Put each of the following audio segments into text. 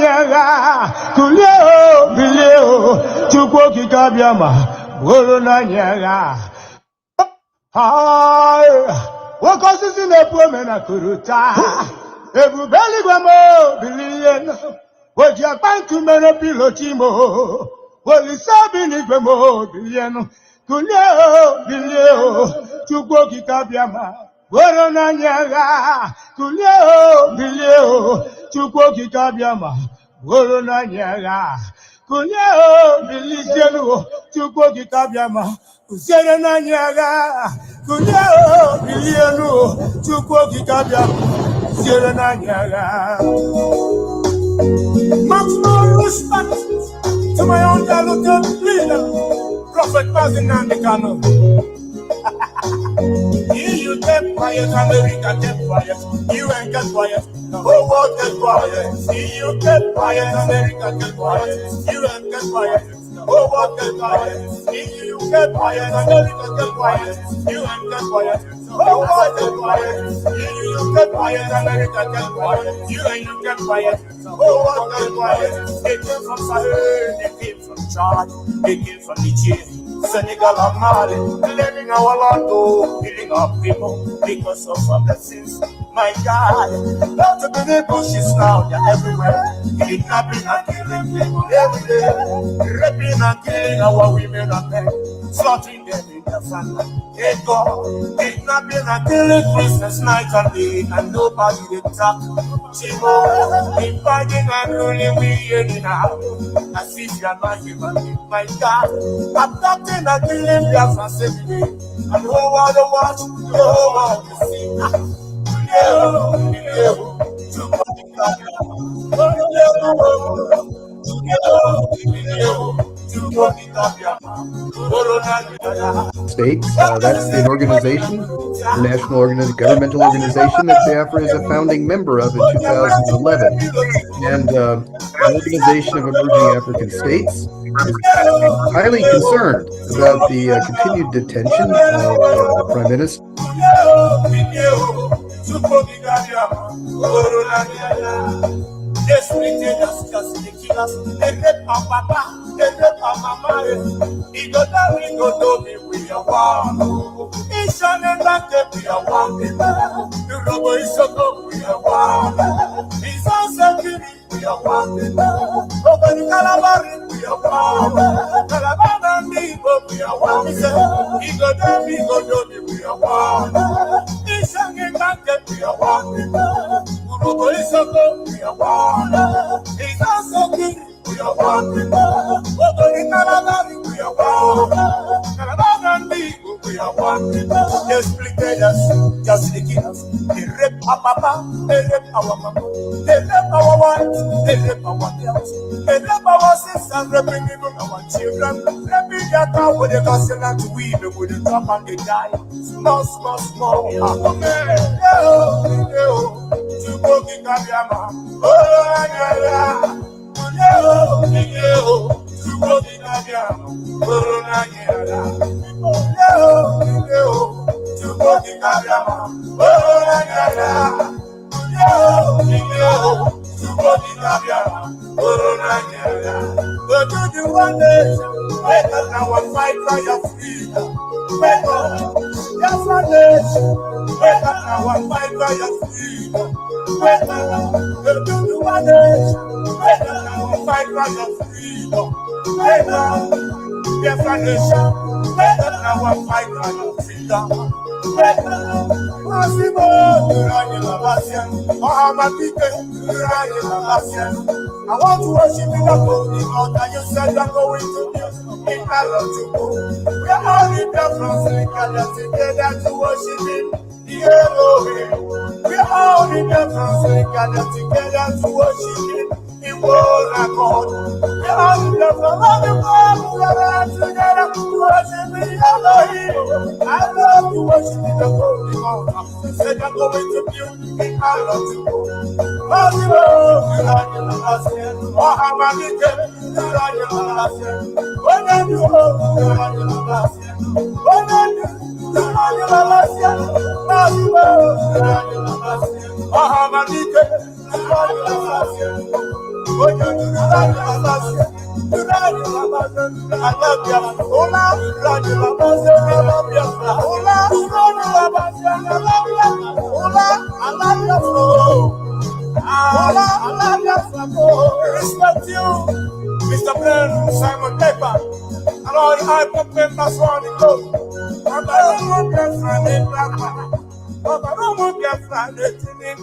nyaga kulio bilio chukwo kikabiama boro na nyaga hai wakosisi na pome na kuruta ebubeli gwamo bilien wojia banku meno pilotimo wolisabi ni gwamo bilien kulio chukwo kikabiama boro na nyaga kulio chukwo kikabiama boro na nyaga kulio bilisielu chukwo kikabiama usere na nyaga kulio bilienu chukwo kikabiama usere na nyaga. Maximum respect to my own talented leader, Prophet Mazinandekano. You kept quiet, America kept quiet. You ain't kept quiet, the whole world kept quiet. You kept quiet, America kept quiet. You ain't kept quiet, the whole world kept quiet. You kept quiet, America kept quiet. You ain't kept quiet, the whole world kept quiet. You kept quiet, America kept quiet. You kept quiet, the whole world kept quiet. They came from Sahel, they came from Chad, they came from Nigeria. Senegal and Mali, living our land, healing our people because of our blessings. My God, not to be the bushes now, they're everywhere. Kidnapping and killing people every day. Raping and killing our women and men, slaughtering them in their family. Hey God, kidnapping and killing prisoners night and day, and nobody they talk. Chivo, dividing and ruling we anyhow. As if you are not human being, my God. Abducting and killing their family. And who are the watch, who are the see. States, that's an organization, international governmental organization that Biafra is a founding member of in 2011. And the Organization of Emerging African States is highly concerned about the continued detention of the Prime Minister. Yes, we did just the killers. They rape our papa, they rape our mama. He go down, we go do me, we are one. He's shining like we are one. The rubber is so good, we are one. He's on security, we are one. Over the Calabari, we are one. Calabar and me, we are one. He go down, we go do me, we are one. He's shining like we are one. He's so good, we are one. He's also good, we are one. Over the Calabari, we are one. Calabar and me, we are one. They split us, just the killers. They rape our papa, they rape our mama. They rape our wives, they rape our girls. They rape our sisters, raping even our children. Raping their car with the gospel and to weave with the drop and they die. Small, small, small. But do you want this? Wake up now and fight for your freedom. Wake up, yes, my nation. Wake up now and fight for your freedom. Wake up, do you want this? Wake up now and fight for your freedom. Wake up, yes, my nation. Wake up now and fight for your freedom. Wake up, Massimo, you're on your Labassian. Mohammed, you're on your Labassian. I want to worship in the holy God, and you said you're going to music in Akachukwu. We are all in the France, we gather together to worship Him, the Elohim. We are all in the France, we gather together to worship Him, in one accord. We are all in the France, all the world, we gather together to worship the Elohim. I love to worship in the holy God. You said you're going to music in Akachukwu. Respect you, Mr. Blair, Simon Pepper, and all the high members on the globe. And I don't want to find it black man. But I don't want to find it in the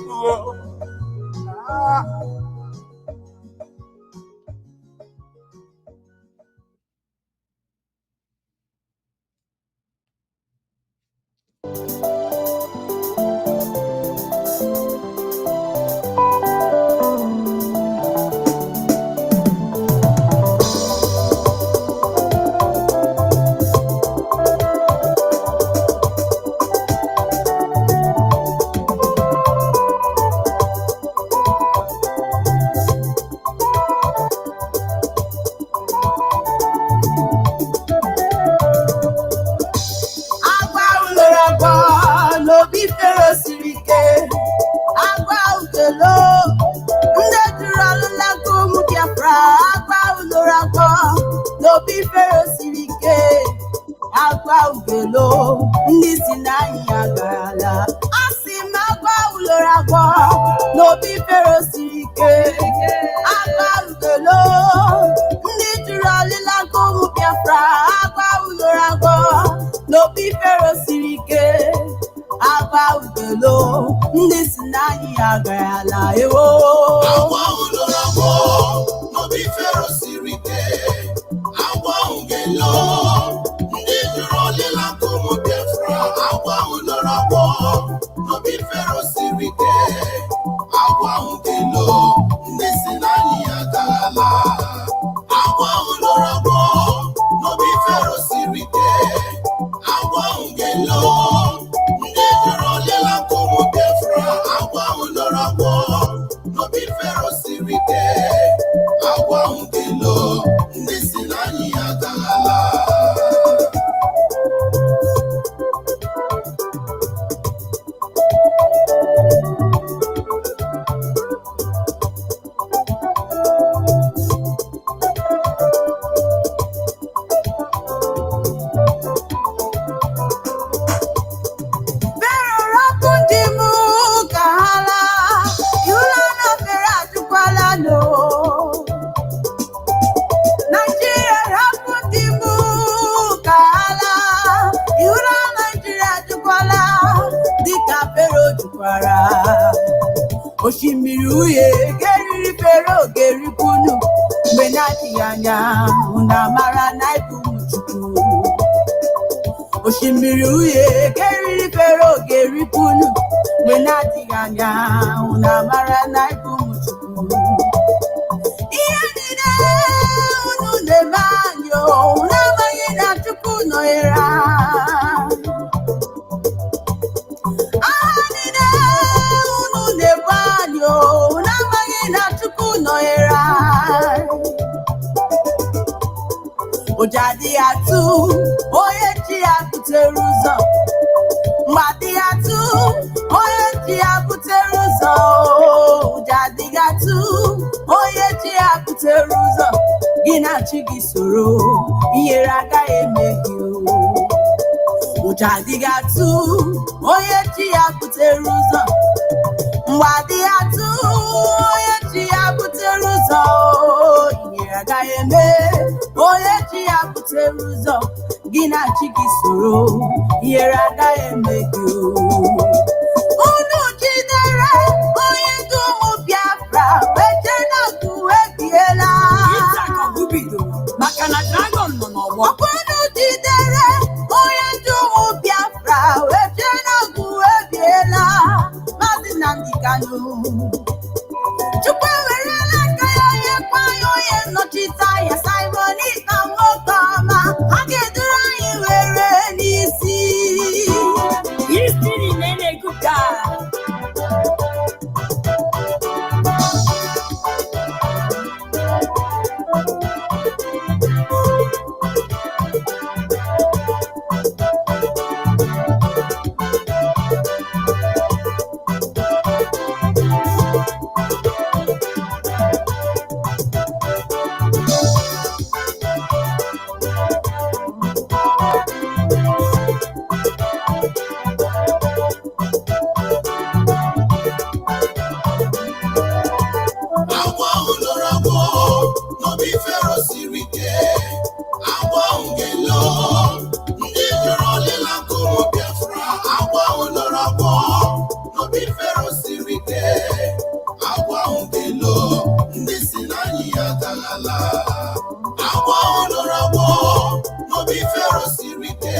be fero sirike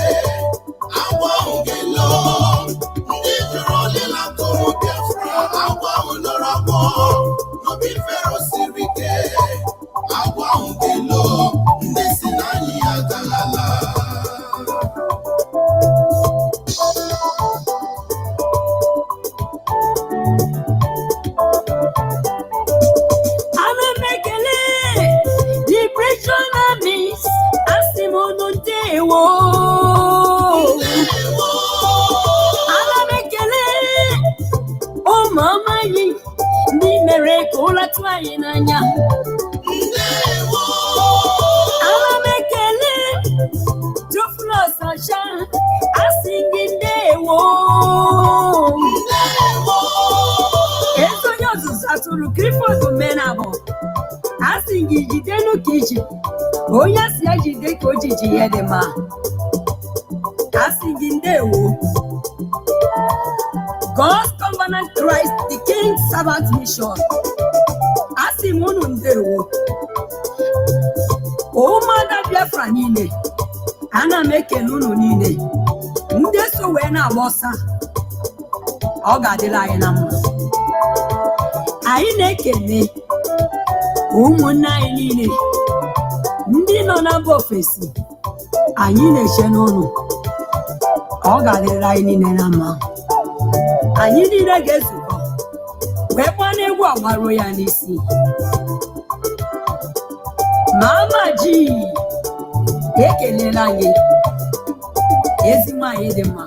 agwa ungelo ndi jurole la komo biafra agwa unorabo no be fero sirike agwa ungelo ndi sinani agalala. Oya si ajide ka ojiji ihe dị mma. Asị gị ndewo. God's Covenant Christ, the King Servant Mission. Asị m unu ndewo. Ụmụada Biafra niile, ana m ekele unu niile. Ndị so wee na-agba ọsọ, ọ ga-adịrị anyị na mma. Anyị na-ekele ụmụnne anyị niile. Ndị nọ na mba ofesi, anyị na-eche n'ụlọ, ọ ga-adịrị anyị niile na mma. Anyị niile ga-ezukọ wee gbaa n'egwu agbaruo ya n'isi. Mama ji ekelela anyị, ezi nwanyị dị mma.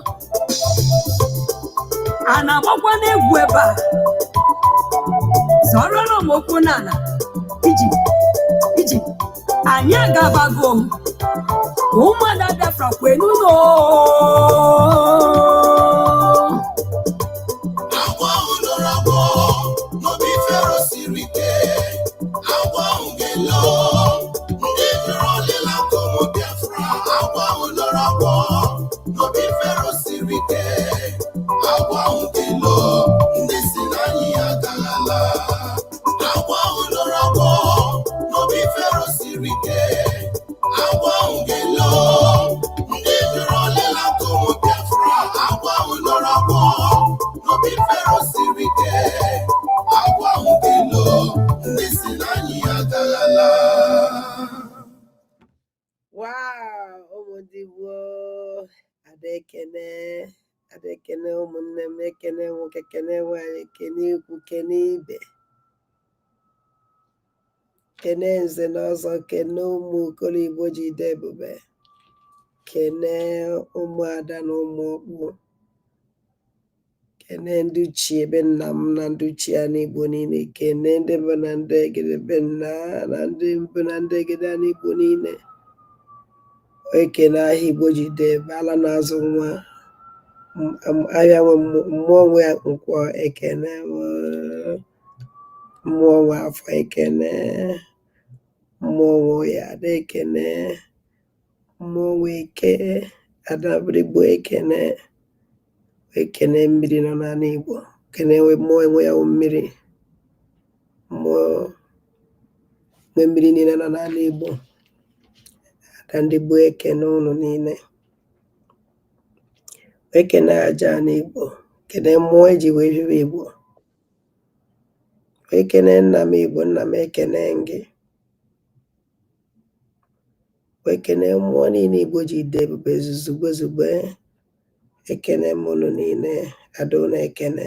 A na-agbakwa n'egwu ebe a, zọrọrọ m okwu n'ala iji anyị agabago ụmụada Biafra kwenu no agwa ụlọrọgwọ n'obi fero sirike agwa ungelo ndị jụrụ ọlịla komo Biafra agwa ụlọrọgwọ n'obi fero sirike agwa ungelo ndị si n'anyị agalala agwa ụlọrọgwọ n'obi fero sirike agwa ungelo ndị jụrụ ọlịla komo Biafra agwa ụlọrọgwọ n'obi fero sirike agwa ungelo ndị si n'anyị agalala. Wow, Omodigbo, adekene ụmụnne m, ekene nwoke, kene nwanyị, kene ikwu, kene ibe, kene nze na ọzọ, kene ụmụ okorigbo jide ebube, kene ụmụada na ụmụ ọkpụ, kene ndị uchi ebe nna m na ndị uchi ya n'Igbo niile, kene ndị mbụ na ndị egede be nna na ndị mbụ na ndị egede ya n'Igbo niile. Ekene ahịa Igbo jide ebe ala na-azụ nwa ahịa nwe mmụọ nwe nkwọ, ekene mmụọ nwe afọ, ekene mmụọ nwe ya ada, ekene mmụọ nwe ike adabirigbo, ekene mmiri nọ n'ala Igbo, kene nwe mmụọ enwe ya mmiri, mmụọ nwe mmiri niile nọ n'ala Igbo. Ndị Igbo ekene ụnụ niile, ekene aja n'Igbo, kene mmụọ eji wee bibe Igbo, ekene nna m Igbo, nna m ekene gị, ekene mmụọ niile Igbo ji dị ebube zuzugbe, ekene m ụnụ niile, adona ekene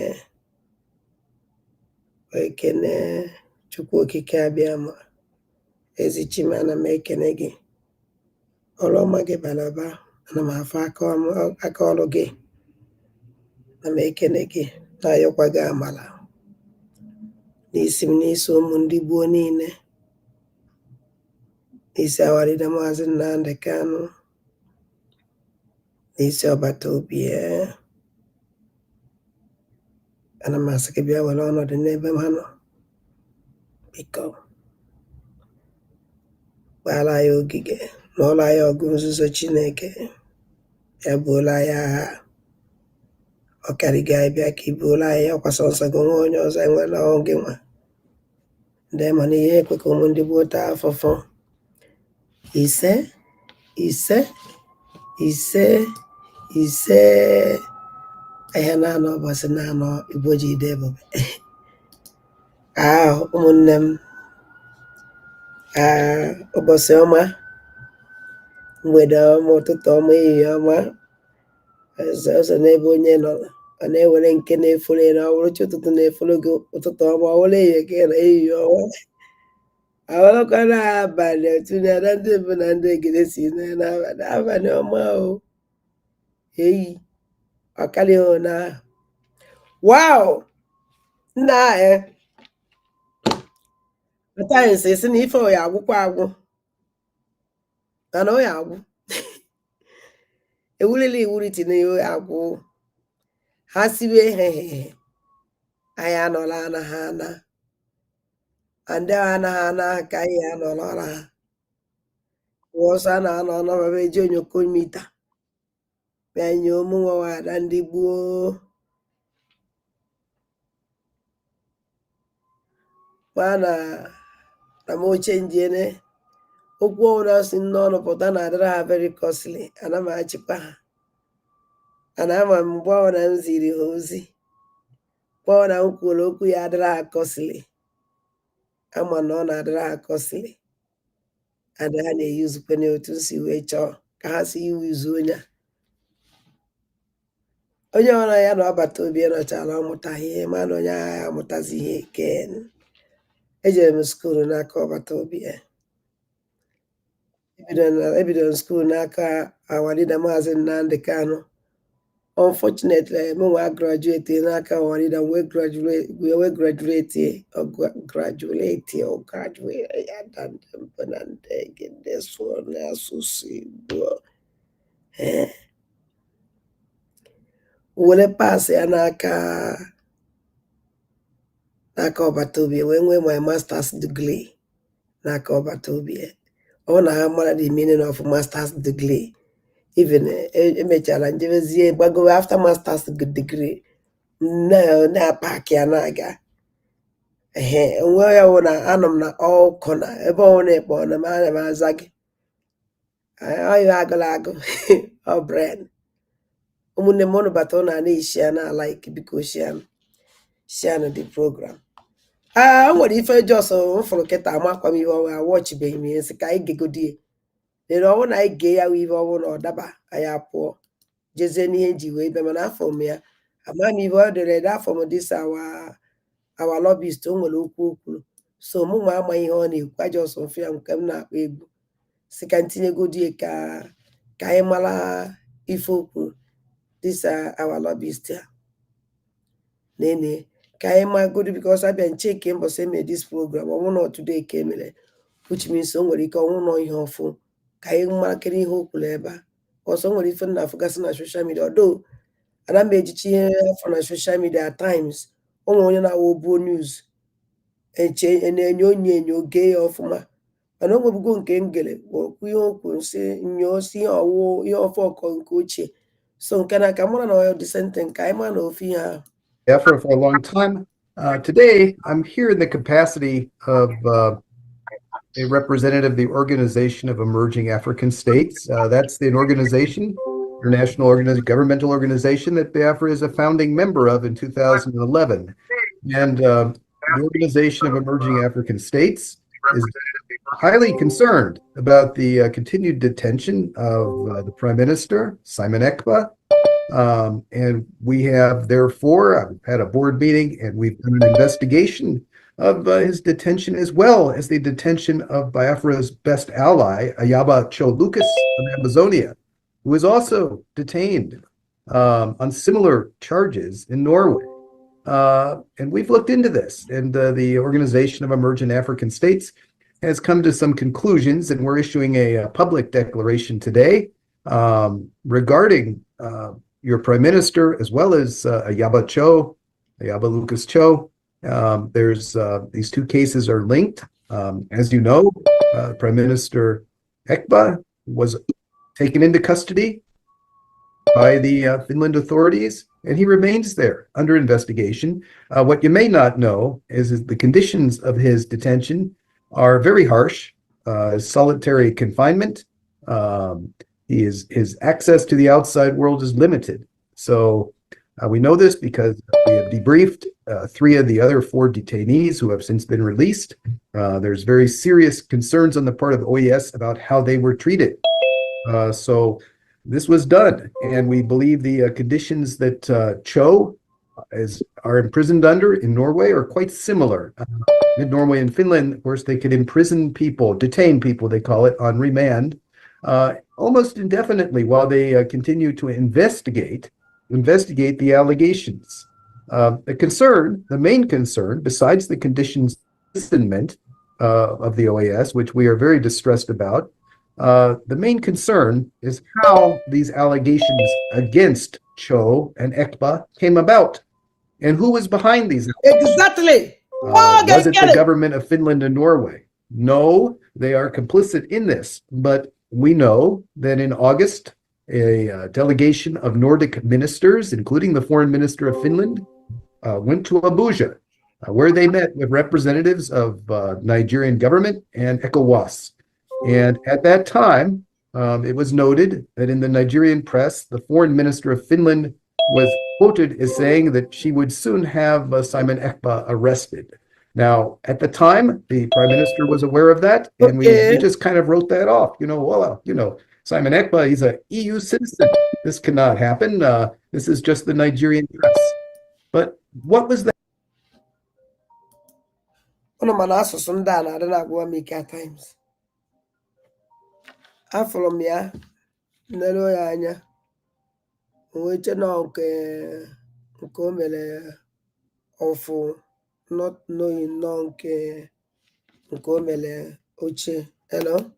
Chukwu okike abịama, ezi Chima, ana m ekene gị, ọrụ ọma gị balaba, ana m afọ aka ọrụ gị, ana m ekene gị, na-ayọkwa gị amala n'isi m, n'isi ụmụ ndị gboo niile, n'isi Awaride Maazị Nnamdi Kanu, n'isi ọbata obi ya. Ana m asị gị bịa were ọnọdụ n'ebe m ha nọ, biko gbaala ya ogige n'ụlọ ya ọgụ nzuzo Chineke, ya buola ya agha, ọ karịgo anyị bịa ka ibuola ya ọkwasọ nsọ gị nwa onye ọzọ enwela ọnwụ gị nwa. Ndị ma na ihe ekwe ka ụmụ ndị gboo taa afụfụ ise ise ihe na-anọ ụbọchị na-anọ Igbo ji ide ebube. Ụmụnne m, ụbọchị ọma, mgbede ọma, ụtụtụ ọma, ehihie ọma, ọzọ n'ebe onye nọ. Ọ na-ewere nke na-efolo na ọ bụrụ chi ụtụtụ na-efolo gị ụtụtụ ọma, ọ bụrụ ehihie gị na ehihie ọma, awụrụkwa n'abalị otu na ndị mbụ na ndị egede si n'abalị ọma o eyi ọkarịa na wow nna atanyịsị si na ife ya agwụkwa agwụ mana ọ ya agwụ ewulile iwuriti na ya agwụ ha siwe hehehe anyị anọla anaghị ana ndị anaghị ana ka anyị anọla ọra ha ọsọ a na-anọ ọnọbaba eji onyoko mita bịanye ụmụnwawada ndị gboo mana na m oche njene okwu ọbụla si n'ọnụ pụta na-adịra ha very costly. Ana m achịkwa ha ana ama m mgbe ọbụla m ziri ha ozi mgbe ọbụla m kwuru okwu ya adịra ha costly, ama na ọ na-adịra ha costly adị ha na-eyuzukwe n'otu si wee chọọ ka ha si iwuzu onye ọbụla ya na ọbata obi nọchala ọmụtaghị ihe mana onye agha ya amụtazi ihe ken. Ejere m skuulu n'aka ọbata obi ya, ebidoro skuulu n'aka awarida Maazị Nnamdi Kanu. Unfortunately mụnwa graduate n'aka awarida wee graduate n'asụsụ Igbo were pass ya n'aka ọbata obi wee nwee my master's degree n'aka ọbata obi. Ọ na ha mara the meaning of master's degree. Even emechara njebezie gbagowe after master's degree na pak ya na-aga onwe ya wụ na anọ m na all corner ebe ọbụla ịkpọ na ana m aza gị ọyụ agụla agụ ọ bren. Ụmụnne m ụnụ bata ụnụ na-eshia na like biko share the program. O nwere ife jos mfụrụ kịta amakwa m ihe ọnwa awọchibeghị m ihe nsị ka anyị gegodi lere ọnwụ na anyị gee ya ife ọnwụ na ọ daba anyị apụọ jezie n'ihe nji wee bịa mana afọ m ya ama m ihe ọ dịrị ede afọ m dis our lobbyist o nwere okwu okwuru so mụ nwa ama ihe ọ na-ekwu ajọs mfe ya nke m na-akpa egwu si ka ntinyegodi ka anyị mara ife okwuru dis our lobbyist ya nene ka anyị magodi because abịa ncheke mbọsị eme this program ọnwụ na today ka emere which means o nwere ike ọnwụ nọ ihe ọfụ ka anyị makịrị ihe okwuru ebe a ọsọ nwere ife na afụgasị na social media ọdọ ana m ejichi ihe afọ na social media at times ụmụ onye na-awa obuo news na-enye onye enyo gee ya ọfụma mana o nwebugo nke ngere okwu ihe okwu si nyosi ihe ọwụ ihe ọfọ ọkọ nke ochie so nke na ka mụra na oil disente nke anyị ma na ofe ihe ahụ effort for a long time. Today, I'm here in the capacity of a representative of the Organization of Emerging African States. That's an organization, international governmental organization that Biafra is a founding member of in 2011. And the Organization of Emerging African States is highly concerned about the continued detention of the Prime Minister, Simon Ekpa. And we have therefore had a board meeting and we've done an investigation of his detention as well as the detention of Biafra's best ally, Ayaba Cho Lucas of Amazonia, who is also detained on similar charges in Norway. And we've looked into this, and the Organization of Emerging African States has come to some conclusions, and we're issuing a public declaration today regarding your Prime Minister, as well as Ayaba Lucas Cho. These two cases are linked. As you know, Prime Minister Ekpa was taken into custody by the Finland authorities, and he remains there under investigation. What you may not know is the conditions of his detention are very harsh. Solitary confinement, His access to the outside world is limited. So we know this because we have debriefed 3 of the other 4 detainees who have since been released. There's very serious concerns on the part of OES about how they were treated. So this was done, and we believe the conditions that Cho are imprisoned under in Norway are quite similar. In Norway and Finland, of course, they could imprison people, detain people, they call it, on remand, almost indefinitely while they continue to investigate the allegations. The main concern, besides the conditions of the OAS, which we are very distressed about, the main concern is how these allegations against Cho and Ekpa came about, and who was behind these. Exactly. Was it the government of Finland and Norway? No, they are complicit in this, but we know that in August, a delegation of Nordic ministers, including the foreign minister of Finland, went to Abuja, where they met with representatives of Nigerian government and ECOWAS. And at that time, it was noted that in the Nigerian press, the foreign minister of Finland was quoted as saying that she would soon have Simon Ekpa arrested. Now, at the time, the prime minister was aware of that, and we just kind of wrote that off. Simon Ekpa, he's an EU citizen. This cannot happen. This is just the Nigerian press. But what was that? at times. Afọrọ m ya nlere ya anya wee che na nke o mere ọfụ, not knowing nọ nke o mere oche. Hello?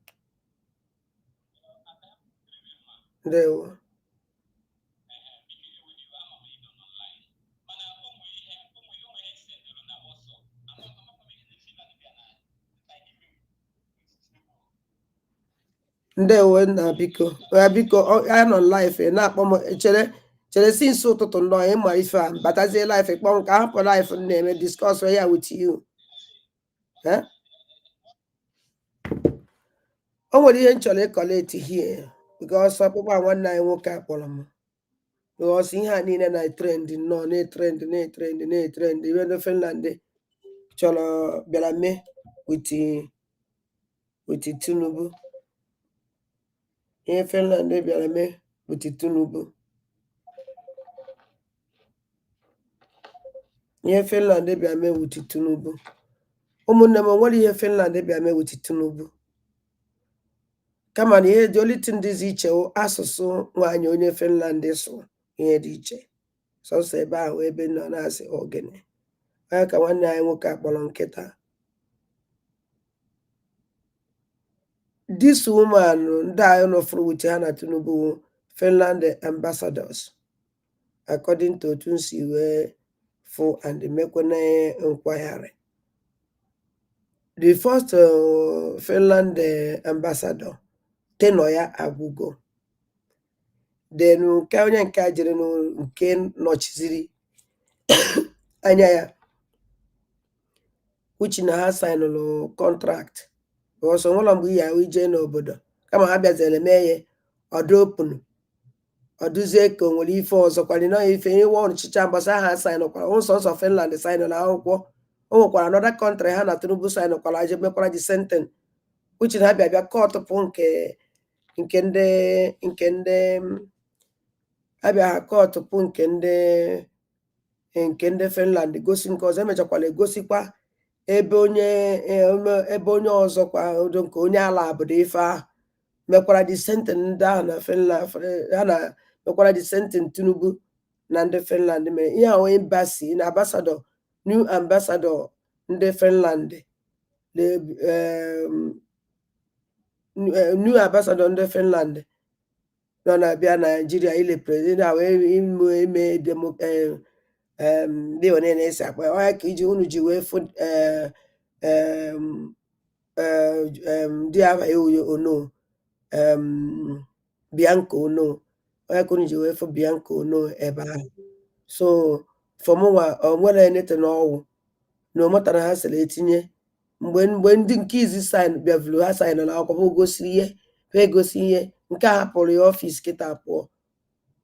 Ndewo. Ndewo nna biko ya nọ life na-akpọ m chere since ụtụtụ nnọọ ịma ife a batazie life kpọọ m ka hapụ life na-eme discuss ya with you. O nwere ihe m chọrọ ịkọleti here because ọkpụkpọ a nwanne anyị nwoke akpọrọ m because ihe a niile na-etrend nnọọ na-etrend ibe ndị Finland chọrọ bịara mee with Tinubu. Ihe Finland bịara mee with Tinubu. Ihe Finland bịara mee with Tinubu. Ụmụnne m, nwere ihe Finland bịara mee with Tinubu. Kama na ihe dị olite ndị dị iche asụsụ nwaanyị onye Finland sụ ihe dị iche. Sọsọ ebe ahụ ebe nọ na-asị ogene. Onye ka nwanne anyị nwoke akpọrọ nkịta. This woman, ndị anyị nọfụrụ with ha na Tinubu, Finland ambassadors, according to otu nsi wee fụ and mekwana inquiry. The first Finland ambassador, tenọ ya agwụgo. Then nke onye nke a jere nke nọchiziri anya ya, which na ha signụlụ contract. Ọsọ nwụlọ mgbe ihe ahụ ije n'obodo kama ha bịazere mee ya ọdụ opunu ọdụzie ka o nwere ife ọzọ kwara nọ ife ihe nwa ọchịchị agbasa ha saịnụkwara nsọnsọ Finland saịnụrụ akwụkwọ. O nwekwara another country ha na Tinubu saịnụkwara aje mekwara the sentence, which na ha bịa kọtụpụ nke ndị abịa ha kọtụpụ nke ndị Finland gosi nke ọzọ emechakwala egosikwa ebe onye ọzọ kwa udo nke onye ala obodo ife ahụ mekwara the sentence ndị ahụ na Finland ha na mekwara the sentence Tinubu na ndị Finland mere ihe ahụ embassy na ambassador, new ambassador ndị Finland, new ambassador ndị Finland nọ na-abịa Nigeria ile president ahụ ime ndị one na-esi akpa ọya ka unu ji wee fụ ndị aha ono Bianca Ono, ọya ka unu ji wee fụ Bianca Ono ebe ahụ. So fọmụnwa onwere nete n'ọwụ na ọmatara ha sịrị etinye mgbe ndị nke izi sign bịavulu ha sign na akwụkwọ gosiri ihe ha egosi ihe nke a hapụrụ ya ọfịs kịta pụọ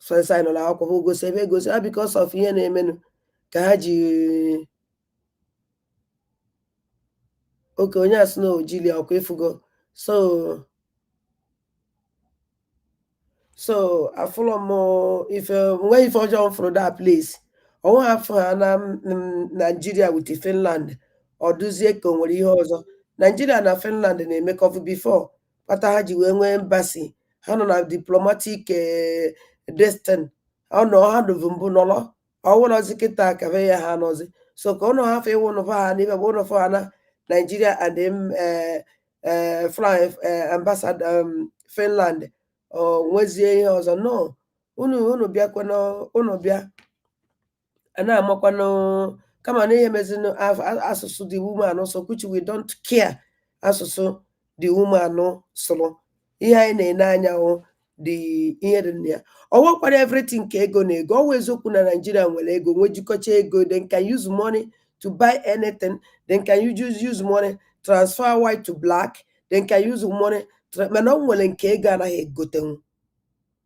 sọsọ nọ na akwụkwọ gosi ebe egosi ha because of ihe na-emenụ ka ha ji oke onye asị na ojili ọkwa ịfụgo so afụlọ m ife nwe ife ọjọọ fụrụ that place ọnwa afọ ha na Nigeria with Finland ọ duzie ka o nwere ihe ọzọ Nigeria na Finland na-emekọfụ before kpata ha ji wee nwee embassy ha nọ na diplomatic destin ọnọ ha dụvu mbụ nọrọ ọwụrọzi kịta ka be ya ha nọzi so ka ụnọ hafụ ịwụnụfa ha n'ibe bụ ụnụfụ ha na Nigeria and ambassador Finland nwezie ihe ọzọ no unu bịakwana unu bịa a na-amakwanụ kama na ihe mezinụ asụsụ dị woman so which we don't care asụsụ dị woman sụrụ ihe anyị na-ene anya dị ihe dị na ya ọwakwara everything ka ego na ego ọwa eziokwu na Nigeria nwere ego nwee jikọcha ego then can use money to buy anything then can you just use money transfer white to black then can use money mana o nwere nke ego anaghị egotenwu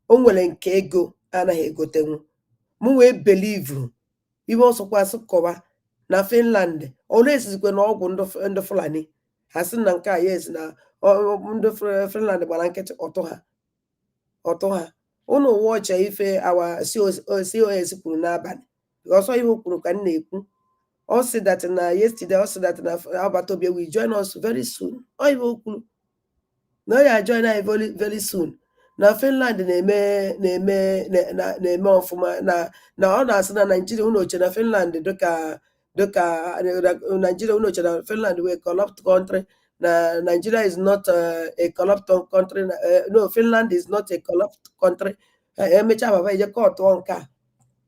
o nwere nke ego anaghị egotenwu m wee believe iwe ọsọkwa asị kọwa na Finland ọrụ esizikwe na ọgwụ ndị Fulani ha sị na nke a yes na ndị Finland gbara nkịtị ọtụ ha unu wọcha ife awa COS kwuru n'abalị ọsọ ihe kwuru ka m na-ekwu ọ sị that na yesterday ọ sị that na Agbataobi will join us very soon ọ ihe o kwuru na ya join anyị very soon na Finland na-eme ọfụma na ọ na-asị na Nigeria unu oche na Finland dịka Nigeria unu oche na Finland wee corrupt country na Nigeria is not a corrupt country no Finland is not a corrupt country emechaa baba eje kọtụ nke a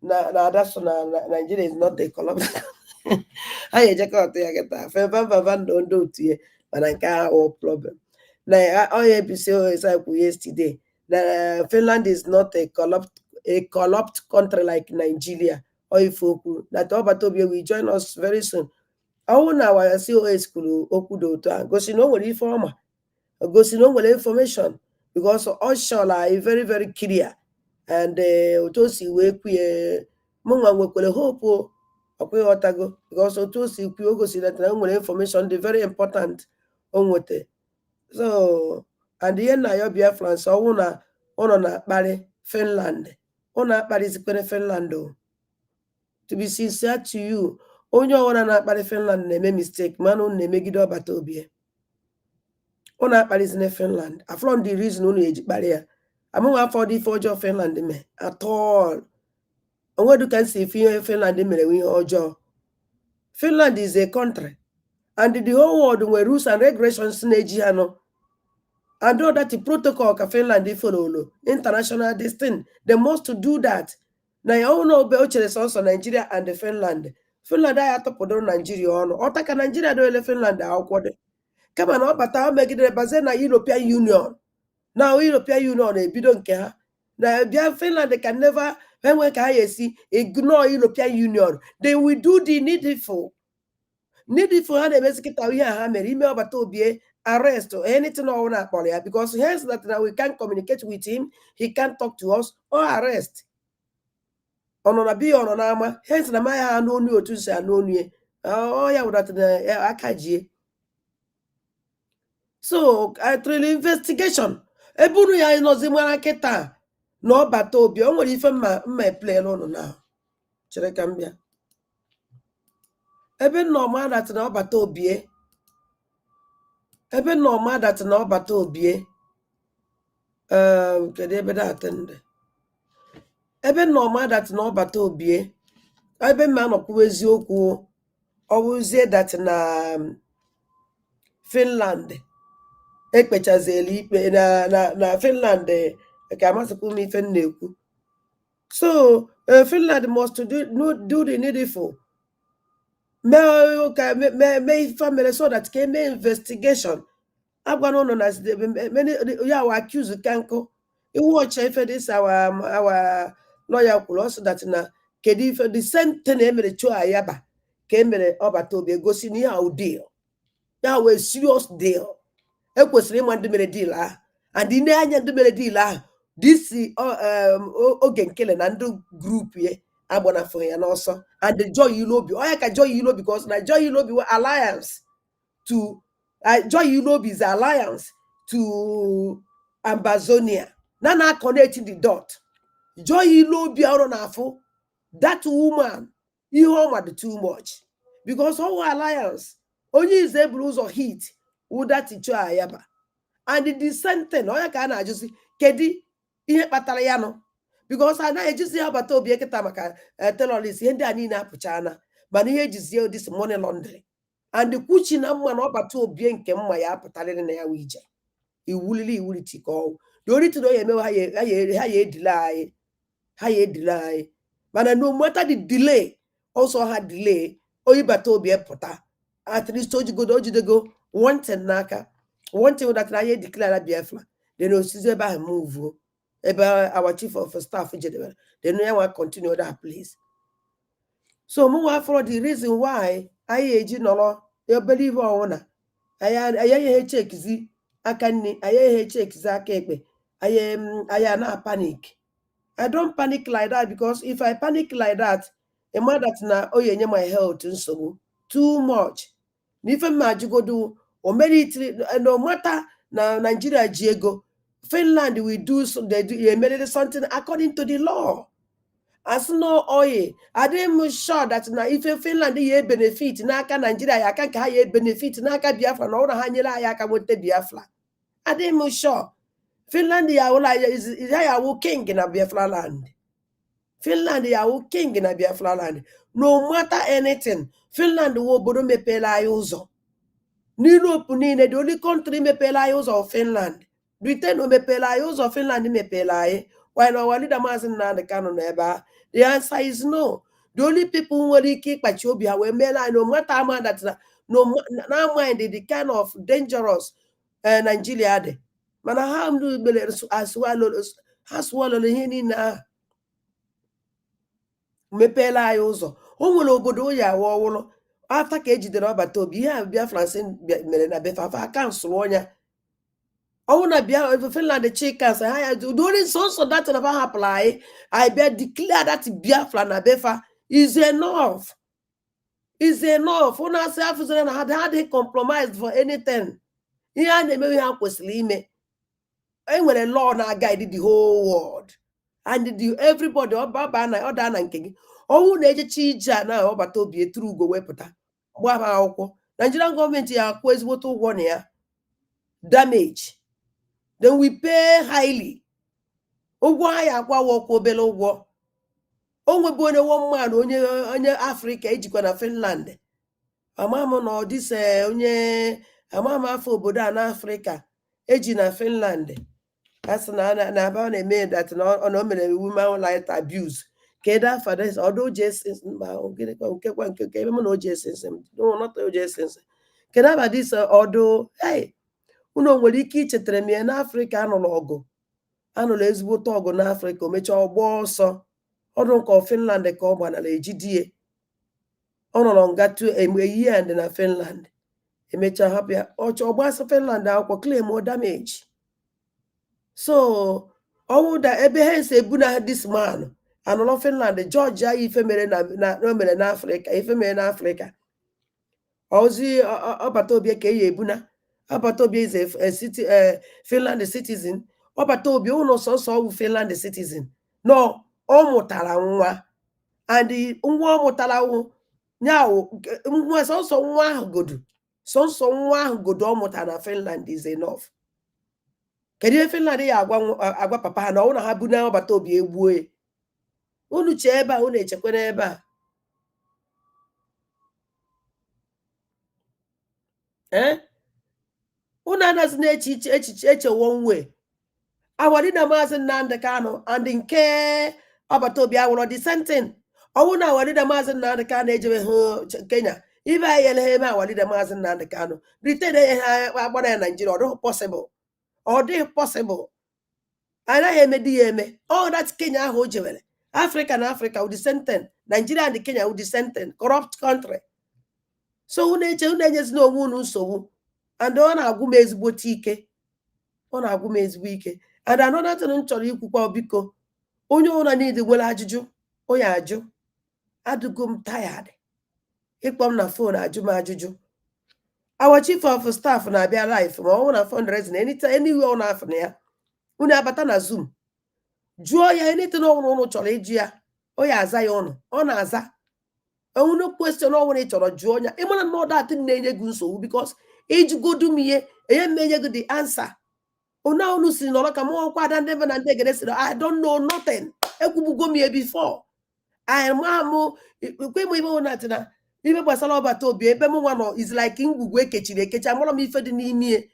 na adaso na Nigeria is not a corrupt anyị eje kọtụ ya kịta febamba ndị otu ya mana nke ahụ problem na onye episode ekwu yesterday that Finland is not a corrupt country like Nigeria or if that Agbataobi will join us very soon. All now our COS kwuru okwu dị otu a gosi na o nwere ife ọma gosi na o nwere information because all are very very clear and otu o si wee kwuye mụnwa nwekwere hope ọkwa ịghọtago because otu o si kwuye o gosi na o nwere information dị very important o nwete so and ihe na ya Biafra ọwụ na ụnọ na-akparị Finland ọ na-akparịzikwere Finland to be sincere to you onye ọwụna na-akparị Finland na-eme mistake mana unu na-emegide Agbataobi ọ na-akparịzine Finland afọ the reason unu eji kparị ya amụnwa afọ dị ife ọjọọ Finland mee at all onwedu ka nsi ife ihe Finland mere ihe ọjọọ Finland is a country and the whole world nwere rules and regulations na-eji ha nọ and all that protocol ka Finland follow international this thing they must do that na ya ọnụ obe o chere sọsọ Nigeria and Finland anyị atọpụdoro Nigeria ọnụ ọta ka Nigeria doele Finland akwụkwọ dị kama na ọ bata o megidere baze na European Union na European Union ebido nke ha na bịa Finland can never enwe ka ha esi ignore European Union they will do the needful ha na-emezi kịta ihe ha mere ime Agbataobi arrest or anything or na because hence that now we can't communicate with him, he can't talk to us or arrest. Onona bi onona ama hence na maya anu onu otu se anu onu oh ya would that akaji. So through investigation ebunu ya inozi mara keta no Agbataobi o nwere ife mma play no now. Chere ka mbia ebe no ma that na Agbataobi ebe no ma that na Agbataobi kedu ebe da attend ebe no ma that na Agbataobi ebe ma no kwuo eziokwu ọwụzie that na Finland ekpechazeli ikpe na Finland ka amasịkwu m ife na-ekwu so Finland must do the needful may family so that can make investigation agwano no na many ya wa accuse kanko you watch if this our lawyer kwuru also that na kedu ife the same thing emere cho ayaba ka emere Agbataobi gosi na ya deal ya we serious deal ekwesịrị ịma ndị mere deal and ine anya ndị mere deal ahụ disi oge nkele na ndị group ye agbanafọ ya n'ọsọ and the Joy Ilobi oya ka Joy Ilobi because na Joy Ilobi were alliance to Joy Ilobi is alliance to Ambazonia na connecting the dot Joy Ilobi ọrụ na-afụ that woman ihe ọma too much because our alliance onye is able ụzọ hit ụda ticho ayaba and the same thing onye ka a na-ajụzi kedu ihe kpatara ya nọ because a na-ejizi agbata obi eketa maka terrorist ihe ndị a niile apụchana mana ihe ejizie this money laundering and kwuchi na mma na ọbata obi nke mma ya apụtarịrị na ya wije iwuliti ka ọwụ the only thing ya emewe ha ya edile anyị mana no matter the delay also ha delay oyi bata obi pụta at least ojidego one thing n'aka one thing that na ya declare Biafra then osizi ebe ahụ move ebe our chief of staff jedebere then ya wa continue that place so mụnwa for the reason why anyị eji nọrọ believe ọwụna anyị chekizi aka nni anyị chekizi aka ekpe anyị na panic. I don't panic like that because if I panic like that, a man that na oyenye my health nsogbu too much. If ma jugodu or no matter na Nigeria jiego, Finland will do something according to the law. As no oye, I didn't sure that na if Finland ye benefit na aka Nigeria ya aka ka ye benefit na aka Biafra na ọrụ ha nyere ya aka nwete Biafra. I didn't sure. Finland is king in a Biafra land. Finland king in a Biafra land. No matter anything, Finland will bodo mepela uzo. Europe nine the only country mepela uzo of Finland. Britain mepela uzo of Finland mepela. While our leader mazin na the canon eba. The answer is no. The only people who will keep Pachobia were mela no matter man that no mind the kind of dangerous Nigeria. Mana ha mdu bele aswalo ihe niile mepela anyị ụzọ o nwere obodo ya awa ọwụlụ afta ka ejidere ọbata obi ihe Biafra mere na befafa kansụl ọnya ọnwụ na bịa Finland chikans ha ya during so that na ha hapụrụ anyị bịa declare that Biafra na befa is enough ụna asị afụzere na ha adịghị compromised for anything ihe a na-eme ha kwesịrị ime enwere law na guide the whole world and everybody ọba na ọda na nke gị ọnwụ na-ejechi ije na ọbata obi eturu ugo wepụta gbaba akwụkwọ Nigerian gọọmenti ya akwụ ezigbote ụgwọ na ya damage then we pay highly ụgwọ ha ya akwawa ọkwa obere ụgwọ o nwebe onye woman onye Afrịka ejikwa na Finland amam na ọdịse onye amam afọ obodo a na Afrịka eji na Finland asị na aba na-eme that na o mere women right abuse keda fathers odo Jesus nkekwa nke ebe m na Jesus no not Jesus keda ba this odo hey unu nwere ike ichetara m ya na Afrịka anụrụ ezigbo ọgụ na Afrịka o mechaa ọgbọ ọsọ ọdụ nke Finland ka ọ gbanara ejidie ọ nọrọ nga tu year na Finland emechaa hapụ ya ọgbasa Finland akwụkwọ claim damage. So da ebe ha esi ebuna this man anọrọ Finland George ya ife mere na Afrịka ife mere na Afrịka ozi ọbata obi ka eyi ebuna ọbata obi is a city Finland citizen ọbata obi ụlọ sọsọ ọwụ Finland citizen no ọ mụtara nwa and nwa ọ mụtara nyawo nwa sọsọ nwa ahụ godu ọ mụtara na Finland is enough. Kedu ihe Finland ya agwa papa ha na ọ na ha bu na ọbata obi egbuo unu chee ebe a unu echekwa n'ebe a unu anaghịzi na-eche echewo nwe awari na Maazị Nnamdi Kanu and nke ọbata obi awụrọ the same thing ọwụ na awari na Maazị Nnamdi Kanu ejewe hụ Kenya ibe anyị ele ha eme awari na Maazị Nnamdi Kanu Britain enye ha agbara ya Nigeria ọ dịghị possible anaghị emedi ya eme all that Kenya ahụ o jewere Africa na Africa with the same thing Nigeria and Kenya with the same thing corrupt country so unu enyezi na onwe unu nsogbu and ọ na-agwụ m ezigbote ike ọ na-agwụ m ezigbo ike. And another thing m chọrọ ikwukwa biko onye ụra niile nwere ajụjụ onye ajụ adịgo m tired ịkpọ m na phone ajụ m ajụjụ. Our chief of staff na-abịa live ma ọ na fundraising anytime anywhere ọ na-afụ na ya unu abata na Zoom jụọ ya anything ọhụrụ unu chọrọ ịjụ ya ọ ya aza ya ọnụ ọ na-aza unu question ọhụrụ ị chọrọ jụọ ya ịmara na ọdat na-enye gị nsogbu because ịjụgodu m ihe enye m enye gị the answer. Una unu si nọrọ ka m ọkwa ada ndị na ndị egede sịrị I don't know nothing ekwubugo m ya before amụ kwe m ibe ụna na ibe gbasara ọbata obi ebe m nwa nọ is like ngwugwu ekechiri ekechi amara m ife dị n'ime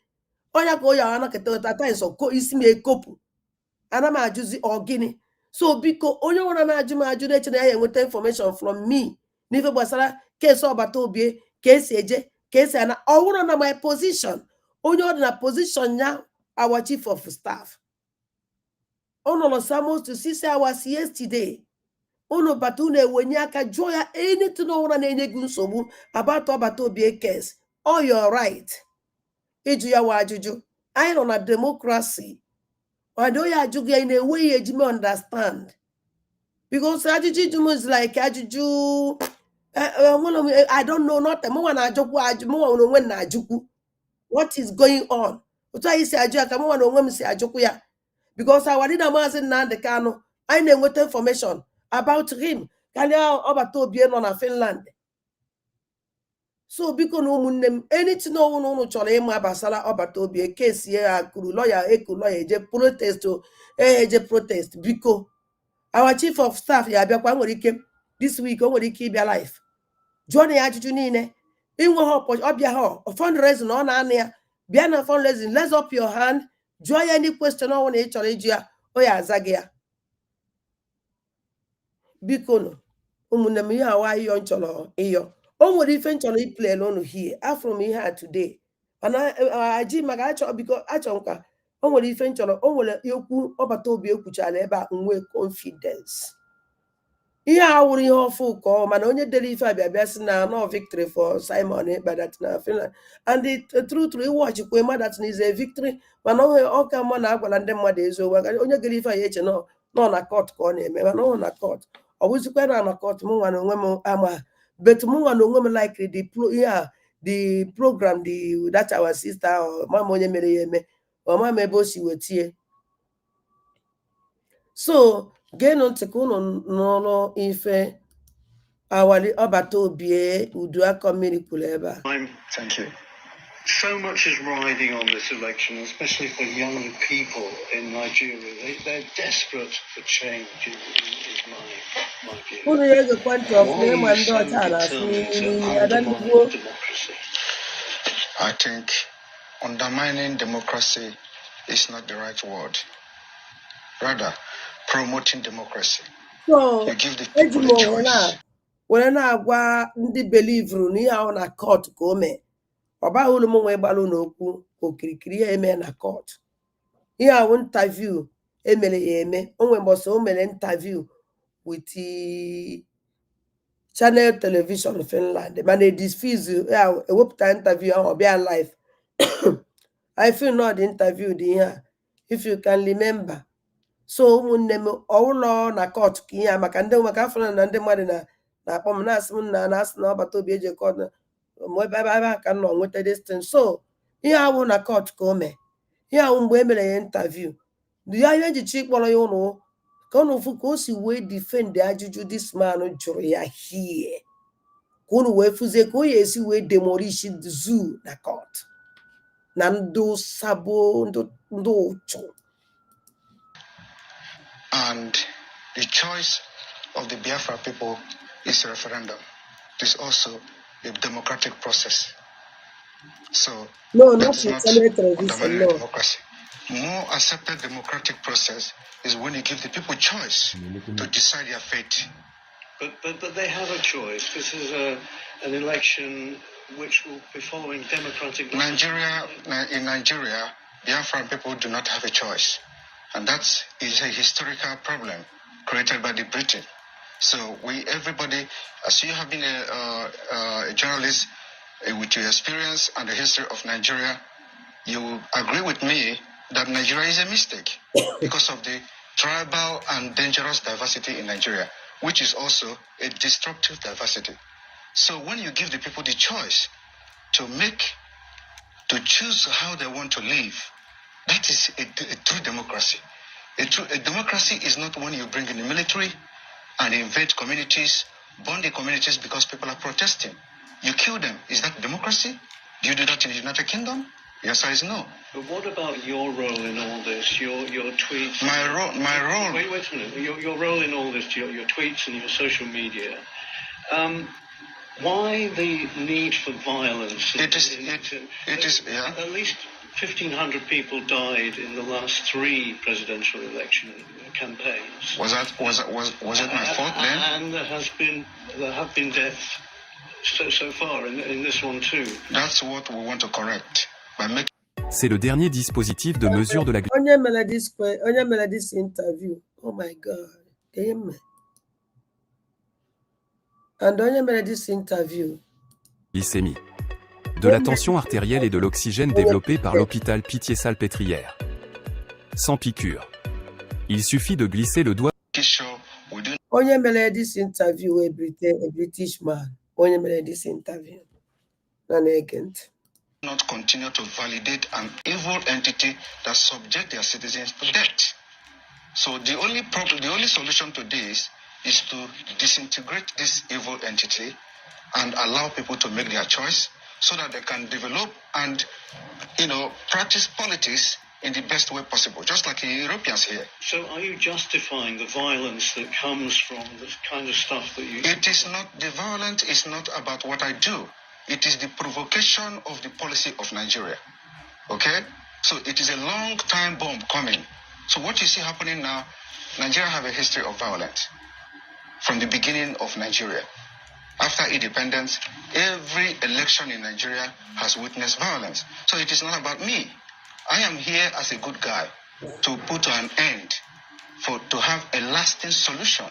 ọnya ka o ya anakọta times isi m ekopụ ana m ajụzi ọ gịnị. So biko onye nwere na-ajụ m ajụ na-eche na ya enweta information from me n'ife gbasara keesi ọbata obi ka esi eje ka esi ana ọwụrụ na my position onye ọ dị na position ya our chief of staff nọrọ almost to 6 hours yesterday unu bata unu ewenye aka jụọ ya anything ọhụrụ na-enye gị nsogbu about ọbata obi case all your right ịjụ ya wa ajụjụ. Anyị nọ na democracy ọdị onye ajụghị ya na-enweghị ejime understand because ajụjụ ijum is like ajụjụ I don't know nothing mụnwa na-ajụkwu ajụ mụnwa onwe m na-ajụkwu what is going on otu anyị si ajụ ya ka mụnwa na onwe m si ajụkwu ya because our leader Maazị Nnamdi Kanu anyị na-enweta information about him karịa ọbata obi nọ na Finland. So biko na ụmụnne m anything ọhụrụ unu chọrọ ịma gbasara ọbata obi kesi ya akụrụ lọya eku lọya eje protest eje protest biko our chief of staff ya abịakwa nwere ike this week o nwere ike ịbịa live jụọ na ya ajụjụ niile inwe ha ọbịa ha fundraising ọ na-anị ya bịa na fundraising let's up your hand jụọ ya any question ọhụrụ na ị chọrọ ịjụ ya o ya aza gị ya biko nụ ụmụnne m ihe awa ịyọ nchọrọ ịyọ o nwere ife nchọrọ iplay unu here afro m ihe a today mana aji maka achọ biko achọ nka o nwere ife nchọrọ o nwere okwu ọbata obi ekwuchara ebe a nwe confidence ihe a wụrụ ihe ọfụ ka ọ mana onye dere ife abịa bịa sị na no victory for Simon Ekpadat na Finland and the truth watch kwe madat is a victory mana ọ ka mma na agwala ndị mmadụ eziokwu onye gere ife a ya eche nọ na court ka ọ na-eme mana ọ na court ọ bụzikwa na court m nwa na onwe m ama but m nwa na onwe m like the program that our sister mama onye mere ya eme mama ebe o si wetie. So geenụ ntị ka unu n'ọrụ ife awali ọbata obi Uduaka mmiri kwuru ebe a. Thank you. So much is riding on this election, especially for young people in Nigeria. They're desperate for change, is my view. Unu ya gekwa ntị ọfụma ịma ndị ọcha na-asụ democracy. I think undermining democracy is not the right word. Rather, promoting democracy. So, you give the people a choice. were na-agwa ndị belivru na ihe ahụ na court ka o mee ọ baghị ụlọ m nwe gbalụ n'okwu okirikiri ya eme na court. Ihe ahụ interview emere ya eme o nwere mbọsị o mere interview with channel television Finland mana edifuse ewepụta interview ahụ ọbịa live. I feel not the interview dị ihe a if you can remember. So ụmụnne m ọwụlọ na court ka ihe a maka ndị maka afọ na ndị mmadụ na-akpọ m na-asị m na asị na ọbata obi eji court ebe ka m nọ nweta destin. So ihe ahụ na court ka o mee ihe ahụ mgbe e mere ya interview ya ihe ejichi kpọrọ ya ụnụ ka unu fụ ka o si wee defend ajụjụ this man jụrụ ya hie ka unu wee fụzie ka o ya esi wee demolish zoo na court na ndị sabo ndị ụchụ. And the choice of the Biafra people is a referendum. It is also a democratic process. So no, that not is not television, no. democracy. More accepted democratic process is when you give the people choice to decide their fate. But they have a choice. This is an election which will be following democratic. In Nigeria, Biafran people do not have a choice. And that is a historical problem created by the Britain. So everybody, as you have been a journalist with your experience and the history of Nigeria, you agree with me that Nigeria is a mistake because of the tribal and dangerous diversity in Nigeria, which is also a destructive diversity. So when you give the people the choice to choose how they want to live, that is a true democracy. A democracy is not when you bring in the military and invade communities, burn the communities because people are protesting. You kill them. Is that democracy? Do you do that in the United Kingdom? The answer is no. But what about your role in all this? Your tweets. My role. Wait a minute. Your role in all this. Your tweets and your social media. Why the need for violence? It is. Yeah. At least 1,500 people died in the last 3 presidential election campaigns. Was it my fault then? And there have been deaths so far in this one too. That's what we want to correct by making. C'est le dernier dispositif de mesure de la Onye mere this interview. Oh my God. Amen. And onye mere this interview. glycémie. De la tension artérielle et de l'oxygène développé par l'hôpital Pitié-Salpêtrière. Sans piqûre. Il suffit de glisser le doigt. Onye mere this interview a British man. Onye mere this interview. An agent. Not continue to validate an evil entity that subject their citizens to death. So the only solution to this is to disintegrate this evil entity and allow people to make their choice so that they can develop and, practice politics in the best way possible, just like the Europeans here. So are you justifying the violence that comes from this kind of stuff that you... The violence is not about what I do. It is the provocation of the policy of Nigeria. Okay? So it is a long time bomb coming. So what you see happening now, Nigeria have a history of violence from the beginning of Nigeria. After independence, every election in Nigeria has witnessed violence. So it is not about me. I am here as a good guy to put an end, to have a lasting solution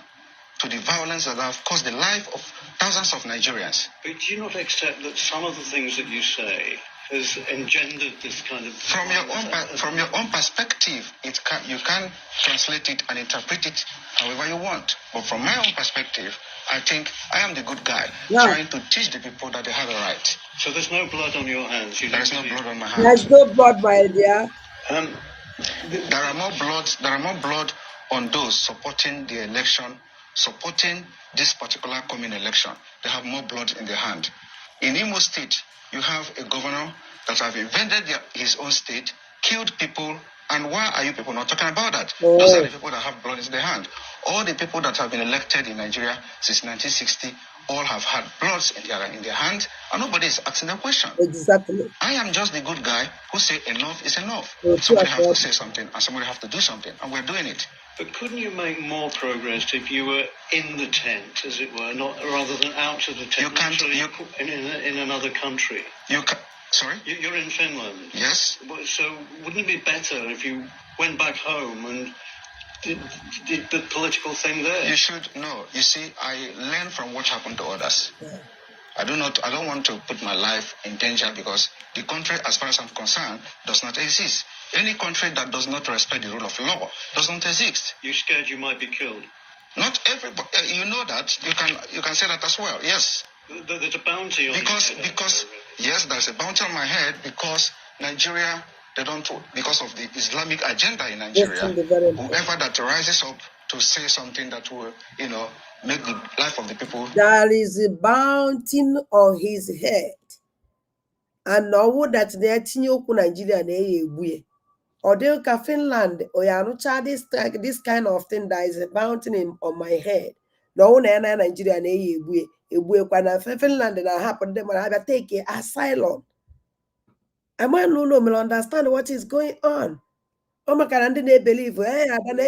to the violence that have caused the life of thousands of Nigerians. But do you not accept that some of the things that you say has engendered this kind of... From your own perspective, you can translate it and interpret it however you want. But from my own perspective, I think I am the good guy trying to teach the people that they have a right. So there's no blood on your hands? There is no blood on my hands. There's no blood, my dear. There are more blood on those supporting the election, supporting this particular coming election. They have more blood in their hand. In Imo State, you have a governor that have invaded his own state, killed people, and why are you people not talking about that? Those are the people that have blood in their hand. All the people that have been elected in Nigeria since 1960 all have had bloods in their hand, and nobody is asking a question. Exactly. I am just the good guy who say enough is enough. Oh, somebody has to say something, and somebody have to do something, and we're doing it. But couldn't you make more progress if you were in the tent, as it were, rather than out of the tent? You can't. In another country. You can. Sorry? You're in Finland. Yes. So wouldn't it be better if you went back home and did the political thing there? You should know. You see, I learn from what happened to others. Yeah. I don't want to put my life in danger because the country, as far as I'm concerned, does not exist. Any country that does not respect the rule of law does not exist. You're scared you might be killed? Not everybody. You know that. You can say that as well. Yes. There's a bounty on because yes, there's a bounty on my head because Nigeria, because of the Islamic agenda in Nigeria. Whoever that rises up to say something that will, make the life of the people. There is a bounty on his head. And now that they are Nigeria na or they can Finland or this kind of thing that is a bounty on my head. No Nigeria na Finland na happen them and take asylum. I might no understand what is going on. Oh my God, they believe Nigeria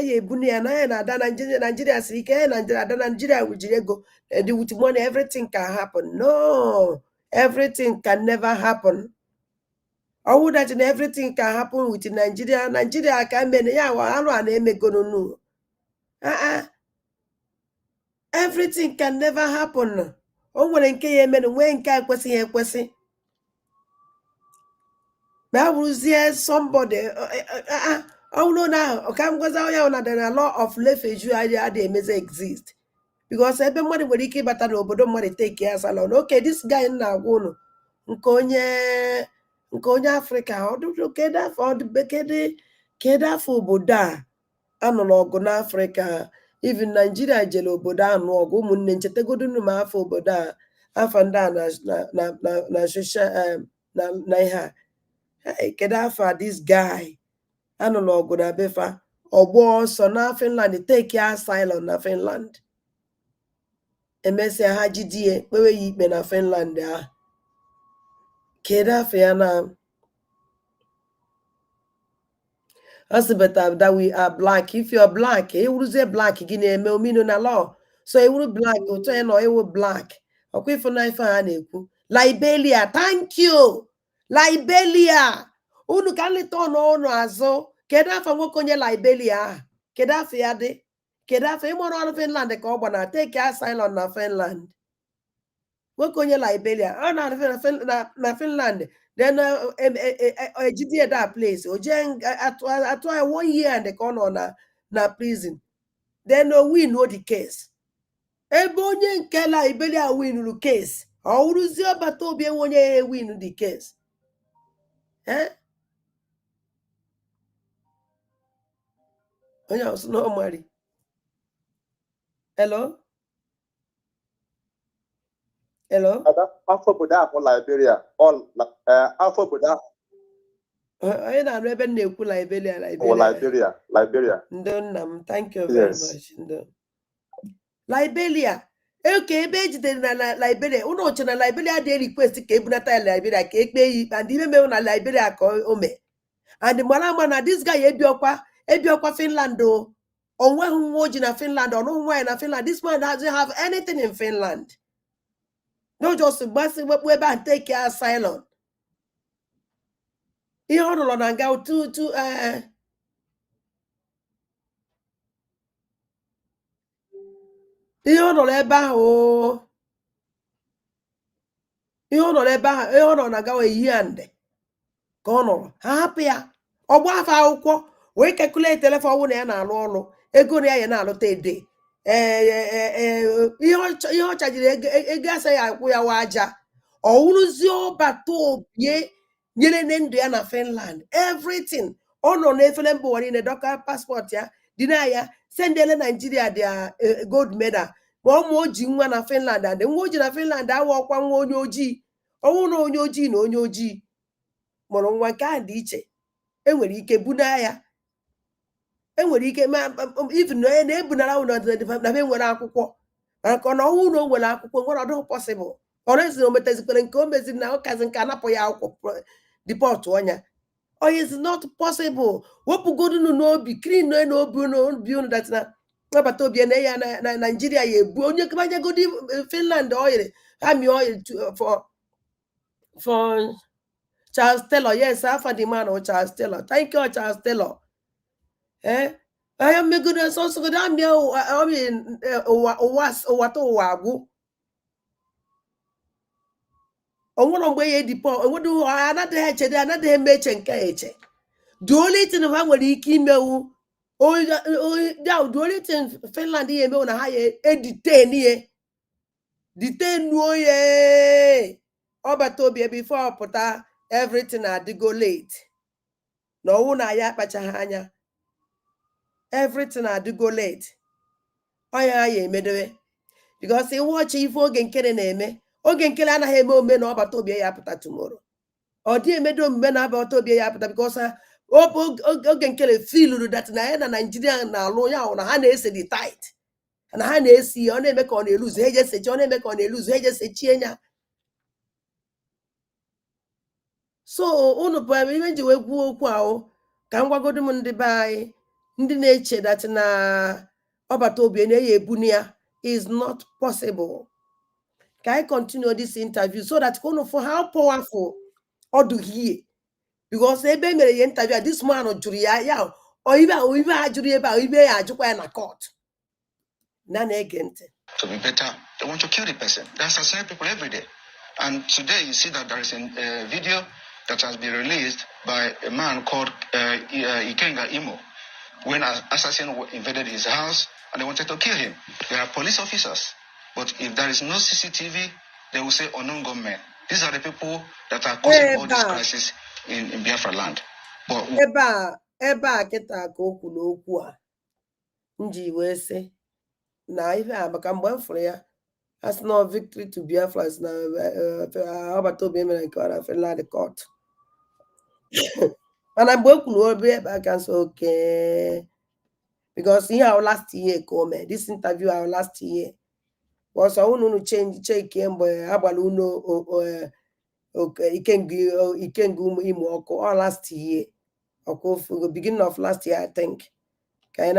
sick, Nigeria will go and with money everything can happen. No, everything can never happen. Or that everything can happen with Nigeria. Nigeria can be everything can never happen. Oh, when That was yes, somebody. Oh no, now okay, because the law of leverage idea they may exist because everybody will keep but obodo money take care salon. Okay, this guy na agwụ nke onye Africa ọdụdụ kedu afọ obodo a anụrụ ọgụ n'Africa even Nigeria jere obodo anụ ọgụ ụmụnne nchetagodunu ma afọ obodo a afọ ndị a na social na ihe a. Hey, kedu afọ this guy anụrụ ọgụ na befa ọgbọ ọsọ na Finland take asylum na Finland emesịa ha jidie kpewe ya ikpe na Finland a. Kedu afọ ya na better that we are black. If you're black, it will say black gini eme omino na law. So it will black oto eno it will black. Okay, for na ife ha na-ekwu. Liberia, thank you. Liberia. Unu ka nleta ọnụ azụ. Kedu afọ nwoke onye Liberia ahụ? Kedu afọ ya dị? Kedu afọ ịmụrụ ọrụ Finland ka ọ gbana take asylum na Finland? Nwoke onye Liberia ọ na Finland then ejidie that place oje atụ 1 year and ka ọ nọ na prison then o win the case ebe onye nke Liberia winuru case ọ wụrụzie ọbata obi enwe onye win the case onye ọsụ na ọmari. Hello afọ obodo ahụ Liberia afọ obodo ahụ onye na-arụ ebe m na-ekwu Liberia. Ndo nna m, thank you very much. Ndo Liberia eke ebe ejidere na Liberia ụnụ oche na Liberia dị request ka ebunata ya Liberia ka ekpe ya ikpe and ime mewu na Liberia ka o mee and mara ama na this guy ebiọkwa Finland o onweghị nwa oji na Finland ọnụghị nwaanyị na Finland. This man doesn't have anything in Finland. No just gbasi wekpu ebe ahụ take asylum. Ihe ọ nọrọ na nga tutu ihe ọ nọrọ ebe ahụ ihe ọ nọrọ na gawa eyiande ka ọ nọrọ ha hapụ ya ọgba afọ akwụkwọ wee kekulate telefon ọnwụ na ya na-alụ ọrụ ego na ya na-alụta ede ihe ọ chajiri ego asa ya akwụ ya wa aja ọwụrụzie ọbata obie nyere ne ndụ ya na Finland everything ọ nọ n'efere mba ụwa niile dọka paspọtụ ya dị na ya sendele Nigeria dị gold medal ma ọ ma o ji nwa na Finland and nwa oji na Finland awa ọkwa nwa onye ojii ọnwụ na onye ojii na onye ojii mụrụ nwa nke a dị iche enwere ike buna ya enwere ike even na-ebunara na nwere akwụkwọ maka na ọnwụ na o nwere akwụkwọ nwere ọdụ possible ọrezi o metezikwere nke o meziri na ụkazi nke anapụ ya akwụkwọ depọtụ ọnya is not possible. Wepụgodunu n'obi clean n'obi unu datina nabata obi na ya na Nigeria ya ebu onye kebanyegodi Finland oil ami oil for Charles Taylor. Yes, after the man of Charles Taylor. Thank you, Charles Taylor. I am a good also good. I mean, what wagu. Onwere mgbe ya edipo onwedu another heche dey another meche nke eche. The only thing ha nwere ike imewu the only thing Finland ya emewu na ha ya detain ye detain oye ọbata obi before pụta everything adigo late na ọwụ na ya akpachaghị anya everything adigo late oya ya emedewe because watch ife oge nkere na-eme oge nkele anaghị eme ome na ọbata obi ya apụta tomorrow ọ dị emedo omume na ọbata obi ya apụta because oge nkele filuru that na ya na Nigeria na-alụ ya na ha na-ese the tight na ha na-esi ọ na-eme ka ọ na-eluzu ha ejesechi ọ na-eme ka ọ na-eluzu ha ejesechi enya so unu bụ ihe nji wee gwuo okwu ahụ ka m gwagodo m ndị be anyị ndị na-eche that na ọbata obi na-eyi ebunu ya is not possible. Can I continue this interview so that you know for how powerful or do he? Because ebe mere ye interview this man juri ya or even ajuri ebe ibe ajukwa na court. Na na-egente. To be better, they want to kill the person. They assassinate people every day. And today you see that there is a video that has been released by a man called Ikenga Imo when an assassin invaded his house and they wanted to kill him. There are police officers, but if there is no CCTV, they will say unknown gunmen. These are the people that are causing all this crisis in Biafra land. But ebe a kịta ka o kwuru okwu a nji wee sị na ife a maka mgbe m fụrụ ya asị na victory to Biafra na ọbata obi emere nke ọra fela the court mana mgbe o kwuru obi ebe aka nso oke because ihe ahụ last year ka o mee this interview ahụ last year ọsọ unu cheke mgbe agbara unu Ikenga Imo ọkụ all last year ọkụ beginning of last year I think. Without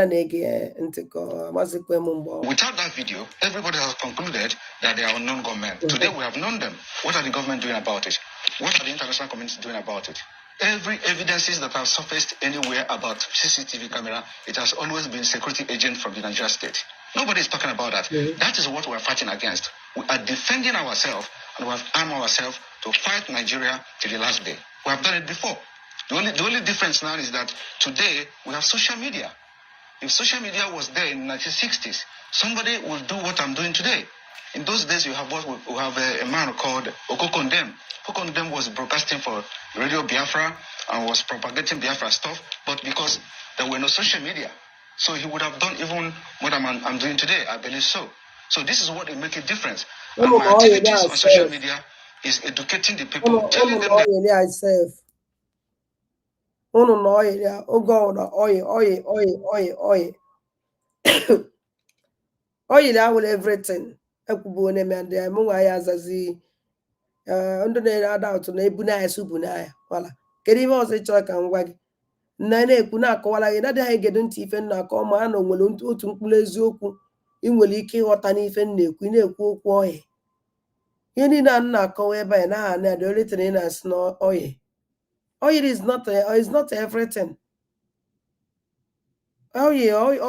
that video, everybody has concluded that they are unknown government. Today we have known them. What are the government doing about it? What are the international community doing about it? Every evidences that have surfaced anywhere about CCTV camera, it has always been security agent from the Nigeria state. Nobody is talking about that. That is what we are fighting against. We are defending ourselves and we have armed ourselves to fight Nigeria till the last day. We have done it before. The only difference now is that today we have social media. If social media was there in the 1960s, somebody would do what I'm doing today. In those days, we have a man called Okokondem. Okokondem was broadcasting for Radio Biafra and was propagating Biafra stuff, but because there were no social media, so he would have done even what I'm doing today, I believe so. So this is what will make a difference. And my activities on social media is educating the people, telling them that... Unu na oyi ya oge ọwụna oyi oyi ya wụrụ everything ekwubu onye me ndị mụ nwa ya azazi ndụ na-ada ụtụ na ebu n'anya subu n'anya wala kedu ihe ọzọ ịchọrọ ka m gwa gị nna na-ekwu na-akọwara gị na-adịghị egedo ntị ife nna akọ ma a na onwere otu mkpụrụ eziokwu ị nwere ike ịghọta n'ife na-ekwu ị na-ekwu okwu oyi ihe niile a na-akọwa ebe a na-aha na the only thing ị na-asị na oyi. Oil is not everything. Oil.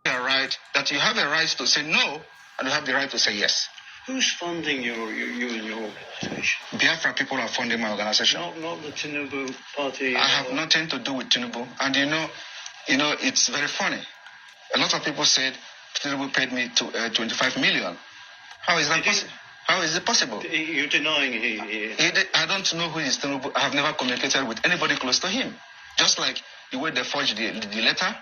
Right, that you have a right to say no and you have the right to say yes. Who's funding you and your organization? Biafra people are funding my organization. Not the Tinubu party. I have nothing to do with Tinubu, and you know, it's very funny. A lot of people said Tinubu paid me 25 million. How is that possible? How is it possible? You're denying he I don't know who is Tinubu. I have never communicated with anybody close to him. Just like the way they forged the letter.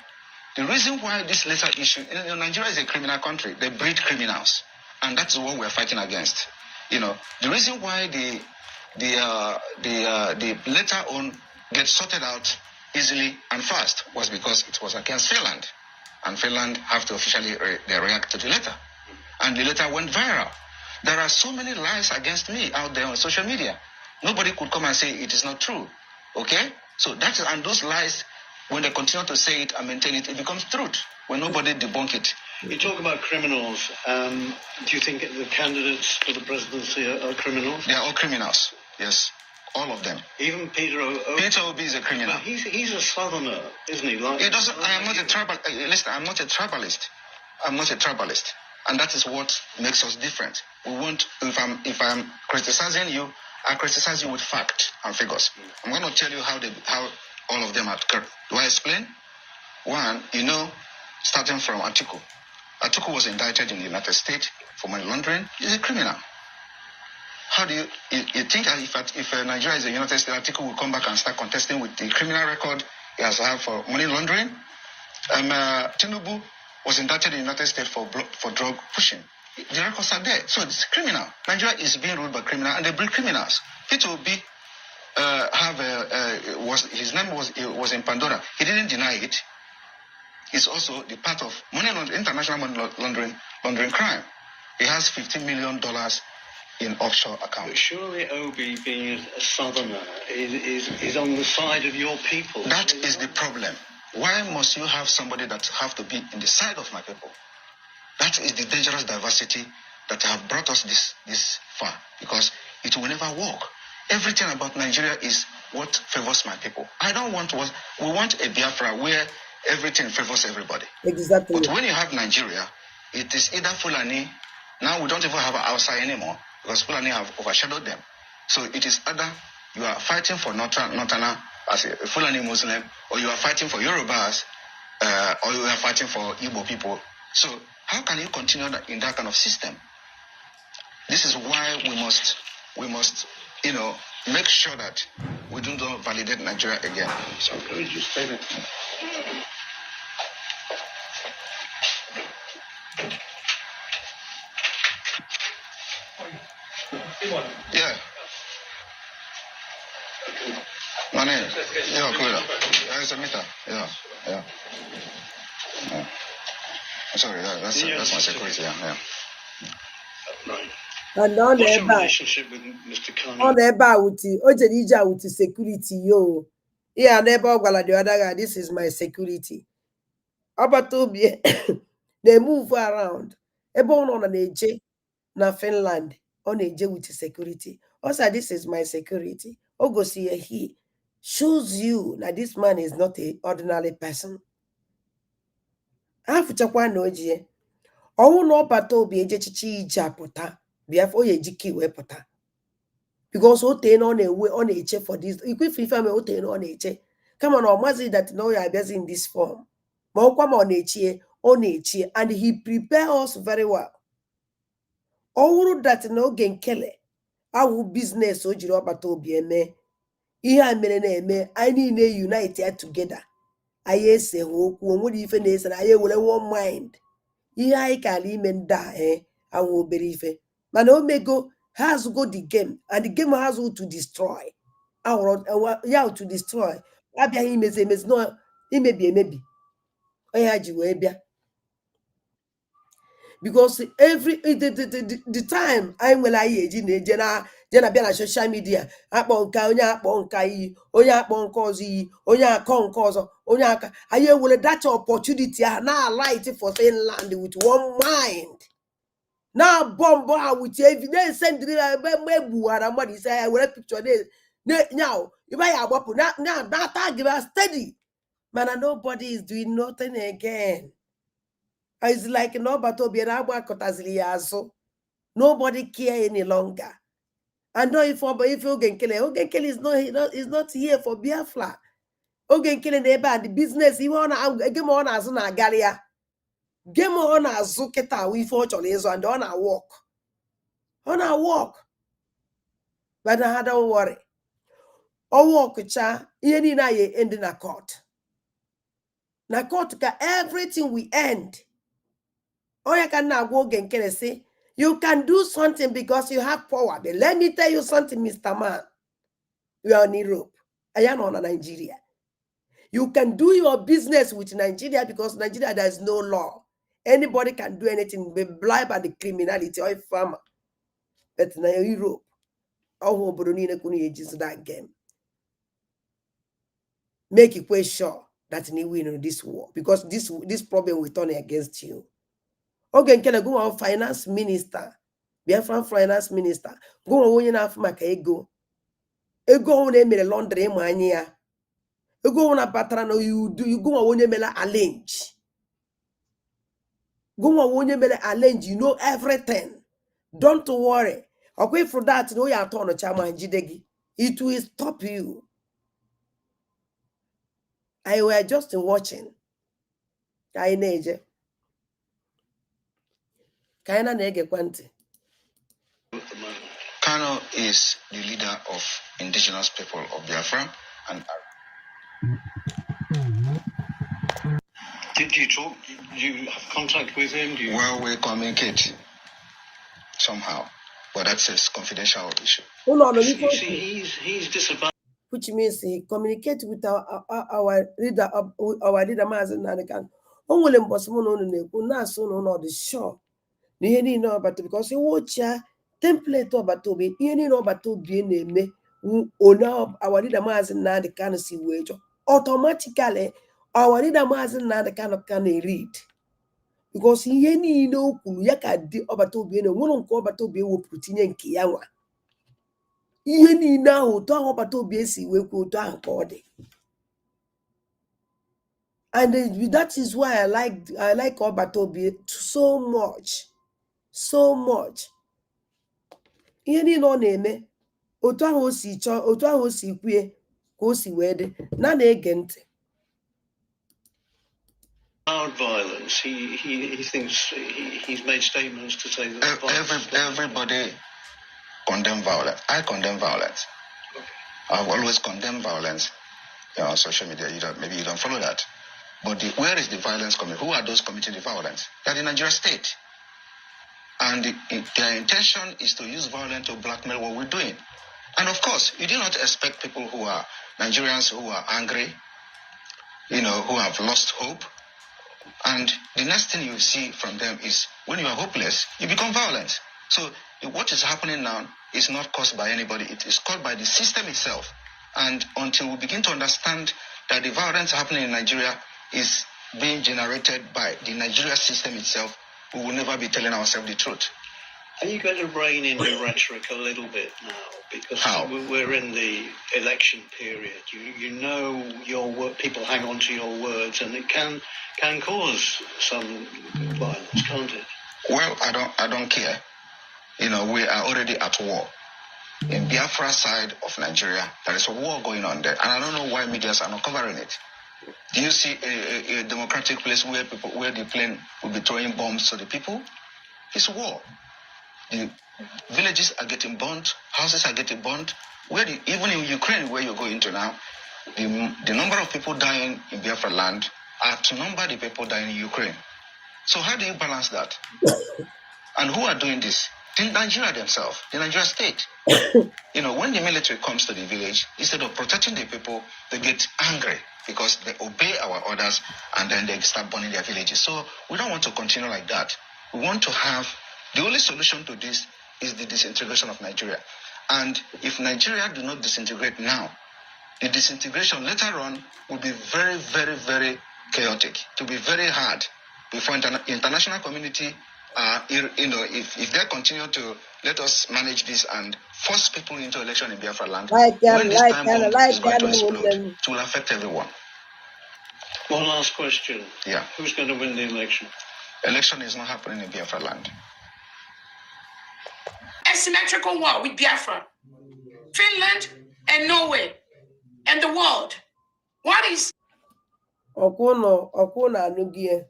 The reason why this letter issue, Nigeria is a criminal country. They breed criminals, and that's what we're fighting against. The reason why the letter on gets sorted out easily and fast was because it was against Finland. And Finland have to officially react to the letter. And the letter went viral. There are so many lies against me out there on social media. Nobody could come and say it is not true. Okay? So and those lies, when they continue to say it and maintain it, it becomes truth when nobody debunk it. You talk about criminals. Do you think the candidates for the presidency are criminals? They are all criminals, yes. All of them. Even Peter Obi. Peter Obi is a criminal. But he's a southerner, isn't he? I am not a tribal. Listen, I'm not a tribalist. I'm not a tribalist, and that is what makes us different. We want. If I'm criticizing you, I criticize you with fact and figures. I'm going to tell you how all of them are. Do I explain? One, starting from Atiku. Atiku was indicted in the United States for money laundering. He's a criminal. How do you think if Nigeria is a United States, Atiku will come back and start contesting with the criminal record he has had for money laundering? Tinubu was indicted in the United States for drug pushing. The records are there. So it's criminal. Nigeria is being ruled by criminals, and they breed criminals. Peter Obi his name was in Pandora. He didn't deny it. It's also the part of international money laundering crime. He has $15 million in offshore accounts. But surely Obi, being a southerner, is on the side of your people. That is the problem. Why must you have somebody that have to be in the side of my people? That is the dangerous diversity that have brought us this far, because it will never work. Everything about Nigeria is what favors my people. We want a Biafra where everything favors everybody. Exactly. But when you have Nigeria, it is either Fulani. Now we don't even have Hausa anymore because Fulani have overshadowed them. So it is either you are fighting for Northerner as a Fulani Muslim, or you are fighting for Yorubas, or you are fighting for Igbo people. So how can you continue in that kind of system? This is why we must, make sure that we don't validate Nigeria again. So let me just say that. Yeah. My name. Yeah, cool. It's a meter. Yeah. Sorry, that's my security. Yeah. And on What's your the relationship with Mr. Kanu? on the with Ojenija with security, yo. Yeah, never gwala the other guy. This is my security. Abatobi, they move around. Ebon on an AJ, na Finland, on AJ with security. Also, this is my security. Ogo see he shows you that this man is not an ordinary person. Afuchakwa no oji. Owu no Batobi ejechichi ija pota. Biafo ye jiki we pota. Because o ten on a way on a check for this. If we family o ten on a check. Come on, Omazi that now you are busy in this form. Come on a and he prepare us very well. All that no gain kele. Our business o jiro Batobi eme. Ihe mere na eme. I need to unite here together. Aye se ho ku onwere ife na ese na aye were one mind. Ihe anyị kala ime nda awu obere ife. Mana omego has go the game, and the game has to destroy. Yeah, to destroy. Abia imezi no imebi. Oya ji we bia. Because every the time I will eji na bia na social media akpọ nka onye akpọ nka iyi onye akpọ nka ọzọ iyi onye akọ nka ọzọ onye aka aye will that opportunity na light for Finland with one mind. Now bomb with evidence send megbuara mmadụ ise ya were picture now if I agbapụ now that tag steady man, nobody is doing nothing again. It's like nobody care any longer. And no if Ogenkele is not here for Biafra. Ogenkele neighbor the business even on game on as na agaria. Game on as Zuketa we for Cholezo and on our walk. On our walk. But I don't worry. Or walk cha any na ye end in a court. Na court ka everything we end. Oya can now go again can say you can do something because you have power. But let me tell you something, Mr. Man. You are in Europe. I am on Nigeria. You can do your business with Nigeria because Nigeria there is no law. Anybody can do anything, be blind by the criminality or farmer. But in Europe, all that game. Make it quite sure that you win this war because this problem will turn against you. Okay, can I go on finance minister? Biafran finance minister. Go on when you maka ego. Ego on emele laundry mania. Ego on a patrano you go on when you mela arrange. Go on when you mela arrange, you know everything. Don't worry. Okay, for that, no ya turn chama jidegi. It will stop you. I were just watching. I neje. Kaina nege kwanti. Kano is the leader of indigenous people of Biafra. And Did you talk? You have contact with him? Well, we communicate somehow, but that's a confidential issue. He's disadvantaged. Which means he communicate with our leader, Mazen Nanikan. Only Bosmono no the show. Ni no about because he watch template about to be no about to be name now our leader Mazen Nanikan see wage. Automatically, our leader Mazen Nanikan can read. Because he no yaka di about to be no one ko about to be wo putinye nke ya nwa. Ihe niile ahụ otu ahụ ọbata obi esi wee kwuo otu ahụ ka ọ dị And that is why I like Obatobi so much. Ihe niile ọ na-eme otu ahụ o si chọọ, otu ahụ o si kwue ka o si wee dị na na-ege ntị. Violence. He thinks he's made statements to say that everybody condemn violence. I condemn violence. Okay. I've always condemned violence on social media. Maybe you don't follow that. But where is the violence coming? Who are those committing the violence? They're the Nigerian state. And their intention is to use violence to blackmail what we're doing. And of course, you do not expect people who are Nigerians who are angry, who have lost hope. And the next thing you see from them is when you are hopeless, you become violent. So what is happening now is not caused by anybody. It is caused by the system itself. And until we begin to understand that the violence happening in Nigeria is being generated by the Nigeria system itself, we will never be telling ourselves the truth. Are you going to rein in your rhetoric a little bit now? Because we're in the election period. You know your people hang on to your words, and it can cause some violence, can't it? Well, I don't care. We are already at war. In Biafra side of Nigeria, there is a war going on there, and I don't know why medias are not covering it. Do you see a democratic place where the plane will be throwing bombs to the people? It's war. The villages are getting burnt, houses are getting burnt. Even in Ukraine, where you're going to now, the number of people dying in Biafra land outnumber the people dying in Ukraine. So how do you balance that? And who are doing this? The Nigeria themselves, the Nigeria state. When the military comes to the village, instead of protecting the people, they get angry because they obey our orders and then they start burning their villages. So we don't want to continue like that. We want to have, the only solution to this is the disintegration of Nigeria. And if Nigeria do not disintegrate now, the disintegration later on will be very, very, very chaotic. To be very hard before international community, if they continue to let us manage this and force people into election in Biafra land, when this time is going to explode, it will affect everyone. One last question. Yeah. Who's going to win the election? Election is not happening in Biafra land. Asymmetrical war with Biafra, Finland and Norway, and the world. What is? Ọkwụna anụgie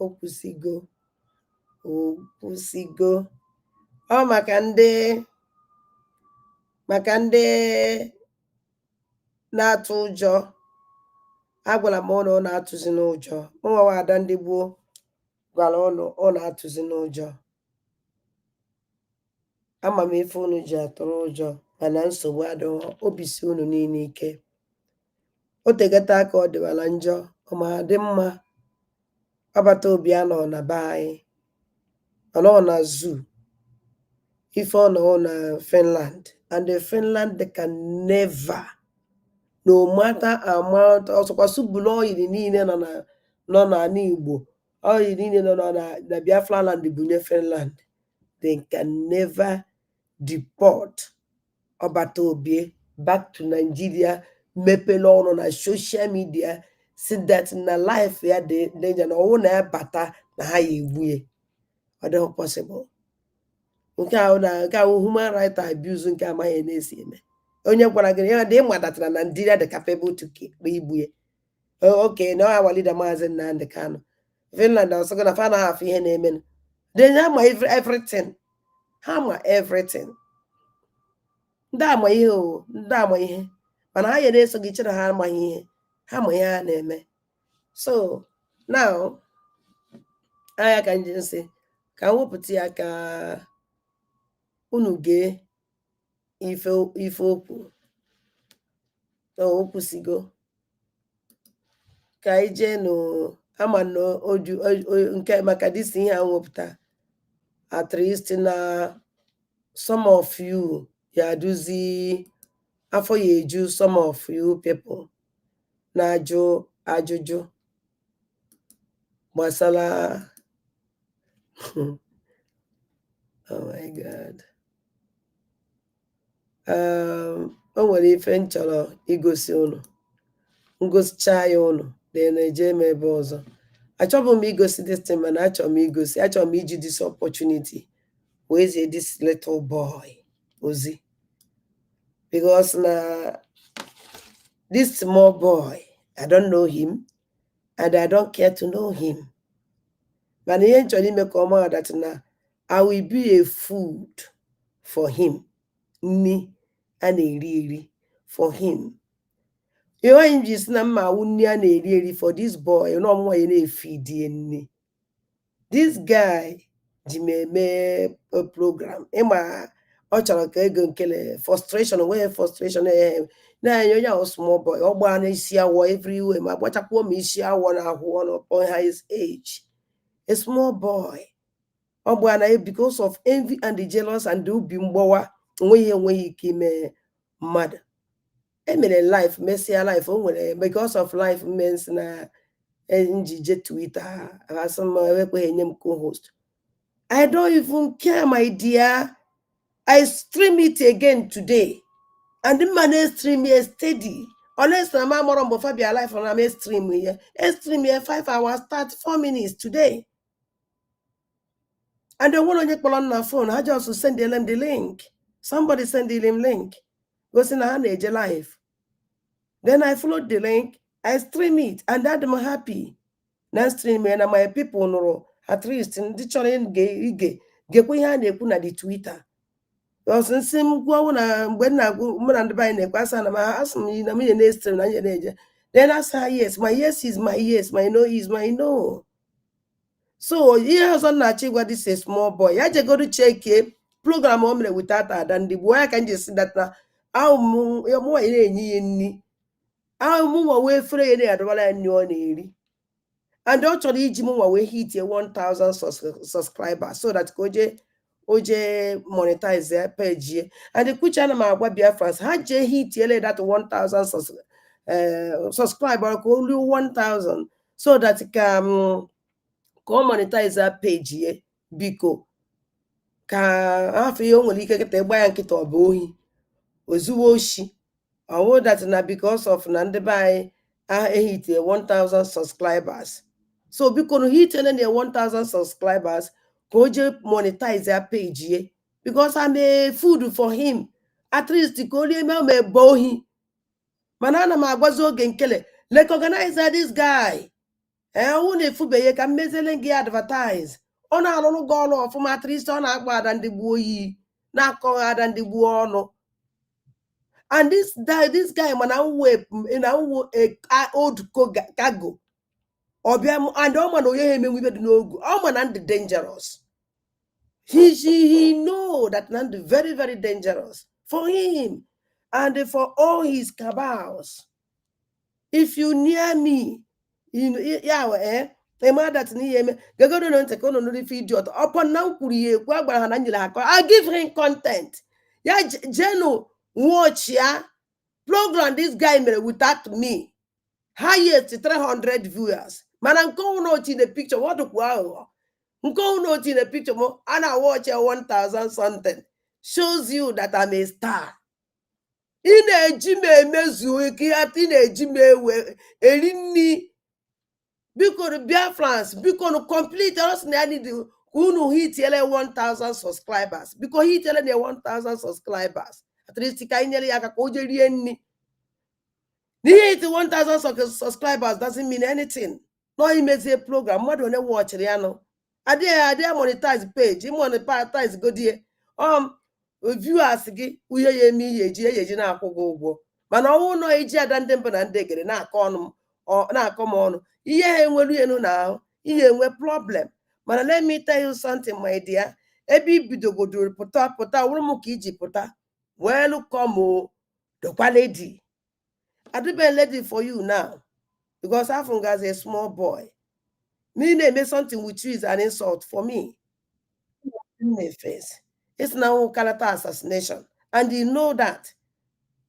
okwusigo ọ maka ndị na-atụ ụjọ. Agwara m ụnụ na-atụzi n'ụjọ. Mụnwa ada ndị gboo gwara ụnụ ọ na-atụzi n'ụjọ. Ama m ife unu ji atụrụ ụjọ, mana nsogbu adịghị. Obi si unu niile ike. O tegata aka ọ dịwala njọ, ọ ma dị mma. Ọbata obi a nọ na be anyị, ọ nọ na zoo, ife ọ nọ na Finland, and the Finland can never, no matter amount, ọsọkwa subulu oyiri niile nọ n'ala Igbo, oyiri niile nọ na Biafra land bunye Finland, they can never deport Ọbata Obi back to Nigeria. Mepele ọnụ na social media, see that na life ya dị danger, na ọwụ na ya bata na ha ya egbuye. Ọ dịghị possible. Nke ahụ human right abuse nke amaghị na-esi eme. Onye gwara gị ya dị mmadatara na Nigeria dị capable to igbuye. Okay, na ọ walida Maazị Nnamdi Kanu. Finland ọsọgọ na fa na afọ ihe na-eme. They ama everything. Ha ama everything. Ndị ama ihe o, ndị ama ihe. Mana ha yere eso gị chere ha amaghị ihe. Ha ma ihe ha na-eme. So now, anya ka nji nsị ka m wepụta ya ka unu gee ife okwu. Okwusigo ka anyị jee ama na nke maka disi ihe a wepụta, at least na some of you ya aduzi afọ ya eju some of you people na-ajụ ajụjụ gbasara oh my God, o nwere ife m chọrọ igosi unu ngosichaa ya unu na-eje m ebe ọzọ achọbụ m igosi this thing mana achọrọ m iji this opportunity wee zie this little boy ozi because na this small boy I don't know him and I don't care to know him mana ihe m chọrọ ime ka ọ maa that na I will be a food for him nni a na-eri eri for him ihe anyị ji si na mma awụ nni a na-eri eri for this boy n'ọmụnwa ya na-efidie nni this guy ji m eme program ịma ọ chọrọ ka ego nkele frustration wee frustration na-enye onye ahụ small boy ọ gbaa n'isi awọ everywhere ma gbachakwuo m isi awọ na ahụ ọnụ upon his age a small boy ọ gbaa na because of envy and the jealous and obi mgbawa enweghị ike ime mmadụ emere life mesia life o nwere because of life means na njije Twitter asọmwekweghị enye m co-host I don't even care my dear I stream it again today and the man stream here steady unless na ma moro mbo Fabia life on am stream here 5 hours 34 minutes today and the one on your on my phone I just send them the link somebody send him link go see na age live then I followed the link I stream it and that I'm happy na stream and my people know at least in the channel gekwe ihe na-ekwu na the Twitter since m gwa na mgbe na m na ndị bay na-ekwasa na ma asị m na m na stream na nye na-eje then I say yes my yes is my yes my no is my no so ihe ọzọ na-achị gwa this a small boy ya jegodu check program o mere without ada ndị bụ ya ka nje si that na ahụ m na-enye ya nni ahụ m wee fere ya na-adọbara ya nni ọ na-eri and ọ chọrọ iji m wee hit 1000 subscribers so that oje monetize their page and the kucha na magwa Biafrans ha je hit ele that 1000 subscriber ko only 1000 so that can go monetize their page biko ka afọ ihe nwere ike kete gba ya nkịta ọbụ ohi ozuwo oshi ọwụ that na because of na ndị be anyị hit 1000 subscribers so biko no hit ele 1000 subscribers go monetize their page because I'm a food for him at least go me bohi manana ma agwazi oge nkele recognize this guy won't fube ka mezele gi advertise ona alụrụ go ọrụ ọfụma at least ọ na-agba ada ndị gbuo oyi na-akọ ada ndị gbuo ọnụ and this guy mana old cargo Obiam and Oman Oyeme we do no Oman and dangerous. He know that Nand very, very dangerous for him and for all his cabals. If you near me, you know, yeah, that I give him content. Yeah, Jeno, watch ya program this guy without me. Highest 300 viewers. Man, I'm going out in the picture. What the wow? I'm going out in the picture more and I watch 1000 something. Shows you that I'm a star. In a Jimmy Mezuki at in a Jimmy Elini because Biafrans because complete us need who hit 1000 subscribers because he telling me 1000 subscribers. At least he can nearly the 1000 subscribers doesn't mean anything. No, he makes a program. What do they watch? I dare monetize page. He monetize good year. Viewers we hear me ye na go. But no no eja than them and they get na come or na come on. Ye will you now? Ye we problem. But let me tell you something, my dear. Ebi bido go do pota urumukiji pota. Well come the quality. I do be lady for you now because Afunga is a small boy. Me make something with you is an insult for me. In my face. It's now character assassination. And you know that.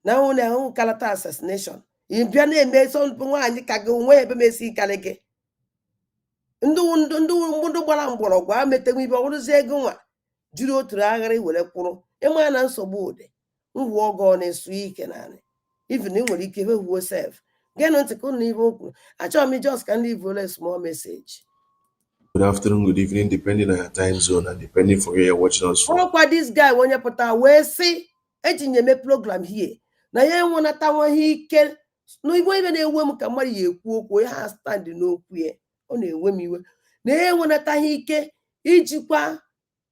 Now now character assassination. You be made something and you can go away be see kalege. Ndu gbara mgbọrọgwụ amete wibe ọrụ ze ego nwa jiri otu agharị were kwụrụ ịma na nsogbu ode nwụọ ogo na-esu ike naanị even ị nwere ike wuo sef geenụ ntị ka unu ibe okwu achọrọ m just ka ndị a small message. Good afternoon, good evening, depending on your time zone and depending for where you're watching us from. Ọkwa this guy onye pụta wee sị ejinye me program here na ya enwenata nwaghị ike na ibe na-ewe m ka mmadụ ya ekwu okwu ya ha stand n'okwu ya ọ na-ewe m iwe na ya enwenataghị ike ijikwa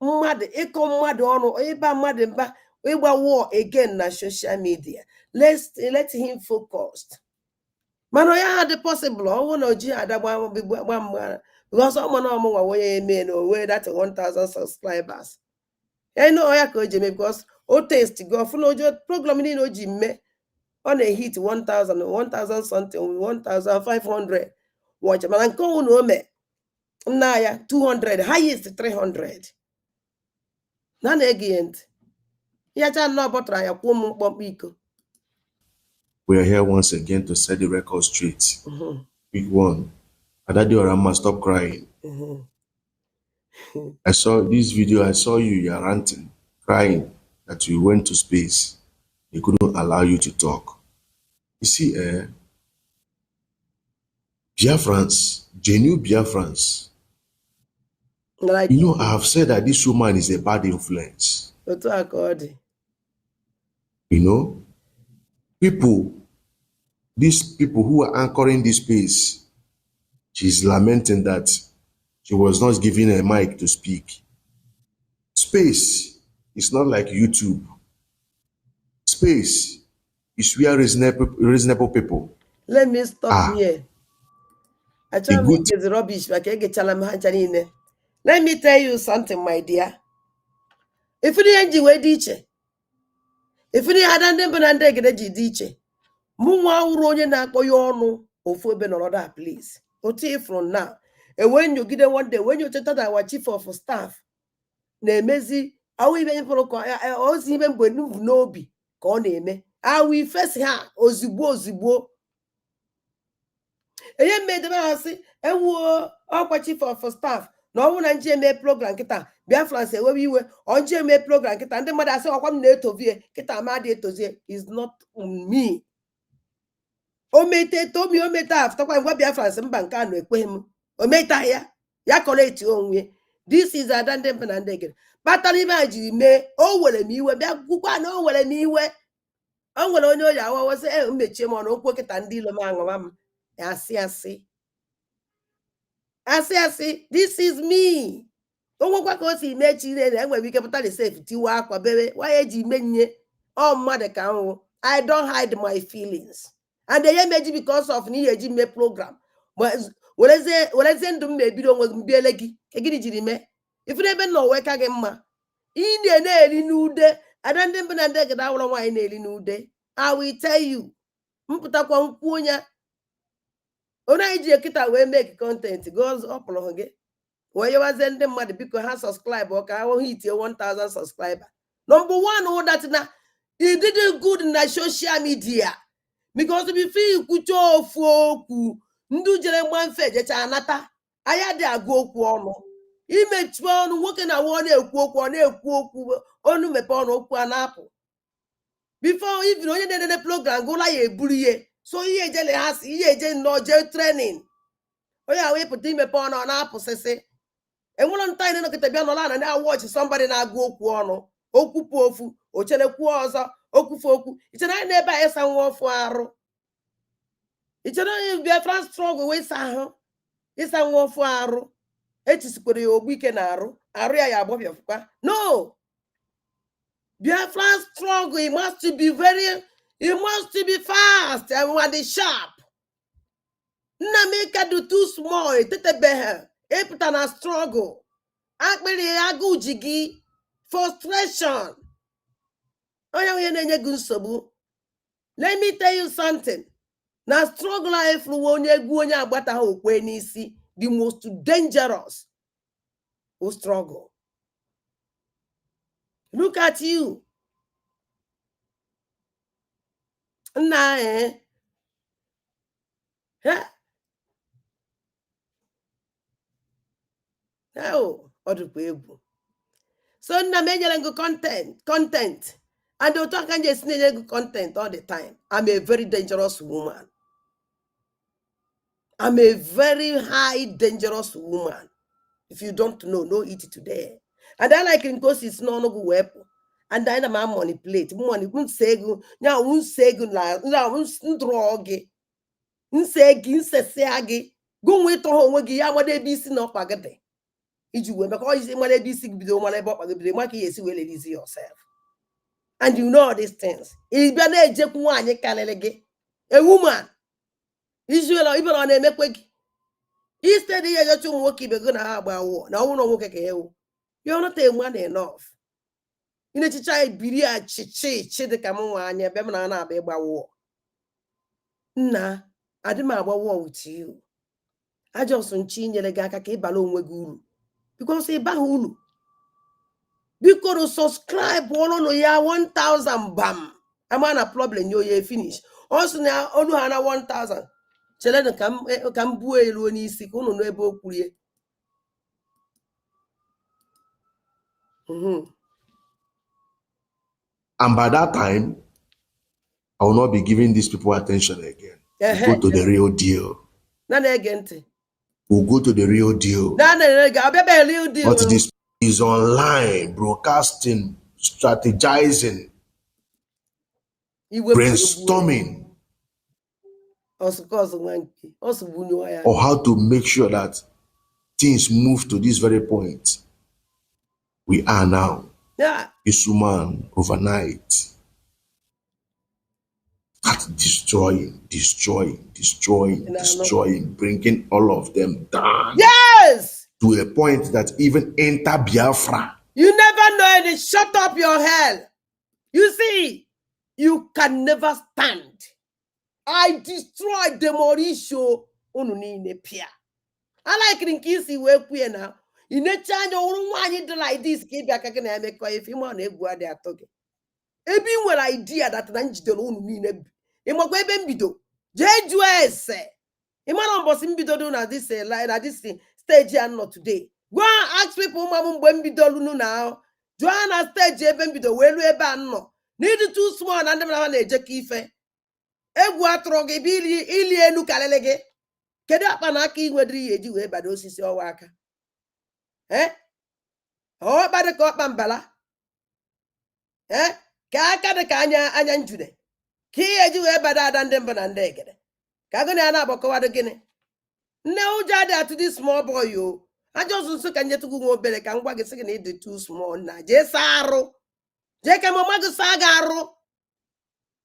mmadụ ịkọ mmadụ ọnụ ịba mmadụ mba ịgba war again na social media. Let him focus. Mana ya had possible ọnwụ na oji adagba mgbara because ọmụ na ọmụ nwa onye eme na owe that 1,000 subscribers. I know ya ka o ji eme because o test go fụ na ojo program niile o ji mme ọ na-hit 1,000 something 1,500 watch mana nke ọnwụ na o mee nna ya 200 highest 300 na na-ege ya ntị ya cha nnọọ bọtara ya kwuo m mkpọmkpọ iko. We are here once again to set the record straight. Big one. Adadi Orama, stop crying. I saw this video, I saw you are ranting, crying that you went to space. They couldn't allow you to talk. You see, Biafrans, genuine Biafrans. Like, you know, I have said that this woman is a bad influence. You know, these people who are anchoring this space, she's lamenting that she was not given a mic to speak. Space is not like YouTube. Space is where reasonable people. Let me stop here. I try to get the rubbish back. Let me tell you something, my dear. If you didn't do it, if you didn't do it, Mwa uronye na akpo yonu ofu ebe noroda please. Oti from now. And when you get one day, when you tell that our chief of staff, na emezi, awi even for ozi even bwenu nobi ka na-eme. Awi first ha ozugbo. Eye made the say, ewo ọkwa chief of staff. Na ọwụ na nje eme program kita Biafra say we iwe onje eme program kita ndị mmadụ asị ọkwa m na-etovie kita amadi etozie is not me. Omete tomi ometa after kwa ngwa Biafra sị mba nke anụ ekwe m ometa ya correct onwe. This is adande mpanande again. Batali ma ji me o were m iwe bịa kwukwa na o were m iwe. O nwere onye oya awa sị mmechie m ọnụ okwu kita ndị ilo ma anwa m asị this is me. Onwekwa ka o si mechi ile na enwe ike pụta the safe tiwa akwa bebe wa eji menye ọ mmadụ ka nwụ. I don't hide my feelings. And they made because of ni me program. But whatever ndum me bido onwe mbiele gi egiri jiri me. If you never know where ka gemma. Ine na eri nude adande mbe na ndege da wolo nwa na eri nude. I will tell you. Mputa kwa nkwu onya. Ona iji ekita we make content goes up lo ge. Where you was ndị mmadụ biko ha subscribe o ka ha hit 1,000 subscriber. Number 1 that na he did good na social media. Because if you kucho ofu ndu jere mmanfe jecha anata aya dị agụ okwu ọnụ imechi ọnụ nwoke na nwa na-ekwu okwu ọnụ mepe ọnụ okwu na-apụ before even onye na-ede program gụla ya eburu ihe so ihe ejele ha si ihe eje nọ je training onye ahụ ịpụta imepe ọnụ na-apụ sịsị enwere nta anyị nọkịta bịa nọla na watch somebody na-agụ okwu ọnụ okwupu ofu ochere kwuo ọzọ okwufu okwu ichere anyị na-ebe anyị sa nwa ofu arụ ichere onye Biafra struggle wee sa ahụ ịsa nwa ofu arụ echisikwere ya ogbu ike na arụ ya agbọbịafụkwa no Biafra struggle it must be fast and sharp. Nnameka do too small etetebehe epụta na struggle akpịrị agụ ji gị frustration onye na-enye gị nsogbu. Let me tell you something. Na struggle a fruwo onye egwu onye agbata ha okwe n'isi the most dangerous who struggle. Look at you. Nna oh, ọdụkwa egwu. So nna m enyere ngụ content And they'll talk and just need content all the time. I'm a very dangerous woman. I'm a very high dangerous woman. If you don't know it today. And I like in cause it's no good weapon. And then I'm manipulate. Money won't say good. Now won't say good like now won't drug. Nsegi nsesiagi. Go wait to home wagi ya wade bisi no pagade. Iju we because you wade bisi bido wale bop pagade. Maki yesi we lazy yourself. And you know all these things. If you are je kuanye kalelege. A woman. Israel even on a mekwegi. Instead, you are to work if you're gonna have a war. Now, no work again. You're not a man enough. You need to try Biria chichi the Camoania, Bemana, Beba war. Nah, I didn't have a war with you. I just want change the Gaka balloon with guru. Because a bahulu. Because subscribe one ya 1,000 bam. I'm on a problem, you finish. Also now, all 1,000. Children come boy when you see no able to. And by that time, I will not be giving these people attention again. We'll go to the real deal. We'll go to the real deal. But this is online, broadcasting, strategizing, brainstorming on how to make sure that things move to this very point we are now. Yeah. Isuman overnight. At destroying, bringing all of them down. Yes! To a point that even enter Biafra. You never know it. Shut up your hell. You see, you can never stand. I destroyed the Mauricio Ununine Pia. I like in Kisi work now. In a change or one like this, keep back again make if you want to go there talking. A be well idea that Nanji don't mean a bido. JUS. Iman bossing bido na this line at this stage and not today. Go and ask people when bido now. Joanna stage even bido well no. Need too small and them have a jakife. Egwa troge bili ili enu kalelege. Keda panaki wedri eji we badosi si waka. Oh, bade ko bambala. Kaka de kanya anyanjude. Ki eji we bada dan dem banandegede. Kagone ana boko wado gene. No jada to this small boy yo. I just so can get to go bele kan gwa gese gene the too small na. Je saro. Je ka mama go sagaro.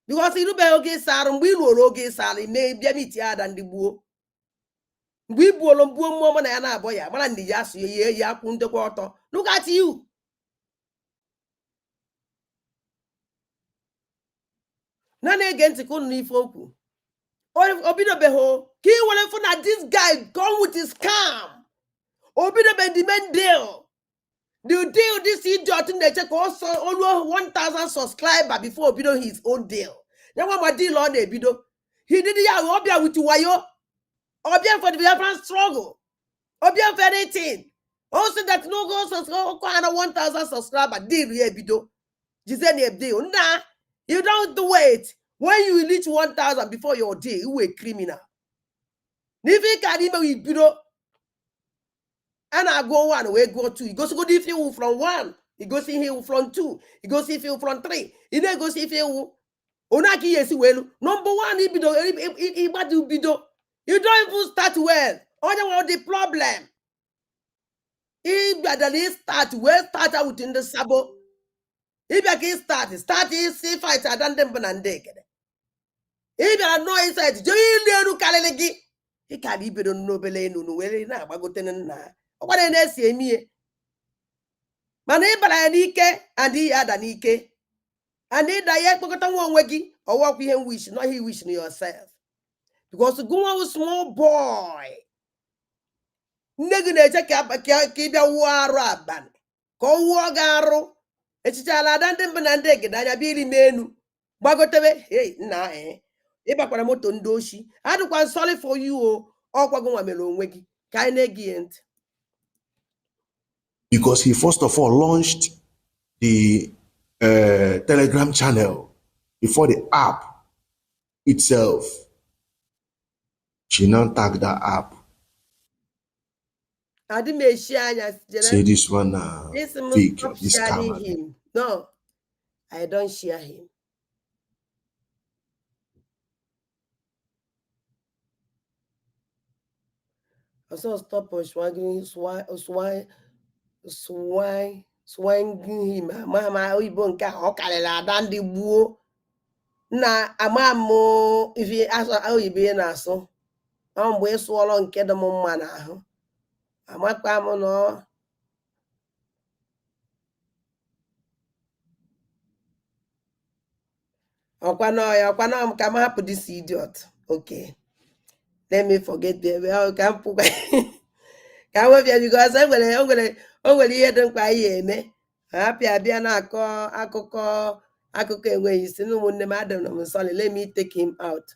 Because you be oge saro mbi lu oge saro me bia miti ada ndi buo. Mbi buo lo buo mo na ya na aboya. Mara ndi ya so ye ya ku ndekwa oto. Look at you. Nana again to kun ni foku. Obido beho. Ki wale for na this guy come with his scam. Obido be demand deal. The deal this idiot in the check also almost 1,000 subscribers before Obido his own deal. Now what my deal on the Obido. He did it Obia with Wayo. Obia for the Biafran struggle. Obia for anything. Also that no go so 1,000 subscribers deal here Obido. Gisele deal. Nah, you don't do it. When you reach 1,000 before your day, you a criminal. If you can even with Obido. And I go one, we go two. He goes to go if you from one. He goes see you from two. He goes see you from three. He then goes if you Onaki yesi well. Number one, he do bido. You don't even start well. Only the problem. If you start well, start out in the sabo. If you can start is see fight at them banande. If you are no inside, you kalelegi. He can't even no bele no well na bagoten na. What an essay me? Manebala nike and he had an ike. And he diet Pocatan one waggy or what we him wish, not he wishing yourself. Because to go out small boy. Negate keep a war raban. Go wagaro. It's chala dan banandeg, and I be menu. Bagotebe, hey, na Ebakwaramoto ndoshi. I don't want sorry for you or Quagoma melon waggy. Kind because he first of all launched the Telegram channel, before the app itself. She now tag that app. Say this one fake, this scammer. Him. No, I don't share him. Also stop swanging him. Mama Ibo nke ọ karịrị ada ndị gbuo. Na amamo if you ask how you be na-asụ. Ọ mgbe ịsụọlọ nke dị m mma n'ahụ. Amakwa m no. Okwana ka m hapụ this idiot. Okay. Let me forget the well can put ka we bia because o nwere ihe dị mkpa ihe eme. Happy abịa na-akọ akụkọ enweghị isi na ụmụnne m adịrị m nsọ. Let me take him out.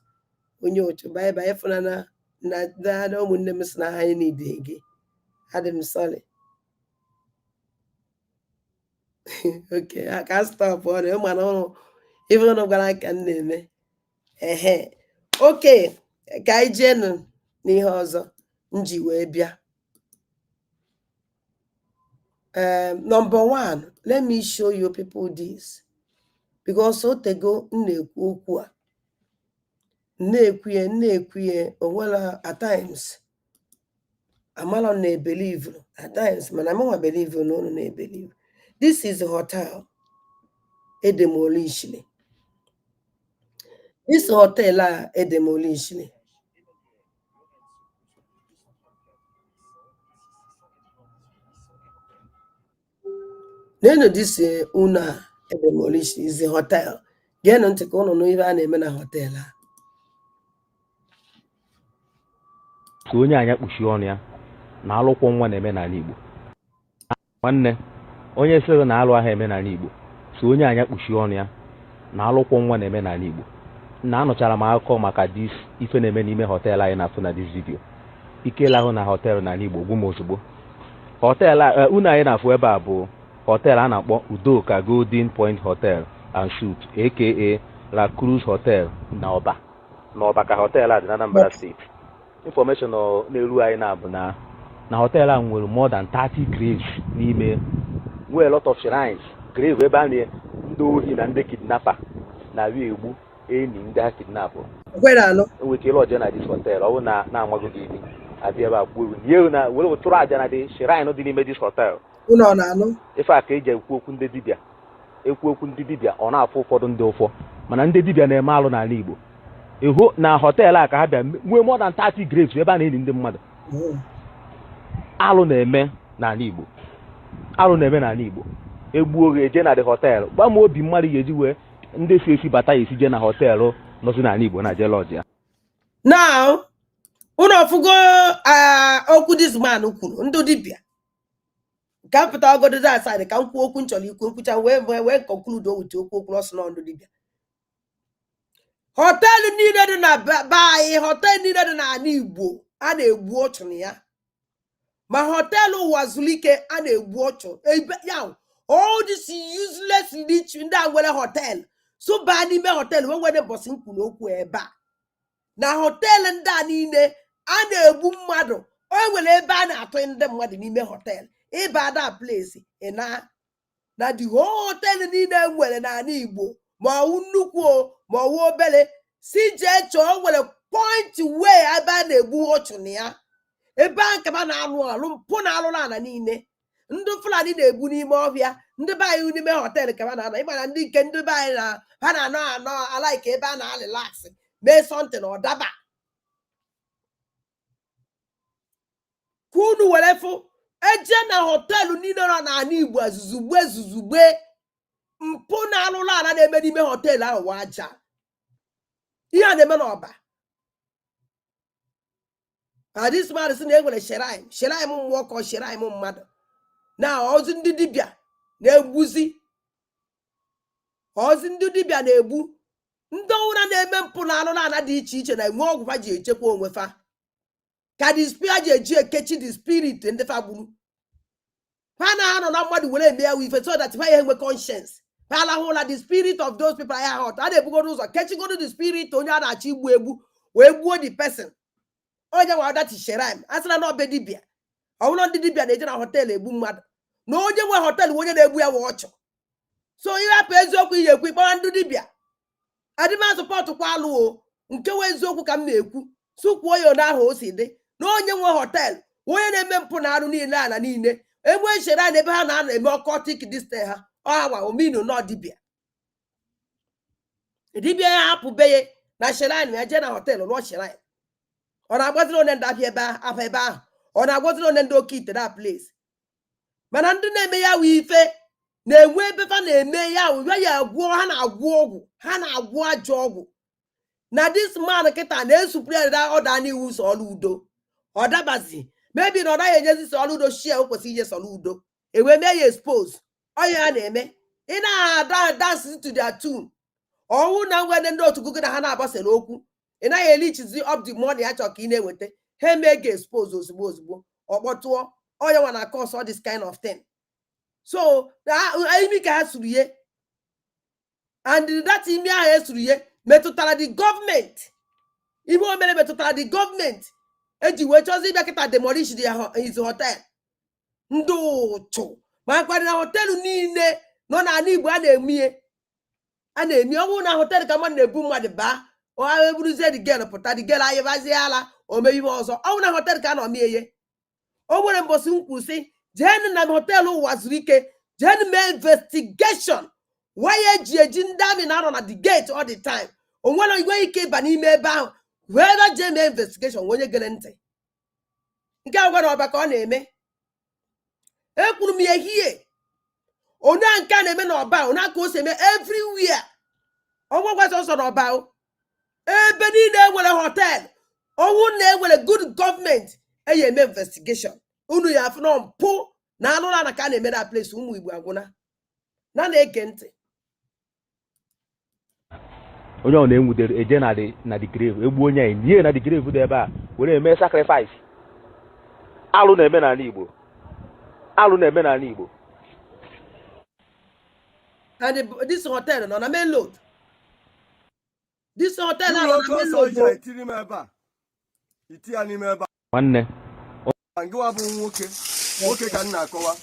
Onye otu bye bye funana na ụmụnne m si na ha need gị. Adịm sorry. Okay, I can't stop on it. Man, even though I can name it. Okay, ka ijenu n'ihe ọzọ nji wee bịa. Number one, let me show you people this. Because so te go na-ekwu okwu a. Na-ekwu onwela at times. Amala na-believe at times, man, I'm not believe no na-believe. This is a hotel. Edemolishly. This hotel edemolishly. Then this una edemolishly is a hotel. Get on to go no even name na hotel. So onye anya kpuchi ọnụ ya na alụkwọ nwa na-eme n'ala Igbo. Nwanne onye sịrị na alụ ahụ eme n'ala Igbo. So onye anya kpuchi ọnụ ya na alụkwọ nwa na-eme n'ala Igbo. Na anụchara m akụkọ maka dis ife na-eme n'ime hotel anyị na-afụ na this video. Ikela ahụ na hotel n'ala Igbo gwu m ozugbo. Hotel unu anyị na-afụ ebe a bụ hotel a na-akpọ Udoka Golden Point Hotel and Suites aka La Cruz Hotel na Ọba ka hotel a dị na Anambra State. Information na-eru anyị na-abụ na hotel a nwere more than 30 graves n'ime, nwere a lot of shrines, grave ebe a na ndị ohi na ndị kidnapper na-abịa egbu enyi ndị ha kidnapụ. Enwere ike ịlụ ọjọọ na this hotel, ọ bụ na-amaghị gị ibi abịa ebe a gbuo ewu nye na were tụrụ aja na dị shrine dị n'ime this hotel. Ife a ka eji ekwu okwu ndị dibịa ọ na-afụ ụfọdụ ndị ụfọ, mana ndị dibịa na-eme alụ n'ala Igbo. Ịhụ na hotel a ka ha bịa nwee more than 30 graves ebe a na-eli ndị mmadụ. Alụ na-eme n'ala Igbo. Egbuo oge eje na the hotel. Gba m obi mmadụ ga-eji wee ndị si esi bata esi je na hotel nọzi n'ala Igbo na je lodge ya. Now, unu fugo okwu this man kwuru ndị dibịa. Ka pụta ogodo that side ka nkwu okwu nchọrọ ikwu nkwucha wee conclude with okwu ọsọ na ndị dibịa. Hotel niile dị na bai, hotel niile dị na ala Igbo a na-egbu ọchụ na ya. Ma hotel Wazulike a na-egbu ọchụ. All this useless rich ndị a nwere hotel. So ba n'ime hotel we nwere boss nkwulu okwu ebe a. Na hotel ndị a niile a na-egbu mmadụ. O nwere ebe a na-atụ ndị mmadụ n'ime hotel. Ịba da place na the whole hotel niile nwere na ala Igbo. Ma nnukwu ma obele si je chọọ nwere point way ebe a na-egbu ọchụ na ya. Ebe a nke ma na-alụ mpụ na-alụla ana niile. Ndị Fulani na-egbu n'ime ọhịa, ndị be anyị n'ime hotel ka ma na-ana. Ịmana ndị nke ndị be anyị na ha na-anọ alike ebe a na-relax mee something ọ daba. Kunu were fụ eje na hotel niile nọ n'ala Igbo zuzugbe mpụ na-alụla ana na-eme n'ime hotel ahụ aja. Ihe a na-eme n'Ọba. This man is na-enwere shrine mmụọ ka shrine mmadụ. Na ozi ndị dibịa na-egbuzi. Ozi ndị dibịa na-egbu. Ndị ụra na-eme mpụ na-alụla ana dị iche iche na enwe ọgwụ fa ji echekwa onwe fa. Ka the spirit ji eji ekechi the spirit ndị fa gburu. Ha na-anọ na mmadụ were eme ya ife so that ha enwe conscience. the spirit of those people I hot. I dey go to catch go to the spirit onye a na-achi egbu wee gbuo the person. Onye wa that is sherime. Asịna na obe dibia. Ọwụna ndị dibia na-eje na hotel egbu mmadụ. Na onye nwe hotel onye na-egbu ya wa ọchụ. So ihe hapụ eziokwu ihe ekwu kpọrọ ndị dibia. Adị m support kwa alụ o. Nke we eziokwu ka m na-ekwu. Sukwuo ya na ahụ o si dị. Na onye nwe hotel onye na-eme mpụ na arụ niile ala niile. Enwe sherine ebe ha na-eme occultic this thing ha. Ọhawa ominu no dibia. Dibia ya hapụ beye na sherine ya je na hotel no sherine. Ọ na-agbaziri onye ndị abịa ebe ahụ. Ọ na-agbaziri onye ndị oke ite that place. Mana ndị na-eme ya wee ife na-enwe ebe fa na-eme ya wee ya agwọ ha na-agwọ ọgwụ. Ha na-agwọ ajọ ọgwụ. Na this man kịta na-esupre da ọda n'iwu so ọlụ udo. Ọ dabazi. Maybe na ọ naghị enyezi so ọlụ udo share o kwesị ije so ọlụ udo. Ewe mee ya expose. Ọ ya na-eme. Ị na-ada dance to their tune. Ọnwụ na nwere ndị otu gugu na ha na-agbasara okwu. Ị naghị elichizi up the money a chọrọ ka ị na-enweta. Ha eme ga expose ozugbo. Ọkpọtụọ. Onye nwa na cause all this kind of thing. So, imi ka ha suru ye. And that imi ahụ esuru ye metụtara the government. Ibe o mere metụtara the government. Eji wee chọzi ịbịa kịta demolish his hotel. Ndị ụchụ. Ma kwari na hotel niile nọ n'ala Igbo a na-eme ọnwụ na hotel ka mmadụ na-ebu mmadụ baa. Ọ eburuzie the girl pụta the girl ayịbazie ala o mee ihe ọzọ. Ọnwụ na hotel ka a nọ mee ye. O nwere mbosi nkwụsị jeen na hotel ụwa zuru ike jeen mee investigation why eji ndị amị na-anọ na the gate all the time. O nwere igwe ike ịba n'ime ebe ahụ wee jee mee investigation onye gere ntị. Nke a gwara ọba ka ọ na-eme. Ekwuru m ehihie onye nke a na-eme n'ọba onye aka o si eme everywhere. Ọnwa gwasa ọsọ n'ọba ebe niile enwere hotel ọnwụ na enwere good government eye eme investigation. Unu ya afụ na mpụ na alụla na ka a na-eme that place ụmụ Igbo agwụna na na-ege ntị. Onye ọ na-enwudere eje na the grave egbu onye anyị nie na the grave dị ebe a were eme sacrifice. Alụ na-eme n'ala Igbo. Alụ na-eme n'ala Igbo. And this hotel nọ na main road. This hotel nọ na main road. Nwanne. Ngwa bụ nwoke ka nna akọwa.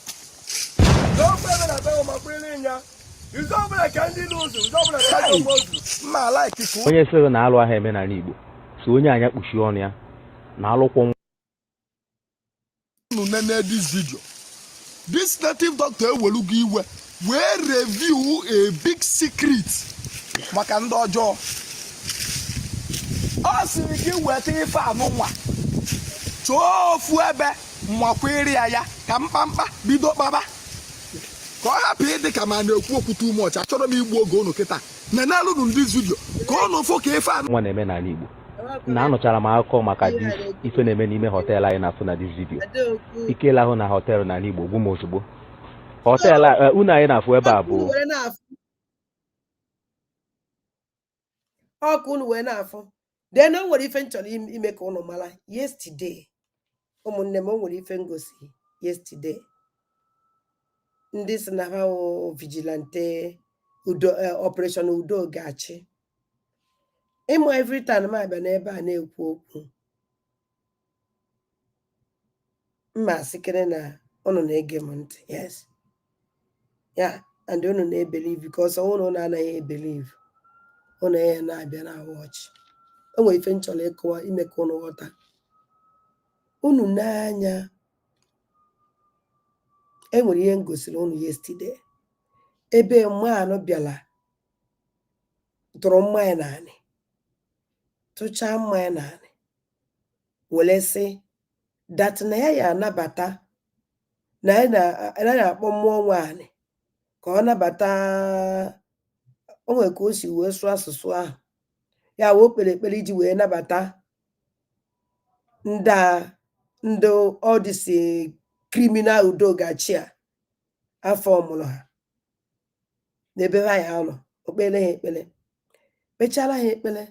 Onye sịrị na alụ ahụ eme n'ala Igbo so onye anya kpuchie ọnụ ya na alụkwọ nwa. This video. This native doctor ewelugo iwe wee review a big secret maka ndị ọjọọ. Ọ sịrị gị weta ife anụ nwa chọọ ofu ebe mmakwere ya ka mkpamkpa bido kpaba ka ọ hapụ ịdị ka ma na-ekwu okwu too much. Achọrọ m igbu oge unu kịta nenelụnụ ndị vidio ka ọ nụfụ ka ife anụ nwa na-eme n'ala Igbo. Na anụchara m akụkọ maka ife na-eme n'ime hotel anyị na-afụ na this video. Ikele ahụ na hotel n'ala Igbo gwu m ozugbo. Hotel unu anyị na-afụ ebe a bụ ọkụ unu wee na-afụ. Then o nwere ife nchọrọ ime ka unu mara yesterday. Ụmụnne m o nwere ife ngosi yesterday. Ndị si na ha vigilante udo operation udo gachi. Ịmụ every time m abịa n'ebe a na-ekwu okwu. Mma sikere na unu na-ege m ntị. Yes. Yeah, and unu na-ebelieve because unu na-anaghị ebelieve. Unu ya na-abịa na watch. O nwere ife nchọrọ ịkọwa ime ka unu ghọta. Unu n'anya enwere ihe ngosiri unu yesterday. Ebe mmanụ bịala tụrụ mmanya n'anị. Tụchaa mmanya n'anị. Wele sị that na ya anabata na ya akpọ mmụọ nwaanyị ka ọ nabata. O nwere ka o si wee sụọ asụsụ ahụ. Ya wee kpere ekpere iji wee nabata ndị all this criminal udo gachi a afọ ọmụrụ ha n'ebe ha ya nọ. Okpere ha ekpere kpechara ha ekpere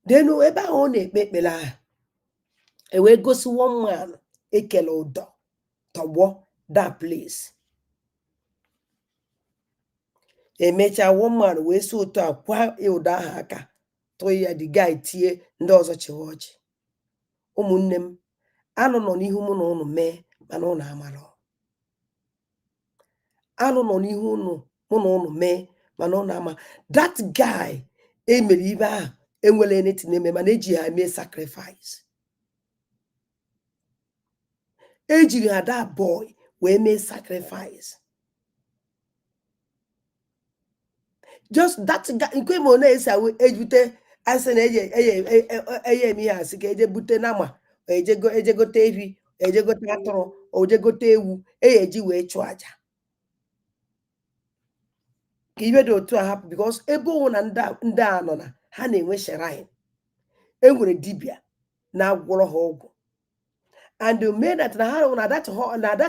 denu ebe ahụ ọ na-ekpe ekpere ahụ ewee gosiwo mmanụ ekele ụdọ tọgbọ that place. emecha woman wee so otu a kwa ụda ahụ aka tụọ ya the guy tie ndị ọzọ chịwa ọchị. Ụmụnne m, anụ nọ n'ihu mụ na ụnụ mee mana ụnụ amarọ. Anụ nọ n'ihu mụ na ụnụ mee mana ụnụ ama. That guy emere ibe ahụ enwere anything eme mana eji ha mee sacrifice. Ejiri ha that boy wee mee sacrifice. Just that guy nke mo na-esa ejute asị na eye eme ihe asị ka eje bute nama, ejegote ehi, ejegote atụrụ, ojegote ewu, eji wee chụọ aja. Ka ibe dị otu a hapụ because ebe ụnụ na ndị a nọ na ha na-enwe shrine, enwere dibia na-agwọrọ ha ọgwụ. And the men that na ha na that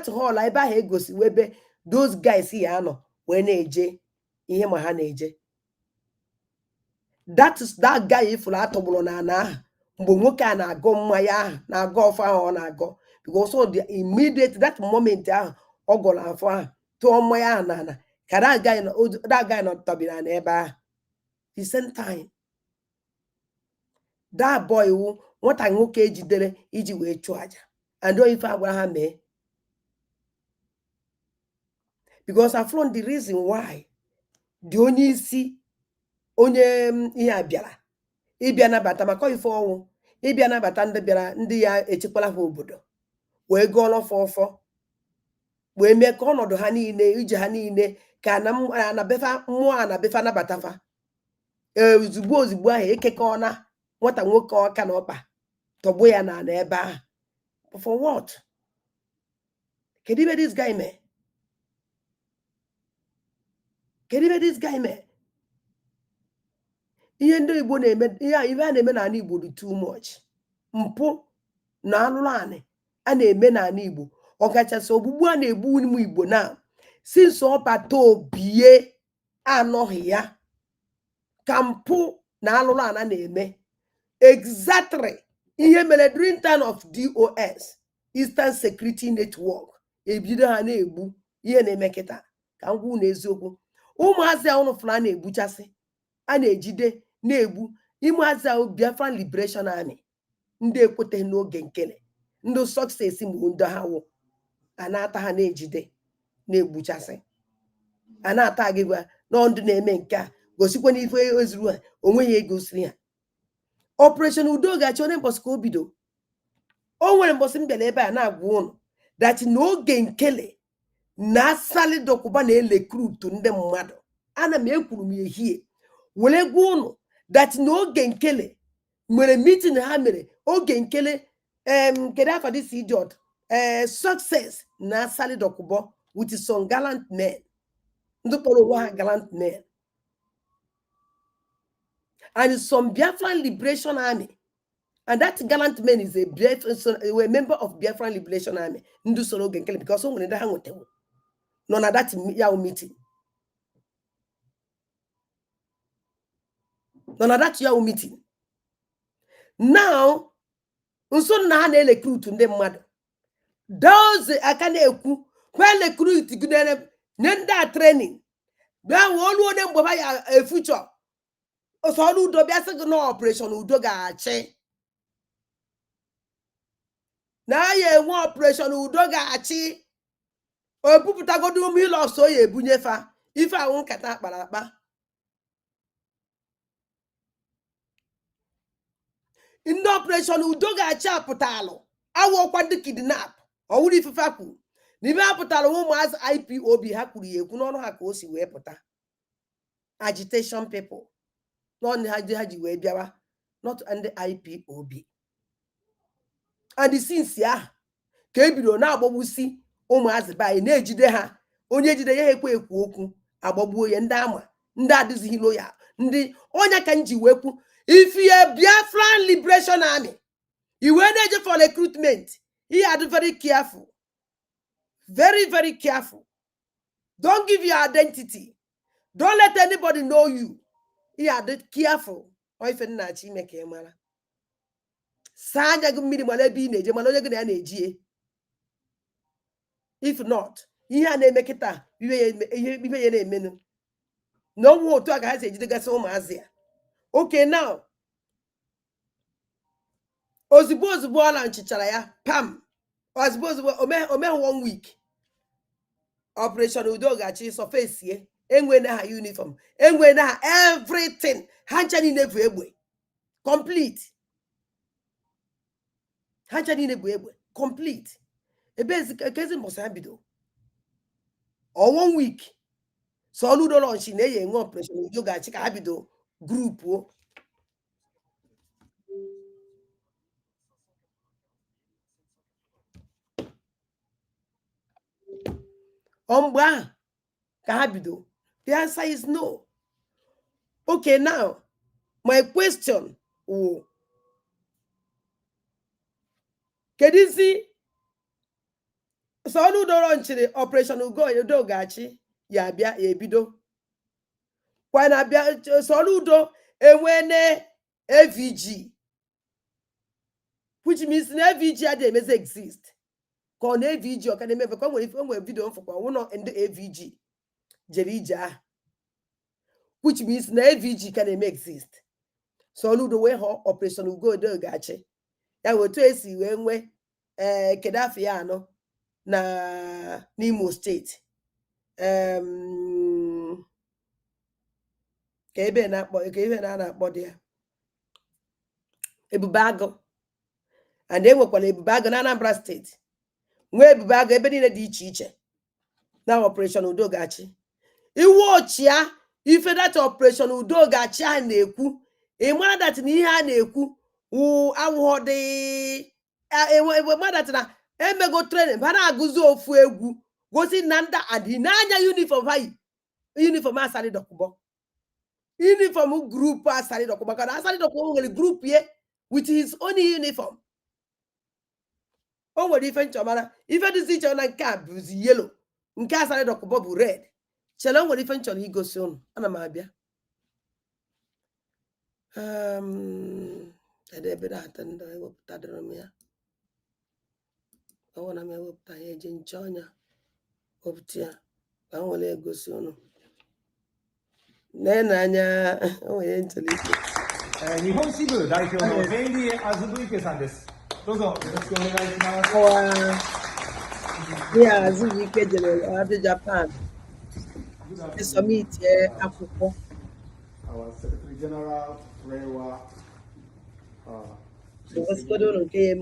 hall ebe ahụ egosi webe those guys ya anọ wee na-eje ihe ma ha na-eje. That guy ifụrụ atọgburu na ana ahụ mgbe nwoke a na-agọ mmanya ahụ na-agọ ọfọ ahụ ọ na-agọ because of the immediate that moment ahụ ọ gọrọ afọ ahụ tụọ mmanya ahụ na ana ka that guy nọ tọbiri na ebe ahụ. The same time that boy wu nwata nwoke ejidere iji wee chụọ aja and ife agwara ha mee because I found the reason why the onye isi onye ihe a bịara ịbịa nabata maka ife ọnwụ ịbịa nabata ndị bịara ndị ya echekwala ha obodo wee gụọrọ ọfọ wee mee ka ọnọdụ ha niile ije ha niile ka anabefa mmụọ anabefa nabatafa ozugbo ahụ ekekọna nwata nwoke ọka na ọkpa tọgbu ya na ebe ahụ. For what? Kedu ibe this guy mee? Kedu ibe this guy mee? Ihe ndị Igbo na-eme, ihe a na-eme n'ala Igbo dị too much. Mpụ na alụrụ anị a na-eme n'ala Igbo, ọkachasị ogbugbu a na-egbu ụmụ Igbo na since ọpata obie anọghị ya ka mpụ na alụrụ ana na-eme. Exactly ihe mere during time of DOS, Eastern Security Network, ebido ha na-egbu ihe na-eme kịta ka ngwa na eziokwu. Ụmụazị a ụnụ fụrụ a na-egbuchasị, a na-ejide na-egbu ụmụazị a Biafran Liberation Army, ndị ekweteghị n'oge nkele, ndị success mgbe ndị ha wụ a na-ata ha na-ejide na-egbuchasị, a na-ata gị gwa na ndụ na-eme nke a gosikwa n'ife ezuru ha onwe ya egosiri ha. Operation Udo gachi onye mbọsị ka o bido. O nwere mbọsị m bịara ebe a na-agwa ụnụ that n'oge nkele na asali dokuba na-recruit ndị mmadụ. Ana m ekwuru m ehihie were gwa ụnụ that n'oge nkele nwere meeting ha mere oge nkele kedu afa this idiot success na asali dokuba with some gallant men, ndị kpọrọ onwe ha gallant men, and some Biafran Liberation Army. And that gallant man is a member of Biafran Liberation Army. Ndu soro genkele because when they hang with them, none of that yaw meeting. None of that yaw meeting. Now, unso na na recruit ndị mmadụ. Those akane ekwu when recruit gunene nenda training. Then one of them go ya a future. So Udo biasa no operation Udo ga-achị. Na ye nwe operation Udo ga-achị. O bupụtagodu ụmụ ile ọsọ ya ebunyefa. Ife ahụ nkata akpara akpa. Ndị operation Udo ga-achị apụtalụ. Awọkwa ndị kidnap. Ọ wụrụ ife fakwu. N'ime apụtalụ ụmụazị IPOB ha kwuru ya ekwu n'ọnụ ha ka o si wee pụta. Agitation people. Not Haji wee bịawa, not under IPOB. And the since ya ka ebido na-agbagbusi ụmụazị bayi na-ejide ha, onye ejide ya ekwe ekwu okwu agbagbuo ya ndị ama, ndị adịzighị loya, ndị onye ka nji wee kwu if you are Biafran Liberation Army, you were not for recruitment, you are very careful, very, very careful. Don't give your identity. Don't let anybody know you. You are careful. If not, you make it. No more to aga ejide gasi ụmụazị ya. Okay, now ozugbo ala nchichara ya pam ozugbo ome 1 week Operation Udogachi surface ye enwe na ha uniform enwe na ha everything ha ncha niile bụ egbe complete ha ncha niile bụ egbe complete ebe kezi mbosa bido or 1 week so oludo launch na ye nwe Operation Udogachi ka ha bido group o Omba Kahabido. The answer is no. Okay, now my question. Oh, can you see? So no don't Operation Ugo Udogachi ya bia ebido. Kwa na bia so ludo enwene AVG, which means na AVG ademeze exist. Kon AVG or can emebe kon we video for one in the AVG jerija, which means na AVG can exist. So lu the way how Operation Ugo Udogachi ya we to esi we nwe Kedafi ano na n'Imo State ka ebe na akpọ dia Ebubago, and they work on Ebubago na Anambra State. Nwe Ebubago ebe niile dị iche iche na Operation Udogachi. Watch ya ife that Operation Udogachi a na-ekwu ịmara that na ihe a na-ekwu awụghọ dị mara that na emego training ba na-agụzi ofu egwu gosi na nda adị n'anya uniform asari dokubo uniform group asari dokubo ka asari dokubo nwere group ye with his own uniform. O nwere ife nchọmara ife dị iche na nke a bụzi yellow nke asari dokubo bụ red. Chele o nwere ife nchọrọ igosi unu ana m abịa ebe na-ata ndị ewepụtadịrị m ya ọ na m ewepụta ya eji nche ọnya wepụta ya ka m nwere egosi unu n'anya o nwere ntolite 日本支部代表のヘンリー・アズブイケさんです。どうぞよろしくお願いします。いや、ずいけじゃない、でジャパン。で、サミットへアフコ。Our Secretary General, Rewa. What's going on? Okay, It's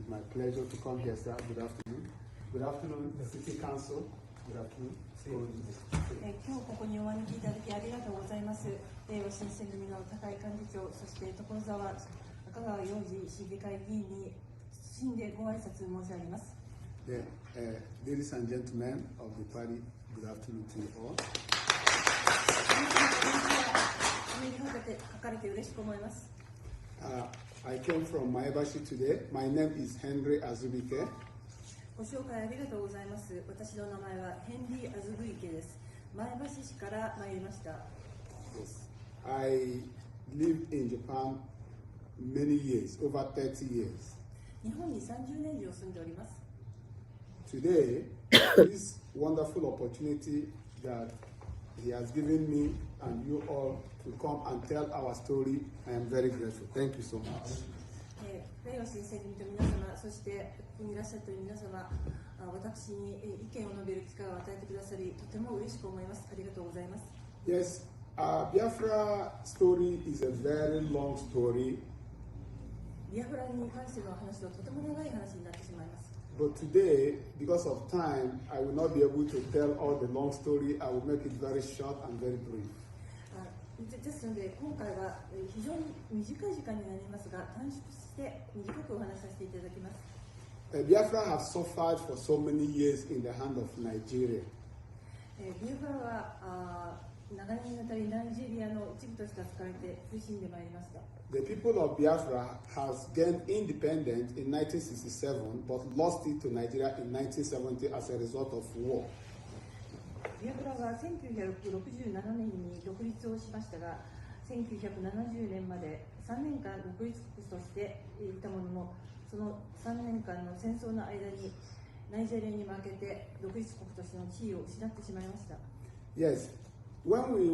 my pleasure to come here, sir. Good afternoon. Good afternoon, the City Council. Good afternoon. 今日ここにお招きいただきありがとうございます。令和新選組の高井幹事長、そして所沢赤川洋二市議会議員に謹んでご挨拶申し上げます。Ladies and gentlemen of the party, good afternoon to you all. お目にかけて書かれて嬉しく思います。I came from Maebashi today. My name is Henry Azubike. ご紹介ありがとうございます。私の名前はヘンリー・アズブイケです。前橋市から参りました。Yes. I lived in Japan many years, over 30 years. 日本に30年以上住んでおります。Today, this wonderful opportunity that he has given me and you all to come and tell our story, I am very grateful. Thank you so much. 令和新選組と皆様、そしてここにいらっしゃっている皆様、私に意見を述べる機会を与えてくださり、とても嬉しく思います。ありがとうございます。Yes, Biafra story is a very long story. ビアフラに関しての話はとても長い話になってしまいます。But today, because of time, I will not be able to tell all the long story. I will make it very short and very brief. ですので、今回は非常に短い時間になりますが、短縮して短くお話しさせていただきます。Biafra has suffered for so many years in the hand of Nigeria. ビアフラは長年にわたりナイジェリアの一部として扱われて苦しんでまいりました。The people of Biafra has gained independence in 1967, but lost it to Nigeria in 1970 as a result of war. ビアフラは1967年に独立をしましたが、1970年まで3年間独立国としていたものの、その3年間の戦争の間にナイジェリアに負けて独立国としての地位を失ってしまいました。Yes, when we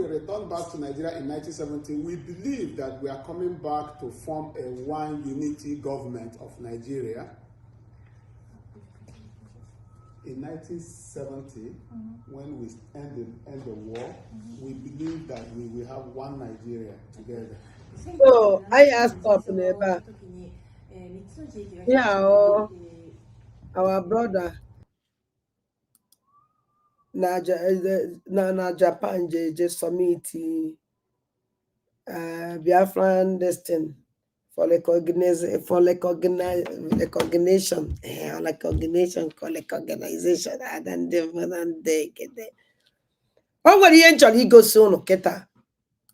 returned back to Nigeria in 1970, we believed that we are coming back to form a one unity government of Nigeria. In 1970, when we end the war, we believed that we will have one Nigeria together. So I asked up neighbor. Yeah, our brother na Japan just summit Biafran destin for recognition, and then ọ nwere ihe nchọrọ igosi unu kịta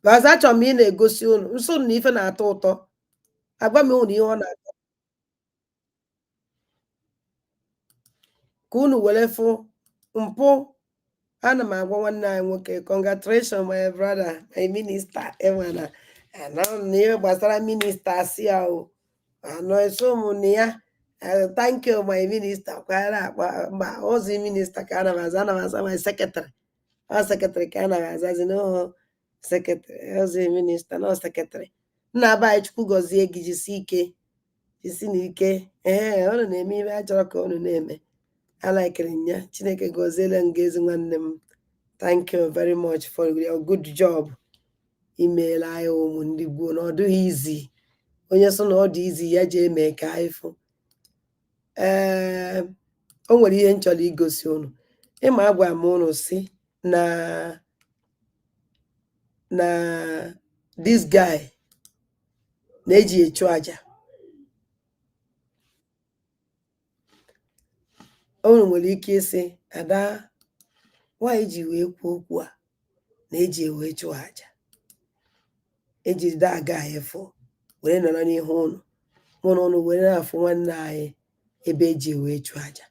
baza achọrọ m ị na-egosi unu nso na ife na-atọ ụtọ agwa m unu ihe ọ na-atọ ka unu were fụ mpụ ana m agwa nwanne anyị nwoke congratulations my brother my minister enwere na ihe gbasara minista si ya o anọ eso m na ya thank you my minister kwara akpa mba ozi minista ka ana m aza my secretary secretary ka ana m azazi no secretary ozi minista no secretary nna aba Chukwu gọzie gị jisi n'ike unu na-eme ihe a chọrọ ka unu na-eme alaikiri nya Chineke gọziele m gị ezi nwanne m thank you very much for your good job imeela anyị ụmụ ndị gboo na ọ dịghị izi onye so na ọ dị izi ya ji eme ka anyị fụ o nwere ihe m chọrọ igosi unu ịma agwa m unu si na this guy na-eji echu aja unu nwere ike ịsị ada nwaanyị ji wee kwuo okwu a na-eji wee chụọ aja eji daga efu were nọrọ n'ihu unu mụrụ unu were na-afụ nwanne anyị ebe eji wee chụọ aja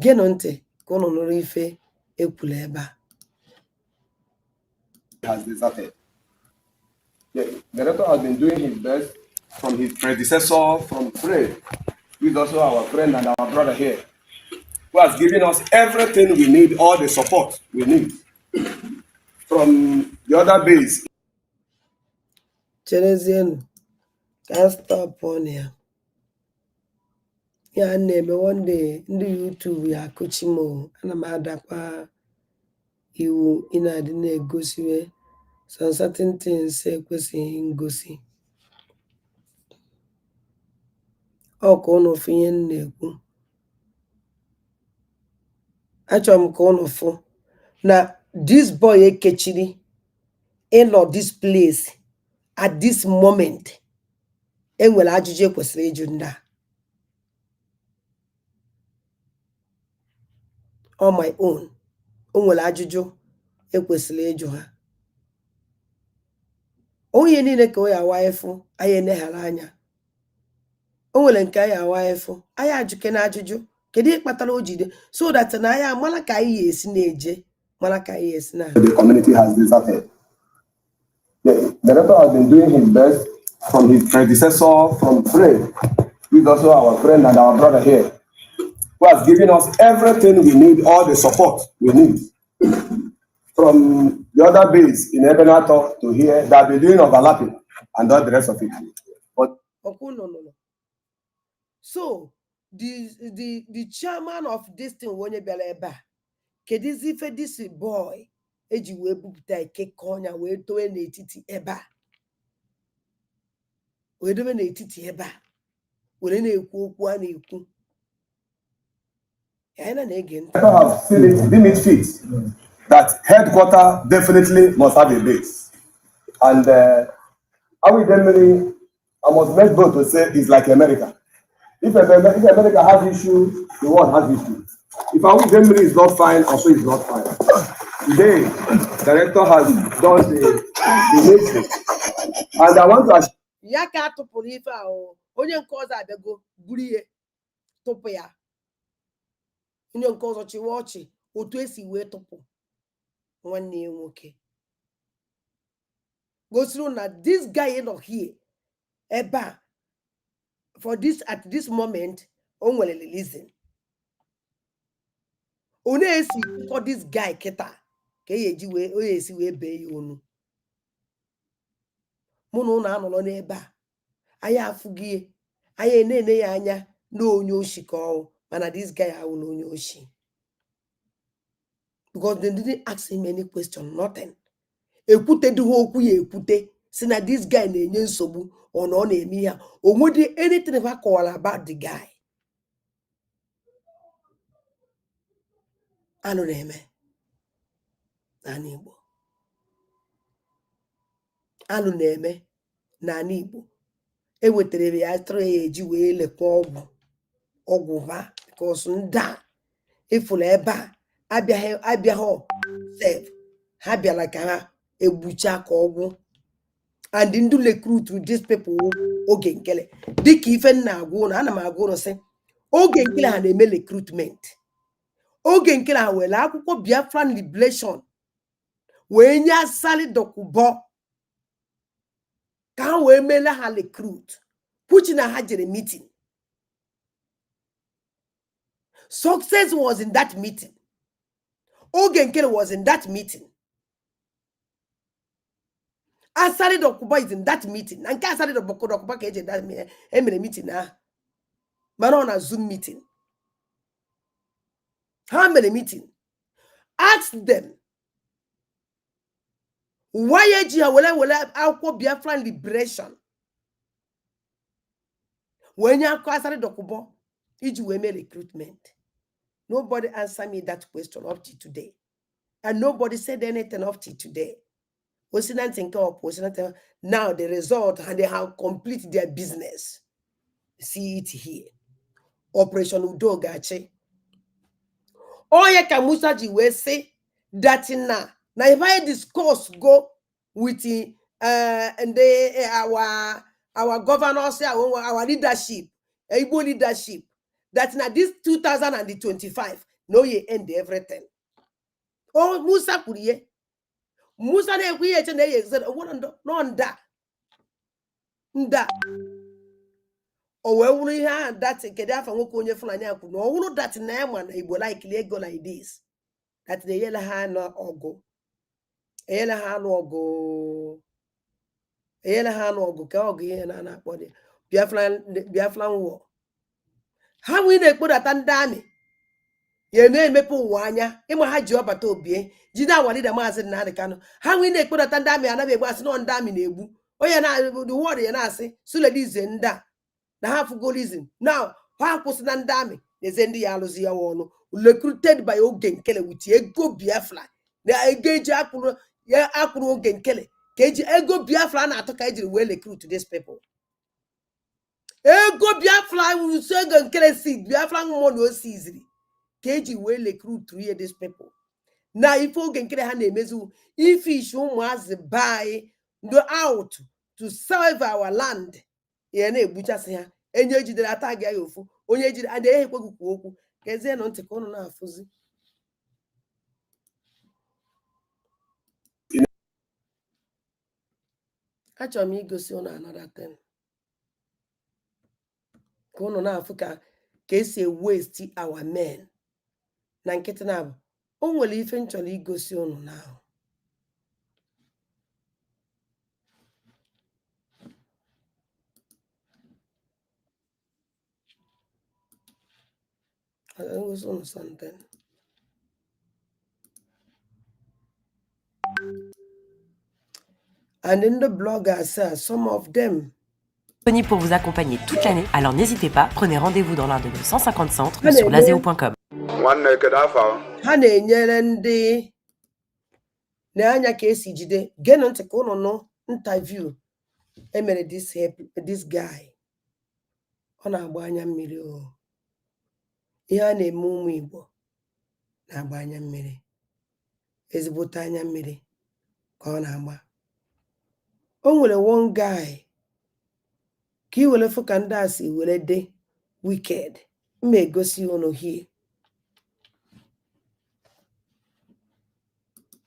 gịnụ ntị ka unu nụrụ ife ekwula ebe a. Has deserted. The director has been doing his best from his predecessor, from Fred, who is also our friend and our brother here, who has given us everything we need, all the support we need from the other base. Cherezienu, can't stop on here. Ya name one day ndị YouTube ya akụchi m ana m adakwa iwu ị na-adị na-egosiwe some certain things ekwesịghị ngosi ọ ka unu fụ ihe m na-ekwu achọrọ m ka unu fụ na this boy ekechiri ịnọ this place at this moment enwere ajụjụ ekwesịrị ịjụ ndị a on my own o nwere ajụjụ ekwesịrị ịjụ ha onye niile ka o ya awa efu anyị eneghara anya o nwere nke anyị awa efu anyị ajụke na ajụjụ kedu ihe kpatara o jide so that na anyị amala ka anyị esi na-eje mara ka anyị esi na The community has deserted. The director has been doing his best from his predecessor, from Fred, who is also our friend and our brother here, who has given us everything we need, all the support we need from the other base in Ebenator to here that we're doing overlapping and all the rest of it. But no. So the chairman of this thing onye bịara ebe a kedizi ife this boy eji wee bupụta ike konya wee towe n'etiti ebe a wee dobe n'etiti ebe a were na-ekwu okwu a na-ekwu ya na-ege ntị have seen it, deem it fit that headquarter definitely must have a base. And I must make bold to say it's like America. If America has issues, the world has issues. If our memory is not fine, also is not fine. Today, the director has done the nation. And I want to ya ka atụpụrụ ife ahụ onye nke ọzọ abịago buru ihe tụpụ ya onye nke ọzọ chịwa ọchị otu esi wee tụpụ nwanne ya nwoke gosiri na this guy nọ here ebe a for this at this moment o nwere reason onye esi for this guy kịta ka eji wee onye esi wee bee ya onu mụ na ụnụ anọrọ n'ebe a anyị afụghị anyị na-ene ya anya na onye oshi ka ọwụ mana this guy ahụ na onye oshi because they didn't ask him any question, nothing. Ekwute dị okwu ya ekwute si na this guy na-enye nsogbu ọ na ọ na-eme ihe o nwedị anything ha kọwara about the guy. Anụ na-eme n'ala Igbo. Anụ na-eme n'ala Igbo. Ewetara ya atụrụ ya eji wee lekwa ọgwụ ha because ndị a ịfụrụ ebe a abịaghị sef ha bịara ka ha egbucha ka ọgwụ and ndị recruit these people oge nkele dịka ife nna agwa ụlọ ana m agwa ụlọ sị oge nkele ha na-eme recruitment oge nkele ha were akwụkwọ Biafran Liberation wee nye Asali Dokubo ka ha wee meela ha recruit which na ha jere meeting. Success was in that meeting. Oge Nkele was in that meeting. Asali Dokubo is in that meeting. Nanka Asali Dokubo ka eje that meeting na. Mana on a Zoom meeting. How many meeting? Ask them. Why eji ha wele akwụkwọ Biafran Liberation? When you akọ Asali Dokubo iji wee mee recruitment. Nobody answered me that question up to today. And nobody said anything up to today. Now the result, and they have completed their business. See it here. Operation Udo Gache. Oya Kamusaji will say that now if I discuss go with and our governors, our leadership, Igbo leadership, that now this 2025, no ye end everything. Oh, Musa Kuriye. Musa ne kuye chene ye said, no nda. Nda. O we wuri ha that kede afa nwoko onye fulani aku no wuru that na ma na Igbo like go like this. That the yela ha no ogo. Yela ha no ogo. Yela ha no ogo ka ogo ye na na akpọ Biafran war. How we na-ekpo data ndị amị ya na-emepe ụwa anya ịma ha ji ọbata obie jide awalida maazị Nnamdi Kanu ha we na-ekpo data ndị amị anaghị egbu asị na ndị amị na-egbu onye na the word ya na-asị suledize ndị a na ha fugolism now ha kwụsị na ndị amị na-eze ndị ya alụzi ya ọnụ recruited by Oge Nkele with ego Biafra na ego eji akpụrụ Oge Nkele ka eji ego Biafra na-atụ ka ejiri wee recruit these people. Ego Biafra so Ego Nkele seed Biafra money o seiziri ka eji wee recruit through these people. Na ife Oge Nkele ha na-emezu ife ishi ụmụazị buy go out to save our land ya na-egbuchasị ha enye ejidere ata gị ya ofu onye ejide adị ehekweghị kwu okwu ka ezie nọ ntị ka ụnụ na-afụzi. Achọrọ m igosi ụnụ another thing ka ụnụ na-afụ ka esi waste our men na nkịtị na abụ o nwere ife m chọrọ igosi ụnụ n'ahụ. I'll gosi ụnụ something. And in the bloggers, some of them disponible pour vous accompagner toute l'année, alors n'hésitez pas, prenez rendez-vous dans l'un de nos 150 centres sur lazeo.com. ha na-enyere ndị na-anya ka esi jide geenụ ntị ka ụnụ nụ interview emere this guy ọ na-agba anya mmiri o ihe a na-eme ụmụ Igbo na-agba anya mmiri ezigbote anya mmiri ka ọ na-agba. O nwere one guy ka i were fụ ka ndị a si were dị wicked mma egosi ụnụ hie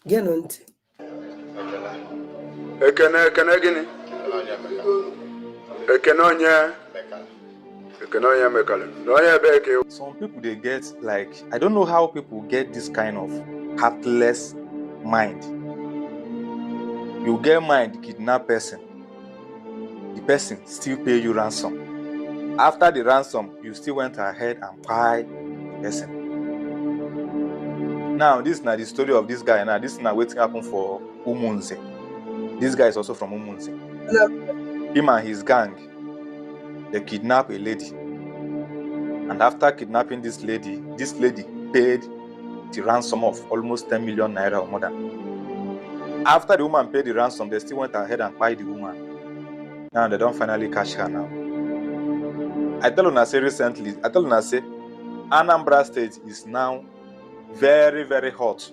geenụ ntị. Ekene gịnị? Ekene onye mekale. Some people they get like I don't know how people get this kind of heartless mind. You get mind, kidnap person. The person still pay you ransom. After the ransom, you still went ahead and pay the person. Now, this is not the story of this guy. Now, this is not what happened for Umunze. This guy is also from Umunze. Him and his gang, they kidnap a lady. And after kidnapping this lady paid the ransom of almost 10 million naira or more than. After the woman paid the ransom, they still went ahead and paid the woman. Now they don't finally catch her now. I tell you recently, Anambra State is now very, very hot.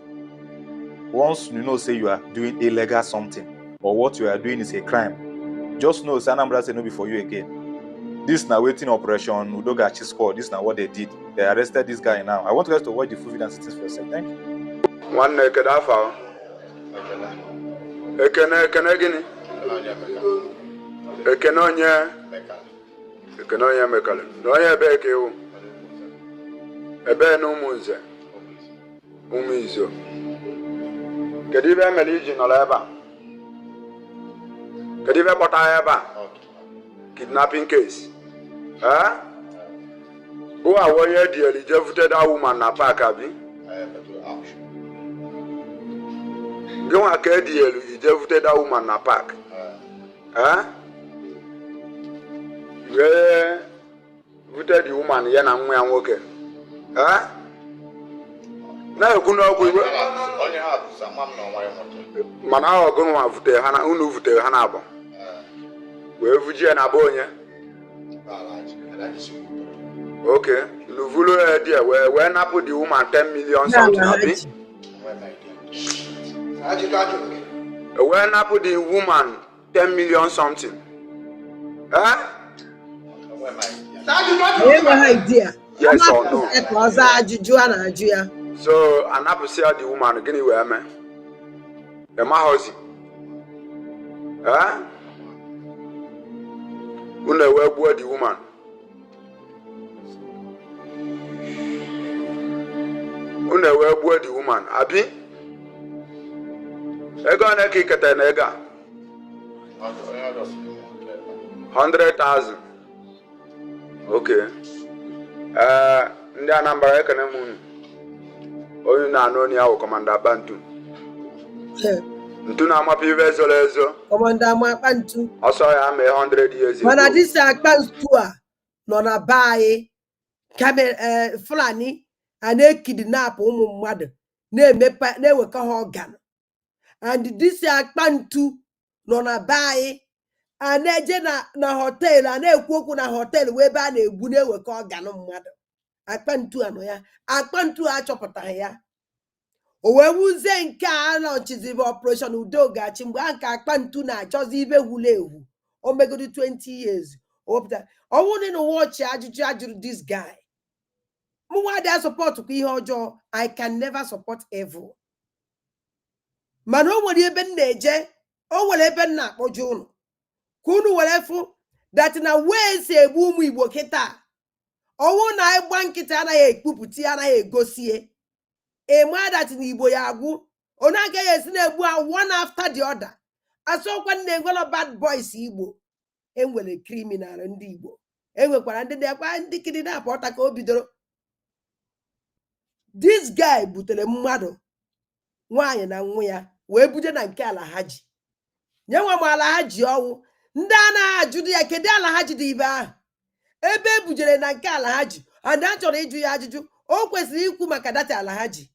Once you know, say you are doing illegal something, or what you are doing is a crime, just know, say Anambra State no be for you again. This is now waiting operation Udogachi squad. This is now what they did. They arrested this guy now. I want you guys to watch the full video and sit for yourself. Thank you. One naked alpha. Ekene gini. Ekenonya mekale. Nonya beke u. Ebe no munze. Umizo. Kedibe meliji no leba. Kedibe bota eba. Kidnapping case. Huh? Who are warrior dearly jefuted that woman na park abi? Go a dearly jefuted that woman na park. Huh? Yeah, voted the woman yen and we are working. Huh? Now you couldn't only have some Mana or go have the Hana Unu the Hanabo. Where would you and Abonia? Okay, Luvulu idea when I put the woman 10 million something happy. When I put the woman 10 million something. Huh? Idea. Yes or no? So an apple see the woman again where man. The house. Huh? Una where the woman. Una where the woman. Abi? Ega na kikata na ega. 100,000. Okay. Ndị Anambra ekene munu. Onye na-anọ ni awo Commander Bantu. Ntu na amapi ezo. Commander Bantu. Also ya me 100 years ago. Mana this Bantu a nọ na bae Fulani a na-kidnap ụmụ mmadụ na-eweka ha organ. And this Bantu nọ na bae a na-eje na hotel a na-ekwu okwu na hotel wee ebe a na-egbu na-eweka organ mmadụ. Akpantu anọ ya. Akpantu achọpụtaghị ya. O wee wuzie nke a nọchizibe operation Udogachi mgbe nke Akpantu na-achọzi ibe wule ewu. O megodi 20 years. O wụrụ na watch ajụjụ ajụrụ this guy. Mụnwa dị support kwa ihe ọjọọ. I can never support evil. Mana o nwere ebe m na-eje, o nwere ebe m na-akpọje unu. Ka unu were fụ that na wee si egbu ụmụ Igbo kịta. Ọwụ na ịgba nkịta anaghị ekpupụta anaghị egosie. Ema that na Igbo ya agwụ. Onye agaghị esi na-egbu ha one after the other. Asọkwa na-enwela bad boys Igbo. Enwere criminal ndị Igbo. Enwekwara ndị na-ekwa ndị kidnap ọta ka o bidoro. This guy butere mmadụ nwaanyị na nwa ya wee buje na nke Alahaji. Nyenwa m Alahaji ọwụ. Ndị a na-ajụ ya kedu Alahaji dị ibe ahụ. Ebe ebujere na nke Alahaji and a chọrọ ịjụ ya ajụjụ o kwesịrị ikwu maka data Alahaji.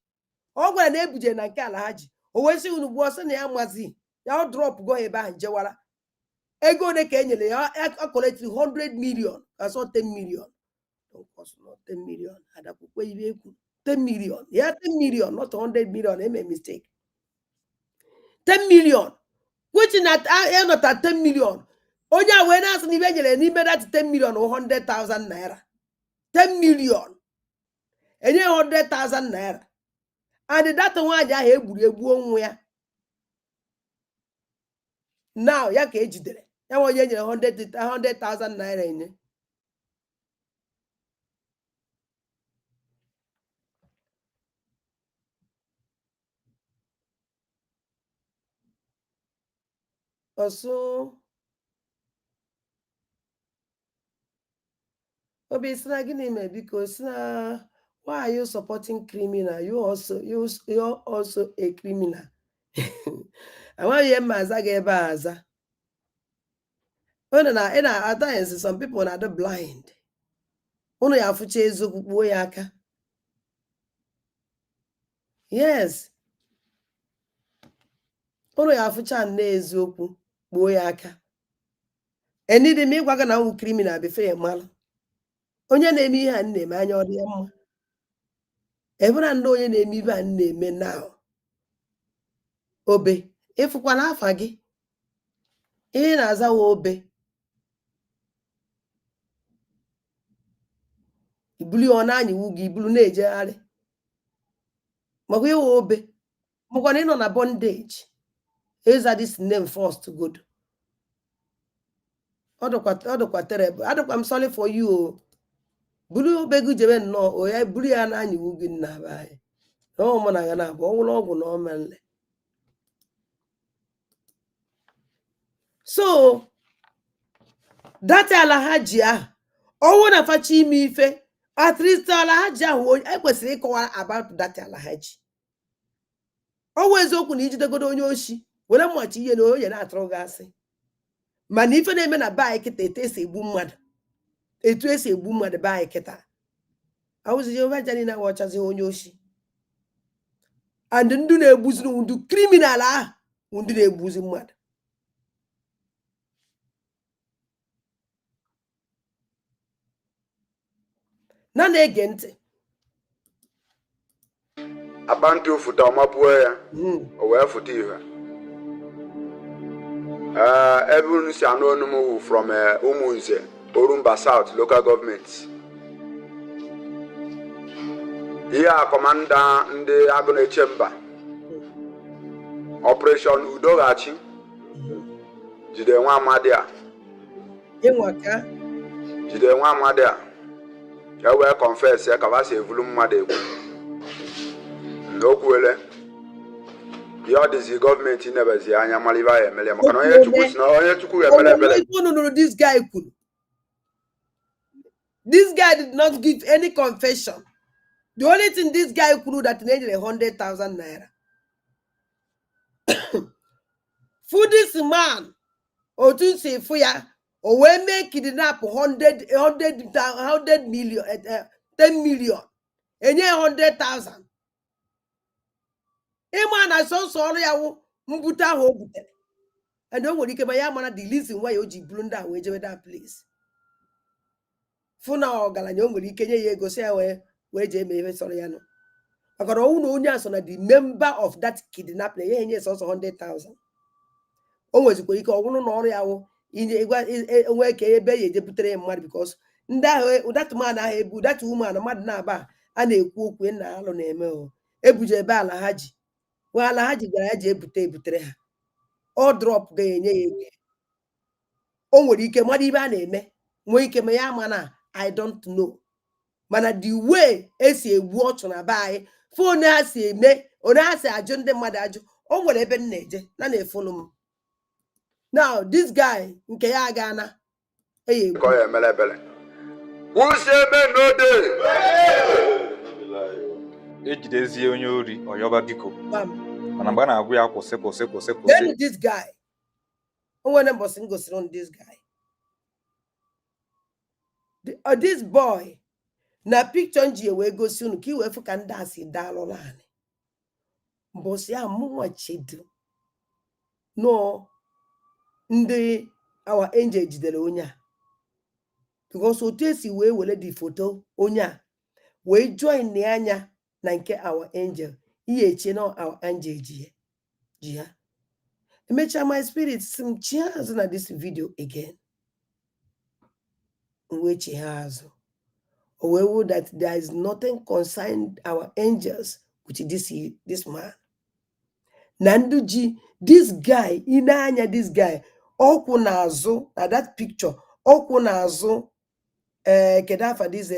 Ọ gwara na ebujere na nke Alahaji o wee sị unu gbuo sị na ya mazi ya drop go ebe ahụ njewara ego one ka enyere ya collect 100 million asọ 10 million. Don't cost not 10 million. Adakwukwe ibe ekwu 10 million. Yeah, 10 million, not 100 million. I made a mistake. 10 million. Which is not at 10 million. Onye when ask ni benjele ni made that 10 million or 100,000 naira. 10 million. And 100,000 naira. And that one ya egbu onwe ya. Now ya ka ejidere. Ya wonye nyere 100,000 naira ine. Also, because why are you supporting criminal? You're also a criminal. I want you mazaga. At times, some people are not blind. Only have to chase yaka. Yes. Only have to chan nezoku boyaka. And need me wagon criminal before mal. Onye name me and name and your dear. Everyone know your name even name now. Obe. If one half agi. In as a obe. Ibulu onani wugi ibulu nejari. Magwe obe. Mugone on a bondage. Is that this name first good? I'm sorry for you. Bulu begu jebe no o ya bulu ya na anyi wugi na bai. No mo na gana bo wo no menle. So that Alhaji owo na fachi imi ife at least Alhaji ahụ ekwesịrị ịkọwa about that Alhaji. Always okwu na ijidegodo onye oshi were mmachi ihe na onye na-atụrụ gị asị. Mana ife na-eme na bai kịta etu esi egbu mmadụ bai kịta. Awụzi Jehova jani na wachazi onye oshi. And ndu na-egbuzi ndu criminal ahụ ndu na-egbuzi mmadụ. Na na-ege ntị. Abantu futa ọmapuo ya. O wee futa ihe. Everyone si anụ ọnụmụ from Umunze, Orumba South local government. Ihe a kọmanda ndị Agụneche mba. Operation Udoghachi. Jide nwa amadi a. Ịnwaka. Jide nwa amadi a. Ya wee confess ya ka basi evulu mmadụ egwu. N'okwuele. Ya dịzi gọọmenti nebezi anya maliva emele maka na onye Chukwu si na onye Chukwu emele ebele. No, this guy could. This guy did not give any confession. The only thing this guy could do that needed 100,000 naira. For this man, or to say for ya, or when make kidnap 100 million, 10 million, and 100,000. A man I saw sorry, I will mbuta hope. And don't worry, Kabayamana, the reason why you blunder away with that place. For now, Galanyo, you can go say away where Jamie Soriano. I got all no on the member of that kidnapping, yes, also 100,000. Always go on Oriao in a way, deputy mad because that man I have that woman, a mad naba, and a cook when I don't know. Ebuje Bala Haji. Well, Haji Gaji Butre. Or drop the only came what even me. When came mana, I don't know. Mana the way as a watch on a buy, for Nasi me, or Nasi a John de Madaju, or whatever nature, none a follow. Now, this guy in Kayagana, hey, Who say me no day? Ejidezi onye ori oyoba biko. Mana mgbe na-agwụ ya kwụsị. Then this guy. One of us goes on this guy. This boy. Na picture nji we go soon ki we fu kan dance dalo lane. Boss ya mu chedu. No ndị our angel jidere onye. Because otesi we wele di photo onye. We join the anya na nke our angel. Iye eche no our angel ji ya. Emecha my spirit some chance na this video again. Which he has. Or that there is nothing concerned our angels with this man. Nanduji, this guy, inanya this guy, okunazo, na that picture, okunazo, kedafa this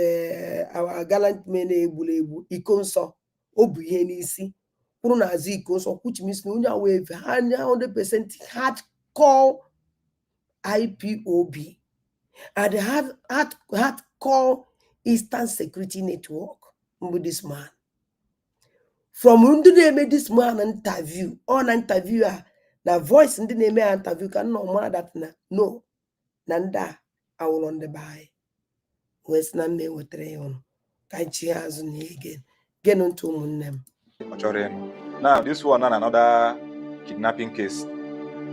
our gallant men ebu ikonso, obuye n'isi, kurunazi ikonso, which means no 100% hard call IPOB, and they had call Eastern Security Network with this man. From under they made this man interview, on interviewer, the voice in the name interview can no more that no, Nanda, I will on the buy. West Nande with Rayon. Can't you has again? Get on to them. Now, this one and another kidnapping case.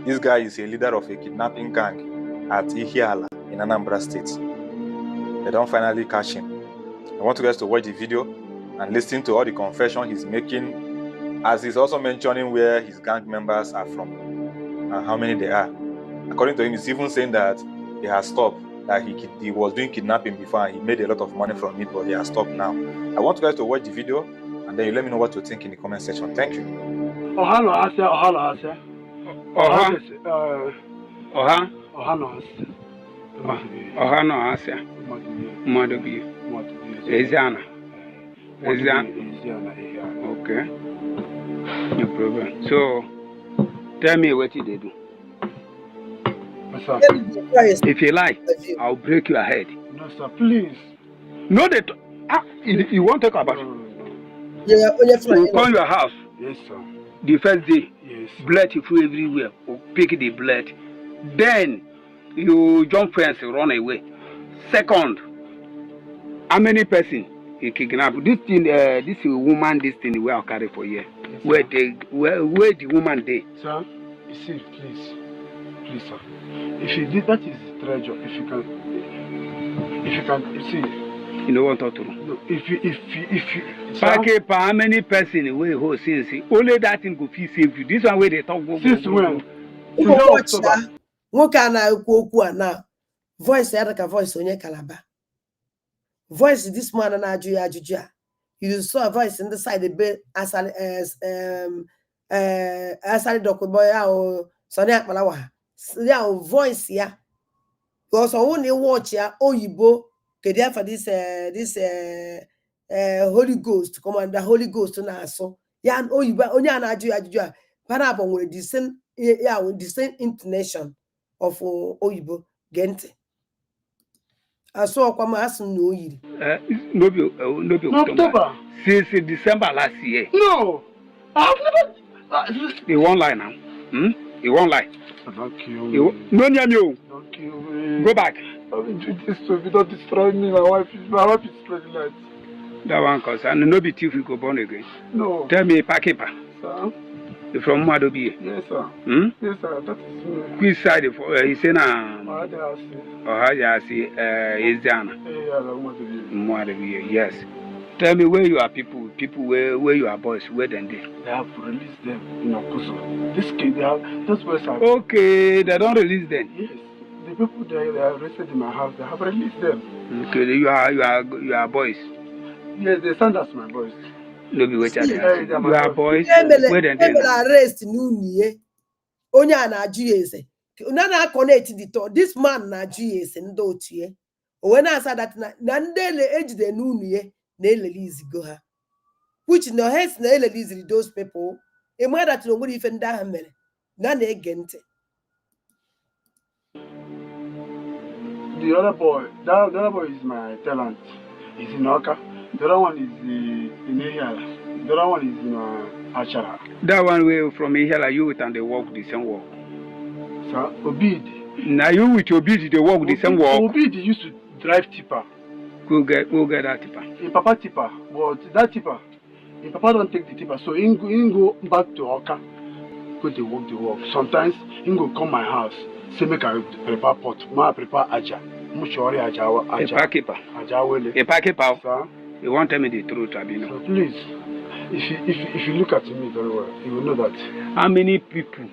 This guy is a leader of a kidnapping gang at Ihiala in Anambra State. They don't finally catch him. I want you guys to watch the video and listen to all the confession he's making, as he's also mentioning where his gang members are from and how many they are. According to him, he's even saying that he has stopped, that he was doing kidnapping before and he made a lot of money from it, but he has stopped now. I want you guys to watch the video and then you let me know what you think in the comment section. Thank you. Ohano Asia. Madobi. Eziana. Okay. No problem. So, tell me what you do. If you like, I'll break your head. No, sir, please. No, you won't talk about it. Yeah, we'll come your house. Yes, sir. The first day, yes. Blood you feel everywhere. We'll pick the blood. Then you jump fence and run away. Second, how many person you kidnap? This thing, this woman, this thing we are carry for you. Yes, where the woman dey? Sir, you see, please, sir. If you did, that is treasure. If you can, you see. You know what to do. No, if you Pack how many person we hold since only that thing go feel save you. This one where they talk about. Since when? Nwoke a na-ekwu okwu a na voice ya dịka voice onye Calabar. Voice this man na-ajụ ya ajụjụ a. You saw voice in the side the bed asali dokubo ya o Sani Akpalawa. Ya o voice ya. Because when you watch ya oyibo kedia for this Holy Ghost, Commander Holy Ghost na aso. Ya oyibo onye a na-ajụ ya ajụjụ a. Para abon with the same intonation of oyibo gente. I saw kwama asu no yiri. No October. Since December last year. No, I've never. He won't lie now. He won't lie. Don't kill me. No, don't kill me. Go back. I will do this so you don't destroy me. My wife is pregnant. That one cause and no be thief we go born again. No. Tell me Pakipa. Sir. You from Madobi? Yes, sir. Yes, sir. That is me. Which side he say na? Ohajasi. Eziana. Madobi. Yes. Tell me where you are people where you are boys, where then they? They have released them in Okuso. This kid, they have those boys are. Okay, they don't release them. Yes. The people they are arrested in my house, they have released them. Okay, you are boys. Yes, they stand as my boys. No be wait you are boys. Where then they? Arrest Nuniye. Onya na aju una na connect the door. This man na aju ndo tie. When I said that na ndele ejide Nuniye na release go ha. Which no has na release those people. E ma that no nwere ife nda ha mere. Na ege ntị. The other boy, the other boy is my talent. He's in Oka. The other one is in Ihiala. The other one is in Achara. That one way from Ihiala, you with and they walk the same walk. Sir, Obid. Now you with Obid, they walk the same walk. Obid used to drive tipper. Go get that tipper. In Papa tipper, but that tipper, in Papa don't take the tipper, so he go back to Oka. Go to work. Sometimes he go come my house. Say make I prepare pot. I prepare aja. Mushori aja. A pakeeper. Aja wele. A pakeeper. Sir. You won't tell me the truth, Abino. So please, if you look at me very well, you will know that. How many people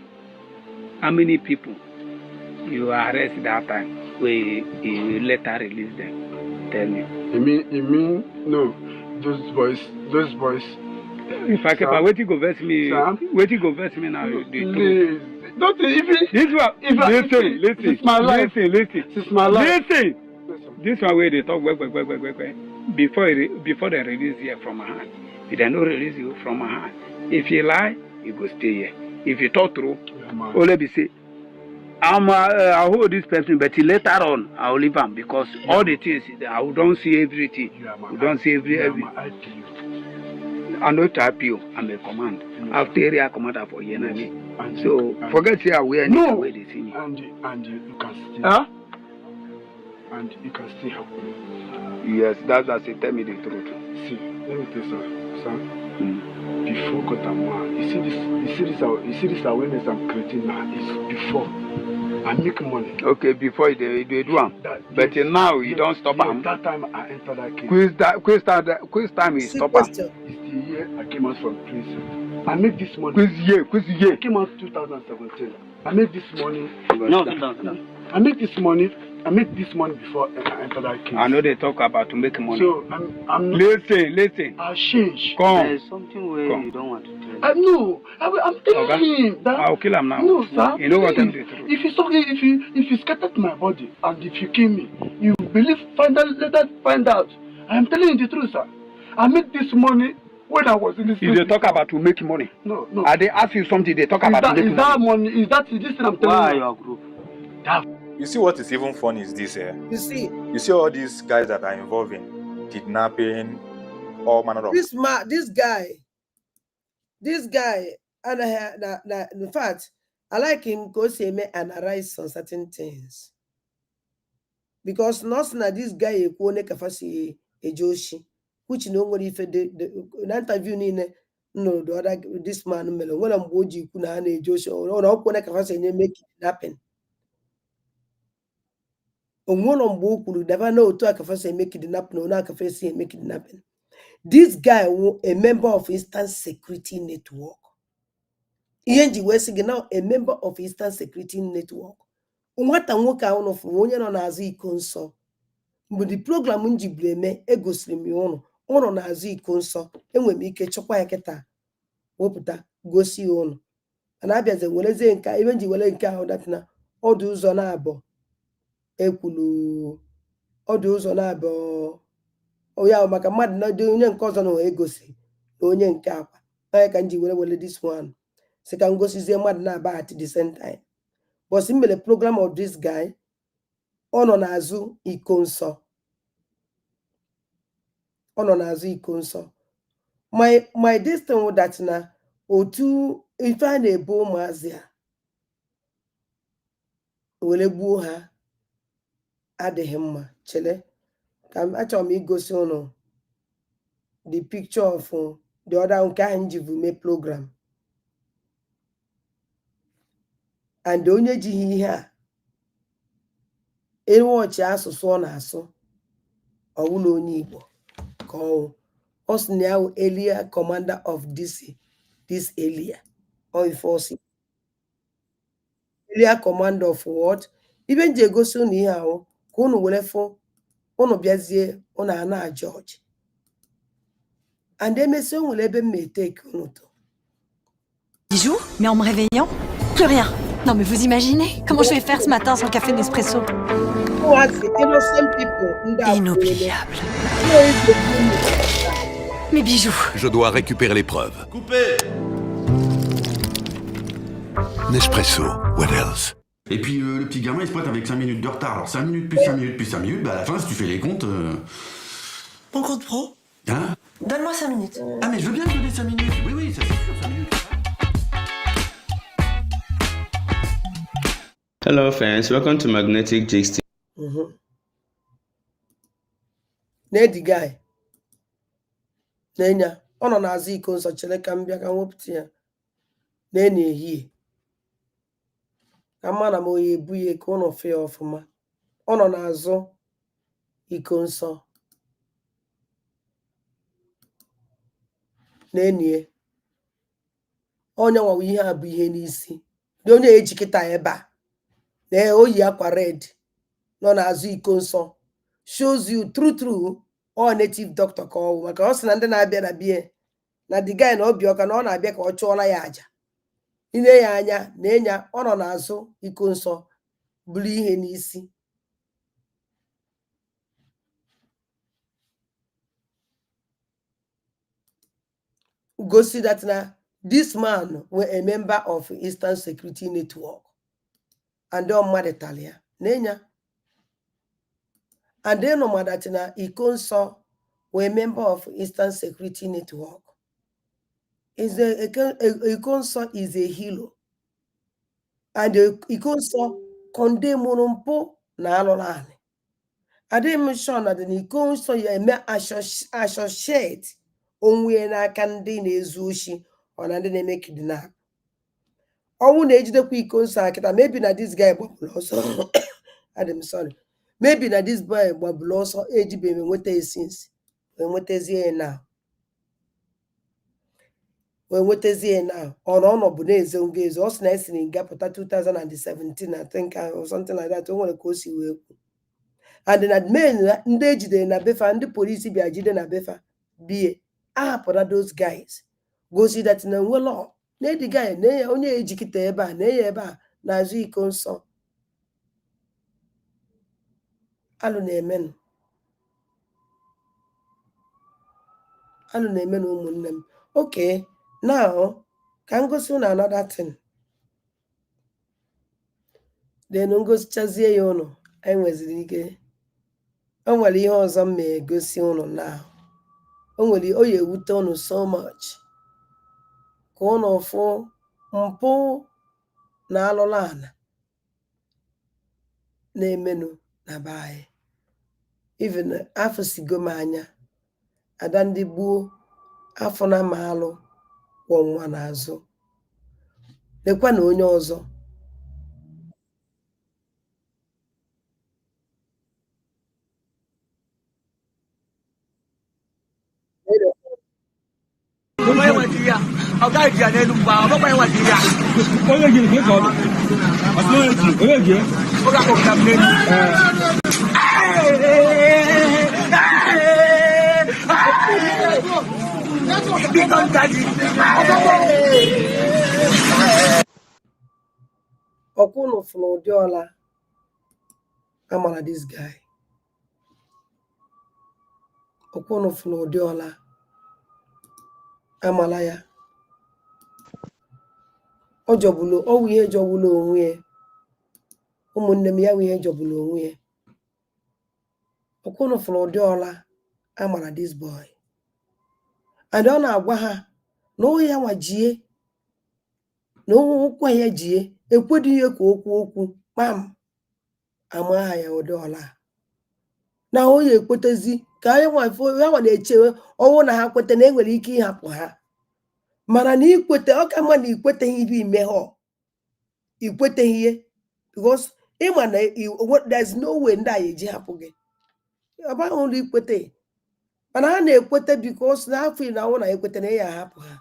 you arrest that time where you later release them? Tell me. You mean no? Those boys. If I can, wait you go verse me. Wait you go verse me now. Please. Don't even. This one. Listen. It's my life. Listen. It's my life. Listen. This one where they talk before they release you from my hand. If they don't release you from my hand, if you lie, you go stay here. If you talk true, only be say I'll hold this person, but later on I'll leave him because all the things I don't see everything. We don't see everything. I'm not happy. I'm a command. After area commander for Yenani. So forget here where no. Where they see me. And you can still. Huh? And you can still help me. Yes, that's it. Tell me the truth. See, let me tell you something. Before Kotama, you see this awareness I'm creating now is before I make money. Okay, before they do one. But yes, now you don't stop them. That time I entered that case. Quiz time is stop It's the year I came out from prison. I made this money. Quiz year. I came out 2017. I made this money. No. I made this money before I entered that case. I know they talk about to make money. So I'm listen. I'll change. Come. There's something where you don't want to tell. No, I'm telling him that I'll kill him now. No, sir. You know what I'm doing? If it's okay, if you scattered my body and if you kill me, you believe later find out. I'm telling you the truth, sir. I made this money when I was in this. If they talk about to make money. No. They ask you something, they talk about to make money. Is that money? Is that this thing I'm telling you? Your group. You see what is even funny is this here. You see all these guys that are involved in kidnapping, all manner of this guy, and in fact, I like him because he may analyze on certain things. Because not na this guy a kafasi a Joshi, which no one if the interview no the other this man melon when I'm boji kuna a Joshi or no kafasi and make it happen. One on book will never know to akafasi make it happen or not kafasi and make it happen. This guy a member of Eastern Security Network. Iyenji Wesig now a member of Eastern Security Network. Nwata nwoke ahụ nọfụ onye nọ n'azụ iko nsọ mgbe the program nji bleme egosiri m ụnụ n'azụ iko nsọ enwere m ike chọkwa ya kịta wepụta gosi ụnụ ana abịaze werezie nke ibe nji were nke ahụ datina ọdụ ụzọ na-abọ ekwulu ọdụ ụzọ na-abọ oya maka mmadụ na onye nke ọzọ na egosi na onye nke akwa onye ka nji were this one si ka ngosizie mmadụ na-aba at the same time. But similar the program of this guy, Ononazu Ikonso. My distance with that na otu if I ne bo mazia. Wele bu ha adehemma chele. Kam actually go so the picture of the other Nkanjivume program. And the onye jihi here. Watch asụsụ na-asụ ọwụla onye Igbo ka ọsụ na earlier commander of this area or force earlier commander of what even je gosi unu ihe ahụ ka unu were fụ unu bịazie unu ana George and emesi onwere ebe m take unu to Bijou, mais en me réveillant, plus rien. Non mais vous imaginez comment je vais faire ce matin sans café Nespresso? Inoubliable. Mes bijoux. Je dois récupérer les preuves. Coupé. Nespresso, what else? Et puis le petit gamin il se pointe avec 5 minutes de retard. Alors 5 minutes plus 5 minutes plus 5 minutes, bah à la fin si tu fais les comptes... Mon compte pro? Hein? Donne-moi 5 minutes. Ah mais je veux bien te donner 5 minutes. Oui, ça c'est sûr, 5 minutes. Hello friends, welcome to Magnetic Jigs. Nedi guy. Nenya, ono na-azụ iko nsọ chere ka m bịa ka wepụta ya. Na-enye ehihie. Ka mana m oyi ebu ya ka ụnụ fee ọfụma. Ono na-azụ iko nsọ. Na-enye. Onye nwa ihe a bụ ihe n'isi. Dị onye ejikịta ebe a. Na oyi akwa red. No na-azụ iko nsọ. Shows you true all native doctor ka ọwụ maka ọ sị na ndị na-abịa na bie na the guy na Obioka na ọ na-abịa ka ọ chụọla ya aja ine ya anya na enya ọ nọ n'azụ iko nsọ bụrụ ihe n'isi gosi that na this man were a member of Eastern Security Network and on Madetalia, Nenya. And then no Madatina, Ikonso were a member of Eastern Security Network. Ikonso is a hero. And Ikonso condemn Murumpo na alolane. I didn't sure that the Ikonso you associate onwe na kandi na ezushi or na they make kidnap. Or when age the Ikonso maybe na this guy also. I'm sorry. Maybe na this boy also age baby what they since when what is here now. When what is here now, on Bunez Ungaze, also nice in Gapota 2017, I think, or something like that. I want to go see where. And then at men, Ndage de Nabefa and the police be Ajide Nabefa be for those guys. Go see that in a well, nay, the guy, nay, only ejikiteba, nay, eba, Nazi conso. Alone, amen. Alone, amen, okay. Now, can go soon another thing. Then goes Chazie Yono, and was the only ihe ọzọ m egosi unu now. Onwere oye ewute unu so much. Ka unu fụ mpụ na alụla ana na-emenu na be anyị. Even afọ sigo m anya. Ada ndị gbuo afọ na ma alụ kwọ nwa n'azụ. Lekwa na onye ọzọ. Okuno fụrụ ụdị ọla amara this guy. Okuno fụrụ ụdị ọla amala ya. O jọbụlụ ọwụ ihe jọbụlụ onwe ya. Ụmụnne m ya wụ ihe jọbụlụ onwe ya. Okuno fụrụ ụdị ọla amara this boy. And ọ na-agwa ha na o ya nwajie na ụkwa ya jie ekwedu ihe ka okwu kpam ama ha ya ụdị ọla. Na o ya ekwetezi ka anyị nwafọ ya nwa na-echewe ọnwụ na ha kwete na enwere ike ịhapụ ha. Mana na ikwete ọ ka mma na ikweteghị ibe ime ha. Ikweteghị ihe because ịma na there's no way ndị a eji hapụ gị. Ọ baghị ụlọ ikwete. Mana ha na-ekwete because na afọ na ọnwụ na ekwete na ya hapụ ha.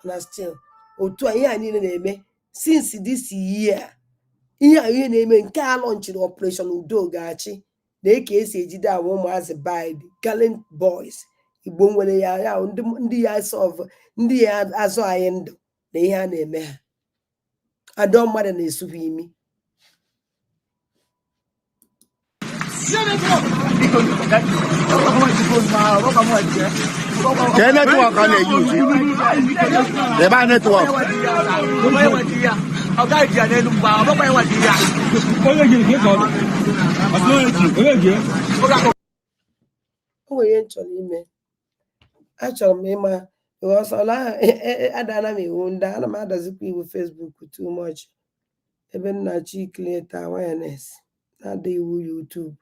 Na still otu a ihe a niile na-eme since this year. Ihe na-eme nke a launchiri operation udo gachi na eke esi ejide awa ụmụazị bide gallant boys Igbo nwere ya ndị ya solve ndị ya azụ anyị ndụ na ihe a na-eme ha. Adọ mmadụ na-esu ha imi. Cái network con này use để ba network. O nwere nchọrọ ime. Achọrọ m ịma ọsọla adana m iwu ndị ana m adazikwa iwu Facebook too much. Ebe nna chi create awareness na-ada iwu YouTube.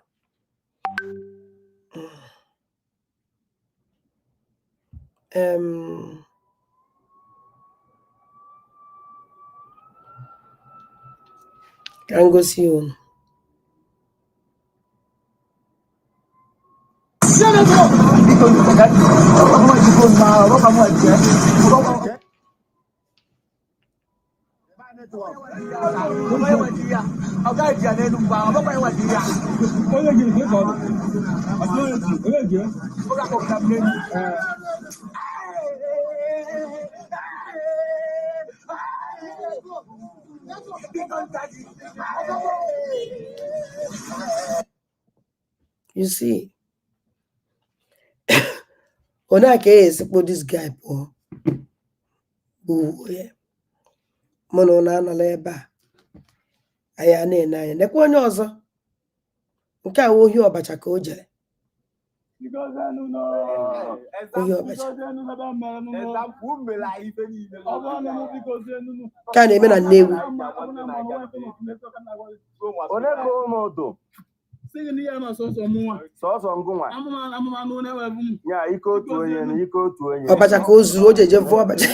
Ka m gosi unu. You see, Onake is this guy poor. Mono na leba. anya na-ene nekwa onye ọzọ nke a ohi ọbacha ka o jere ohi ọbacha ka na-eme na Nnewi ọbacha ka o zuru o jeje vụọ ọbacha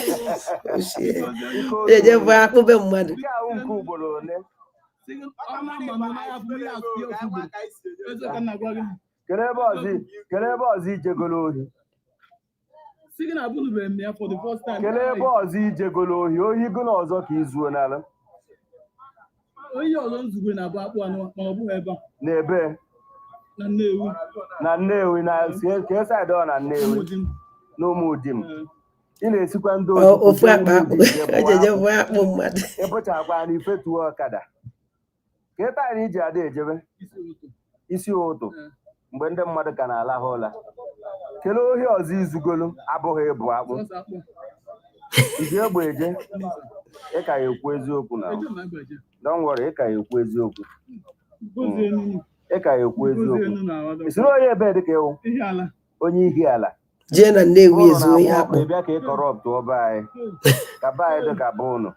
jeje vụọ akpụbe mmadụ kele ebe ọzọ ijegolo ohi kele ebe ọzọ ijegolo ohi ohi gụ na ọzọ ka izuo n'ala onye ọzọ nzugbe na-abụ akpụ anụ ma ọ bụghị ebe n'ebe na Nnewi na ka esaidị ọ na Nnewi n'Ụmụdim ị na-esikwa ndị ofu akpa akpụ ejeje vụọ akpụ mmadụ ịbụchakwa na ifetuo ọkada ka ịta anyị iji ada ejebe isi ụtụ mgbe ndị mmadụ ka na-alahụ ụla kelee ohi ọzọ izugolu abụghị ịbụ akpụ iji egbe eje ịka ya ekwu eziokwu na don't worry ịka ya ekwu eziokwu ịka ya ekwu eziokwu isiri onye ebe dịka ewu onye ihi ala jee na Nnewi ezuo ihe akpụ bịa ka ị kọrọptụ ọba anyị ka be anyị dị ka be ụnụ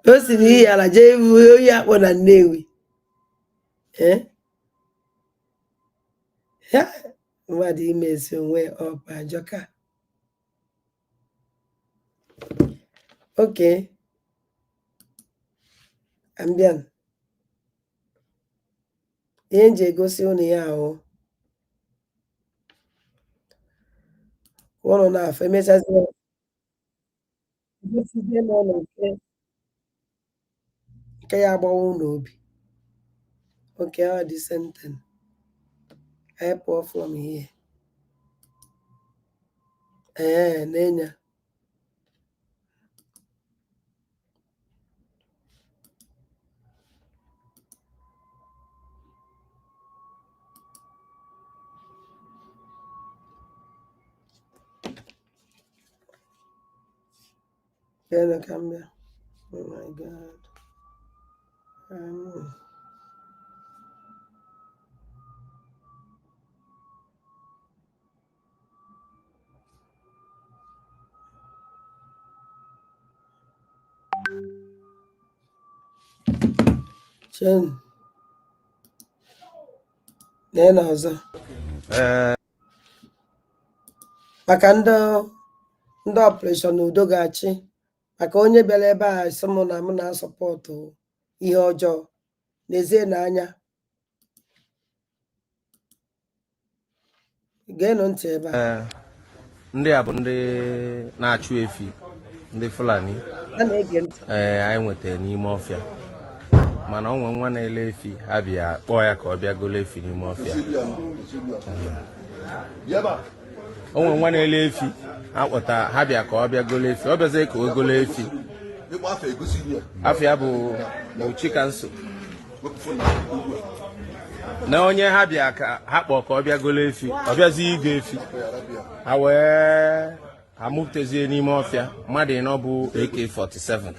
o si na ihe ala jee vu ohi akpụ na Nnewi mmadụ imezi onwe ọpa ajọka oke ambịan ihe nji egosi ụnụ ya ahụ ụnụ na-afọ emechazie n'ụlọ nke ya agbawa ụlọ obi oke ọ dị senten I pour from here n'enya cambia. Oh my God. Chen. Nena ọzọ. Maka ndị operation udo ga-achị maka onye bịara ebe a sị m na m na-asọpọtụ ihe ọjọọ n'ezie n'anya geenụ ntị ebe a ndị a bụ ndị na-achụ efi ndị Fulani anyị nwetara n'ime ọfịa mana ọ nwe nwa na-ele efi ha bịa kpọọ ya ka ọ bịa golo efi n'ime ọfịa o nwe nwa na-ele efi akpọta ha bịa ka ọ bịa golo efi ọ bịazie ka o golo efi afịa bụ Chikanso na onye ha bịa ka ha kpọọ ka ọ bịa golo efi ọ bịazie igo efi ha wee amụpụtazie n'ime ọfịa mmadụ ịnọ bụ AK-47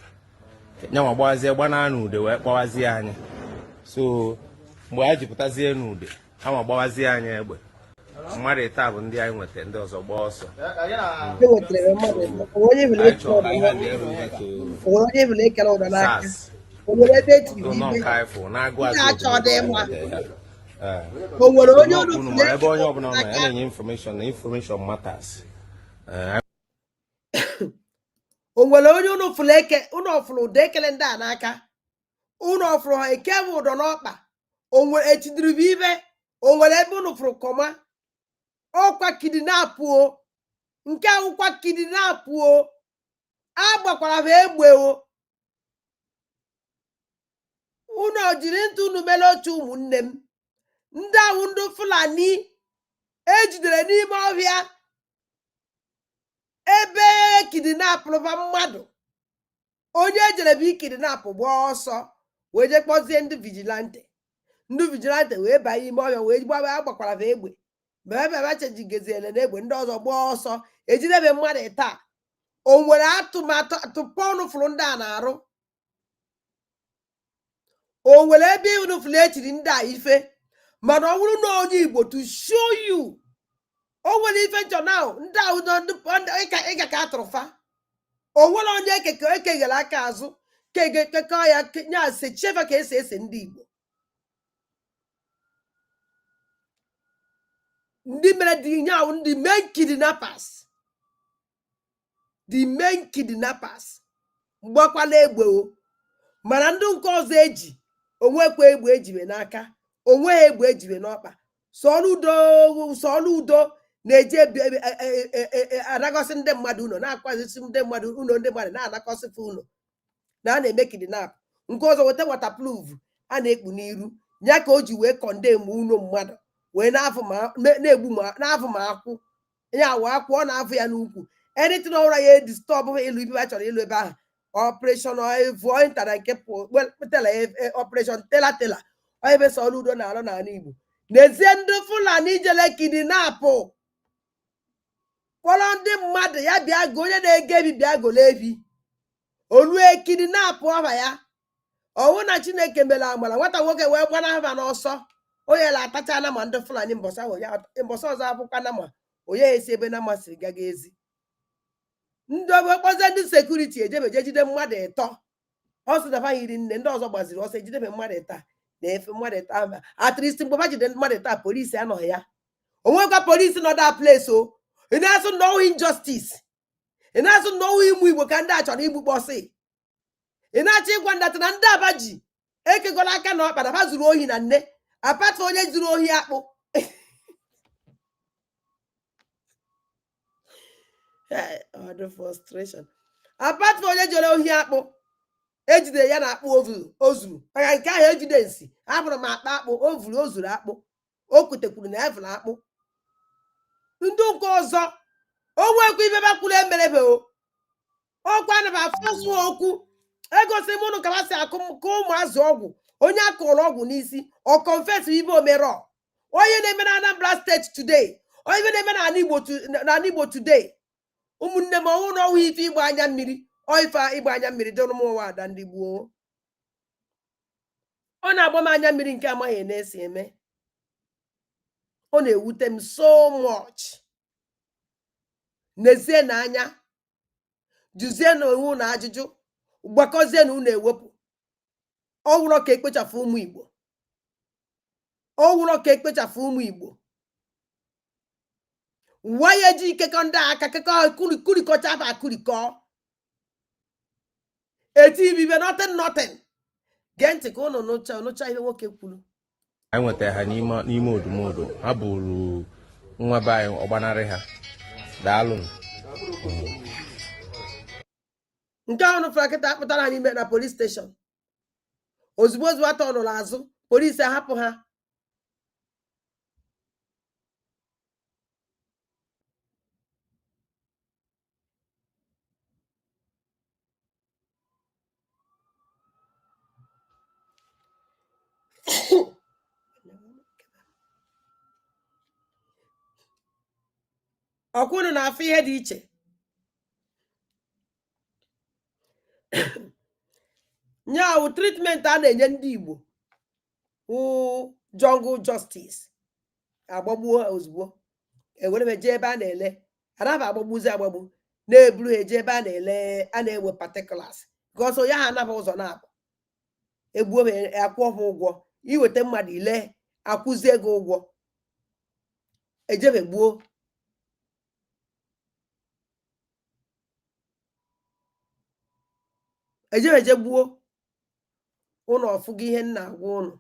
nyanwa gbawazie gbana n'ude wee kpọwazie anyị so mgbe anyị jipụtazie n'ude ha nwa gbawazie anyị egbe mmadụ ịta bụ ndị anyị nwetara ndị ọzọ gbaa ọsọ ebe onye ọbụla nọ ya na-enye information na information matters. O nwere onye unu ọfụrụ ụdọ ekele ndị a n'aka unu ọfụrụ ha eke bụ ụdọ n'ọkpa o nwere etidiri bụ ibe o nwere ebe unu fụrụ kọma ọkwa kidinapụ o nke ahụkwa kidinapụ o agbakwara ha egbe o unu jiri ntụ unu mere otu ụmụnne m ndị ahụ ndị Fulani ejidere n'ime ọhịa ebe kidinapụrụ ba mmadụ onye ejere bụ ikidinapụ gbaa ọsọ wee je kpọzie ndị vigilante wee banye ime ọhịa wee gbawa agbakwara ha egbe Bebe bachejigeziele n'egbe ndị ọzọ gbaa ọsọ ejidebe mmadụ taa. O nwere atụmatụ atụpọnụ fụrụ ndị a na-arụ. O nwere ebe unu fụrụ echiri ndị a ife. Mana ọ bụrụ na onye Igbo to show you. O nwere ife nchọ na ndị ahụ ịga ka atụrụ fa. O nwere onye ekeghere aka azụ kekọ ya nya sechefa ka ese ndị Igbo. Ndị mere dị nyawu ndị main kidnappers. The main kidnappers. Mgbakwala egbe o. Mana ndị nke ọzọ eji onwekwa egbe ejiwe n'aka. Onwe egbe ejiwe n'ọkpa. Sọọlụ udo na-eje anagosi ndị mmadụ ụlọ na-akwazisi ndị mmadụ ụlọ ndị mmadụ na-anakọsịfa ụlọ na a na-eme kidnap. Nke ọzọ weta waterproof a na-ekpu n'iru ya ka o ji wee kọndem ụlọ mmadụ wee na-egbu na-afụ ma akwụ ya wee akwụ ọ na-afụ ya n'ukwu. Anything ọhụrụ ya disturb ịlụ ibe a chọrọ ịlụ ebe ahụ. Operation vụọ ntara nke operation tela ebe Sọọlụ udo na-arụ n'ala Igbo. N'ezie ndị Fulani jele kidnapụ kpọrọ ndị mmadụ ya bịa go onye na-ege ebi bịa gole ebi olue kidnapụ ọba ya. Ọwụ na Chineke mere amara nwata nwoke wee gbana haba n'ọsọ onye la-atacha na ma ndị Fulani mbọsị ọzọ abụkwa na ma onye esi ebe na masịrị gaga ezi. Ndị ogbe kpọzie ndị sekuriti ejebeje jide mmadụ ịtọ. Ọ sị na ha yiri nne ndị ọzọ gbaziri ọsọ ejidebe mmadụ ịta na-efe mmadụ ịta at least mgbe ha jide mmadụ ịta polisi anọghị ya. Onwekwa polisi nọ that place o. Ị na-asụ nnọọ injustice. Ị na-asụ nnọọ ịmụ Igbo ka ndị a chọrọ igbu kpọsị. Ị na-achọ ịgwa ndata na ndị Aba ji ekegola aka na ọkpa na ha zuru ohi na nne apart from onye zuru ohi akpụ. The frustration. Apart from onye jere ohi akpụ ejide ya na akpụ o zuru maka nke ahụ evidensi abụrụ m akpa akpụ o zuru akpụ o kutekwuru na evụrụ akpụ. Ndị nke ọzọ onwekwa ibe bakwuru emerebe o ọkwa na afọsụ okwu egosi m ụnụ ka ha si akụ ka ụmụazụ ọgwụ onye akụrụ ọgwụ n'isi ọ confess ibe omero onye na-eme na Anambra steeti today onye na-eme na Igbo today. Ụmụnne m ọnwụ na ọnwụ ife ịgba anya mmiri ife ịgba anya mmiri dịrụ m ụwa ada ndị gboo. Ọ na-agba m anya mmiri nke amaghị na-esi eme. Ọ na-ewute m so much. N'ezie na anya jụzie na onwe na ajụjụ gbakọzie na unu ewepụ. Ọ wụrụ ka ekpechafu ụmụ Igbo. Ọ wụrụ ka ekpechafu ụmụ Igbo. Why ji kekọ ndị aka kekọ kurikọcha afa kurikọ eti bibe nothing. Gee ntị ka ụnụ nụcha ihe nwoke kwuru. Anyị nwetara ha n'ime odumodu ha bụrụ nwa be anyị ọgbanarị ha. Daalụ. Nke ahụ nụfara kịta akpụtara ha n'ime na police station. Ozugbo atọ nụrụ azụ polisi ahapụ ha. Ọkwụnụ na-afụ ihe dị iche. Nyawu treatment a na-enye ndị Igbo jungle justice agbagbuo ozugbo ewere jee ebe a na-ele anaba agbagbuzi agbagbu na-eburu eje ebe a na-ele a na-ewe particulars goso ya ha anaba ụzọ na-abụ egbuo akwụ ha ụgwọ iweta mmadụ ile akwụzi ego ụgwọ ejebe gbuo. Eje gbuo ụnụ ọfụgo ihe nna agwa ụnụ.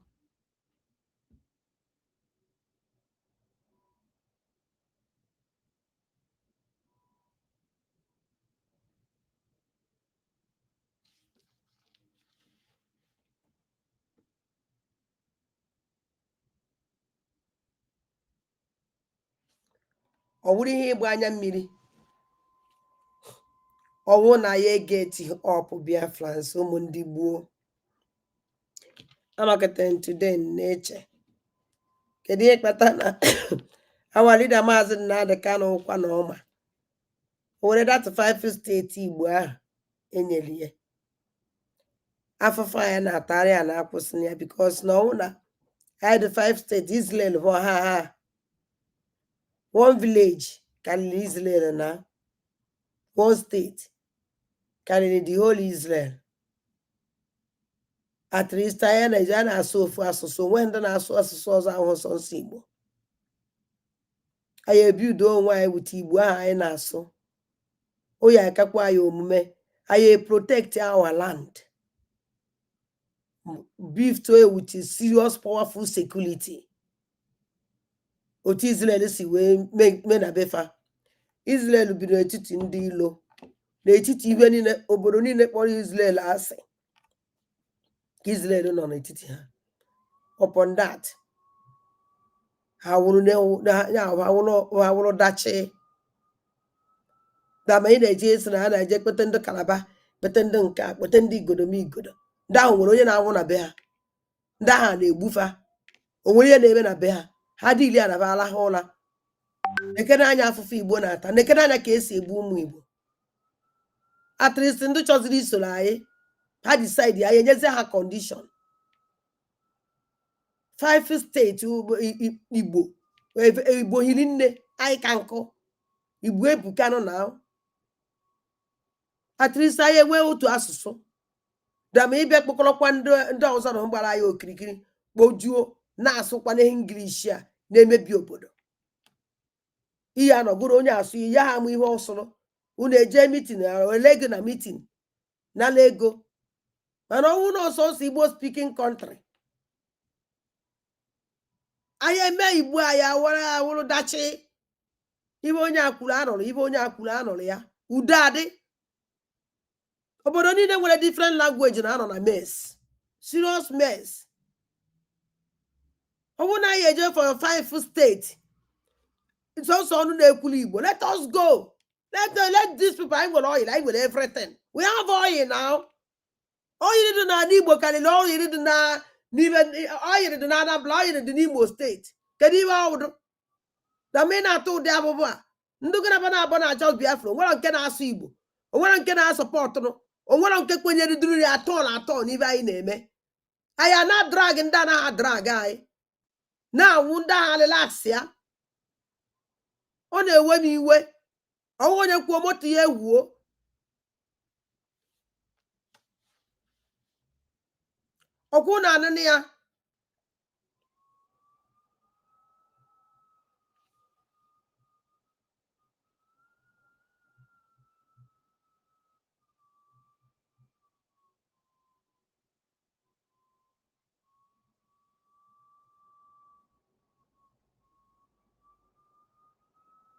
Ọ wụrụ ihe ịgba anya mmiri ọwụ na ya egeti ọpụ Biafrans ụmụ ndị gboo. Anọkọta today na-eche kedu ihe kpata na our leader Mazen na the Kano Kwanoma. Whether that's 5 state Igbo enyeli. After fire na Atari and Aposnia because no na I had 5 states Israel for ha. One village can Israel na. One state can the whole Israel. At least I na so far so when na so on Sigbo. I build on why with Igbo I na so. Oh yeah, kakwa ya omume. I protect our land. Beef to it with serious, powerful security. Oti Israel si we make men abefa. Israel bi n'etiti ndị ilo. N'etiti iwe niile obodo niile kpọrọ Israel asị. Israel nọ n'etiti ha. Upon that, ha wụrụ dachi. Da ma ị na-eji esi na ha na-eje kpete ndị Kalaba, kpete ndị nka, kpete ndị igodo. Ndị ahụ nwere onye na-anwụ na be ha. Ndị ahụ na-egbufa. O nwere ihe na-eme na be ha. Ha dị ili anabala ha ụla. Nekere anya afụfụ Igbo na-ata. Nekere anya ka esi egbu ụmụ Igbo. At least ndị chọziri isoro anyị. Ha decide ya enyezi ha condition. 5 states Igbo. Igbo hiri nne. Anyị ka nkụ. Igbo ebuka nọ na. At least anyị enwe otu asụsụ. Dama ịbịa kpọkọrọkwa ndị ọzọ na mgbara anyị okirikiri. Kpojuo na-asụkwa na English a na-emebi obodo. Ihe anọgoro onye asụ ihe ha amụ ihe ọsụrụ. Unu eje meeting elego na meeting na lego. Mana ọnwụ na ọsọ Igbo speaking country. Anyị eme Igbo anyị awụrụ dachi. Ibe onye akwuru anọrọ, ibe onye akwuru anọrọ ya. Udo adị. Obodo niile nwere different language na anọ na mess. Serious mess. Ọnwụ na anyị eje for 5 states. It's also on the Igbo. Let us go. Let these people, I will oil, I will everything. We have oil now. All you do now, Igbo can all you do now, even all you do now, blind in the Igbo state. Can you out? The men are told the Ababa. Ndugana Bana just be afro. What can I see Igbo? Or what can I support? Or what can when you do at all, if I name it. I am not dragging down a drag guy. Now, wunda relax ya. On a way me way. I want to promote ye wo. Okuna anania.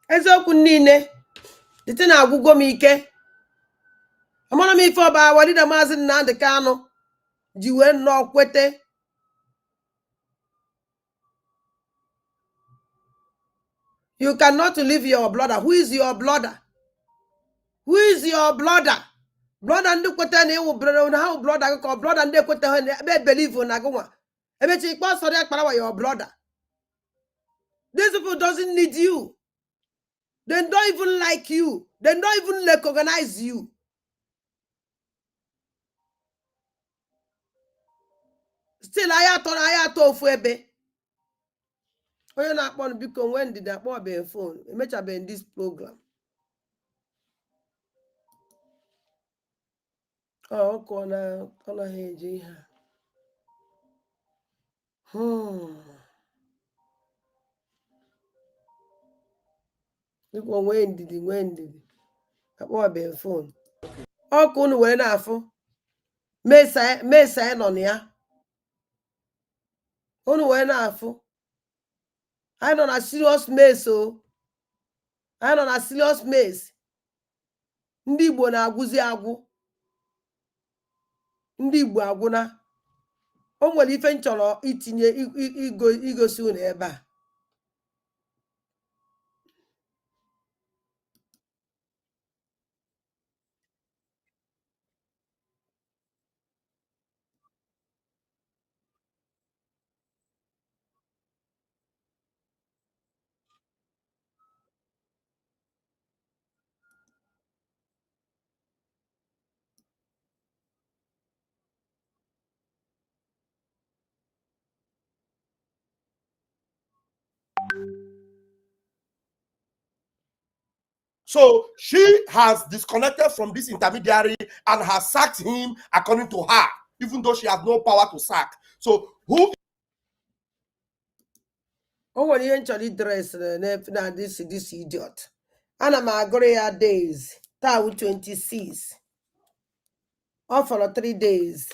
Ezoku niile. The thing I go me ike. Amana me for ba wadi da mazin na de kano. Jiwe no kwete. You cannot leave your brother. Who is your brother? Who is your brother? Brother ndu kwete na iwu brother na how brother ko brother ndu kwete ha be believe na gwa. Ebe chi ikpa so de kpara wa your brother. These people doesn't need you. They don't even like you. They don't even recognize you. Still ayato ofu ebe. Onye na-akpọ n biko when did I akpọ be phone? Emechabe in this program. Oh, kona heji ha. Biko when did akpọ be phone? Ọkụ unu were na-afụ. Mesa nọ na ya. Unu were na-afụ. I nọ na serious mess o. I nọ na serious mess. Ndị Igbo na-agwụzi agwụ. Ndị Igbo agwụna. O nwere ife nchọrọ itinye igosi unu ebe a. So she has disconnected from this intermediary and has sacked him according to her, even though she has no power to sack. So who? Oh, when you actually dress now this idiot. And I'm agree days. That 26. Or for 3 days.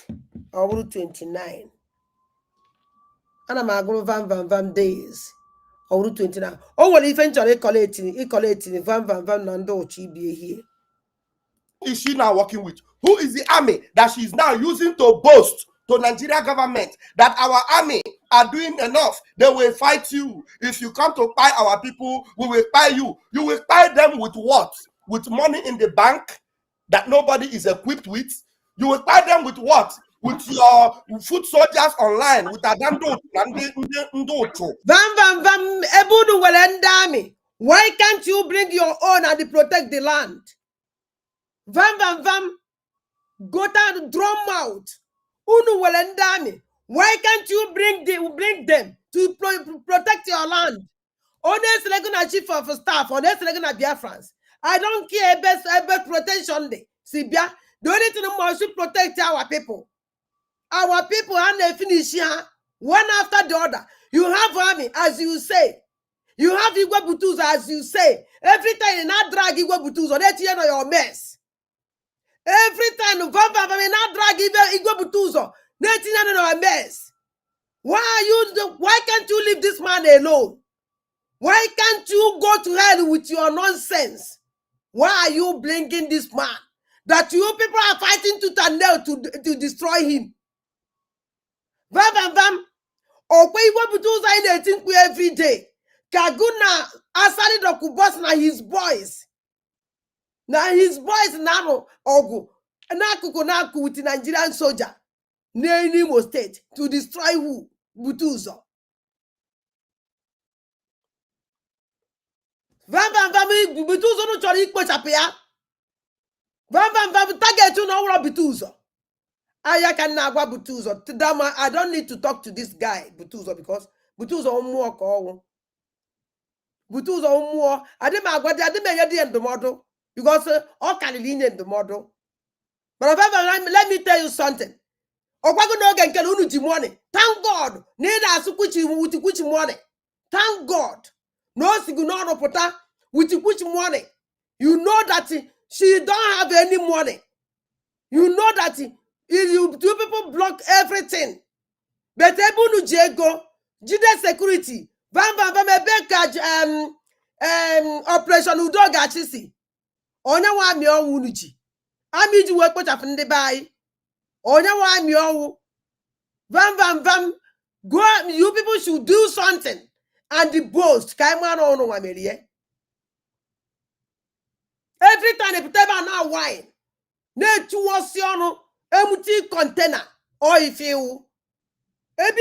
Or 29. And I'm agree van days. Or 29. Oh, well, eventually collecting van nando chibi here. Is she now working with? Who is the army that she's now using to boast to Nigeria government that our army are doing enough? They will fight you. If you come to buy our people, we will buy you. You will buy them with what? With money in the bank that nobody is equipped with? You will buy them with what? With your foot soldiers online, with Adando Ndocho. Vam, Ebudu Welendami. Why can't you bring your own and protect the land? Vam, go down, drum out. Unu Welendami. Why can't you bring them to protect your land? Honest regular chief of staff, honest regular Biafrans. I don't care about protection day. Sibia, the only thing we should protect our people. Our people are not finish here, one after the other. You have army, as you say. You have Igwe Butuzo, as you say. Every time you not drag Igwe Butuzo, that's your mess. Every time you not drag Igwe Butuzo, that's your mess. Why can't you leave this man alone? Why can't you go to hell with your nonsense? Why are you blinking this man? That you people are fighting tooth and nail to destroy him. Vam. Okwe Igwe Butuzo in 18 every day. Kaguna asali doku boss na his boys. Na his boys nano ogu. Naku with Nigerian soldier. Near Imo State to destroy who? Butuzo. Vam, Butuzo no chori ikpo chapia. Vam, target you no Butuzo. I don't need to talk to this guy, Butuzo, because Butuzo more call. Butuzo more. I didn't the model because all can lean the model. But let me tell you something. Thank God. With which money? Thank God. No signal pota with which money? You know that she don't have any money. You know that you people block everything. But Ebunu Jego, Jide security, Vam Operation Udoga Chisi. Onya wa mi owunuji. Ami ji work put ndi bai. Onya wa mi owu. Vam. Go, you people should do something. And the boast. Kaimano no wamerie. Every time they put them now wine. Ne tuosiono empty container. Or if you Ebi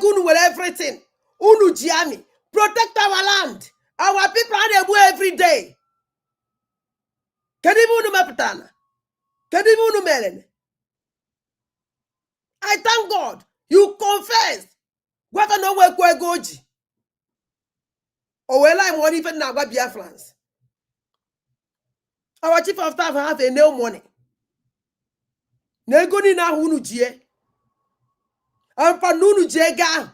gun will everything. Unu jiami. Protect our land. Our people are there every day. Kadimunu mapitana. Kadimunu melen. I thank God. You confess. What no work where goji. Or well, I'm one even now by Biafrans. Our chief of staff have a no money. Negoni na hunu jie. And panunu jega.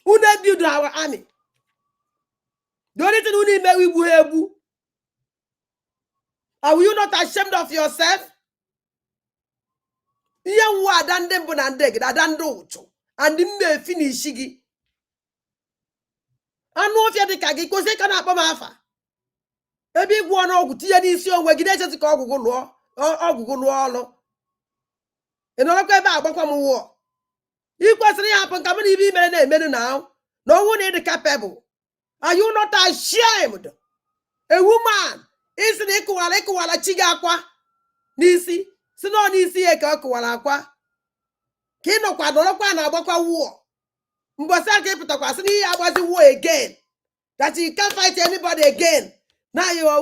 Una build our army. The only thing we need we buhebu. Are you not ashamed of yourself? Yan wa dandem bonandeg da dando cho. And me finish shigi. Anu ofia de kagi ko se kana pa mafa. Ebi gwo na ogu tie ni isi onwe gide chesi ka ogugu lo olo. Eno kwa ebe agbakwa mu wo. Ikwesiri ya happen ka me ibi mere na emenu now. No one is capable. Are you not ashamed? A woman is the equal chiga kwa nisi. Sino nisi eka kwa kwa. Kino kwa dolo kwa na agbakwa wo. Mbosa ke pita kwa sini ya agbazi wo again. That you can't fight anybody again. Now you are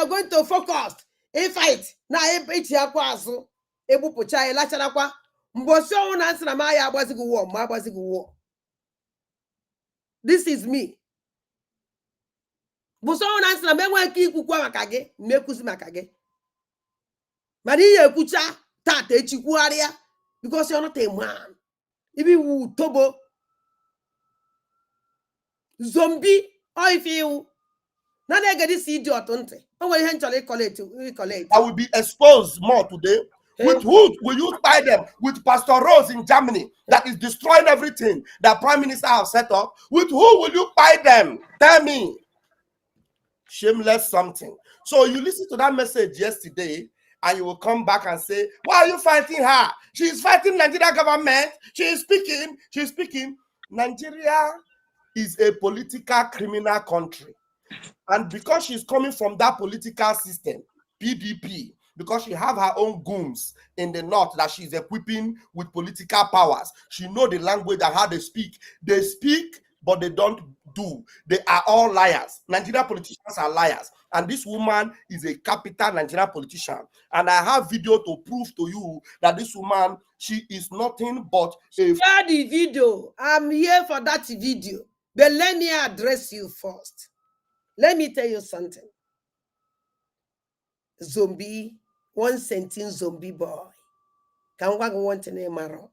going to focus. A fight. Now it's ya kwa so. Ebu pucha ela chara kwa. Mboso una answer ma ya agbazi wo. This is me. Buso na nsị na mgbe enwe ike ikwukwa maka gị mmekwuzi maka gị mana ihe ekwucha tata echikwugharịa because you're not a man. Ibi wu tobo zombie or if you na na get this idiot ntị o nwere ihe nchọrọ ịkọlate I will be exposed more today. With who will you tie them? With Pastor Rose in Germany that is destroying everything that Prime Minister has set up. With who will you buy them? Tell me. Shameless something. So you listen to that message yesterday and you will come back and say, why are you fighting her? She is fighting Nigeria government. She is speaking. Nigeria is a political criminal country. And because she's coming from that political system, PDP, because she have her own goons in the north that she's equipping with political powers, she know the language and how they speak. They speak, but they don't do. They are all liars. Nigerian politicians are liars. And this woman is a capital Nigerian politician. And I have video to prove to you that this woman, she is nothing but a... Share the video. I'm here for that video. But let me address you first. Let me tell you something. Zombie, one sentence zombie boy. Can one want to name Maro?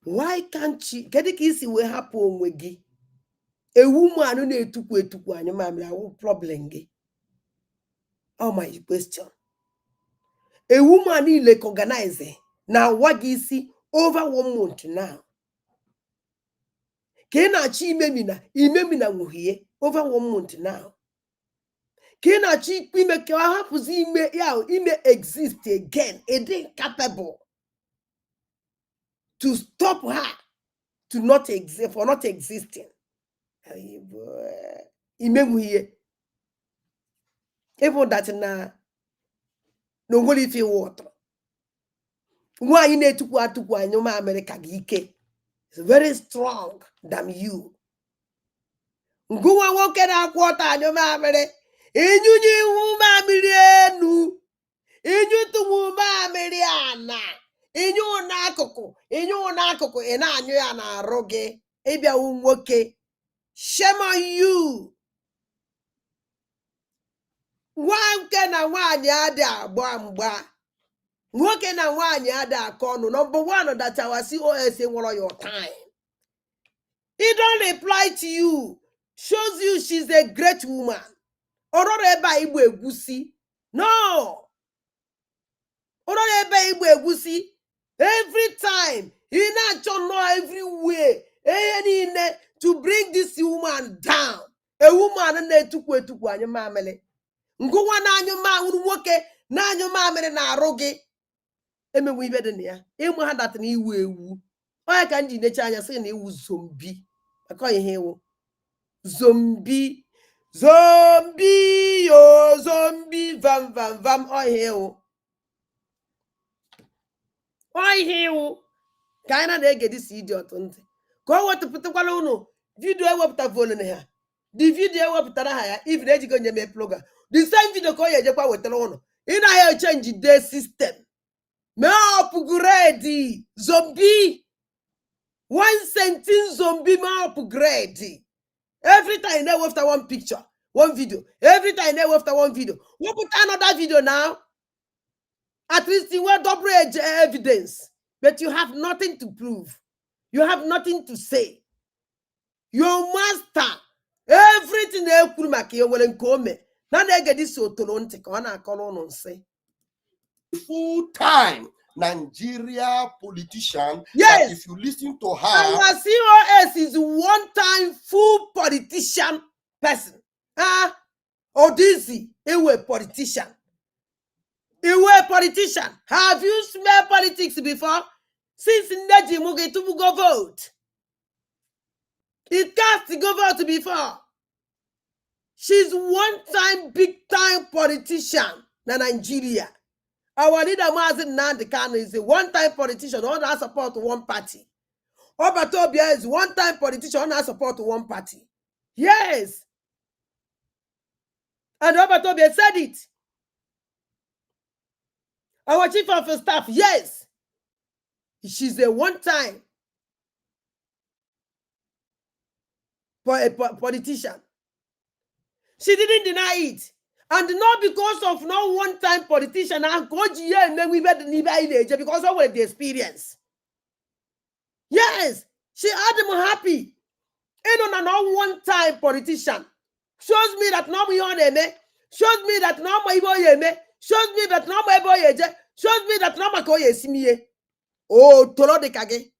Why can't you get it easy? We happen with a woman who need to quit to one your problem. Oh, my question. A woman need like organize. Now, what is he over 1 month now? Kena chi imemina muhie over 1 month now. Kena chi ime kahapuzi ime exist again. It ain't capable to stop her to not exist for not existing. Ime muhie. Even that na no go if you water. Why you need to go to Guanoma America gike? It's very strong than you. Go and walk in our quarter, no mammy. In you, mammy, in you to mammy, in your nakoko, and I knew an roge, ebia unwoke. Shame on you. One can a one yada, bamba. Working and one yada corner, number one that our COS in one of your time. It don't reply to you. Shows you she's a great woman. Or not by Ibu Egusi. No. Or not by Ibu Egusi. Every time. He not know everywhere. To bring this woman down. A woman and they took way to one your mamele. Go on your man would work it. Now your mammy na roge. Eme we better near. Emu had that ni woo. Why can't you nature say he was zombie? I call you here. Zombie, oh zombie, vam, I hear. I hear. Kinda they get this idiot on. Go what to put the no video up the phone in here. The video up the higher if they go in your plugger. The same video call you with the loan. In I change the system. Me upgrade zombie. 1 sentence zombie me upgrade. Every time they after one picture, one video. Every time they after one video. We put another video now. At least you have double evidence. But you have nothing to prove. You have nothing to say. Your master. Everything they could make you will come. Now they get this so to on say. Full time Nigeria politician. Yes. If you listen to her, our COS is one-time full politician person. Odisi, a politician. A politician. Have you smelled politics before? Since Neji Muge to go vote. It can't go vote before. She's one-time big-time politician in Nigeria. Our leader Mazen Nandekano is a one-time politician who has support to one party. Obatobia is one-time politician who has support to one party. Yes. And Obatobia said it. Our chief of staff, yes. She's a one-time. politician. She didn't deny it. And not because of no one-time politician, because of the experience. Yes, she had them happy. And no one-time politician shows me that no shows me that no shows me that no shows me that no makoye. Oh, tolo de kage.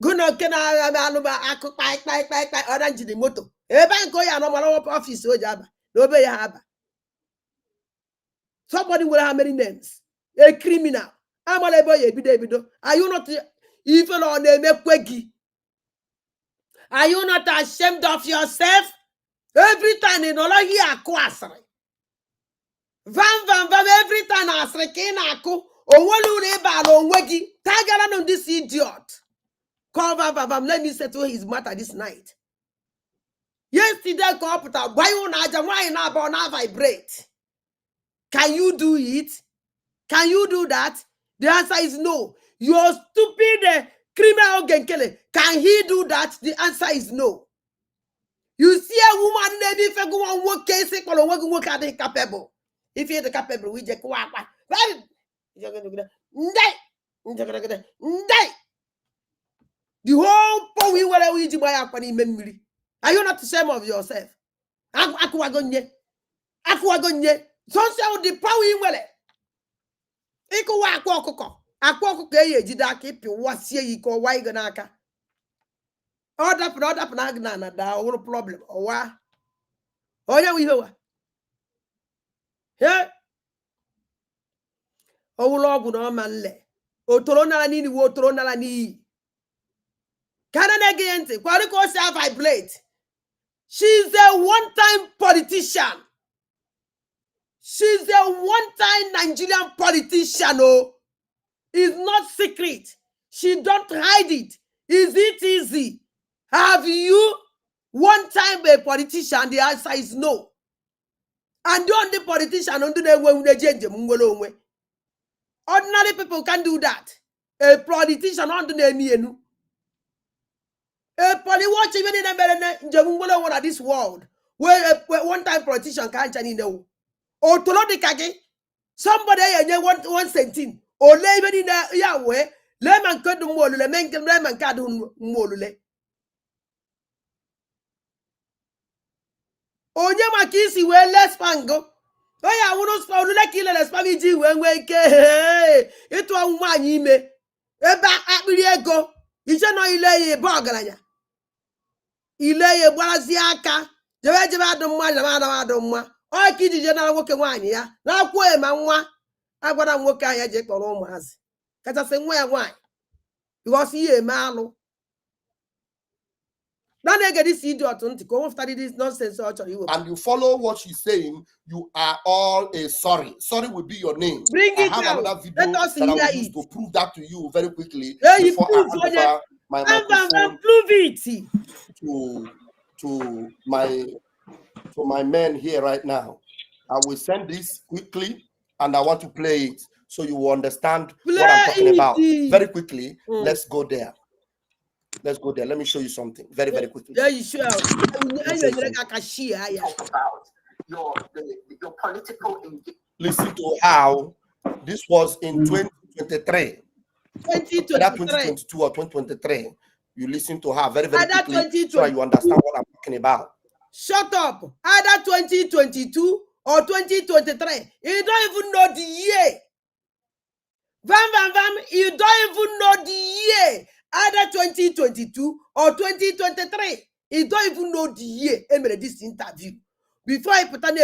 Guna kena aku orange the moto. Eba nko ya no malo office o jaba. No be ya haba. Somebody will have many names. A criminal. Amalebo ye bido. Are you not even on a mekwegi? Are you not ashamed of yourself? Every time in all here akwasre. Vam every time asrekena aku. Owolu reba lo wegi. Tagala on this idiot. Call Vam. Let me settle his matter this night. Yesterday, computer. Why not vibrate? Can you do it? Can you do that? The answer is no. Your stupid criminal genkele. Can he do that? The answer is no. You see a woman if you go on work case work at the capable. If you're the capable, we just the whole point we were we buy memory. Are you not ashamed of yourself? Aquagonye. So the power we were. Iko wa akwa ye jida ka ipi wasie iko wa iga n'aka. Ọ dapụ na da ọhụrụ problem ọwa. Onye wi hewa. He. Owulo ọgwụ na ọma nle. Otoro nala nini wo otoro nala n'iyi. Kana na-ege ntị kwari ka o si vibrate. She's a one-time politician. She's a one-time Nigerian politician. Oh. It's not secret. She don't hide it. Is it easy? Have you one time a politician? The answer is no. And don't the politician ordinary people can do that. A politician on the name. A watch even in this world where one time politician can't know. Or to the kage. Somebody one centime. Or even in the Yahweh. Lemon cut the mole, lemon cut mole. Onye makisi we less pango. Oya wonu spa onu le kile le spa ji we ike. Itu anwu anyi ime. Eba akpiri ego. Ije no ile ye ba ogaranya. Ile ye gbarazi aka. Jebe adu mma. O ki jije na nwoke nwanyi ya. Na akwo e ma nwa. Agwara nwoke anya je kporo umuazi. Kacha se nwa ya nwanyi. Because ye ma alu. This idiot this nonsense. And you follow what she's saying, you are all a sorry. Sorry will be your name. Bring it I have out. another video that I will use to prove that to you very quickly. Yeah, before I hand over my microphone prove it to my men here right now. I will send this quickly and I want to play it so you will understand what I'm talking about. Very quickly, let's go there. Let's go there. Let me show you something very, very quickly. Yeah, you sure. Your political engagement. Listen to how this was in 2023. 2022 or 2023. You listen to her very, very quickly so you understand what I'm talking about. Shut up. Either 2022 or 2023. You don't even know the year. Vam, you don't even know the year. Either 2022 or 2023. You don't even know the year. This interview. Before I put on you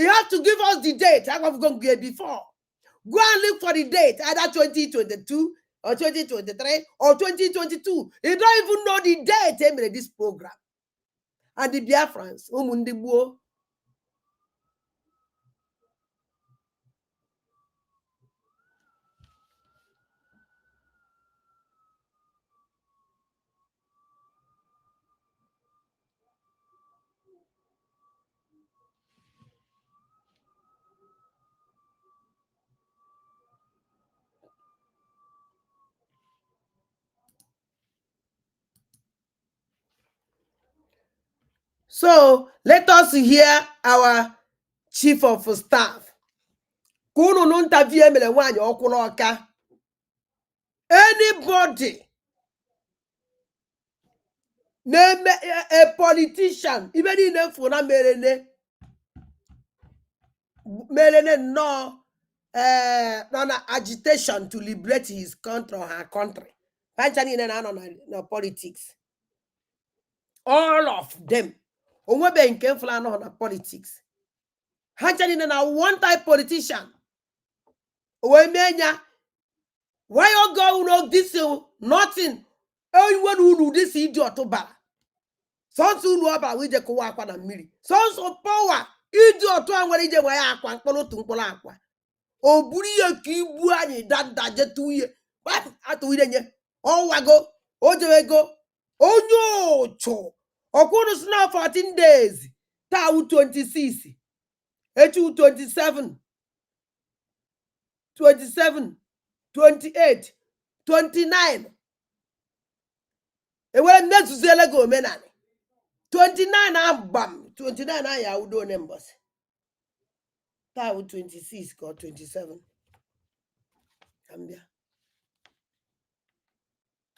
have to give us the date. I have gone before. Go and look for the date. Either 2022 or 2023 or 2022. You don't even know the date. This program. And the Biafrans. So let us hear our chief of staff. Kunu no interview emele nwanyị ọkwụrụ ọka. Anybody name a politician, even in a funa merene no agitation to liberate his country or her country. No politics. All of them. Onwebe nke fula no na politics. Hanchani na one type politician. Owemenya. Why you go no this nothing? Anyone who do this idiot to bar. Sons who know about we just go up on a million. Sons of power. Idiot to and when he way aqua, polo to polaqua. O buria kibuani that jet 2 years. What at we oh wago, ojego, oh no cho. Or could now 14 days. Tau 26. H2 27. 27. 28, 29. E were next zele go menani. 29 and bam. 29 and ya udo numbers. That 26 or 27. Cambia.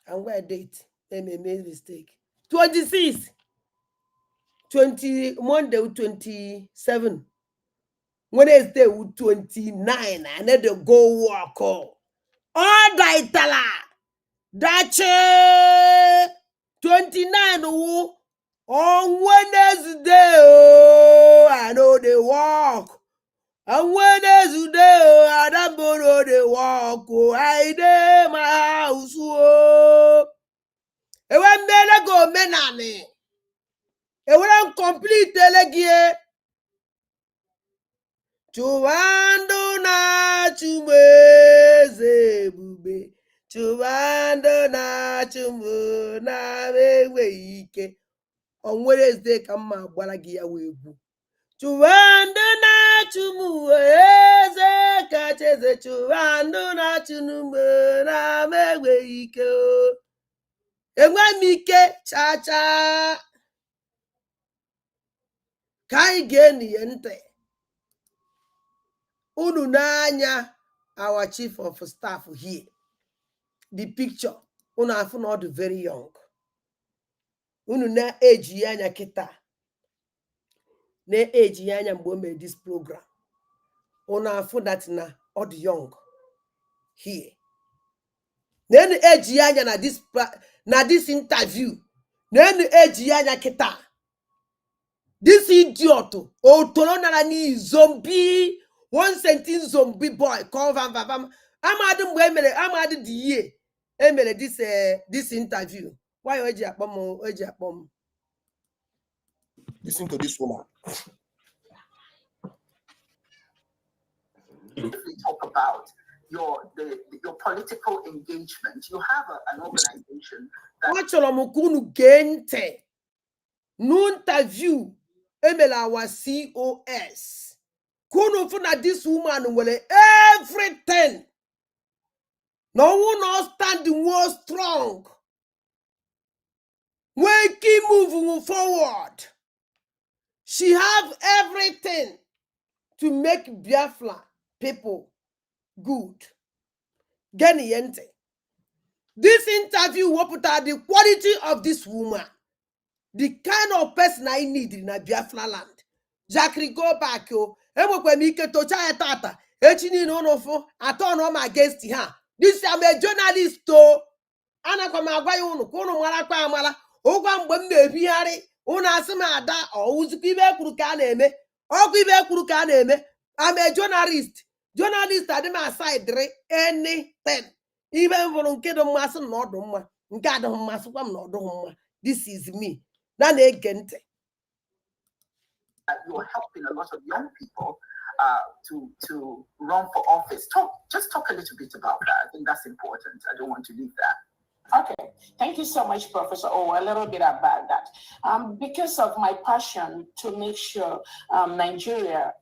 And where date? They may make mistake. 26. 20 Monday 27. Wednesday 29. And then they go walk all. All daitala. Dache 29 on Wednesday. Oh, I know they walk. On Wednesday, I don't know they walk. Oh, I dey my house. Oh, e wan mele go menane. E wan complete telegie. Chuando na chumeze bube. Chubando na chumu na wewe ike. On Wednesday kama gwala gi ya webu. Chubando na chumu eze kacheze. Chubando na chumu na wewe ike. Ewa mike cha cha. Kai geni yente. Unu nanya our chief of staff here. The picture, unu afu not very young. Unu na age yanya kita. Na age yanya mbo me this program. Unu afu that na odd young here. Then age yanya na this interview. Then age yanya kita. This idiot, tolona ni zombie, 1 sentence zombie boy, call vam. Amadum wemele, amadi diye. Emele this interview. Why oji akpom? Listen to this woman. If we talk about your political engagement, you have an organization that Wacholomukunu gente. No interview. Emela our COS. Kunu funa this woman will everything. No one not standing more strong. We keep moving forward. She have everything to make Biafra people good. Geniente. This interview will put out the quality of this woman. The kind of person I need in a Biafra land. Jackie go back, yo. Emokwenike to chaya tata. Echini no fo. I turn on against her. This am a journalist to. Ana kwa magwayo unu. Kono mwala kwa amala. Ogwa mbwembe bihari. Una asima ada. O uzukibe kuruka neme. Okuibe kuruka neme. I'm a journalist. Journalist adema aside anything. Even for unkedo masu no duma. Nkado masu kwa no duma. This is me. You're helping a lot of young people to run for office. Just talk a little bit about that. I think that's important. I don't want to leave that. Okay, thank you so much, Professor. Oh, a little bit about that. Because of my passion to make sure Nigeria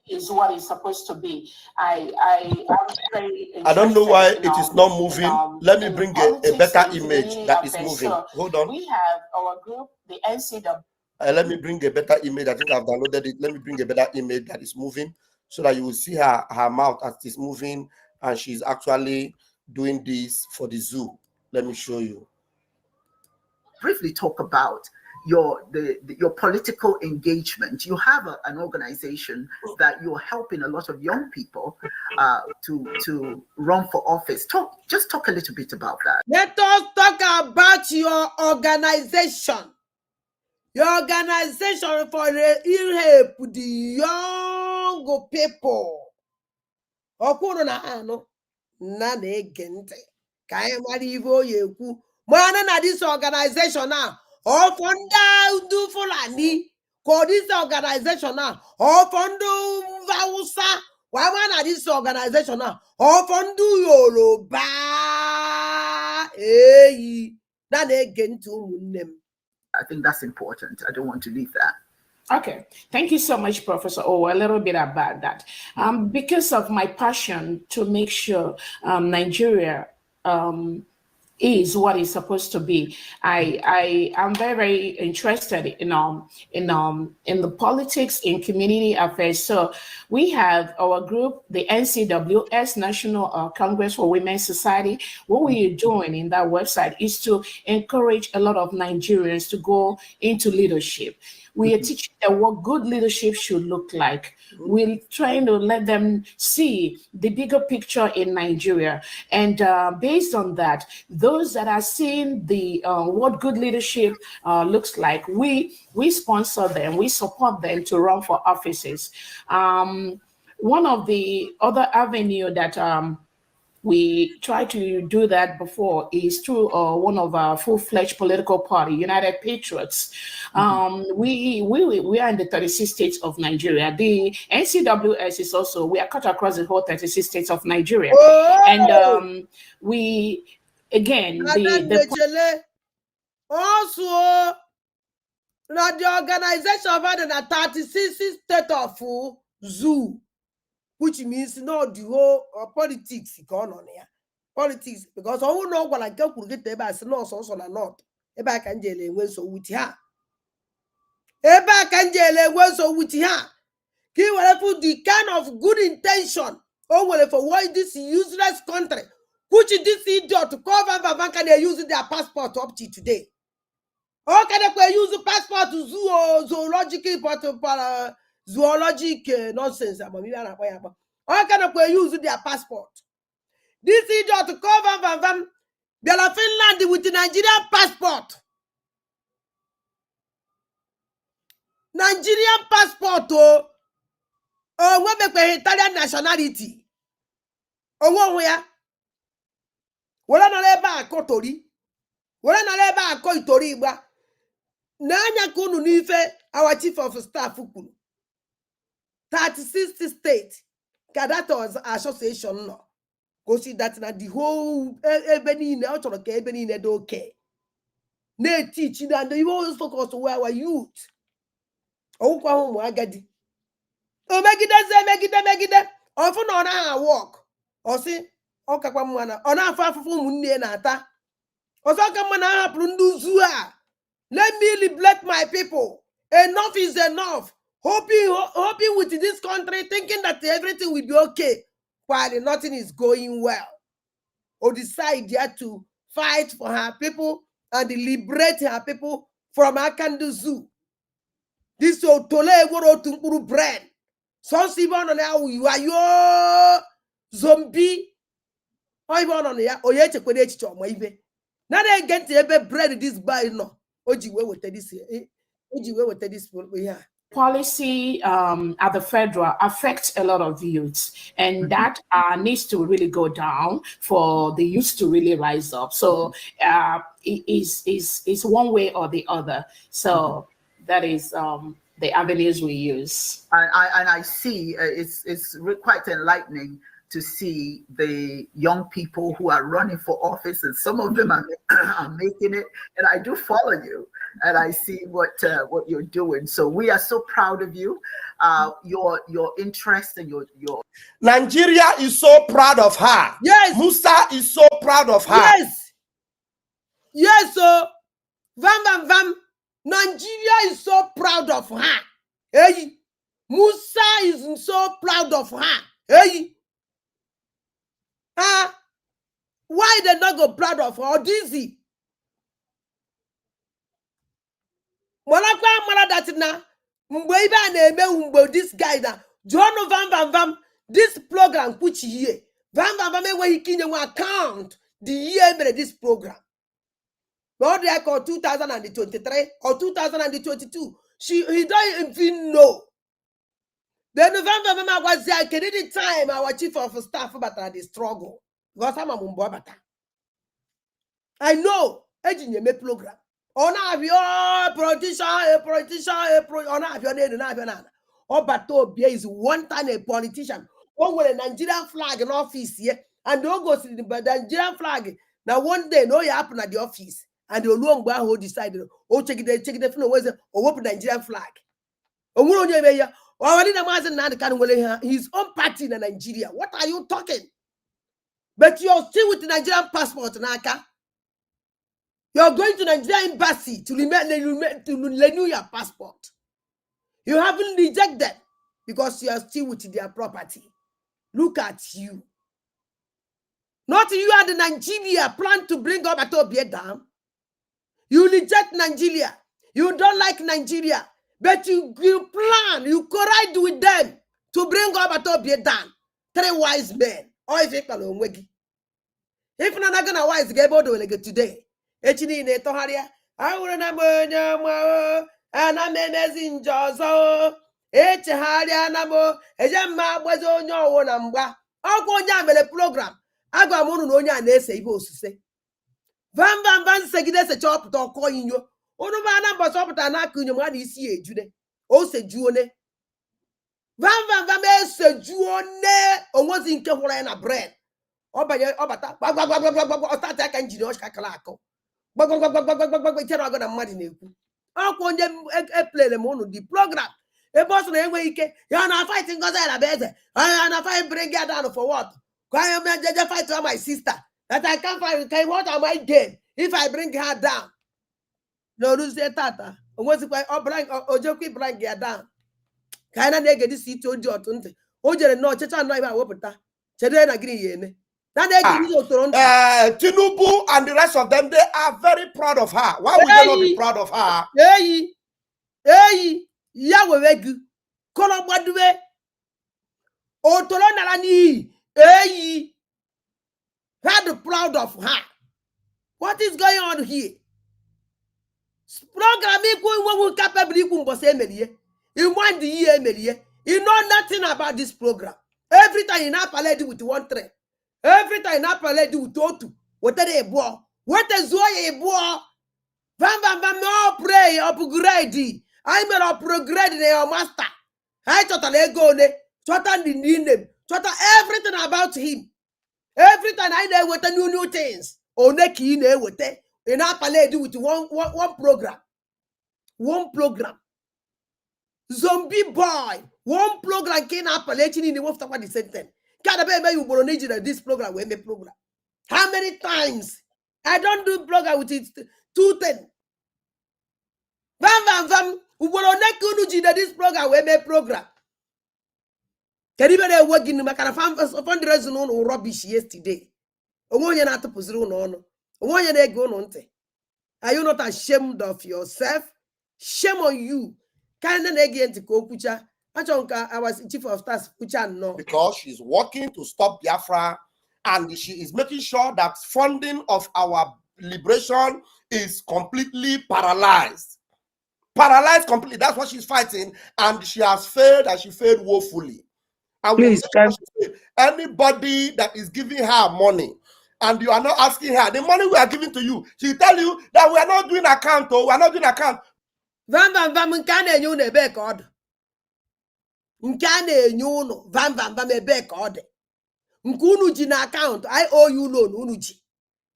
is what it's supposed to be. I don't know why it is not moving. Let me bring a better image that is moving. So hold on. We have our group, the NCW. Let me bring a better image. I think I've downloaded it. Let me bring a better image that is moving so that you will see her mouth as it's moving, and she's actually doing this for the zoo. Let me show you. Briefly talk about your political engagement. You have an organization that you're helping a lot of young people to run for office. Just talk a little bit about that. Let us talk about your organization. Your organization for help the young people. Okuru na ano na na-ege ntị ka anyị mara ife oyi ekwu mana na this organization now all for ndị Fulani for this organization now all for ndị Hausa why na this organization now all for ndị Yoruba eyi na na-ege ntị ụmụnne m. I think that's important. I don't want to leave that. Okay, thank you so much, Professor O. A little bit about that. Because of my passion to make sure Nigeria is what it's supposed to be, I am very, very interested in the politics in community affairs. So we have our group, the NCWS, National Congress for Women's Society. What we are doing in that website is to encourage a lot of Nigerians to go into leadership. We are teaching them what good leadership should look like. We're trying to let them see the bigger picture in Nigeria. And based on that, those that are seeing the what good leadership looks like, we sponsor them, we support them to run for offices. One of the other avenue that we try to do that before is through one of our full-fledged political party, United Patriots. We are in the 36 states of Nigeria. The NCWS is also, we are cut across the whole 36 states of Nigeria. Oh! And we, again, also, the organization of the 36 state of zoo, which means not the whole politics going on here. Politics, because all know what I can get there by no also not. Eba can jail when so with her. Eba can jail when so with her. He will put the kind of good intention. Oh, well, for why this useless country, which this idiot to cover can they use their passport up to today? How can they use the passport to zoological zoologic nonsense? How can they use their passport? This idiot to cover them. They are Finland with the Nigerian passport. Nigerian passport, we make Italian nationality. Oh, where? Wala na leba akotori. Wala na leba akoitori ba. Nanya kunu nife our chief of staff kunu. 36 states. That association no. Go see that na the whole ebeni in out of ebeni in okay. Ne teach and you always focus on our youth. Oh, kwa humu agadi. Oh, megide. Often on our walk. Or see, okay, kwa mwana. On our far from munne na ata. Osaka mana haplundu zua. Let me liberate my people. Enough is enough. Hoping with this country, thinking that everything will be okay, while nothing is going well. Or decide yet to fight for her people and liberate her people from Akandu Zoo. This is tole woro tunkuru bread. So sibon on you are yo zombie. How you on ya? O ye chekwe echicho mo ibe. Na dey get ebe bread this buy no. Oji we with this yeah. Policy at the federal affects a lot of youths, and that needs to really go down for the youth to really rise up. So it is one way or the other. So that is the avenues we use. And I see it's quite enlightening to see the young people who are running for office, and some of them are making it. And I do follow you, and I see what you're doing. So we are so proud of you. your interest and your Nigeria is so proud of her. Yes. Musa is so proud of her. Yes. Yes, so Vam. Nigeria is so proud of her. Hey. Musa is so proud of her. Hey. Why they not go proud of her? Dizzy. This guy that John Vam. This program which year Vam where he can account the year made this program. Not like 2023 or 2022. He don't even know. Then Vam was there. Any time our chief of staff but the struggle because I'm a mumbabata. I know. A program. On have your politician, on have your name, Obato Bia is one time a politician. One with a Nigerian flag in office here, and don't go to the Nigerian flag. Now one day, no, you happen at the office, and the long boy who decided, oh, check it, or open Nigerian flag. Or one day, or I didn't imagine that kind of his own party in Nigeria. What are you talking? But you're still with the Nigerian passport, Naka. You're going to Nigerian embassy to renew your passport. You haven't rejected because you are still with their property. Look at you. Not you are the Nigeria plan to bring up Atobie down. You reject Nigeria. You don't like Nigeria. But you plan, you collide with them to bring up Atobie down. 3 wise men. Or if you can wegi. If you're not gonna wise, get able to get today. Echini ne toharia. I will not and I'm in Jozo. Echaharia namo. Ejama was on your number. I'll go down with the program. I got Mononia and they say, say. Van Segdes a chop to call in you. Ono man was up at an acun, what is here, Jude? Oh, said June. Van said June, or was in Caporana bread. Or by your obata, attack engine or Cacalaco. But you're not going to money. How can you play the mono the program? A boss in a way, you're not fighting because I better. I'm not fighting bring it down for what? Why am I just fight to my sister? That I can't find what am I gain if I bring her down? No, lose the tata. What's it or blank or joke blank her down? Can I get this seat to Jotunte? Oh, you're not just not even open. Chedren agree. Tinubu and the rest of them, they are very proud of her. Why would they not be proud of her? Hey, Yahweh, Colabadue, Otolonalani, hey, had proud of her. What is going on here? Program equal capable was Emily. In 1 year, Emily. You know nothing about this program. Every time you not palette with 1 thread. Every time I palette with 2. What are they boy? What is why a boy? Vam no pray upgrade. I'm an upgrade your master. I totally go ne. Totally need him. Total everything about him. Every time I know what the new things. O neki ne with it. In our palette with one program. One program. Zombie boy. One program came up palette in the wolf of the sentence. God, I you born this program will make program. How many times? I don't do program with it 210. Vam. This program will make program. Can you work in the fundraising on rubbish yesterday? Are you not ashamed of yourself? Shame on you. Can again to go Kucha? I was chief of staff no. Because she's working to stop Biafra and she is making sure that funding of our liberation is completely paralyzed. Paralyzed completely. That's what she's fighting. And she has failed and she failed woefully. And please, anybody that is giving her money and you are not asking her, the money we are giving to you, she tell you that we are not doing account, oh, we are not doing account. Vam can you ne back order. Nkane nyuno vam ebe ka ode nkunu ji na account I owe you loan unu ji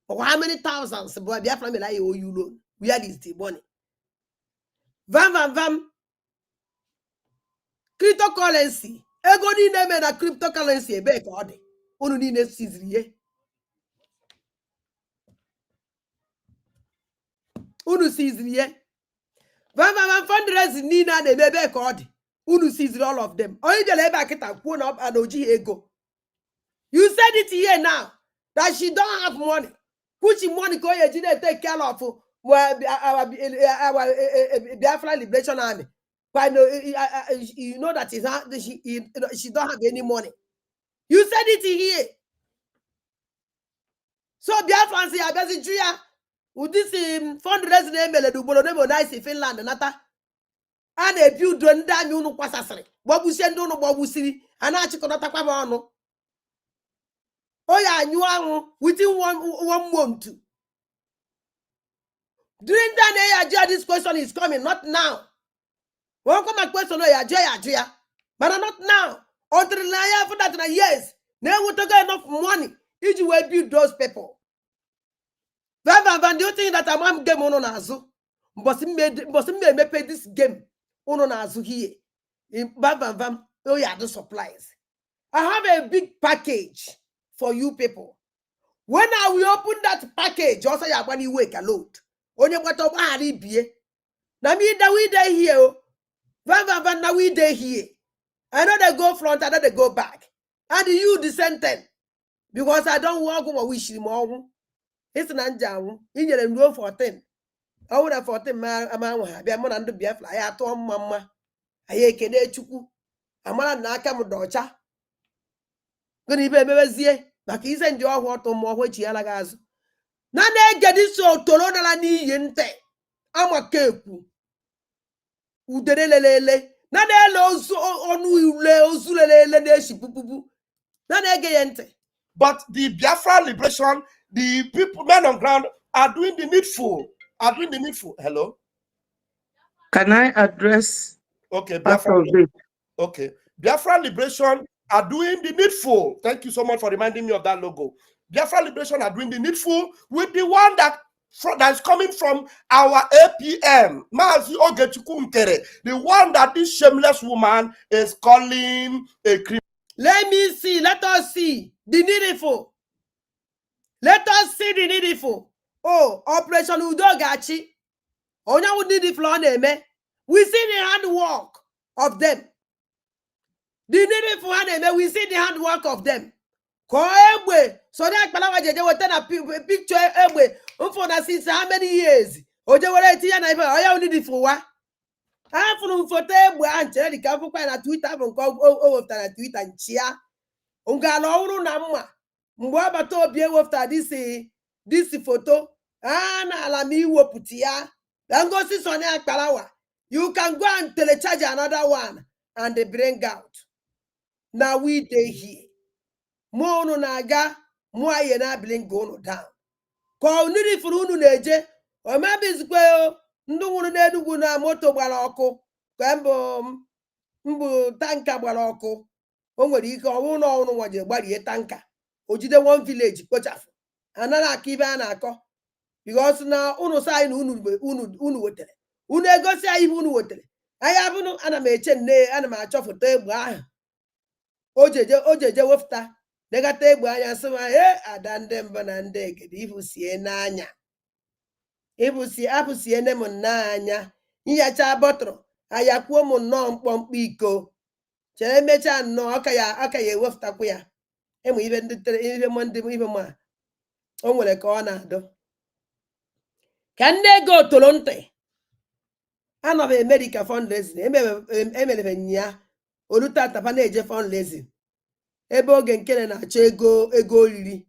how many thousands boy Biafra me I owe you loan where is the money vam Cryptocurrency. Ego niile me na cryptocurrency ebe ka ọ dị. Unu niile siziri ihe. Unu siziri ihe. Van fundraising niile a na-eme ebe ka ọ dị. Unu siziri all of them. Onye bịara ebe a kịta kwuo na o jighị ego. You said it here now that she don't have money. Which money can you take care of our Biafra Liberation Army? But you know that she don't have any money. You said it here. So Biafra say Abazitria with this fundraising name do bolo name nice in Finland nata. And a few don't damn you no kwasasri. Bobu sendo no bobu siri. And I chicken not a no. Oh yeah, you within one month. During that day, this question is coming, not now. Welcome my question, but not now. Until after that, yes, they will take enough money. If you will build those people. Van, do you think that I'm game on Azu? But me pay this game on Azu here. Van, oh yeah, the supplies. I have a big package for you people. When I will open that package, also you are going to wake a load. Only what of Arabia. Now we day here. Van, now we day here. I know they go front, I know they go back. And you dissented. Because I don't want to wish him all. It's an anjam. In your room 14. I would have 14 man. I'm on the beer fly. I told Mamma. I can Akachukwu. I'm on Nakam Docha. Good evening, but he's enjoying what more which he allows. Now they get this so Tolona ni yente. I'm a kepu. Udelele. Now they also on Uzulele. Now they get yente. But the Biafra liberation, the people, men on ground, are doing the needful. Hello? Can I address? Okay, Biafra. Okay. Biafra liberation are doing the needful. Thank you so much for reminding me of that logo. Biafra liberation are doing the needful with the one that is coming from our APM. The one that this shameless woman is calling a criminal. Let me see. Let us see the needful. Let us see the needful. Oh, Operation Udogachi. Onya would need the floor name. We see the handwork of them. The needful name. We see the handwork of them. Koebwe. So that Palawaje will turn a picture ebwe. For since how many years? Oje were tia na ife. Oya needful wa. After for table and tell the camp na Twitter from over Twitter and chia. Ungalo nama. Mwaba to be after this photo. Ana alami woputia. Then go see Sonia Kalawa. You can go and telecharge another one and they bring out. Now we day here. Mono naga moye na bling go down. Ko niri furu neje. O maybe square. Ndu nwuru na-edugwu na moto gbara ọkụ ka mbụ tanka gbara ọkụ o nwere ike ọwụ na ọrụ nwaje gbarie tanka o jide one village kpochafụ anaghị aka ibe a na-akọ because na unu sai na unu wetere unu egosi anyị ibe unu wetere anyị abụnụ ana m eche nne ana m achọ foto egbe ahụ o jeje wefụta negata egbe anya sị ma ada ndị mba na ndị egede ifusie n'anya apụsie ne m n'anya nyacha bọtụrụ aya kwuo m nnọọ mkpọmkpọ iko chere emechaa nnọọ aka ya ewefụtakwu ya enwe ibe ndị tere ihe ma o nwere ka ọ na-adọ ka ndị ego toro ntị anọ m America fundraising emerebe nya olutata na-eje fundraising ebe oge nkene na-achọ ego oriri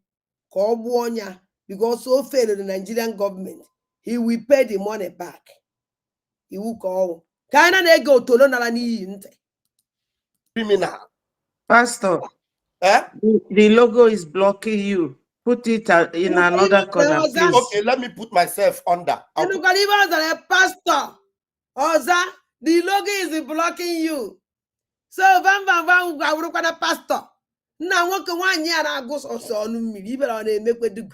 ka ọ gbuo ọnya because o failed the Nigerian government. He will pay the money back. He will call. Can I go to learn criminal? Pastor, the logo is blocking you. Put it in another corner, please. Okay, let me put myself under. Pastor, Oza, the logo is blocking you. So, van, pastor. Now, what can 1 year ago or so on me? Even on a make with the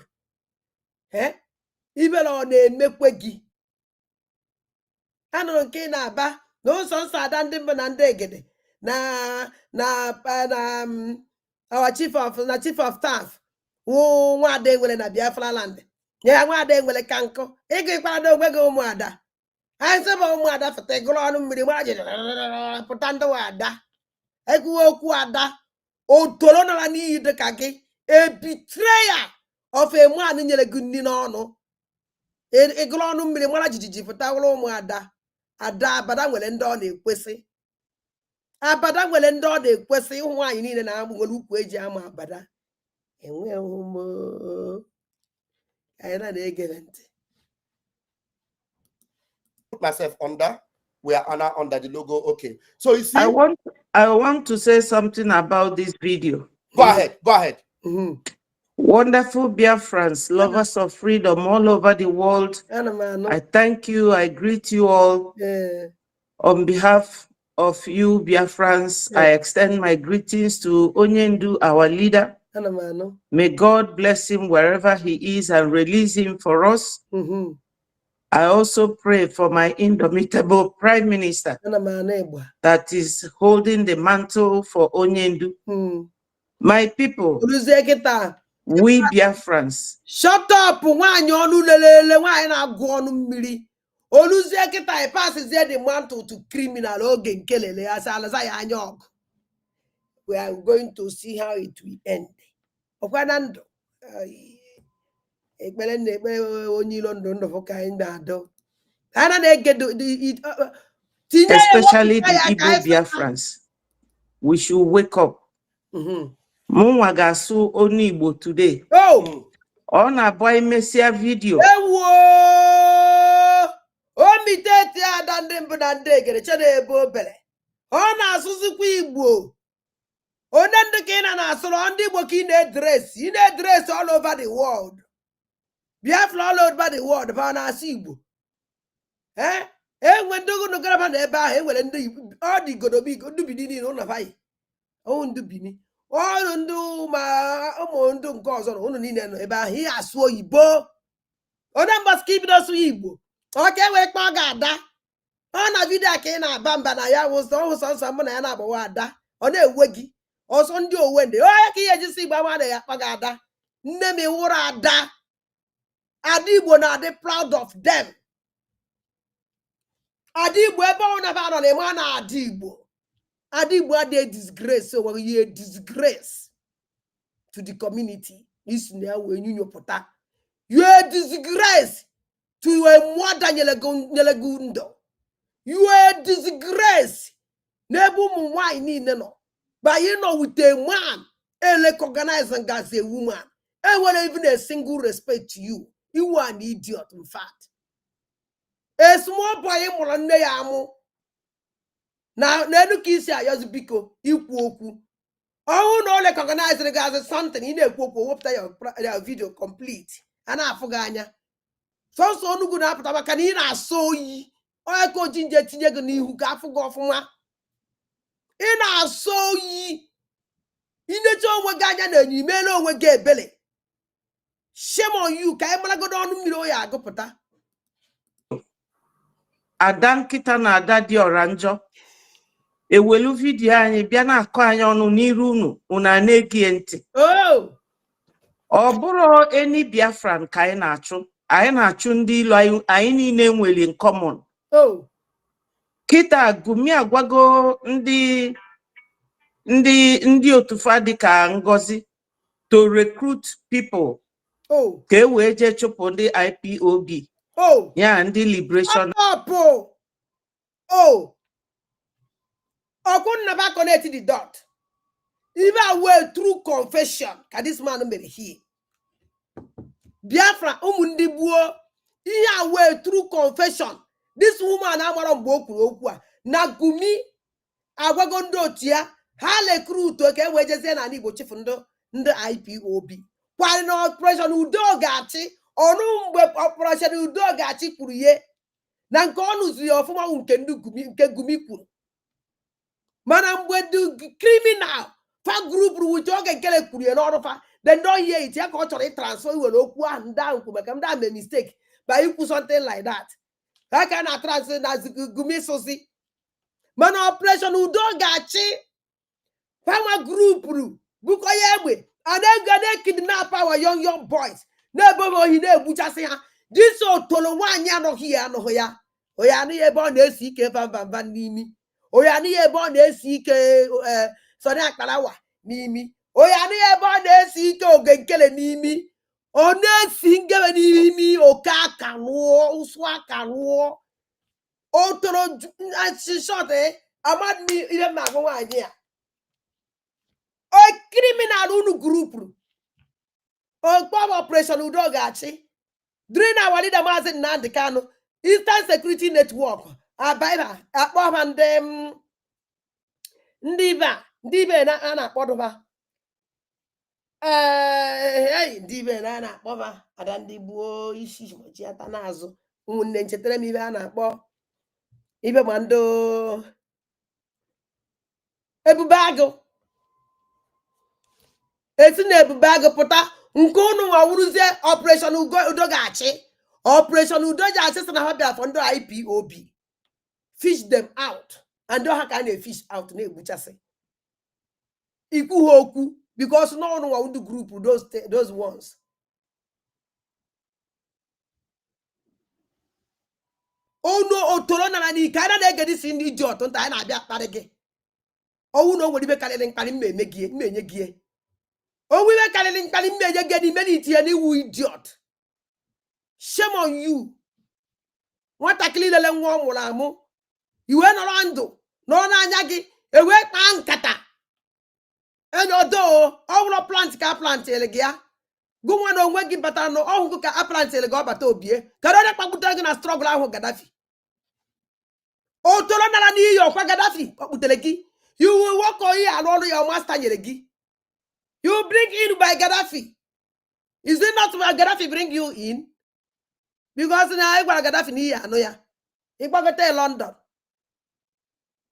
Even on a mekwegi. I don't care na ba. No son sa dan dimba na ndegede. our chief of staff nwa ada enwere na Biafra land ya nwa ada enwere kanko ego ikwado onwe gị ụmụada anyị sị bụ ụmụada feta gụrụ ọnụ mmiri mara ji pụta ndị ada ekwuwe okwu ada otoro nara n'iyi dịka gị a betrayal of a man nyere gị nri n'ọnụ ịgụrụ ọnụ mmiri mara jijiji pụta gụrụ ụmụada ada abada nwere ndị ọ na-ekwesị abada nwere ndị ọ na-ekwesị ịhụ nwaanyị niile na-amụ nwere ukwu eji ama abada enweghị ụmụ anyị na-egere ntị. Put myself under. We are now under the logo. Okay. So you see, I want to say something about this video. Go ahead. Go ahead. Wonderful Biafrans, lovers of freedom all over the world. I thank you. I greet you all. On behalf of you, Biafrans, I extend my greetings to Onyendu, our leader. May God bless him wherever he is and release him for us. I also pray for my indomitable Prime Minister that is holding the mantle for Onyendu. My people, we Biafrans. Shut up! Nwanyi onu lelele nwanyi na-agụ ọnụ mmiri. Oluzie kịta passes the mantle to criminal oge nke lele asalaza ya anya ọgụ. We are going to see how it will end. Okwana ndụ. Ekpere na-ekpere onye ilo ndụ fọ ka anyị na-adọ. Ana na-ege especially the Igbo Biafrans. We should wake up. Munwa ga-asụ onye Igbo today. Ọ na-abụ emesia video. O mitete ada ndị mbụ na ndị egere chede ebe obere. Ọ na-asụzikwa Igbo. Onye ndị ka ị na-asụrụ ndị Igbo ka ị na-edress all over the world. Biafra all over the world ba na-asụ Igbo. Enwe ndị ugwu nụgaraba na ebe ahụ enwere ndị ọ dị godobi ndị bini niile ụlọ bayi. Ọ ndị bini. Ọrụ ndị ụmụ ndị nke ọzọ na ụlọ niile nọ ebe ahụ ihe asụ oyibo. Onye mgbasị ibido asụ Igbo. Ọ ka enwere kpa ọ ga-ada. Ọ na vidio ka ị na-aba mba na ya wụsọ nsọ mbụ na ya na-agbawa ada. Ọ na-ewe gị. Ọsọ ndị owende. Onye ka ihe ejisi Igbo ama na ya kpa ga-ada. Nne m wụrụ ada. Ada Igbo na-adị proud of them. Ada Igbo ebe ọ na-aba nọ na-eme na Ada Igbo. Ada Igbo adịghị disgrace so ye disgrace to the community. Isi na we nyonyopụta. You a disgrace to a mother nyelegundo. You a disgrace. Nebu ụmụ nwanyị niile nọ. But you know with a man, recognizing as a woman, and when even a single respect to you, you are an idiot, in fact. A small boy, now, Nedukisi, I just biko, you poku. Oh, no, recognize the guys as something in a popo, your video complete. And I forgot. So, no good up, Tabakanina, so ye. Or I go ginger Tiagani who got forgot from her. In our so ye. In the job we got and you may know we get belly. Shame on you, can I go down the ya go pata? Adan kita na ada di oranjo. Ewelu video anyị bịa na-akọ anyị ọnụ n'iru unu una na-ege ntị. Ọ bụrụ eni Biafran ka anyị na-achụ. Anyị na-achụ ndị ilo anyị niile nwere in common. Kita Gumi agwago ndị otufa dịka Ngozi to recruit people. Ka e wee je chụpụ ndị IPOB. Ya ndị liberation. I could never connect the dot. Even way through confession, can this man be here? Biafra umundi buo. Even way through confession. This woman amaron boku okwa. Na Gumi agwagondo tia. Hale crew to ke we just na Igbo chief ndo IPOB. While no operation udo gachi. Onu mgbe operation udo gachi kwuru ye. Na nke onu zi ofuma nke Gumi kwuru. Mana mgbe the criminal fa group which oge nkele kwuru ye n'ọrụ then don't hear it ya ka ọ chọrọ transfer iwe n'okwu ahụ ndị ahụ kwuru maka ndị ahụ mee mistake by ikwu something like that. Ha ka na transfer na Gumi sosi. mana operation udo gachi power group buko ya egbe and kidnap our young boys na ebo ohi na egbuchasị ha this otolo nwanyị anọghị ya oya ni ebe ọ na-esi ike vamba n'imi oya ni ebe ọ na-esi ike sọrọ akparawa n'imi oya ni ebe ọ na-esi ike oge nkele n'imi ọ na-esi ngebe n'imi oke aka rụọ ụsụ aka rụọ otoro short amad mi ihe ma agụ nwanyị ya o criminal unu group o kpọm operation udo gachi during our leader Mazi Nnamdi Kanu Eastern Security Network abaiba akpọba ndị ibe na na-akpọdụba ndị ibe na na-akpọba ada ndị gbuo isi ji ata n'azụ ụmụnne nchetere m ibe a na-akpọ ibe ma ndo ebube agụ esi na ebube agụ pụta nke unu nwawuruzie operation udo gachi operation udo gachi sị na ha bịa for ndị IPOB fish them out and ha ka na-fish out na-egbuchasị ikwu ha okwu because no one want to group those ones. Oh no, otolona ni kana na-ege this ndị idiot nta anyị na-abịa akparị gị owu na o nwere ibe karịrị mkparị mmenye gị owu ibe karịrị mkparị mmenye gị n'ime n'itinye n'iwu idiot. Shame on you. Nwatakịrị lele nwa ọ mụrụ amụ iwe nọrọ ndụ nọrọ n'anya gị ewe kpaa nkata enodo ọwụrụ plant ka plant ele gị ya gụ nwa na onwe gị batara na ọhụgụ ka a plant ele gị ọ bata obie ka onye kpakputere gị na struggle ahụ Gaddafi otoro nara n'iyi ọkwa Gaddafi kpakputere gị you will work on ya arụ ọrụ ya master nyere gị you bring in by Gaddafi. Is it not why Gaddafi bring you in? Because na I gwara Gaddafi n'iyi anụ ya ịgbagote London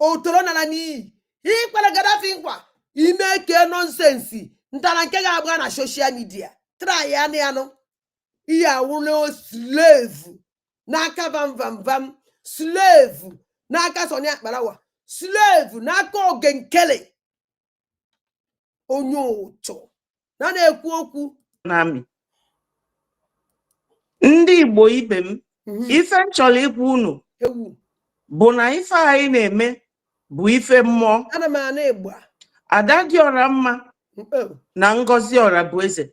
otoro nara n'iyi ịkpere Gaddafi nkwa ime ke nonsense ntara nke ga-agba na social media try ya anụ ihe awụrụ slave n'aka vam slave n'aka Soni Akparawa slave n'aka Ogenkele onye ụchọ na-ekwu okwu nami ndị Igbo ibe m ife nchọrọ ikwu unu bụ na ife anyị na-eme bụ ife mmụọ ana m ana Igbo Ada dị ọra mma na Ngozi ọra bụ eze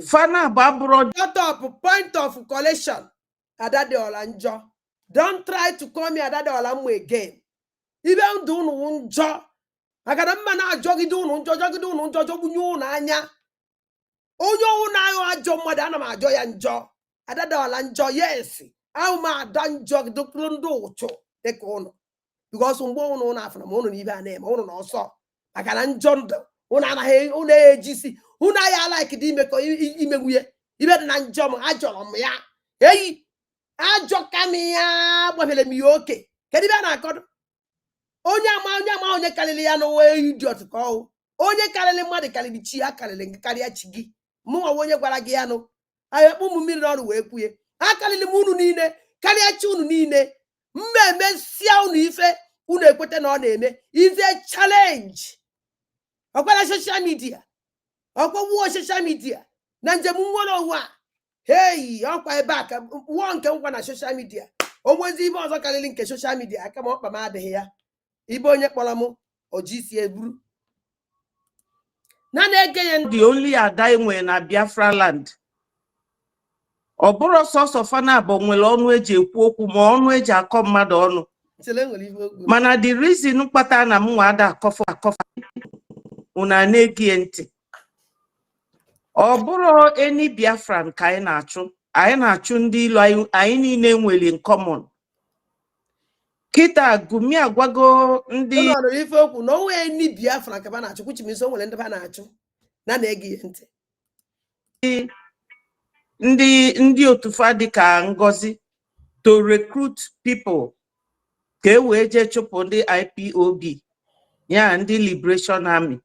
fana baburo top point of collection Ada dị ọra njọ. Don't try to call me Ada dị ọra mma again. Ibe ndụ unu njọ agada mma na-ajọgide unu njọ jọgide unu njọ jọgbunye unu anya onye ọwụ na-aghọ ajọ mmadụ ana m ajọ ya njọ. Ada dị ọra njọ yes ahụ m ada njọ dịkwuru ndị ụchụ dịka unu because mgbe unu na-afụna ma unu na ibe a na-eme unu na ọsọ maka na njọ ndụ unu anaghị unu ejisi unu anya like dị imekọ imegwuye ibe dị na njọ m ajọrọ m ya eyi ajọ ka m ya gbafere m ya oke kedu ibe a na-akọdụ onye ama onye karịrị ya n'onwe idiot ka ọhụ onye karịrị mmadụ karịrị chi ya karịrị gị karịa chi gị mụnwa onye gwara gị ya nụ ayekpụ ụmụ mmiri n'ọrụ wee kwuye akarịrị m unu niile karịa chi unu niile mmemme sia unu ife unu ekweta na ọ na-eme is a challenge. Ọkwara social media ọkwawuo social media na njem nwere onwe a hey ọkwa ebe a ka wụọ nke nkwa na social media onwezi ibe ọzọ karịrị nke social media aka ma ọkpa m adịghị ya ibe onye kpọrọ m oji isi eburu na na-ege ya the only Ada enwe na Biafra land ọ bụrụ sọsọ fana bụ nwere ọnụ eji ekwu okwu ma ọnụ eji akọ mmadụ ọnụ mana the reason kpata na m nwa ada akọfa una na-ege ntị ọ bụrụ eni Biafran ka anyị na-achụ ndị ilu anyị niile nwere in common kita gumi agwago ndị ife okwu na onwe eni Biafra ka ba na-achụ kwuchimiso nwere ndị ba na-achụ na na-ege ntị ndị otufa dịka Ngozi to recruit people ka e wee jee chụpụ ndị IPOB ya ndị Liberation Army.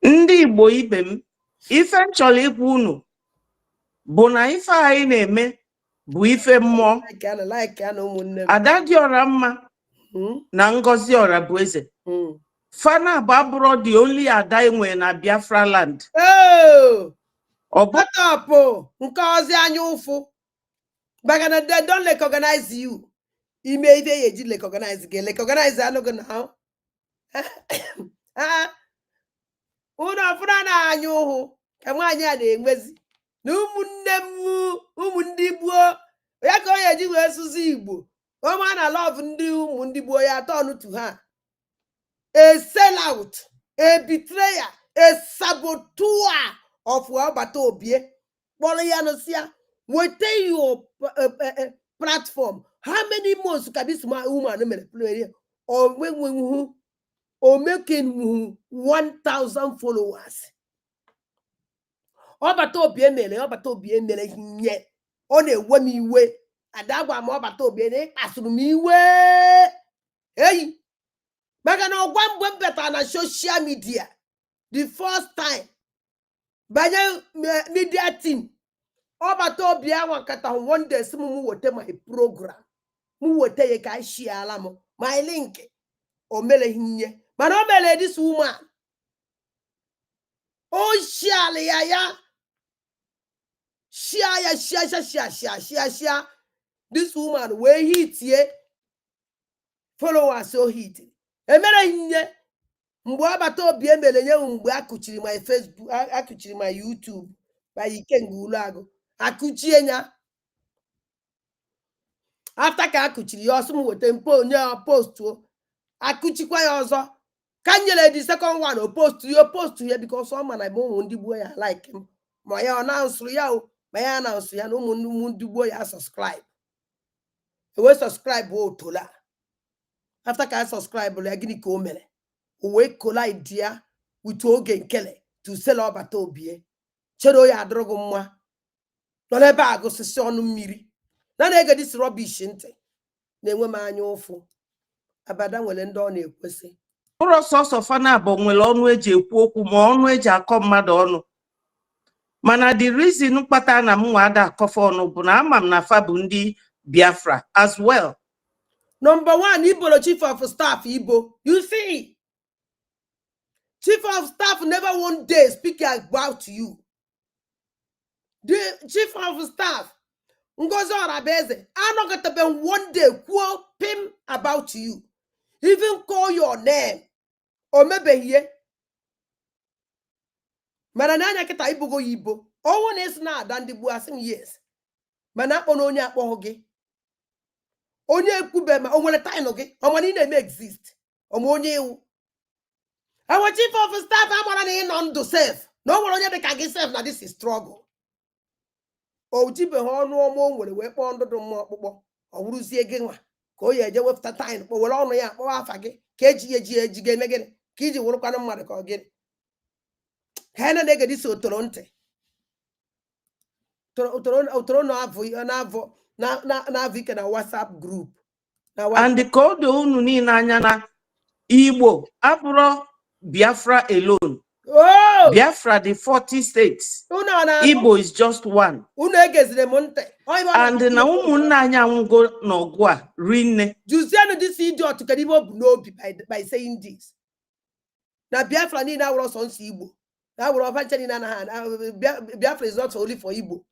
Ndị Igbo ibe m ife nchọrọ ikwu unu bụ na ife anyị na-eme bụ ife mmụọ. Ada dị ọra mma na Ngozi Orabueze. Fana Babro the only ada enwe na Biafra land. Oh, shut up, Ngozi anyufu. Bagana they don't recognize you. You may even recognize again. Recognize anogo now. Una funa anyuhu. Kamanya de enwezi. N'umunne mu umundi gbuo. Ya ka onye ji wee susu Igbo. Oma na love ndị umundi gbuo ya turn to her. A sellout, a betrayer, a saboteur of Wabata Obie. Polianosia, within your platform, how many months can this woman play or when or making 1,000 followers? Obato Obie mele, Obato Obie mele nye on a wemi way, and that one Obato Obie asumi way. Hey. Bagano one better on social media. The first time. Banya media team. Obato Bia Wakata one day some wote my program. Mu wote ye kai share alamo. My link. O mele hinye. But no mele this woman. Oh share ya. Share. This woman where hit ye. Followers so hit. Emele hinye. Mgbe Obato Obie mere nye mgbe akụchiri my Facebook, akụchiri my YouTube by Ikenga Uluagu. Akụchie nya. After ka akụchiri ya ọsọ m wete mpo nye post o. Akụchikwa ya ọzọ. Ka nyere the second one o post ya because ọ ma na bụ ụmụ ndị gbuo ya like him. Ma ya ọ na-ansụrụ ya o. Ma ya na-ansụ ya na ụmụ ndị gbuo ya subscribe. We subscribe o tola. After ka subscribe ya gịnị ka o mere? We collide idea with Oge Nkele to sell Obato Obie. Chero ya adrogo mwa. No lebe ago sisi onu mmiri. Na na-ege this rubbish nte. Na-enwe m anya ụfụ. Abada nwere ndị ọ na-ekwesị. Ụrọ sọsọ Fana bụ nwere ọnụ eji ekwu okwu ma ọnụ eji akọ mmadụ ọnụ. Mana the reason mkpata na m nwa ada akọfa ọnụ bụ na ama m na fa bụ ndị Biafra as well. Number one, Igbo chief of staff Igbo. You see, chief of staff never one day speak about you. The chief of staff, Ngozi Orabueze, I'm not going to be one day quote him about you. Even call your name. Or maybe here. Manananya kita Igbo go Igbo. All one is now than the Buasim years. Mana ononya pohoge. Onye kubema, onwele time oge. Omani name exist. Omonye u. Our chief of staff, I'm on to save. No one only can get safe. Now this is struggle. Oh, chief of honor, will wait on the more. Or will see again. Go ye, you have time. But we'll only have Faggy. KG again. Kiji will come on the again. Can I get this or Toronto? Toronto, na vika na WhatsApp group. And the code unu ni na Igbo abro Biafra alone. Oh, Biafra the 40 states. Igbo is just one. And na umunna anya ngo n'ogwa rinne. Jusiano this idiot can even know by saying this. Now Biafra ni na wuro sonsi Igbo. Na wuro fanchani na Biafra is not only for Igbo.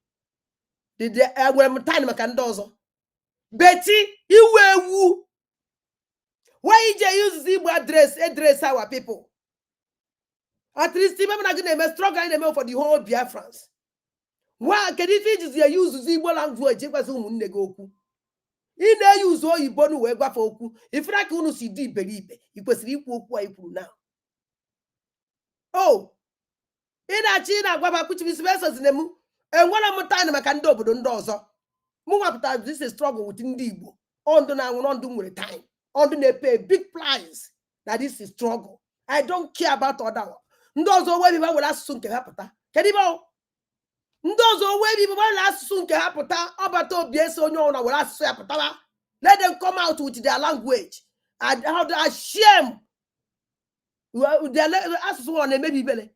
The time maka ndozo. Betty, you were why you use Igbo address our people? At least remember not going to struggle for the whole Biafrans. Why can it use Igbo language? In a use all you born where Bafoku. If I can see deep believe it was equal now. Oh, in a China, Baba put his vessels in the moon, and one more time I can do but dozo. This is struggle with Igbo. On the now not doing with time. On the pay big price. That this is struggle. I don't care about other. Ndozo where people will ask soon to happen. Can you know? Ndozo where people will ask soon to happen. Obato Obie no will ask happen. Let them come out with their language. And how to shame. They ask someone they may be belly.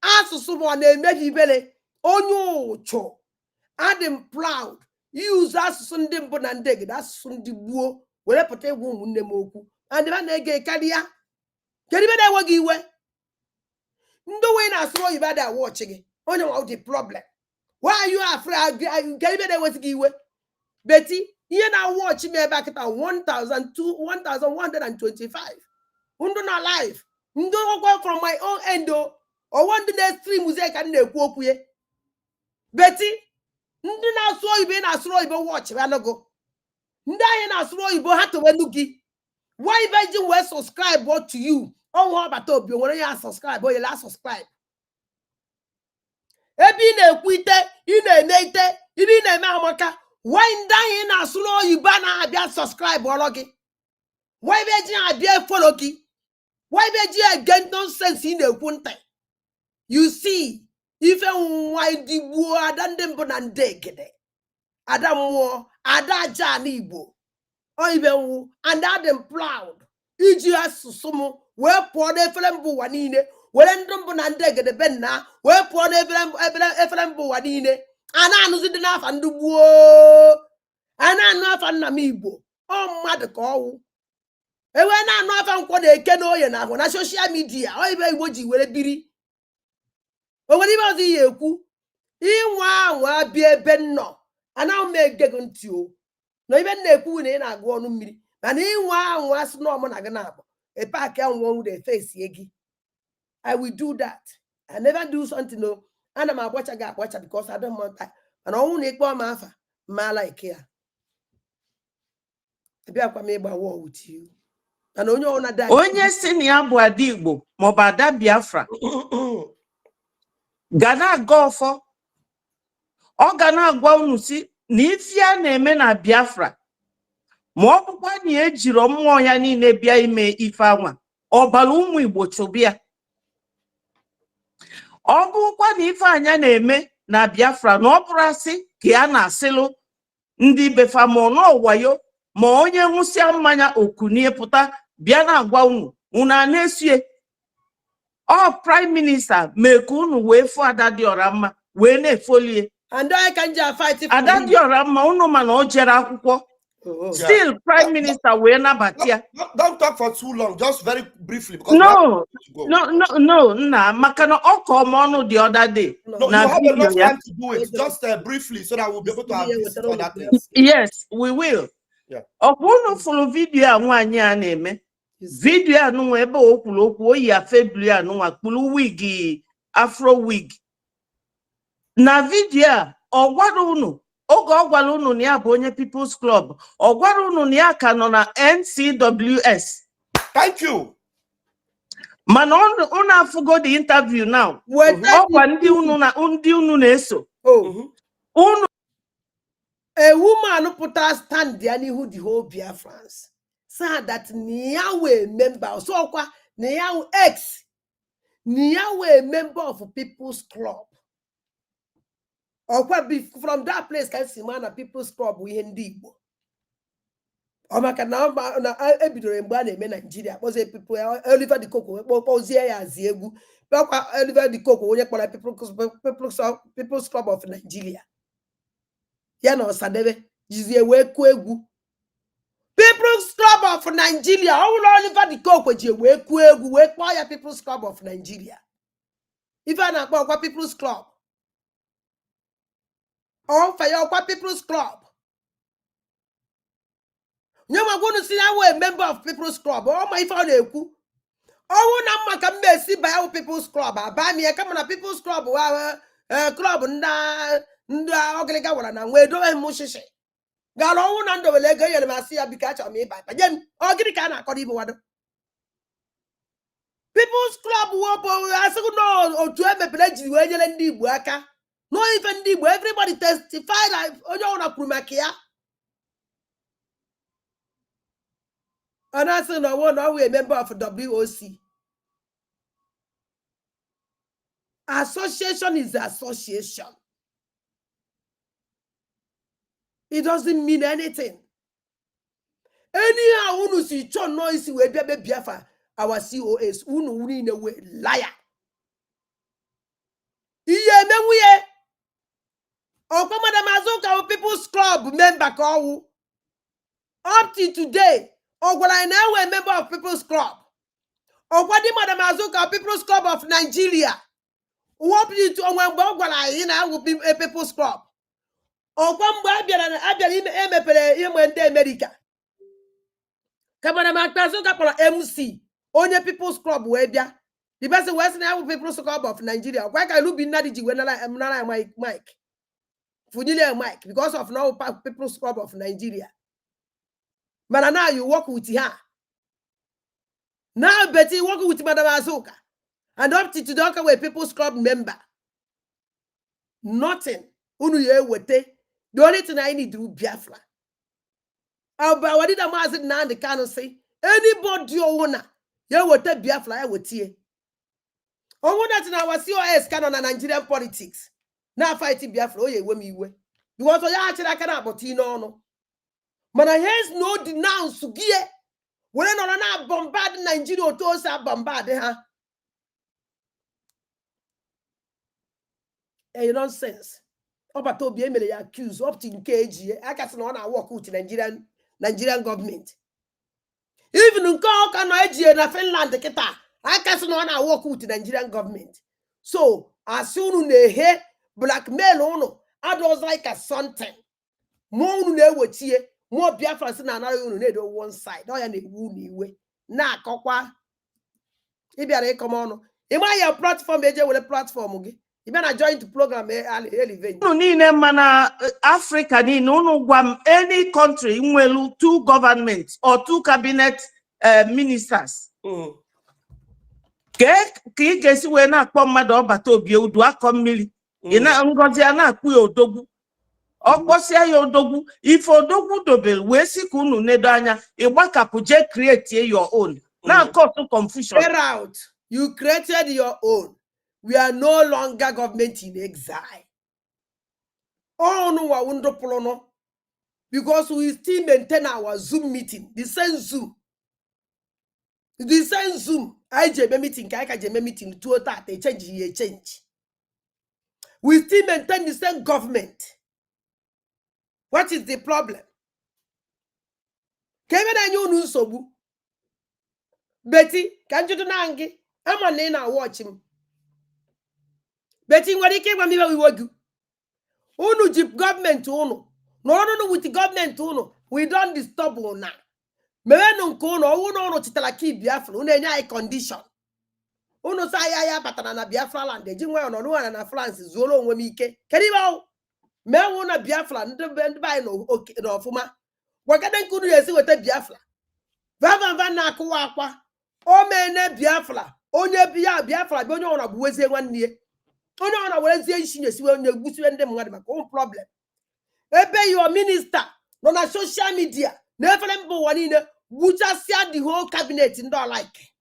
Ask someone they may be belly. Oh no, cho. And them proud. Use us Sunday bonandeg. That's Sunday buo. were pụta egwu ụmụnne m okwu and ebe na-ege karịa kedu ibe na-enweghị iwe ndị onwe na-asụrụ oyibo ada watch gị onye nwa the problem why are you afraid kedu ibe na-enweghị iwe beti ihe na watch m ebe akịta 1125 ndụ na live ndị ọkwa from my own end ọwọ ndị na-stream muzik ka na-ekwu okwu ya beti ndị na-asụ oyibo na-asụrụ oyibo watch anụgo ndị anyị na-asụrụ oyibo ha towelu gị why virgin wee subscribe to you ọnwa ọbata obi nwere ya subscribe onye la subscribe ebe ị na-ekwu ite ị na-eme ite ị na-eme amaka why ndị anyị na-asụrụ oyibo na-abịa subscribe ọrụ gị why virgin abịa follow gị why virgin again nonsense ị na-ekwu ntị you see ife nwa digbuo ada ndị mbụ na ndị egede ada mmụọ ada aja n'Igbo oibenwu and I'm proud iji asụsụ m wee pụọ n'efere mba ụwa niile were ndị mbụ na ndị egede be nna wee pụọ n'efere mba ụwa niile a na-anụzi dị n'afa ndị gboo a na-anụ afa nna m Igbo ọ mmadụ ka ọwụ ewe na-anụ afa nkwọ na-eke n'oye na ahụ na soshal midia oyibe Igbo ji were biri o nwere ibe ọzọ ihe ekwu ịnwa anwa bịa ebe nnọ anaghị m ege gị ntị o na ibe na-ekwu na ị na-agụ ọnụ mmiri mana ịnwa anwa asị na ọmụ na gị na-abụ epaaki anwụ de face gị I will do that. I never do something no ana m agbacha gị agbacha because I don't want that. Mana ọnwụ na ikpe ọma afa ma like ya bịakwa m ịgba war with you mana onye ọna da onye si na ya bụ ada Igbo maọbụ ada Biafra ga na-aga ọfọ ọ ga na-agwa unu si na ife a na-eme na Biafra ma ọ bụkwa na ejiri mmụọ ya niile bịa ime ife anwa ọbara ụmụ Igbo chụbịa ọ bụkwa na ife anya na-eme na Biafra na ọ bụrụ asị ka ya na-asịlụ ndị befa ma n'ọwayo ma onye nwụsịa mmanya okunie pụta bịa na-agwa unu a na-esie ọ prime minista mee ka unu wee fụ ada dị ọra mma wee na-efolie and I can just fight it ada dị ọra mma unu mana o jere akwụkwọ still prime minister wee nabata ya. Don't talk for too long, just very briefly because no nna maka na ọ kọọ m ọnụ the other day no, you na have video enough ya. time to do it just briefly so that we'll be able to have this for that place. Yes, we will. Ọ bụ unu fụrụ vidio a nwaanyị a na-eme vidio a nụnwa ebe o kwuru okwu o yi afebli a nụnwa kpụrụ wig afro wig na vidio a ọ gwara unu oge ọ gwara unu na ya bụ onye People's Club ọ gwara unu na ya ka nọ na NCWS. Thank you. Mana unu afụgo the interview now ọkwa ndị unu na-eso unu. A woman put her stand there who the whole Biafrans said that Niawe member so kwa Niawe ex Niawe member of People's Club. Or from that place can see man a People's Club we Igbo. Or maka na ebidoro mgbe a na-eme Nigeria was a people Oliver the Coco Pozia ya Ziegu Oliver the Coco onye kpọrọ People's Club of Nigeria. Ya na Osadebe jizie wee kụọ egwu People's Club of Nigeria ọ wụrụ Oliver the Coco ji wee kụọ egwu wee kpọọ ya People's Club of Nigeria. Ife a na-akpọ ọkwa People's Club ọ fa ya ọkwa People's Club nye magwunu si na we member of People's Club ọ ma ife ọ na-ekwu ọwụ na mma ka mba esi ba ya People's Club aba mi ya kama na People's Club wa club ndị ọgịlịga gwara na nwe edowe m shishi gara ọnwụ na ndowele ego nyere m asị ya biko achọrọ m ịba banye m ọgịrị ka a na-akọrọ ibe wado People's Club wopụ asịgụ na otu emepere jiri wee nyere ndị Igbo aka no ife ndị Igbo everybody testify na onye ọbụla kwuru maka ya ọ na-asị na ọwụ na ọwụ a member of WOC. Association is association. It doesn't mean anything. Anyhow, unu si chon noise we be Biafra our COS unu win in a way liar. Iye menwe o kwa madam Azuka People's Club member ka owu. Up to today, Ogwala now a member of People's Club. Ogwadi Madam Azuka, People's Club of Nigeria. What you to Ogwala will be a People's Club. Ogwamba Abia America. Kabana Matazuka for MC. Only People's Club Webia. The best Western People's Club of Nigeria. Why can you be Nadiji when I'm not Mike? Fujilia Mike, because of now People's Club of Nigeria. But now you work with her. Now Betty working with Madam Azuka. And up to today, we People's Club member. Nothing. The only thing I need to do Biafra. What did I say now? The can say anybody you wanna, you will take Biafra. I will tear. Oh, that's now was COS canon on Nigerian politics. Now fighting Biafra. Oh, yeah, when me way. You want to actually I cannot, but you know. Man, I has no denounce to gear. When I not bombard Nigeria, to us are bombarded, huh? A nonsense. Up to be accused up to KG. I can't know I work with Nigerian government. Even in Nigeria and Finland, I can't know I work with the Nigerian government. So as soon as they blackmail on, I was like a something. More more Biafra than another one side. I am a wounded way. Na kokwa. If you come on, am I a platform? With a platform? You better join the program. Africa, any country, two governments or two cabinet ministers. Ki gesi we na akpọ mmadụ ọbata obi udu akọ mmiri ina ngozi ana akpụ odogwu okposia ya odogwu ife odogwu dobel we si ka unu nedo anya igbakapụ je create your own na cause confusion. Get out. You created your own. We are no longer government in exile. Oh no, I wonder polono because we still maintain our Zoom meeting. The same Zoom. The same Zoom. I meeting, I meeting, 2:30 change. We still maintain the same government. What is the problem? Kevin and you know so. Betty, can't you do nangi? I'm on now watch him. Betty, what he came when we work. Unu jeep government uno. No, with the government uno. We don't disturb now. Mewe nkono uno chitalaki Biafra unenya condition. Uno sa ya batana na Biafra land ejinwe ono na France zuolo onwe ike. Kediba me wona Biafra ndbe bai no ofuma. Wakade nkunu yesi wete Biafra. Van na akwa akwa. O mene Biafra. Onye Biafra bi onye ona buwezie nwanne. Onye ona werezie isi nyesiwe onye gusiwe ndem ngade maka problem. Ebe your minister no na social media. Never one we just see the whole cabinet in the like.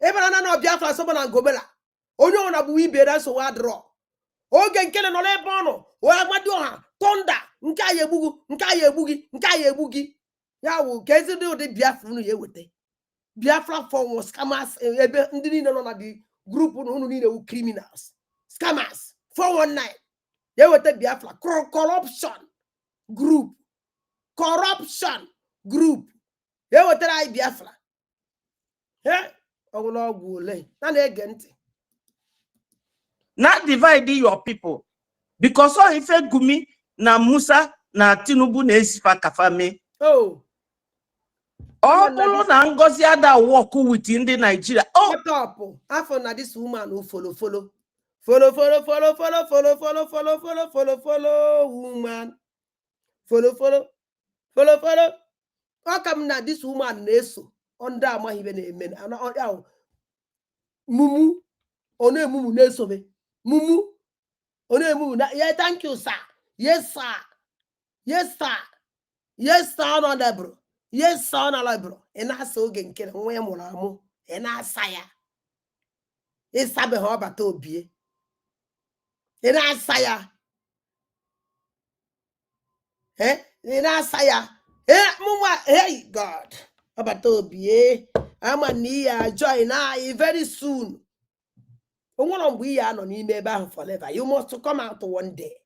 Even no Biafra someone and Gobela. Only on a bui beda so I draw. Ogen Kellen no lebono. O Amadoha. Tonda. Nkaye bugi. Ya will get to do the Biafra no ye with it. Biafra form was scammers the group who need criminals. Scammers. 419. They will take Biafra. Corruption group. Corruption group. They will try Biafra. Eh? Not divide your people. Because all if Gumi na Musa na Tinubu na Esifa Kafame. Oh. All na Ngozi ada work within the Nigeria. Oh. What up? After na this woman who follow. Woman. Follow. How come now this woman neso under my even amen and mumu one mumu neso be mumu one mumu yeah thank you sir yes sir honorable yes sir honorable and I so again can we mo and I saya is sabe ho ba to bie and I saya and I saya hey God, Abatobi, I'm a near join very soon. We are on email forever. You must come out one day.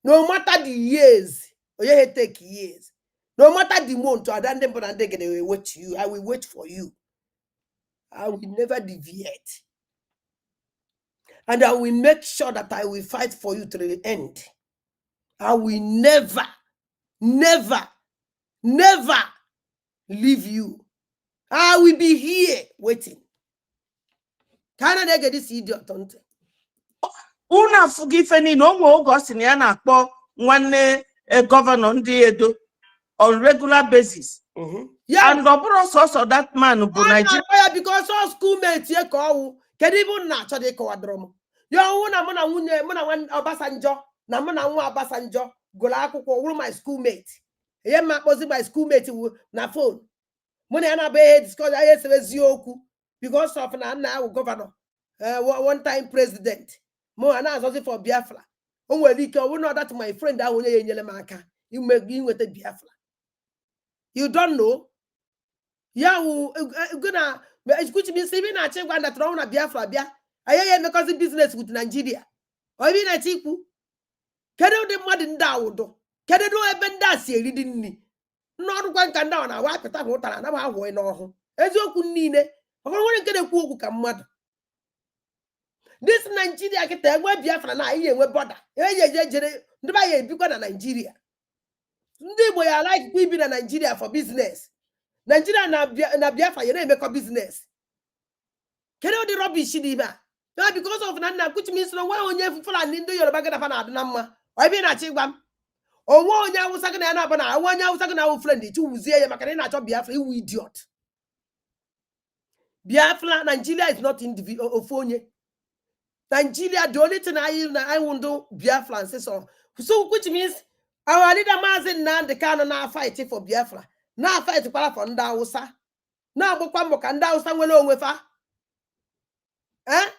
No matter the years, or you take years. No matter the month, I don't will wait you. I will wait for you. I will never deviate. And I will make sure that I will fight for you to the end. I will never, never, never leave you. I will be here waiting. Can I get this idiot on? Una forgive no more gossip ya na-akpọ nwanne governor ndị Edo on regular basis. Yeah. And also that man bụ Nigeria. Because all schoolmates here call can even not the quadrum. Yo, muna nwunye muna wan Obasanjo na muna nwa Obasanjo gola akwụkwọ my schoolmate. Ye ma kpozi my schoolmate na phone. Muna na be discuss aye eziokwu because of na governor. One time president. Mo ana azozi for Biafra. O nwere ike o know that my friend ahụ onye yenyele m aka inweta Biafra. You don't know? Yeah, gonna which means even a check one that run a Biafra Bia. I because business with Nigeria. Or even a chiku. Can you do mud in Dawdo? Can you do a bendasi reading me? Not one can down a wipe at a water and a way no. As you could need it. I want to get a cook come mud. This Nigeria get there where Biafra and I hear where border. The buy because of Nigeria. They were like we be in Nigeria for business. Nigeria na Biafra, you make a business. Can you do the rubbish now because of Nana, which means no one you full and into your bag of an number. I mean, I check one. Or one ya was second and up and I want you second our friend, two Zia Macarena to Biafra, you idiot. Biafra, Nigeria is not individual of phone. Nigeria, the only thing I won't do Biafra and say so. So, which means our leader Mazen now the can now fighting for Biafra. Now fight to para for Ndausa. Now Bokwambo can Ndausa well with her. Eh?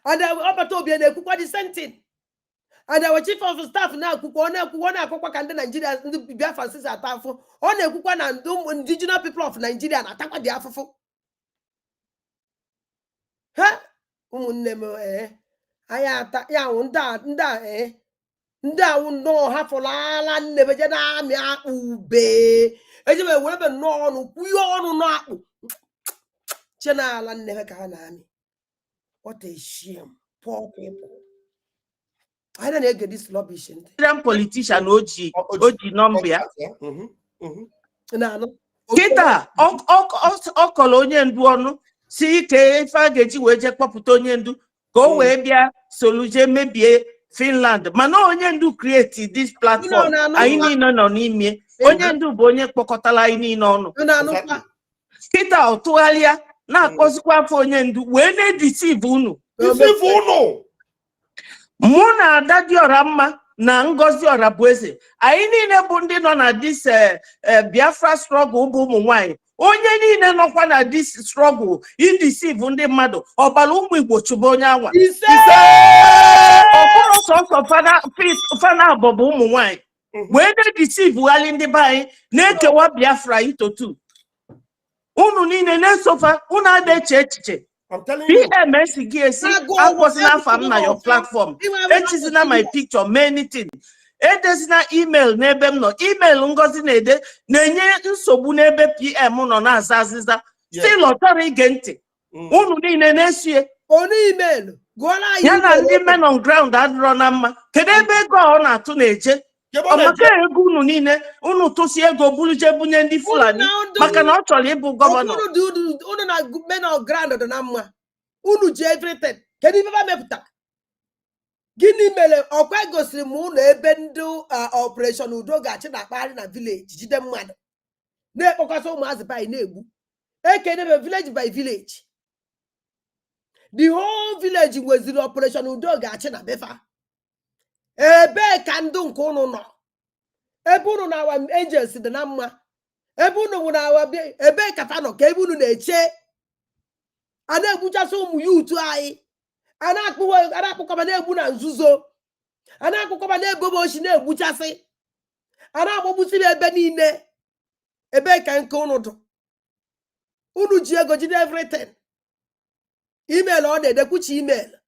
And I will upper to be a Kukwa dissenting. And our chief of staff now Kukwana can the Nigeria the Biafra says at Tafo. On the Kukwana and indigenous people of Nigeria and attack the Afro. Huh? I unda nda no ha fola nebe je na mi akube eje me we be no no kuyo no no akpu chena ala nebe ka na ami. What a shame, poor people. I don't get this rubbish. Politician Oji Nombia. Kita okolo onye ndu onu si ke ife ga-eji wee je kpọpụta onye ndu ka o wee bịa soluje mebie Finland. Mana onye ndu create this platform. Anyị niile nọ n'ime. Onye ndu bụ onye kpọkọtala anyị niile ọnụ. Kita ọtụgharịa na-akpọzikwa afọ onye ndu wee na-edeceive unu. Mụ na Ada Diora Mma na Ngozi Orabueze anyị niile bụ ndị nọ na this Biafra struggle bụ ụmụ nwanyị. Onye niile nọkwa na this struggle indeceive ndị mmadụ ọbara ụmụ Igbo chụba onye anwa. Ọ bụrụ sọsọ fana abọbụ ụmụ nwanyị wee na-deceive ghali ndị be anyị na-ekewa Biafra into two. Unu niile na-esofa unu ada eche echiche. PMS GSC akwụsịna afọ m na your platform. Echizina my picture many things. Edezina email n'ebe m nọ. Email Ngozi na-ede na-enye nsogbu n'ebe PM nọ na-aza azịza. Still ọtọrọ ige ntị. Unu niile na-esie. Onu email. Ya na ndị men on ground adịrọ na mma. Kedu ebe ego ọ na-atụ na-eje? Ọmaka ego unu niile unu tụsi ego buluje bunye ndị Fulani maka na ọ chọrọ ịbụ gọvanọ. Unu na men on ground dị na mma. Unu ji everything. Kedu ife ba mepụta? Gịnị mere ọkwa gosiri m unu ebe ndị operation udo ga-achị na akpagharị na village jide mmadụ na-ekpọkọta ụmụazị by na-egbu ekenebe village by village. The whole village nweziri operation udo ga-achị na befa. Ebe ka ndụ nke unu nọ? Ebe unu na awa agents dị na mma. Ebe unu na awa ebe ka fa nọ ka ebe unu na-eche. A na-egbuchasị ụmụ yutu anyị. A na-akpụkọba na-egbu na nzuzo. A na-akpụkọba na-ebobo oshi na-egbuchasị. A na-agbagbusi ebe niile. Ebe ka nke unu dụ? Unu ji ego jide everything. Email ọ na-edekwuchi email.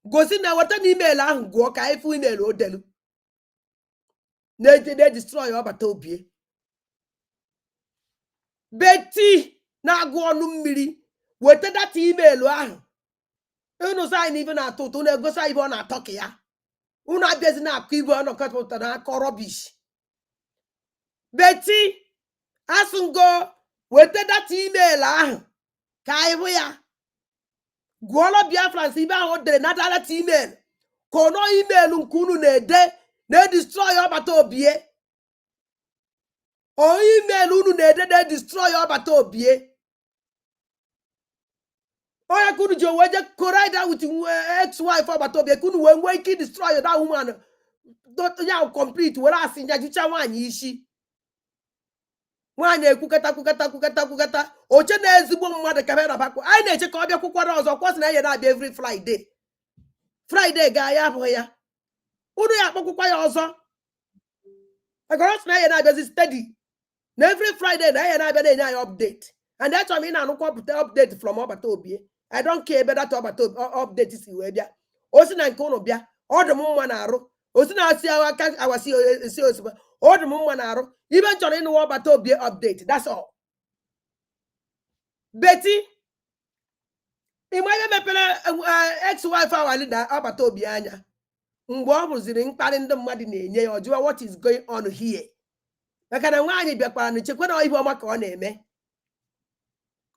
Gosi na weta na email ahụ gụọ ka ifu email o delu. Na-destroy ọbata obie. Betty na-agụ ọnụ mmiri weta data email ahụ unu sign ibe na-atọ ụtọ unu egosa ibe ọ na-atọ ka ya unu abịazi na-akụ ibe ọ nọkọta na-akọ rọbish. Betty asụngo weta data email ahụ ka anyị hụ ya gụọlọ Biafrans ibe ahụ o dere na data email ka ọ nọ email nke unu na-ede na-edestroy ọbata obie o email unu na-ede na-edestroy ọbata obie onye ka unu ji owe je corride with ex-wife ọbata obie ka unu wee nwee ike destroy that woman ya complete were asị nyajicha nwaanyị isi nwaanyị ekwukata oche na ezigbo mmadụ ka bịa nabakwa anyị na-eche ka ọ bịa kwukwara ọzọ kwọsị na enye na-abịa every Friday ga ya abụghị ya unu ya akpọkwụkwa ya ọzọ agọrọsị na enye na-abịazi steady na every Friday na enye na-abịa na-enye anyị update and that's why ị na-anụkwa pụta update from ọbata obie. I don't care ebe that ọbata update si wee bịa o si na nke unu bịa ọ dị m mma na-arụ o si na asị aka awasị esi ozugbo ọ dị m mma na-arụ ibe chọrọ ịnụwa ọbata obie update, that's all. Betty ịma ihe mepere ex-wife awali na ọbata obie anya mgbe ọ bụziri mkparị ndị mmadụ na-enye ya ọjụwa what is going on here maka na nwaanyị bịakwara na chekwa na ihe ọma ka ọ na-eme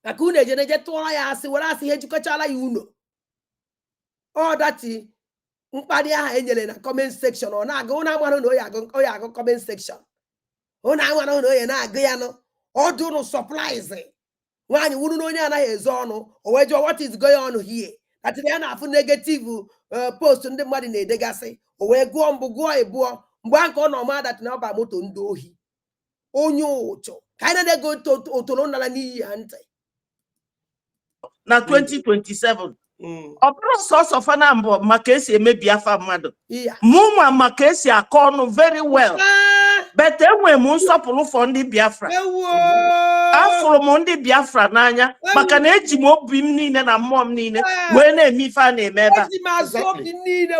maka unu eje tụọrọ ya asị were asị ihe jikọchala ya uno ọ dati mkparị aha enyere na comment section ọ na-agụ ụnụ amara na oyi agụ comment section ụnụ amara na oyi na-agụ ya nọ ọdụ ụnụ surprise nwaanyị wuru na onye anaghị ezo ọnụ o wee jụọ what is going on here atịna ya na-afụ negative post ndị mmadụ na-edegasị o wee gụọ mbụ gụọ ịbụọ mgbe a nke ọ nọ ma datị na ọba moto ndị ohi onye ụchụ ka anyị na-ego otoro nara n'iyi ya ntị na 2027 ọ bụrụ sọsọ fana mbụ maka esi emebi afa mmadụ mụnwa maka esi akọ ọnụ very well but enwere m nsọpụrụ fọ ndị Biafra afụrụ m ndị Biafra n'anya maka na eji m obi m niile na mmụọ m niile wee na-eme ife a na-eme ebe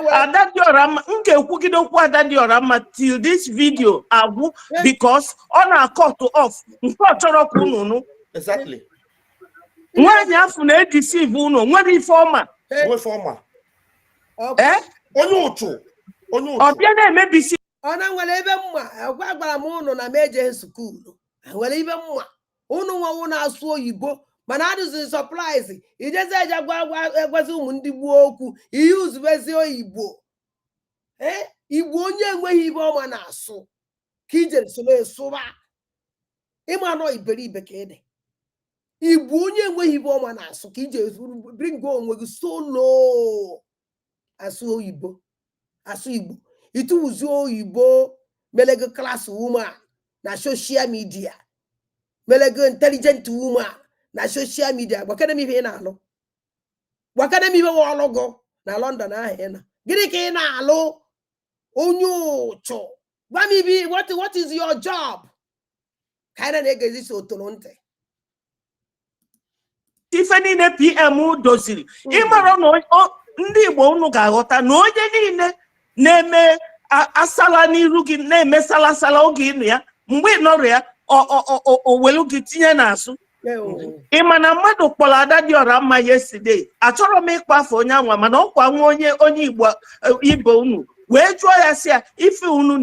a Ada Diora Mma m ga-ekwugide okwu Ada Diora Mma till this video agwụ because ọ na-akọtụ off nke ọ chọrọ ka unu nụ nwaanyị afọ na-edisive unu nwere ife ọma onye ụchụ ọ bịa na-emebisi ọ na nwere ebe mma gwara m unu na meje skuulu nwere ibe mma unu nwanwu na-asụ oyibo mana adụzi surprise ijezi eje egwazi ụmụ ndị gbuo okwu ihe uzubezi oyibo igbo onye enweghị ibe ọma na-asụ ka ijere soro esụba ịma nọ iberibe ka ede igbo onye enweghị ibe ọma na-asụ ka ije bring onwe gị solo asụ oyibo asụ igbo ituzi oyibo melego class woman na social media melego intelligent woman na social media gbakere m ihe ị na-alụ gbakere m ihe ọlụgụ na London ahụ ị na gịnị ka ị na-alụ onye ụchụ gwa m ibi what is your job ka anyị na-egezi so otoro ntị ife niile PM doziri ịmara na ndị Igbo unu ga-aghọta na onye niile na-eme asala n'iru gị na-eme salasala oge ịnụ ya mgbe ị nọrọ ya o welu gị tinye n'azụ ịma na mmadụ kpọrọ Ada Diora Mma yesterday achọrọ m ịkpa afọ onye anwa mana ọkwa nwa onye Igbo ibe unu wee jụọ ya si ya ife unu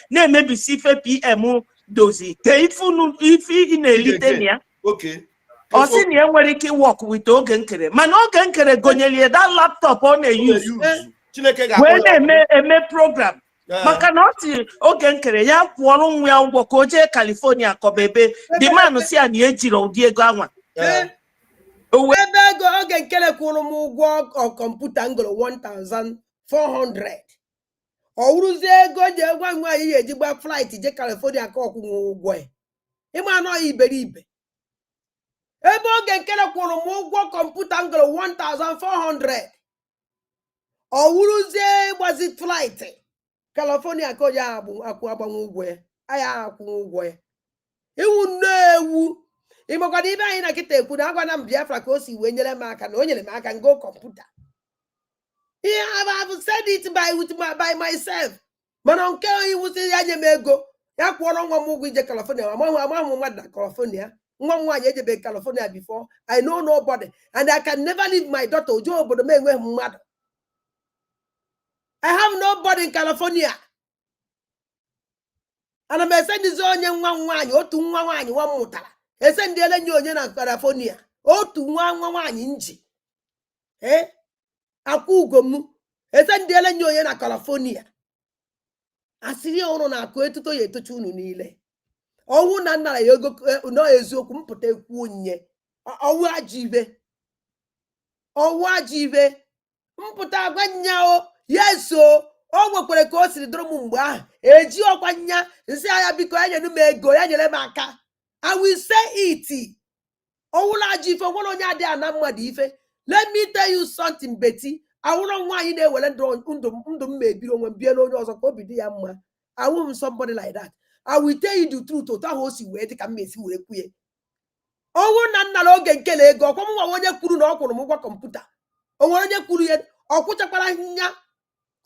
na-emebisi ife PM dozi ka ife ị na-elite na ya ọ sị na ya nwere ike work with oge nkere mana oge nkere gonyere that laptop ọ na-eyuzu wee na-eme program maka na ọ sị oge nkere ya kwụọrọ nwa ya ụgwọ ka o jee California kọba ebe the man si ya na ejiri ụdị ego anwa ebe ego oge nkere kwụrụ m ụgwọ kọmputa ngoro 1400 ọ wụrụzie ego ji egwa nwaanyị ya eji gba flight je California ka ọkwụnwe ụgwọ ya ịma anọ iberibe ebe oge nkere kwụrụ m ụgwọ kọmputa ngoro 1400 ọ wụrụzie gbazi flight California ka o ji agbanwe ụgwọ ya aya akwụnwe ụgwọ ya iwu nnewu ịmakwado ibe anyị na kịta ekwu na agwana m Biafra ka o si wee nyere m aka na o nyere m aka ngo kọmputa ihe I've said it by myself mana nke onye wụsị ya nye m ego ya kwụọrọ nwa m ụgwọ ije California amaghị mmadụ na California California before. I know nobody. And I can never leave my daughter. I have nobody in California. And I'm sending this on young one, or to one muta. I send the other in California. Oh, to one inji. Eh? Akugomu. I send the other in California. I see you on a queto to tunu nile. Oh, nana, you go no ezokum pote kunye. Oh, wajive. Oh, wajive. Mputa gwanyao. Yes, so. Oh, what could I cause the drumumba? Eji okwanya. Nsi aya biko anya no mego ya nyele maka. I will say it. Oh, wajive. One on ya de anamadi ife. Let me tell you something, Betty. I wouldn't want you there well and drawn undum maybe on when Biano was a copy the amma. I want somebody like that. I will tell you the truth to that house where they can make you a oh, one analogue kele go come on your kuru no computer. Oh, one your kuru or put a paranya.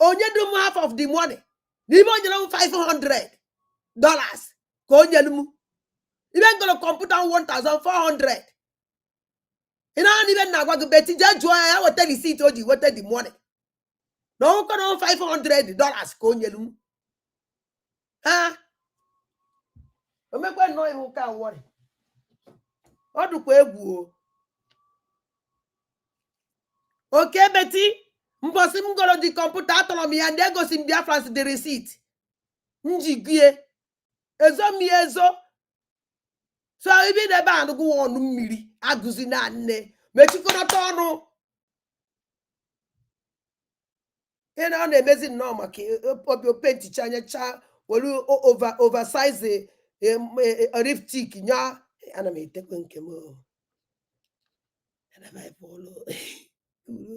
Oh, you do half of the money. Leave on your own $500. Go yalumu. Even gonna computer 1,400. And I don't even know what to bet. Just I will tell you, see, told you what the money. No, come on, $500. Go yalumu. Huh? Remember, no, you can't worry. What do we go? Okay, Betty. Mbosim go to the computer to me and there goes in Biafra the receipt. Njigie. Ezo mi ezo. So I be the band go on miri. Aguzina ne. Mechiko tono. And on the amazing normal of your paint chanya cha. Will you oversize a rift tick? Nya. And I may take one kemo. And I might follow.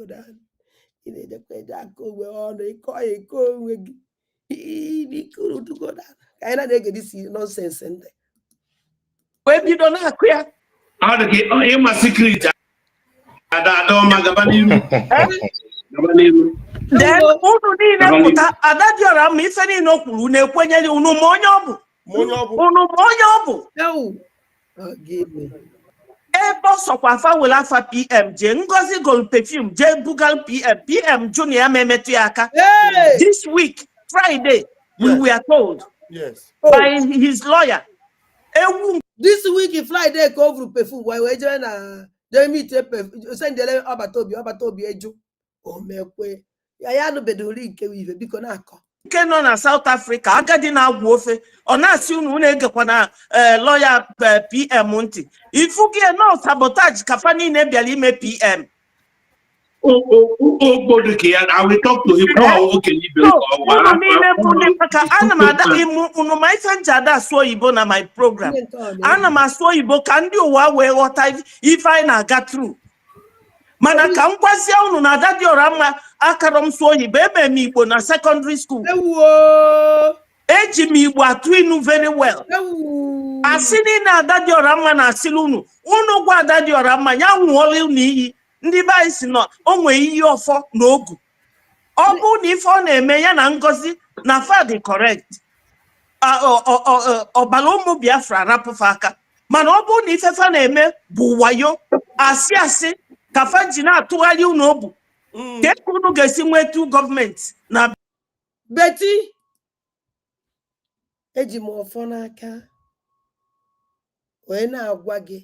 That. In the Pedako, we all the coy go with he could go down. I don't get this nonsense. When you don't have queer. How to get in my secret? I don't Then unu niile pụta adadịọra ma ife niile o kwuru na-ekwenyere unu ma onye ọ bụ unu ma onye ọ bụ ebe ọ sọkwa afa were afa PM jee Ngozi gold perfume jee bugal PM Junior ma emetụ ya aka this week Friday we were told by his lawyer this week Friday go over perfume why we join they meet send the Abatobi eju o mekwe ya no bedoli nke wive biko na akọ nke nọ na South Africa agadi na-agwụ ofe ọ na-asị unu na-egekwa na lawyer PM ntị ifugi no sabotage kafa niile bịara ime PM I will talk to him. Na my program ana m asụ oyibo ka ndị ụwa wee ghọta ife anyị na-aga through mana ka m gwazia unu na Adadiora mma akara m sụọ oyibo ebe m Igbo na secondary school eji m Igbo atụ inu very well asị na Adadiora mma na asịlị unu gwa Adadiora mma ya nwụọla unu iyi ndị be anyị si nọ onwe iyi ọfọ na ogu ọ bụ na ife ọ na-eme ya na Ngozi na fadi correct ọbara ụmụ Biafra rapụfa aka mana ọ bụ na ifefa na-eme bụ wayo asị ka faji na-atụgharị unu obu ka unu ga-esi nwetu gọọmenti na Betty eji m ọfọ n'aka wee na-agwa gị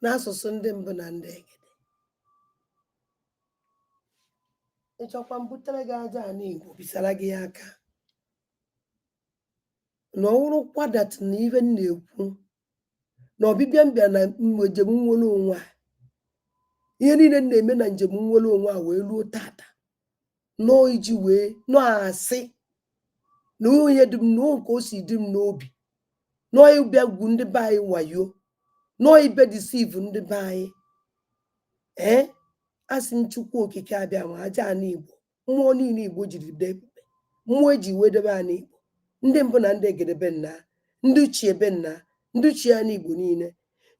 n'asụsụ ndị mbụ na ndị egede ịchọkwa mbutere gị aja n'Igbo bisara gị aka na ọhụrụ kwadat na ife na-ekwu na ọbịbịa mbịa na njem nwere onwe a ihe niile na-eme na njem nwere onwe a wee ruo tata nọ iji wee nọ asị na onye dị m na nke o si dị m n'obi nọ ịbịa gwu ndị be anyị wayo nọ ibe deceive ndị be anyị asị Chukwu okike abịa ma aja n'Igbo mmụọ niile Igbo jiri debe mmụọ eji wedebe anyị Igbo ndị mbụ na ndị egedebe nna ndị uchie be nna ndị uchie anyị Igbo niile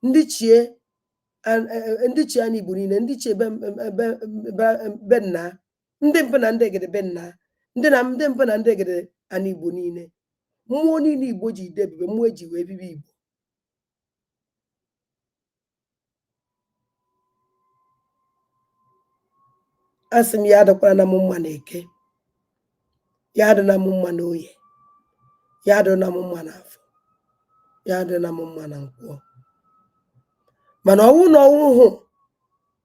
ndị chie anyị Igbo niile ndị chie be nna ndị mbụ na ndị egedebe nna ndị mbụ na ndị egede anyị Igbo niile mmụọ niile Igbo ji debebe mmụọ eji wee bibi Igbo Asim yada kwa na mumma neke. Yada na mumma noye. Yada na mumma nafo. Yada na mumma na nkwo. Mana owu no owu ho.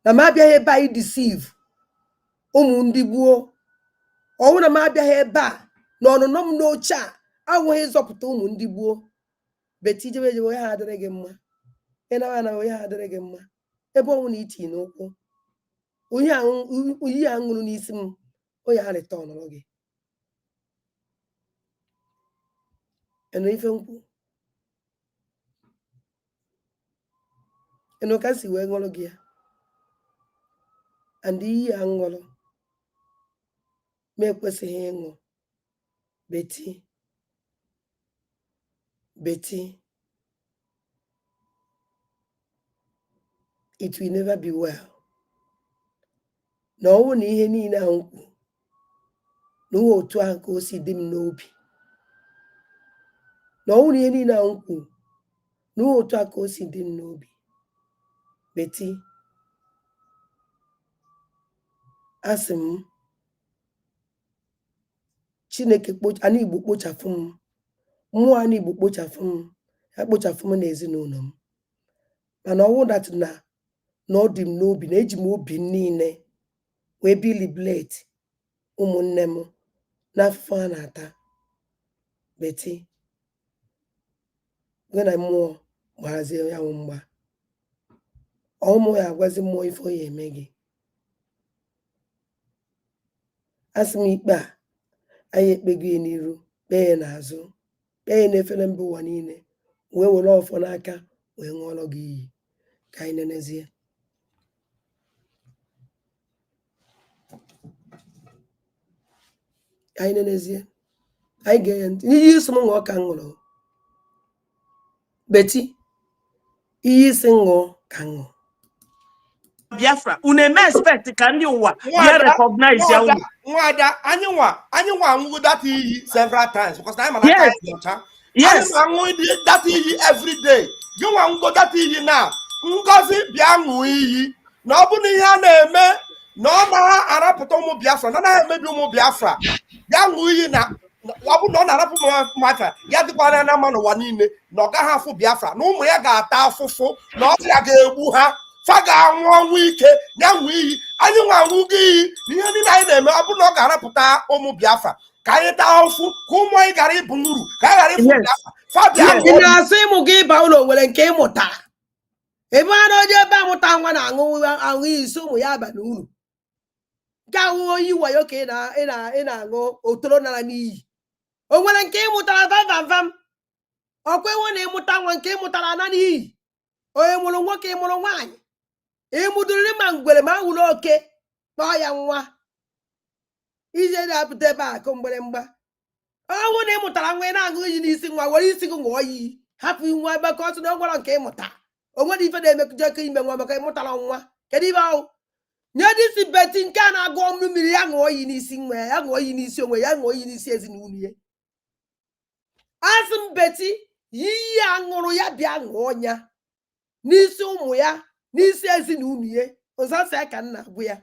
Na mabia heba I deceive. Ndị gbuo. Owu na mabia heba. No n'ocha. Awu he zọpụta ndị gbuo. Beti jewe ha adịrị gị mma. Ena na we ha adịrị gị mma. Ebe ọnwụ na iti n'okwu. Uyi aṅụrụ n'isi m. O ya return gị. Eno ife nkwu. Eno ka si wee ṅụrụ gị ya. And iyi aṅụrụ. Ma ekwesịghị ịṅụ. Betty, it will never be well. Na ọwụ na ihe niile ahụ kwu. Na uwe otu ahụ ka o si dị m n'obi. Na ọwụ na ihe niile ahụ kwu. Na uwe otu ahụ ka o si dị m n'obi. Betty, asị m Chineke anyị Igbo kpochafụ m. Mmụọ anyị Igbo kpochafụ m. Ya kpochafụ m n'ezinụlọ m. Mana ọwụ dat na ọ dị m n'obi na eji m obi niile wee biliblate ụmụnne m n'afọ a na-ata. Betty, gwe na mmụọ gbazie ya mgba. Ọmụ ya agwazi mmụọ ife o ya eme gị. Asị m ikpe a anyị ekpego ya n'iru, kpee ya n'azụ, kpee ya n'efere mba ụwa niile, wee were ọfọ n'aka wee ṅụọrọ gị iyi. Ka anyị nenezie. Anyị nenezie. Anyị ga-enye ntị. Iyi isi m ṅụọ ka m ṅụrụ. Betty, iyi isi ṅụọ ka m ṅụọ. Biafra, unu eme expect ka ndị ụwa bịa recognize ya unu. Nwada, anyị nwa anwụgo that iyi several times because I'm an ọcha. Yes. Anyị anwụ that iyi every day. Gị nwa ngo that iyi na Ngozi bịa ṅụọ iyi na ọ bụ na ihe a na-eme na ọ na-arapụta ụmụ Biafra, na na-emebi ụmụ Biafra. Bịa ṅụọ iyi na ọ bụ na ọ na-arapụ ụmụ Biafra, ya dịkwara na mma n'ụwa niile na ọ gaghị afụ Biafra, na ụmụ ya ga-ata afụfụ, na ọ ya ga-egbu ha. Faga anwụ ọnwụ ike ya nwụ iyi. Anyị nwa anwụ gị iyi ihe niile anyị na-eme ọ bụ na ọ ga-arapụta ụmụ Biafra ka anyị taa ọfụ ka ụmụ anyị gara ịbụ n'uru ka anyị gara ịfụ Biafra. Fabia ị na-asị ịmụ gị ịba ụlọ nwere nke ịmụta. Ebe a na onye ebe amụta nwa na-aṅụ iyi isi ụmụ ya aba n'uru. Nke ahụ oyi wayo ka ị na-aṅụ otoro nara n'iyi. O nwere nke ịmụtara vam ọkwa ewe na ịmụta nwa nke ịmụtara na n'iyi. Onye mụrụ nwoke ịmụrụ nwaanyị. Ịmụdụrịrị ma ngwere ma nwụrụ oke kpọọ ya nwa. Ije na-apụta ebe a akụ mgbịrịmgba. Ọnwụ na ịmụtara nwa ị na-aṅụ iyi n'isi nwa were isi gị ṅụọ iyi. Hapụ nwa ebe ka ọ sị na ọ gwara nke ịmụta. O nwere ife na-emekọjọ ime nwa maka ịmụtara nwa. Kedu ibe ahụ? Nye disi Betty nke a na-agụ ọnụ mmiri ya ṅụọ iyi n'isi nwa ya ṅụọ iyi n'isi onwe ya ṅụọ iyi n'isi ezinụlọ ya. Asị m Betty iyi aṅụrụ ya bịa ṅụọ ya n'isi ụmụ ya n'isi ezinụlọ ya. Ọzọsị ka nna bụ ya.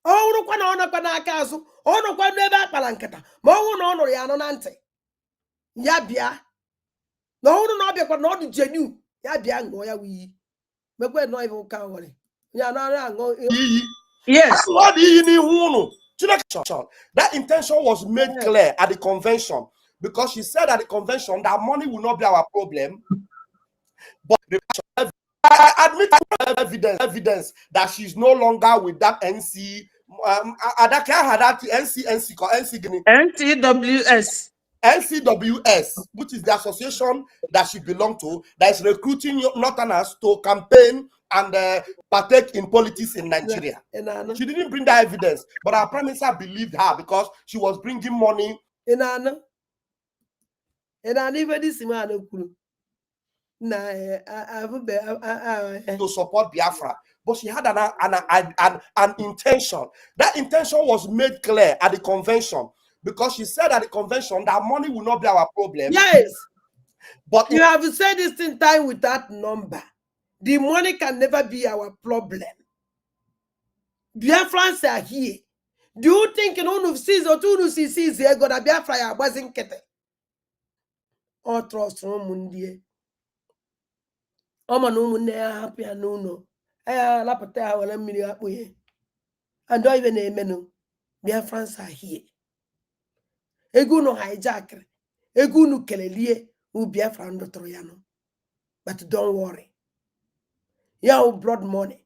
Ọ hụrụkwa na ọ nọkwa n'aka azụ, ọ nọkwa n'ebe akpara nkata, ma ọ hụrụ na ọ nụrụ ya anọ na ntị. Ya bịa. Na ọ hụrụ na ọ bịakwa na ọ dị jenu, ya bịa ṅụọ ya iyi. Mekwe nọ ibe ụka nwere. Ya na aṅụ iyi. Yes. Lord iyi n'ihu unu. That intention was made clear at the convention because she said at the convention that money will not be our problem. But I admit evidence that she's no longer with that NC. NCWS, which is the association that she belonged to, that is recruiting Northerners to campaign and partake in politics in Nigeria. She didn't bring that evidence, but our prime minister believed her because she was bringing money. To support Biafra, but she had an intention. That intention was made clear at the convention because she said at the convention that money will not be our problem. Yes, but you have said this in time with that number. The money can never be our problem. Biafrans are here. Do you think in one of seas or two seas here gonna Biafra wasn't kete? All trust from Mundi. Oma no munne happy and no. Lapata wala mini apuye. And don't even name no. Biafrans are here. Egu no hijacker. Egu no kelelie u Biafra ndo troyano. But don't worry. Ya blood money.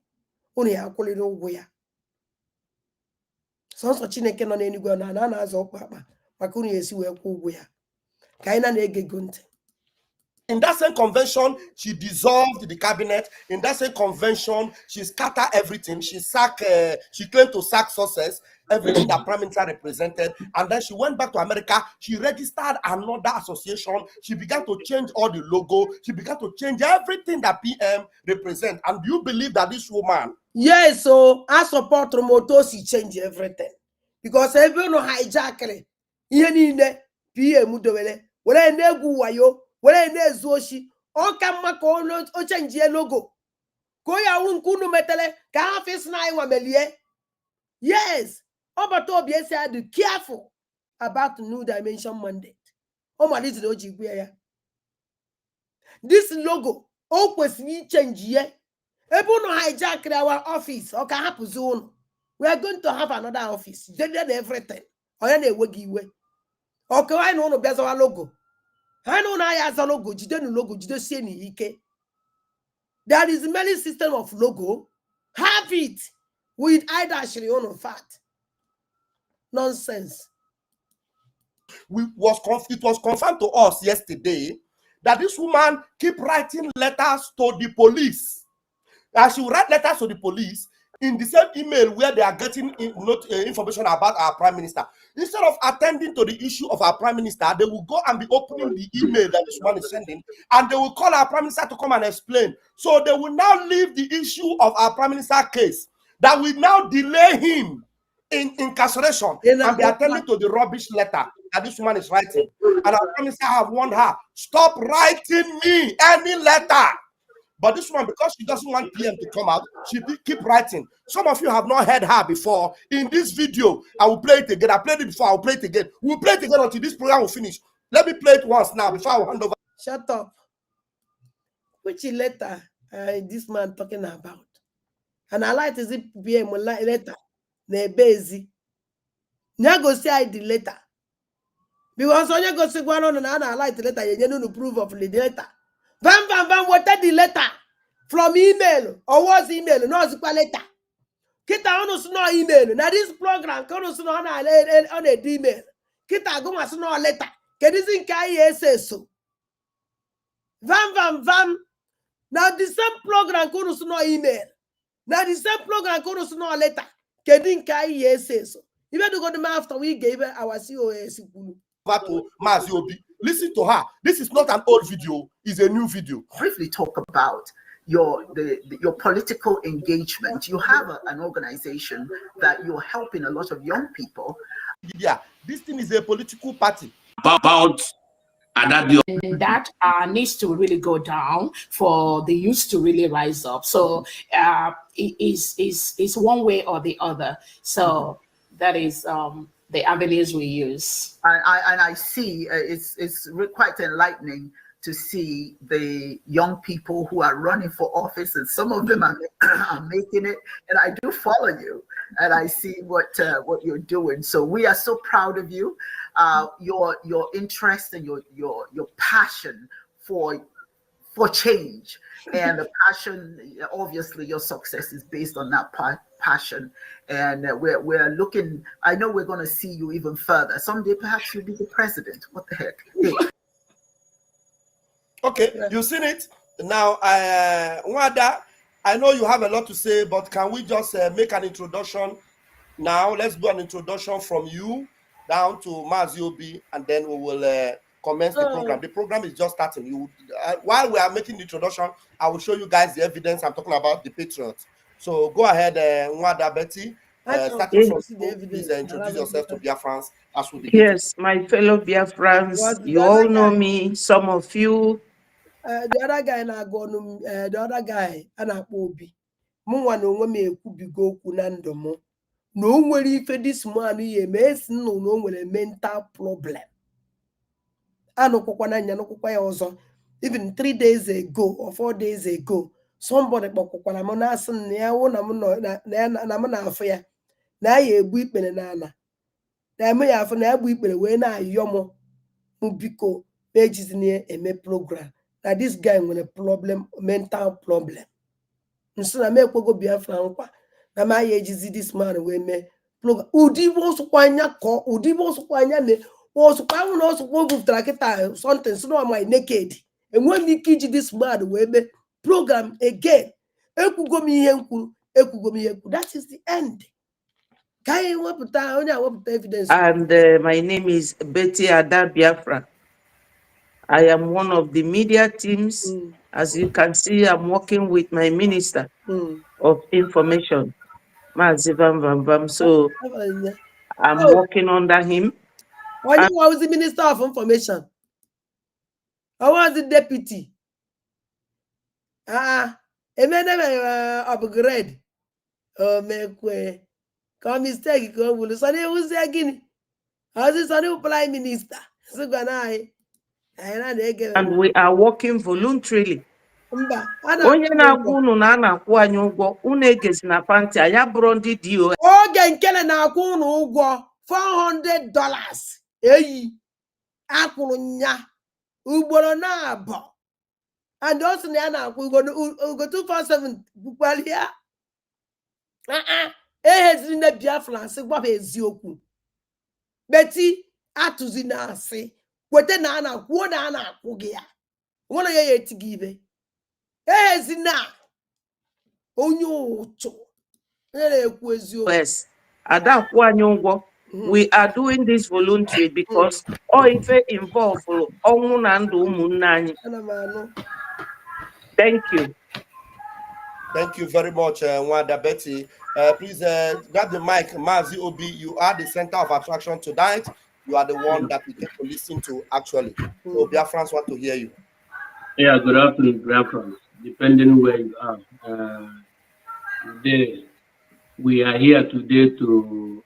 Uni ya kuli no goya. Sonso Chineke no n'enigwe na na-azọ ọkpakpa maka unu esi wee kwụ ụgwọ ya ka anyị na-ege ntị. In that same convention, she dissolved the cabinet. In that same convention, she scattered everything. She claimed to sack success, everything that Prime Minister represented. And then she went back to America. She registered another association. She began to change all the logo. She began to change everything that PM represent. And do you believe that this woman? Yes, so I support Moto. She change everything. Because everyone hijack it. Ihe niile PM dowele. Wele ndegu wayo. Wele ndezuoshi. Oka maka o change logo. Ko ya unkunu metele ka afis na iwa melie. Yes. Obato obi esi adu careful about New Dimension mandate. O maliti do jigwe ya. This logo o kwesiri change ye. Ebo no hijack our office. Oka hapuzi unu. We are going to have another office. They did everything. Oya na ewegi iwe. Okay, why no no bezo logo? I know na ya logo, jide nu logo, jide sie ni ike. There is many system of logo. Have it with either actually on fat. Nonsense. It was confirmed to us yesterday that this woman keep writing letters to the police. As she write letters to the police in the same email where they are getting information about our Prime Minister. Instead of attending to the issue of our Prime Minister, they will go and be opening the email that this woman is sending, and they will call our Prime Minister to come and explain. So they will now leave the issue of our Prime Minister case that will now delay him in incarceration and be attending to the rubbish letter that this woman is writing. And our Prime Minister have warned her, stop writing me any letter. But this one, because she doesn't want PM to come out, she keep writing. Some of you have not heard her before. In this video, I will play it again. I played it before, I will play it again. We'll play it again until this program will finish. Let me play it once now before I will hand over. Shut up. Which letter this man talking about? And I like to see PM letter. Nebezi. Nyago say the letter. Because when you go see one on and I like the letter, you don't prove of the letter. Van, what the letter from email or was email? No, it's a letter. Kita on no email. Now this program comes on a email. Kita go as no letter. Kedizin kai so. Van. Now the same program comes no email. Now the same program comes no letter. Kedin kai so. Even to go to after we gave our COS. To Maziobi. Listen to her. This is not an old video, it's a new video. Briefly talk about your political engagement. You have an organization that you're helping a lot of young people. Yeah, this thing is a political party. And that needs to really go down for the youth to really rise up. So it is one way or the other. So that is the avenues we use. And I see it's quite enlightening to see the young people who are running for office, and some of them are making it. And I do follow you, and I see what you're doing. So we are so proud of you. Your interest and your passion for change, and the passion. Obviously, your success is based on that passion. And we're looking. I know we're going to see you even further someday. Perhaps you'll be the president. What the heck? Hey. Okay, you've seen it now. Wanda, I know you have a lot to say, but can we just make an introduction now? Let's do an introduction from you down to Maziobi, and then we will commence the program. The program is just starting. While we are making the introduction, I will show you guys the evidence. I'm talking about the Patriots. So go ahead, Wanda Betty. Starting from you, please introduce yourself to Biafrans as we begin. Yes, my fellow Biafrans, you all know me, some of you. The other guy and I go the other guy and I Obi. mụnwa na onwe m ekwubigo okwu na ndụ m na o nwere ife this man ya eme esi nnụ na o nwere mental problem anụkwụkwa n'anya nụkwụkwa ya ọzọ even 3 days ago or 4 days ago somebody kpọkwụkwara m na-asị na ya wụ na m na-afụ ya na ya egbu ikpere n'ala na eme ya afụ na ya gbu ikpere wee na-ayọ m biko na-ejizi eme program na this guy nwere problem mental problem nso na m ekwego Biafra nkwa na ma ya ejizi this man wee mee program ụdị osokwa anya ka ụdị osokwa anya na osokwa ahụ na osokwa bufutara kịta something so no my naked enwe m ike iji this man wee mee program again ekwugo m ihe nkwu that is the end. Evidence. And my name is Betty Ada Biafra. I am one of the media teams. As you can see, I'm working with my Minister of Information, Mazivan Bambam. So I'm working under him. Why was the Minister of Information? I was the deputy. Upgrade. Make come mistake go will Sunny who's again. How's the Sunny Prime Minister? And we are working voluntarily. Onye na-akwụ unu na na-akwụ anyị ụgwọ unu egezi na panti anya bụrụ ndị DO. Oge nkele na-akwụ unu ụgwọ $400 eyi akwụrụ nya ugboro na-abọ and also na ya na-akwụ ugo 247 bukwali ya eheziri na Biafra asị gbaba eziokwu beti atụzi na asị kwete na a na-akwụ na a na-akwụ gị ya nwere ya eti gị ibe ehezi na onye ụtụ na-ekwu eziokwu. Yes, ada akwụ anyị ụgwọ. We are doing this voluntary because all ife involve ọnwụ na ndụ ụmụnne anyị. Thank you. Thank you very much, Wanda Betty. Please grab the mic, Mazi Obi. You are the center of attraction tonight. You are the one that we get to listen to, actually. So Biafrans want to hear you. Yeah, good afternoon, Biafrans. Depending where you are. Today, we are here today to,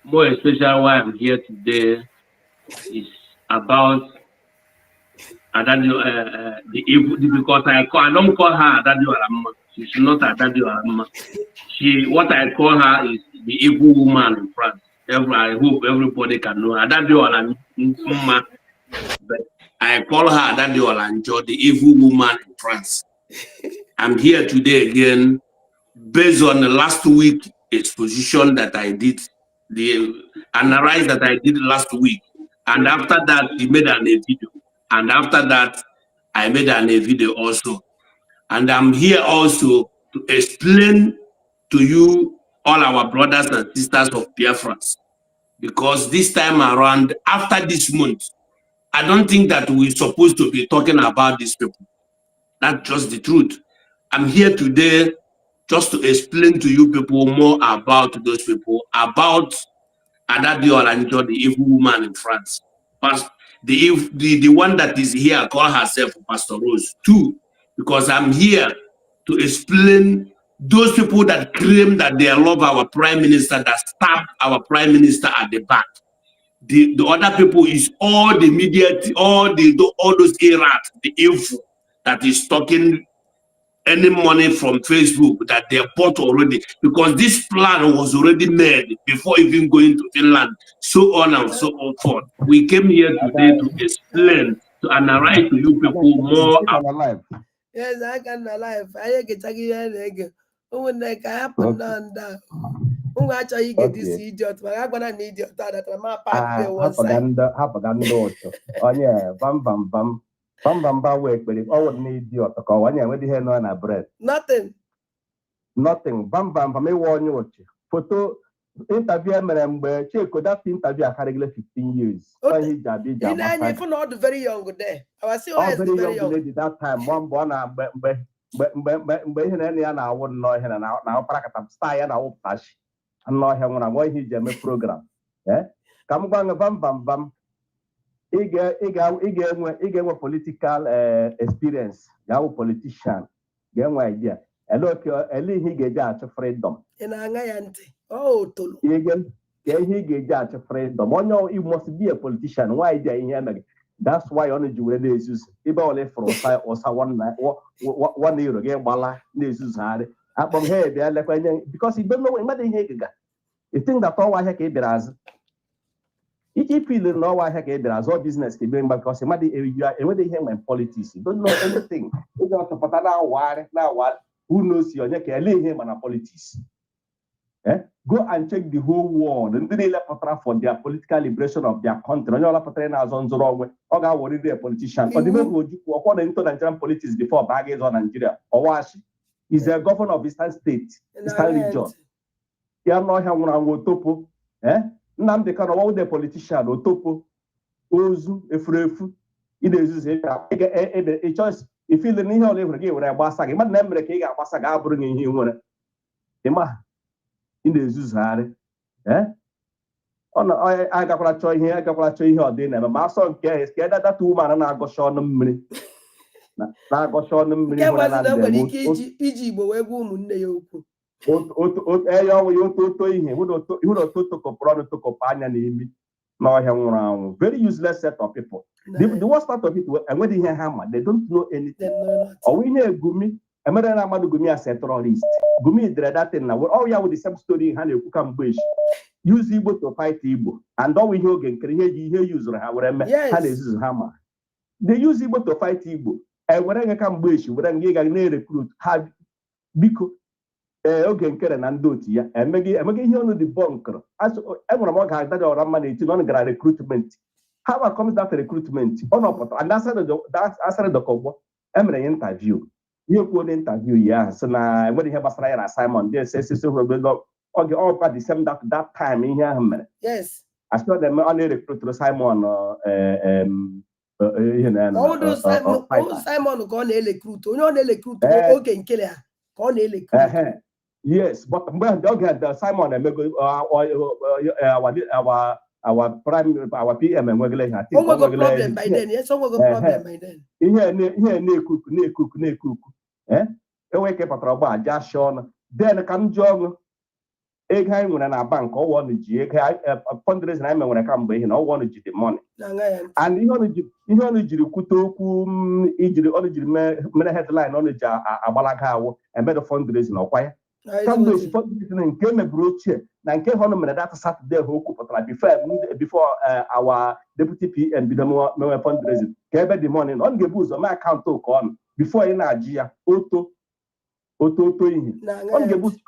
more especially why I'm here today is about the evil, because I don't call her Adadio Aramma. She's not Adadio Aramma. What I call her is the evil woman in France. I hope everybody can know Adadio Aramma, but I call her Adadio Alanjo, the evil woman in France. I'm here today again based on the last week exposition that I did, the analyze that I did last week, and after that he made a video. And after that, I made a video also. And I'm here also to explain to you, all our brothers and sisters of Biafrans, because this time around, after this month, I don't think that we're supposed to be talking about these people. That's just the truth. I'm here today just to explain to you people more about those people, about Adadio Alanjo, the evil woman in France. The one that is here call herself Pastor Rose too, because I'm here to explain those people that claim that they love our prime minister, that stabbed our prime minister at the back. The other people is all the media, all those errats, the evil that is talking any money from Facebook that they bought already, because this plan was already made before even going to Finland, so on and so forth. We came here today to explain, to analyze to you people more about. Yes, I can alive. I get again. Oh, like I happen down there. Oh, actually, you get this idiot, but I'm gonna need idiot that my part one side. Oh, yeah, bam. Bamba work, but if I would need you to call one year with the hand on a bread. Nothing. Bam, may warn you. Photo interview, madam, where she could have interviewed a regular 15 years. You're not very young there. I was still very young lady that time. One born, but any I wouldn't know him and now Prakatam style and I will flash. And know him when I'm going to make program. Eh? Come on, bam. Ige political experience. Yawo politician. Get one idea. He gave freedom. Freedom. You must be a politician. Why are you here? That's why on the jury is only for one year again. Bala is hard. Because you don't know what you think that all I have is if you don't know why I have all business because you in politics, you don't know anything. You don't know who knows you him and politics. Go and check the whole world and then for their political liberation of their country. Or politician. Or the into Nigerian politics before baggage on Nigeria. Or is a governor of Eastern State, Eastern region. You know how topo. Nam the kind of the politician or topo. Ozu, Efrefu. It is a choice. If you didn't know live again with a basag, but never cake a basag bringing him. In the Zuzare, I got a choice here, I got a choice here, dinner. My son cares, get that 2 man and I go show them. I go show them. Very useless set of people. The worst part of it, and when they hear hammer, they don't know anything. Or we know Gumi. American Amadu Gumi as a terrorist. Gumi dread that thing now. Oh, yeah, with the same story in hand, you can bush. Use Igbo to fight Igbo. And all we hear again, hear use hammer. They use Igbo to fight Igbo. And when I come bush, when I recruit, have Biko, Ogen Keren and Dotia, and Maggie here on the bunker. As everyone has that or money to non recruitment. How comes that recruitment? And that's the Congo. Emre interview. You could interview, yeah. So now, when you have a Australian assignment, they say, okay, all part the same that time in here. Yes. I saw them only recruit to Simon. Simon gone recruit. Only recruit. Okay, in Kenya. Gone recruit. Yes, but when the Simon our prime, our PM and regulation. I think problem by then. Yes, problem by then. Here, cook. Wake up at Roba, just shown. Then come jog. Egg hang when a bank or one G. Fundraising I when I come by him, I want to the money. And you only Kutoku, injury headline on the Abalaka and better fundraising or quiet. Some days fundraising came a brooch and came home and that Saturday before our deputy PM did more fundraising. Gave the money on the booze of my account to come before in Nigeria. Auto on the booze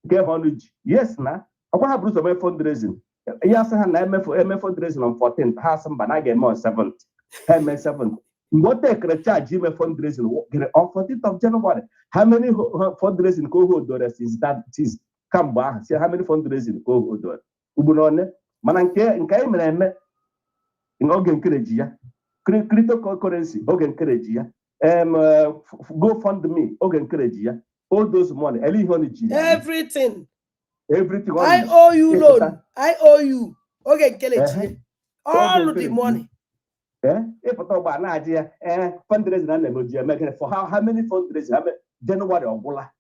gave 100. Yes, now I want to bruise of my fundraising. Yes, I have MF fundraising on 14th, has some banana on 7th, 7th. What they can charge him a fundraising on 14th of January. How many fundraising co-holders is that? Is come back. See how many fundraising co-holders. Ubunone, Mananke, and Kaimene in Ogan Kerejia, cryptocurrency, Ogan Kerejia, go fund me, Ogan Kerejia, all those money, everything. Everything. I owe you loan. I owe you. Ogan Kerejia. All of the money. If I talk about Nigeria, fundraising and making for how many fundraising? January or Bola,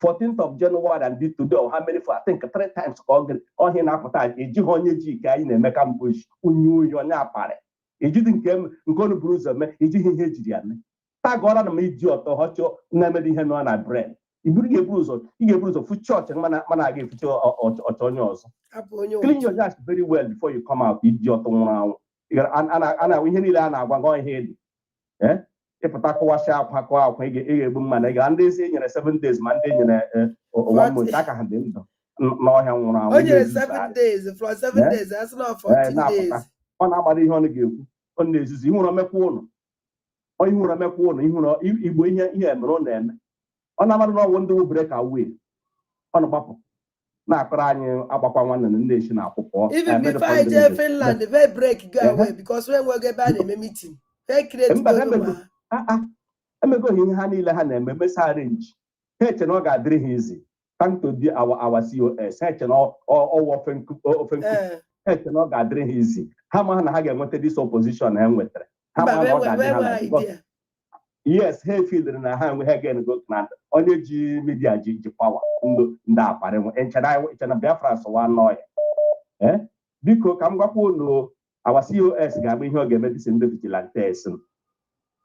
14th of January and did today, how many for I think 3 times all here now for time. A Jihonia G guy in a Mekan bush, who knew your napare. A didn't come and go to Bruce, a Jihian. Tag on a idiot or hot your Namedy hen on a bread. You bring a bruise, you get bruise of food church and man give it or Tonyos. Clean your ass very well before you come out, idiot on. And we need an hour going ahead. If a taco wash out, pack out, make it man, and they say in 7 days, Monday, in 1 month, I can do it. 7 days, for 7 days, that's not 14 days. On our body, on the give. On this is you want to make one. Or you want to make one, you know, if we here, on them. On our no one do break away. On a bubble. Now, crying about one in the nation. Even before I tell Finland, the very break go away because when we get back in a meeting, they create. I'm going to Honey Lahan and Messa range. Hatch and all got drink easy. Thank to our COS. Hatch and all often Hatch and all got drink easy. How man Hagan wanted this opposition and with her. How Yes, he feel na ha we again go na onye ji media ji power ndo nda apare nwe enchana Biafra so wa no ya biko ka m gwakwa unu our COS ga-agba ihe ọ ga-eme dịsị ndị vigilantes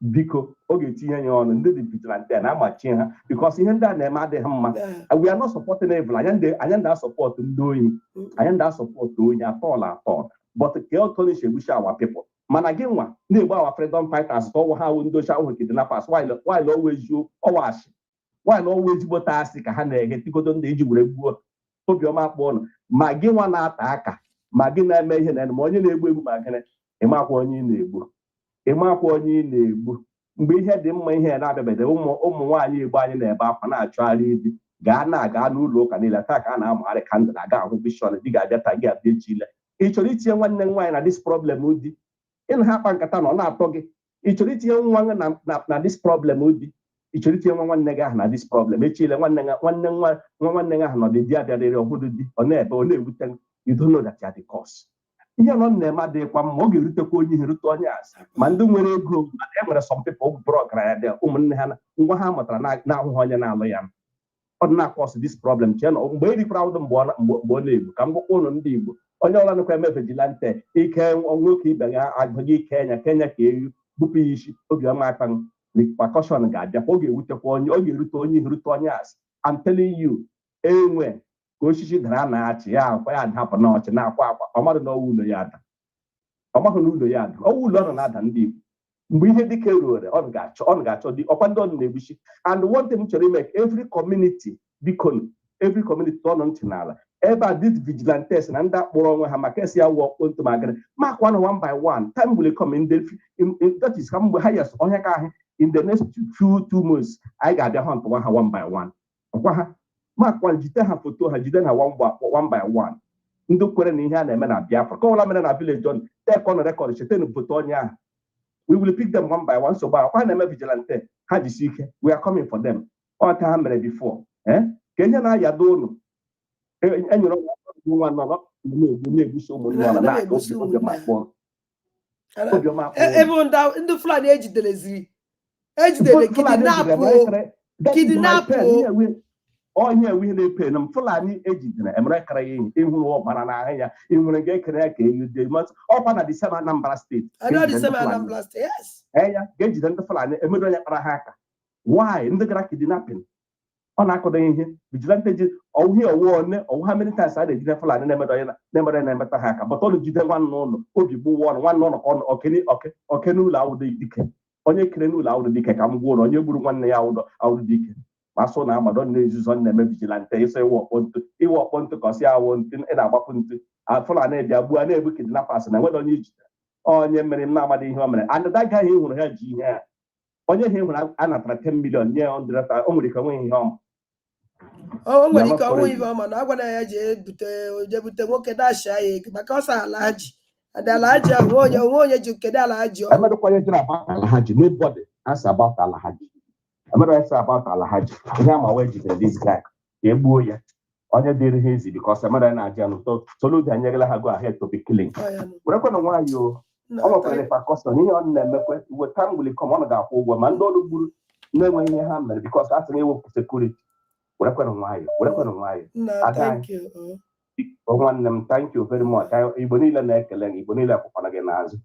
biko ọ ga-etinye ya ọnụ ndị vigilantes na-amachi ha because ihe ndị a na-eme adịghị mma. We are not supporting evil. Anyị na-asọpọtụ ndị oyi, anyị na-asọpọtụ onye atọl but ke ọtọni shegbushi our people mana gị nwa na-egbu our freedom fighters ka ọwụ ha ndochi ahụ kidnappers while always gbota asị ka ha na-eghe tikodo ndị iji were gbuo obiọma kpọ ọnụ ma gị nwa na-ata aka ma gị na-eme ihe na ma onye na-egbu egbu ma gịnị ịmakwa onye ị na-egbu mgbe ihe dị mma ihe na-abịabeghị ụmụ nwaanyị Igbo anyị na-ebe akwa na-achọgharị ibi gaa n'ụlọ ụka niile taa ka a na-amagharị kandụl aga ahụ bishọn dị ga-abịa taa gị abịa echile ị chọrọ itinye nwanne nwaanyị na dis problem dị ị na ha akpa nkata na ọ na-atọ gị ị chọrọ itinye nwa na dis problem dị ị chọrọ itinye nwa nwanne gị ahụ na dis problem echile nwanne gị ahụ nọ dị di abịarịrị ọhụrụ di ọ na-ebe ọ na-ewute you don't know that you are the cause. Ihe nọ na-eme adịghịkwa mma ọ ga-erutekwa onye ihe rute onye asị ma ndị nwere ego mana e nwere some people bụrụ ọgaranya dị ụmụnne ha ngwa ha mụtara na-ahụghị onye na-alụ ya ọ dị na-akọs this problem chee na mgbe erikwara ụdụ mgbe ọ na-egbu ka m gwakwa ụlọ ndị Igbo onye ọla nkwa eme vigilante ike nwoke ibe ya agụghị ike Kenya ka eyu bupụ ya isi obiọma akpa repercussion ga-abịakwa ọ ga-ewutekwa onye ọ ga-erute onye ihe rute onye asị I'm telling you enwe ka osisi dara na-achị ya akwa ya adapụ n'ọchị na-akwa akwa ọmadụ n'ọwụ ụlọ ya ada ọmadụ n'ụlọ ya ada ọwụ ụlọ ọ nọ na-ada ndị Igbo mgbe ihe dike ruore ọ ga-achọ dị ọkwa ndị ọnụ na-egbuchi and one thing m chọrọ ime every community ọnụ ntị n'ala ebe a dị vigilantes na ndị akpọrọ onwe ha maka esi ya wụ ọkpụ magịrị makwa na one by one time will come in that is ka mgbe ha yes onye ka ahụ in the next 2 months anyị ga-abịa ha ntụwa ha one by one ọkwa ha makwa jide ha foto ha jide na one by one ndị kwere na ihe a na-eme na Biafra ka ọla mere na village on take on record chete na foto onye ahụ we will pick them one by one so kwa na-eme vigilante ha jisi ike we are coming for them ọ ka ha mere before ka enye na-ayado ụnụ enyere nwa nọ na-egbusi ụmụnne ọla na-agụsi obiọma ebe ndị Fulani ejidere kidnapụ onye ewu ihe na-epe na Fulani ejidere emere kara ya enyi ịhụrụ ọbara n'ahụ ya ị nwere ga ekere ya ka eyude ọkwa na December Anambra steeti ya ga-ejide ndị Fulani emedo onye kpara ha aka why ndị gara kidnapping ọ na-akọdo ihe vigilante ji ọwụ ha militas a na-ejide Fulani na-emeta ha aka bọta ọnụ jide nwanne ụlọ obi gbuwa ọnụ nwanne ụlọ ka oke n'ụlọ awụdo dike onye kere n'ụlọ awụdo dike ka m gwa ụlọ onye gburu nwanne ya awụdo dike masụ na agbado na-ezuzo na-eme vigilante ịsọ iwe ọkpọ ntụ ka ọ si awụ ntụ ị na-agbapụ ntụ Fulani bịa gbuo na-egbu kidnappers na enweghị onye ijide onye mere m na-amadị ihe o mere andịda gaghị ịhụrụ ha ji ihe a onye ha ịhụrụ a natara 10 million nye o nwere ike onweghị ihe ọma o nwere ike ọnwụ ihe ọma na agwa na ya je bute nwoke dashi ya ego maka ọsọ Alhaji Alhaji ahụ onwe onye ji kedu Alhaji emedụkwanye ji na Alhaji nobody answer about Alhaji emedụkwanye about Alhaji ihe ama wee jidere this guy ka egbuo ya onye dịrị ha ezi because emedụkwanye na-aji anụ Soludo anyegala ha go ahead to be killing werekwana nwaanyị o ọ nwekwara repercussion ihe ọ na-emekwe weta mgbuli kom ọ ga-akwụ ụgwọ ma ndị ọrụ gburu na-enweghị ihe ha mere because a sị na ewepụ sekuriti werekwana nwayọ nwanne m thank you very much Igbo niile na-ekele gị Igbo niile akwụkwara gị n'azụ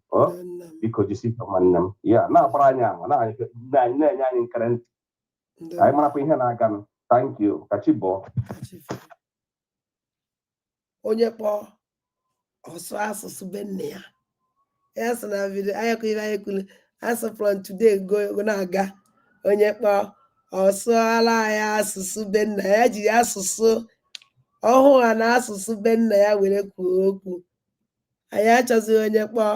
biko jisike nwanne m ya na-agbara anyị ama na-enye anyị nkere ntị anyị marakwa ihe na-aga m thank you kachi bụọ onye kpọọ ọsụ asụsụ be nne ya ya sị na vidio anyị kwuru asụ from today go na-aga onye kpọọ ọsụala ya asụsụ be nna ya jiri asụsụ ọhụụ ha na asụsụ be nna ya were kwuo okwu anyị achọzighị onye kpọọ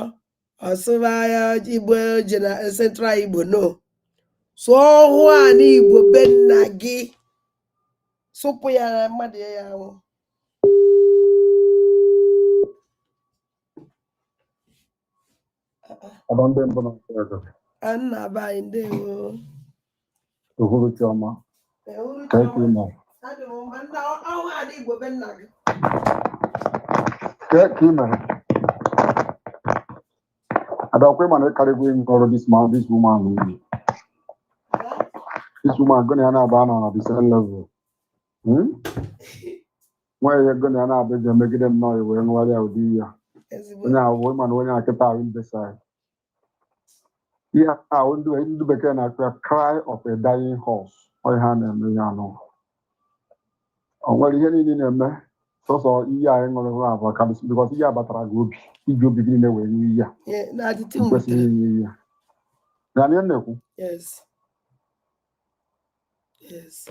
ọsụba ya Igbo ji na Central Igbo no sụọ ọhụụ a na Igbo be nna gị sụpụ ya na mmadụ ya nwụ nna be anyị ndewo Chioma. I don't know this woman. This woman going to on the same level. Why are you going to make them know when what they will do? Now, woman, when I get out in the side. Yeah, I will do it. Do begin a cry of a dying horse. I hand and me know. And what you need in a man, so yeah, I'm going to have a cabbage because yeah, but I go you begin away. Yeah, now the thing with yes. Yes.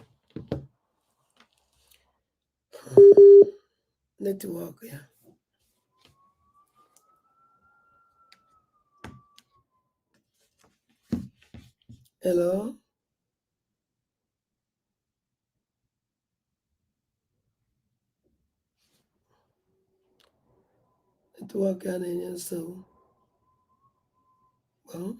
Network, yeah. Hello? Network, and so. Well.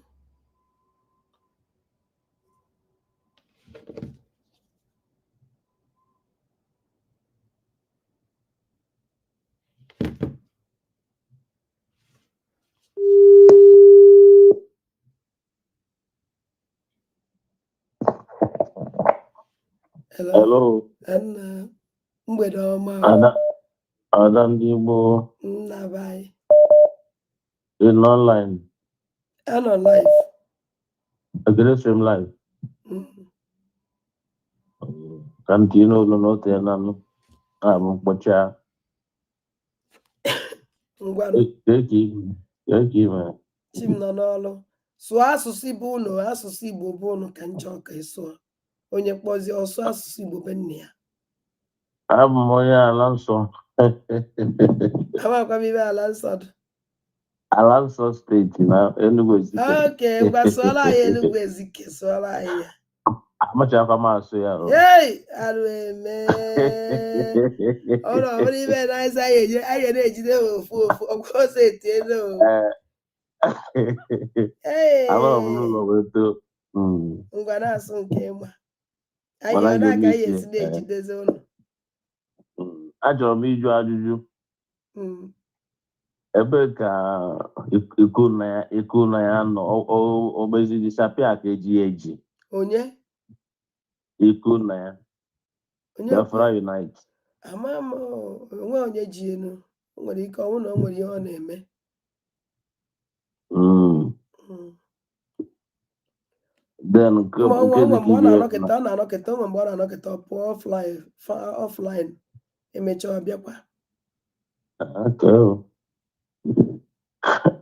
Hello. And mgbede ọma. Ada ndị Igbo. Nnabai. In online. And on live. Against stream live. Kantino no te nanu. Mpocha. Ngwanu. Eki man. Chim nọ n'ọlụ. Sụọ asụsụ Igbo unu, asụsụ Igbo bụ unu ka njọ ka ịsụọ. Onye kpọzi ọsụ asụsụ Igbo be nne ya. Abụ m onye ala nsọ. Amakwa m ibe ala nsọ dị. Ala nsọ steeti na Enugu Ezike. Okay, ngwa sụọla anyị Enugu Ezike, sụọla anyị ya. Amachakwa m asụ ya. Hey, arụ eme. Ọrụ ọbụrụ ibe na-asa anyị na-ejide ofu ọgwụ ose etiela o. Ama m n'ụlọ wee too. Ngwa na-asụ nke ịma. Anyị ọ na-aka anyị esi na-ejidezi ụlọ. Achọrọ m ịjụ ajụjụ. Ebe ka iku na ya nọ obezi disapia ka eji eji. Onye? Iku na ya. Biafra Unite. Ama m onwe onye ji enu. O nwere ike ọnwụ na o nwere ihe ọ na-eme. Then nke ọ na-anọkịta onwe mgbe ọ na-anọkịta ọ pụọ offline emechaa ọbịakwa. Okay.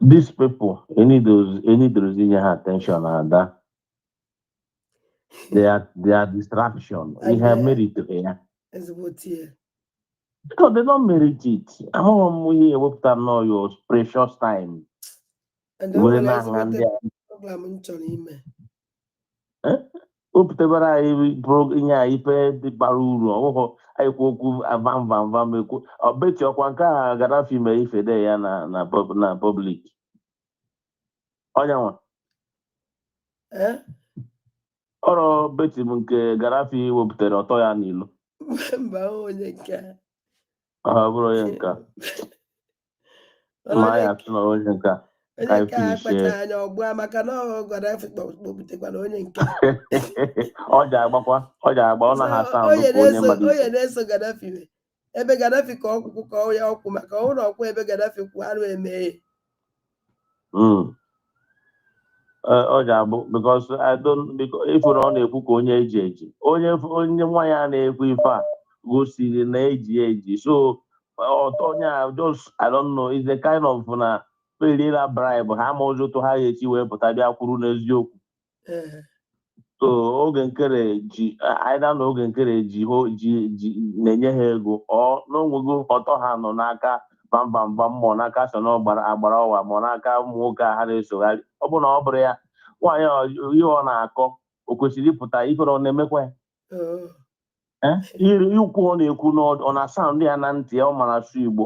These people, any those in your attention are that they are distraction. We have merit here. Because they don't merit it. I'm here with your precious time. And then Uptebara inya ife di baruru oho aikwoku avam eku obeti okwa nka Gaddafi me ife de ya na public onyanwa oro beti m nke Gaddafi wepụtara ọtọ ya n'ilu mba onye nke bụrụ onye nka ma ya tụ na onye nka onye nke akpacha anya ọgbụ maka na Gaddafi kpọpụtakwara onye nke ọ ga-agba ọ na ha sound onye mmadụ onye na-eso Gaddafi ebe Gaddafi ka ọkwụkwụ ka ya ọkwụ maka ọhụrụ ọkwụ ebe Gaddafi kwụ arụ eme ọ ga-abụ because ifuru ọ na-ekwu ka onye eji onye nwa ya na-ekwu ife a gosiri na eji so onye a just I don't know is the kind of na pelila bribe ha ma ụzọ ha ga-esi wee pụta bịa kwuru n'eziokwu so oge nkere ji aida na oge nkere ji na-enye ha ego ọ n'onwego ọtọ ha nọ n'aka bambam mmụọ n'aka so na agbara ọwa ma n'aka ụmụ nwoke a ha na-esogharị ọ bụ na ọ bụrụ ya nwaanyị ihe ọ na-akọ o kwesịrị ịpụta ifere ọ na-emekwa ikwu ọ na-ekwu ọ na-asa ndị ya na ntị ọ mara asụ Igbo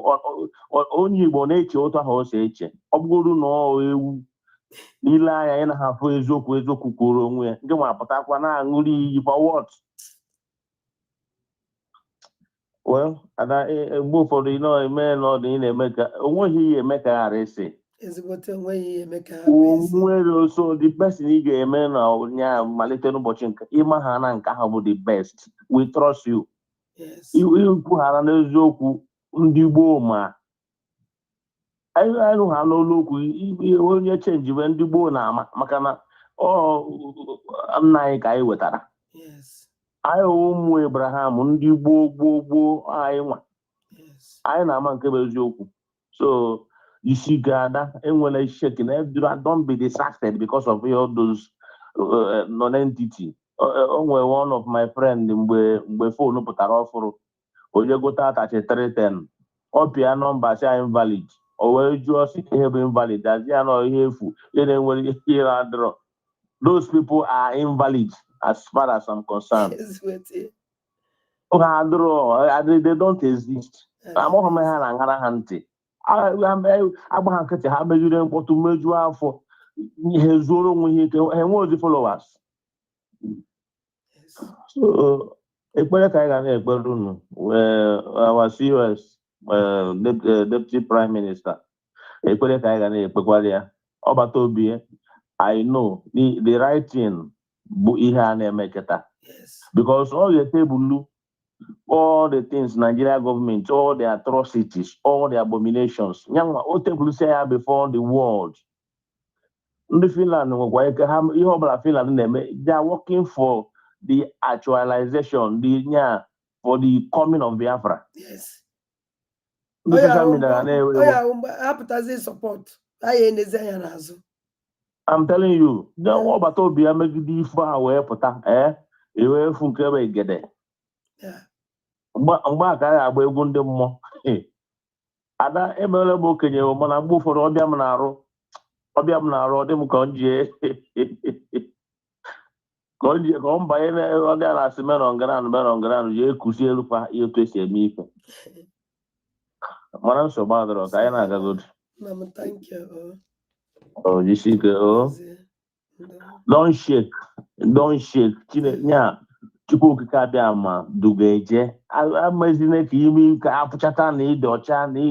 onye Igbo na-eche otu ahụ o si eche ọ bụrụ na ọ ewu n'ile anya ya na ha afụ eziokwu kwuru onwe ya ndị nwa apụtakwa na-aṅụrị iyi for what well ada mgbe ụfọdụ eme n'ọdụ ị na-eme ka onweghị ihe eme ka ghara isi nwere so the best ị ga-eme na nya malite n'ụbọchị nke ịma ha na nke ahụ bụ the best. We trust you. Ikwughara n'eziokwu ndị gboo ma anyị ha n'olu okwu onye chenji we ndị gboo na-ama maka na nna anyị ka anyị wetara anyị ụmụ Abraham ndị gboo anyị nwa anyị na-ama nke bụ eziokwu. So isi ga-ada enwere shaking. Don't be distracted because of all those non-entity. One of my friend mgbe phone pụtara ọfụrụ onye gote atachi 310 ọ pịa nọmba si invalid o wee jụọ si ihe bụ invalid azi ya na ihe efu ihe na-enwere ihe adịrọ. Those people are invalid as far as I'm concerned. They don't exist. Amaghị m ha na ngara ha ntị agba ha nkịtị ha megide mkpọtụ mejuo afọ ihe zuoro onwe ihe ike ha enwe ozi followers. So ekpere ka anyị ga na-ekpere unu our COS Deputy Prime Minister ekpere ka anyị ga na-ekpekwara ya ọbata obi. I know the right thing bụ ihe a na-eme kịta because all the table all the things Nigeria government, all the atrocities, all the abominations. Nyangwa o table say before the world. Ndị Finland ihe ọbụla Finland na-eme, they are working for the actualization, for the coming of Biafra. Yes. Ndị social media na support. I'm telling you, ọbata obi ya megide ife a wee pụta ewe efu nke ebe igede. Mgbe aka ya agba egwu ndị mmụọ ada emere m okenye mana mgbe ụfọdụ ọbịa m na-arụ ọ dị m ka ọ mbanye ọbịa na-asị meron ji ekusi elu fa etu esi eme ife mana nsogbu adọrọ ka anyị na-agagodu jisike don't shake Chineke Chukwu okike abịa ma duga eje amazine ka ime ka apụchata na ịdị ọcha na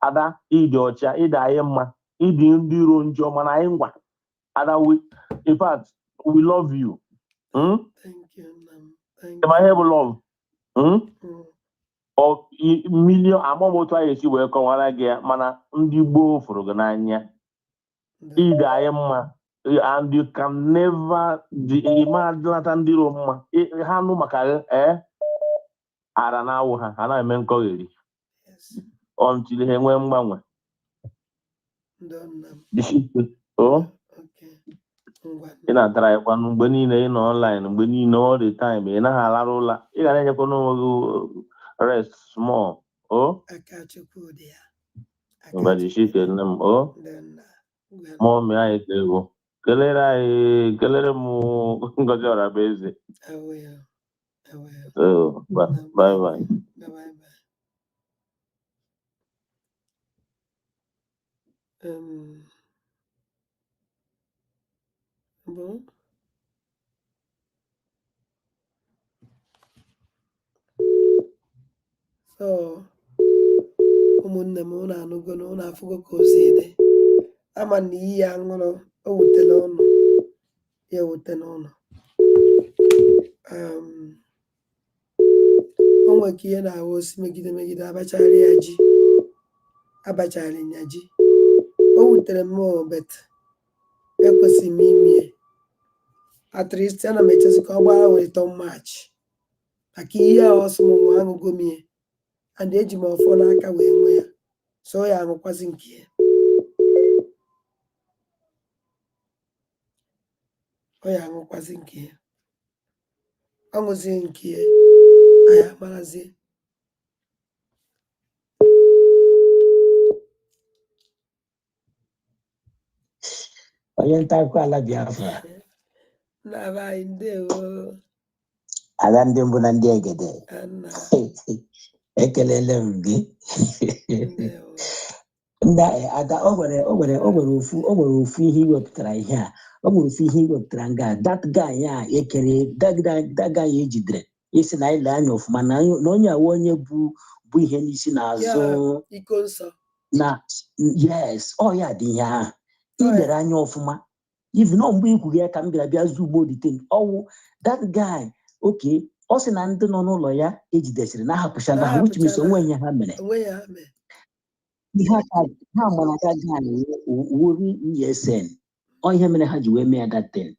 ada ịdị ọcha ịdị anyị mma ịdị ndị iro njọ mana anyị ngwa ada in fact we love you. My have love million amamoto anyị esi wee kọwara gị mana ndị gboo fụrụ gị n'anya ịdị anyị mma. And you can never imagine ndị iro mma ha nụ maka ara na awụ ha na-eme nkọgheri until ha enwee mgbanwe. Ị na-atara ya kwanụ mgbe niile ị nọ online mgbe niile all the time ị naghị alara ụla ị ga na-enyekwa n'onwe gị rest small. Akachukwu Di Ya. Ngajishike nne m mụọ mị anyị ka ego kelere m Ngozi Orabaeze. Bye bye. So ụmụnne m unu anụgo na unu afụgo ka o si dị ama na iyi ya ṅụrụ o wutela ụnụ ya ewute n'ụlọ. O nwere ka ihe na-ahụ osi megide abachara ya ji o wutere m bet ekwesịrị m ime at least ana m echezi ka ọ gbara wee tọ March maka ihe a ọsụmụmụ aṅụgo m ihe and eji m ọfọ n'aka wee nwe ya so ya aṅụkwazi nke ya ọ ṅụzie nke ya anyị amarazie onye nta akụkọ ala Biafra na-aba anyị ndewo ala ndị mbụ na ndị egede ekelele m gị ada o nwere ofu ihe iwepụtara ihe a o nwere ofu ihe iwepụtara nga that guy ya ekere that guy ejidere isi na ile anya ọfụma na onye awa onye bụ ihe n'isi n'azụ iko nsọ na yes ya dị ya ilere anya ọfụma even on mgbe ikwu ya ka m bịara bịa zugbo detain ọwụ that guy okay ọ sị na ndị nọ n'ụlọ ya ejidesịrị na ahapụcha na ha which means onwe ihe ha mere ha mana aka guy wori ESN ọ ihe mere ha ji wee mee that thing.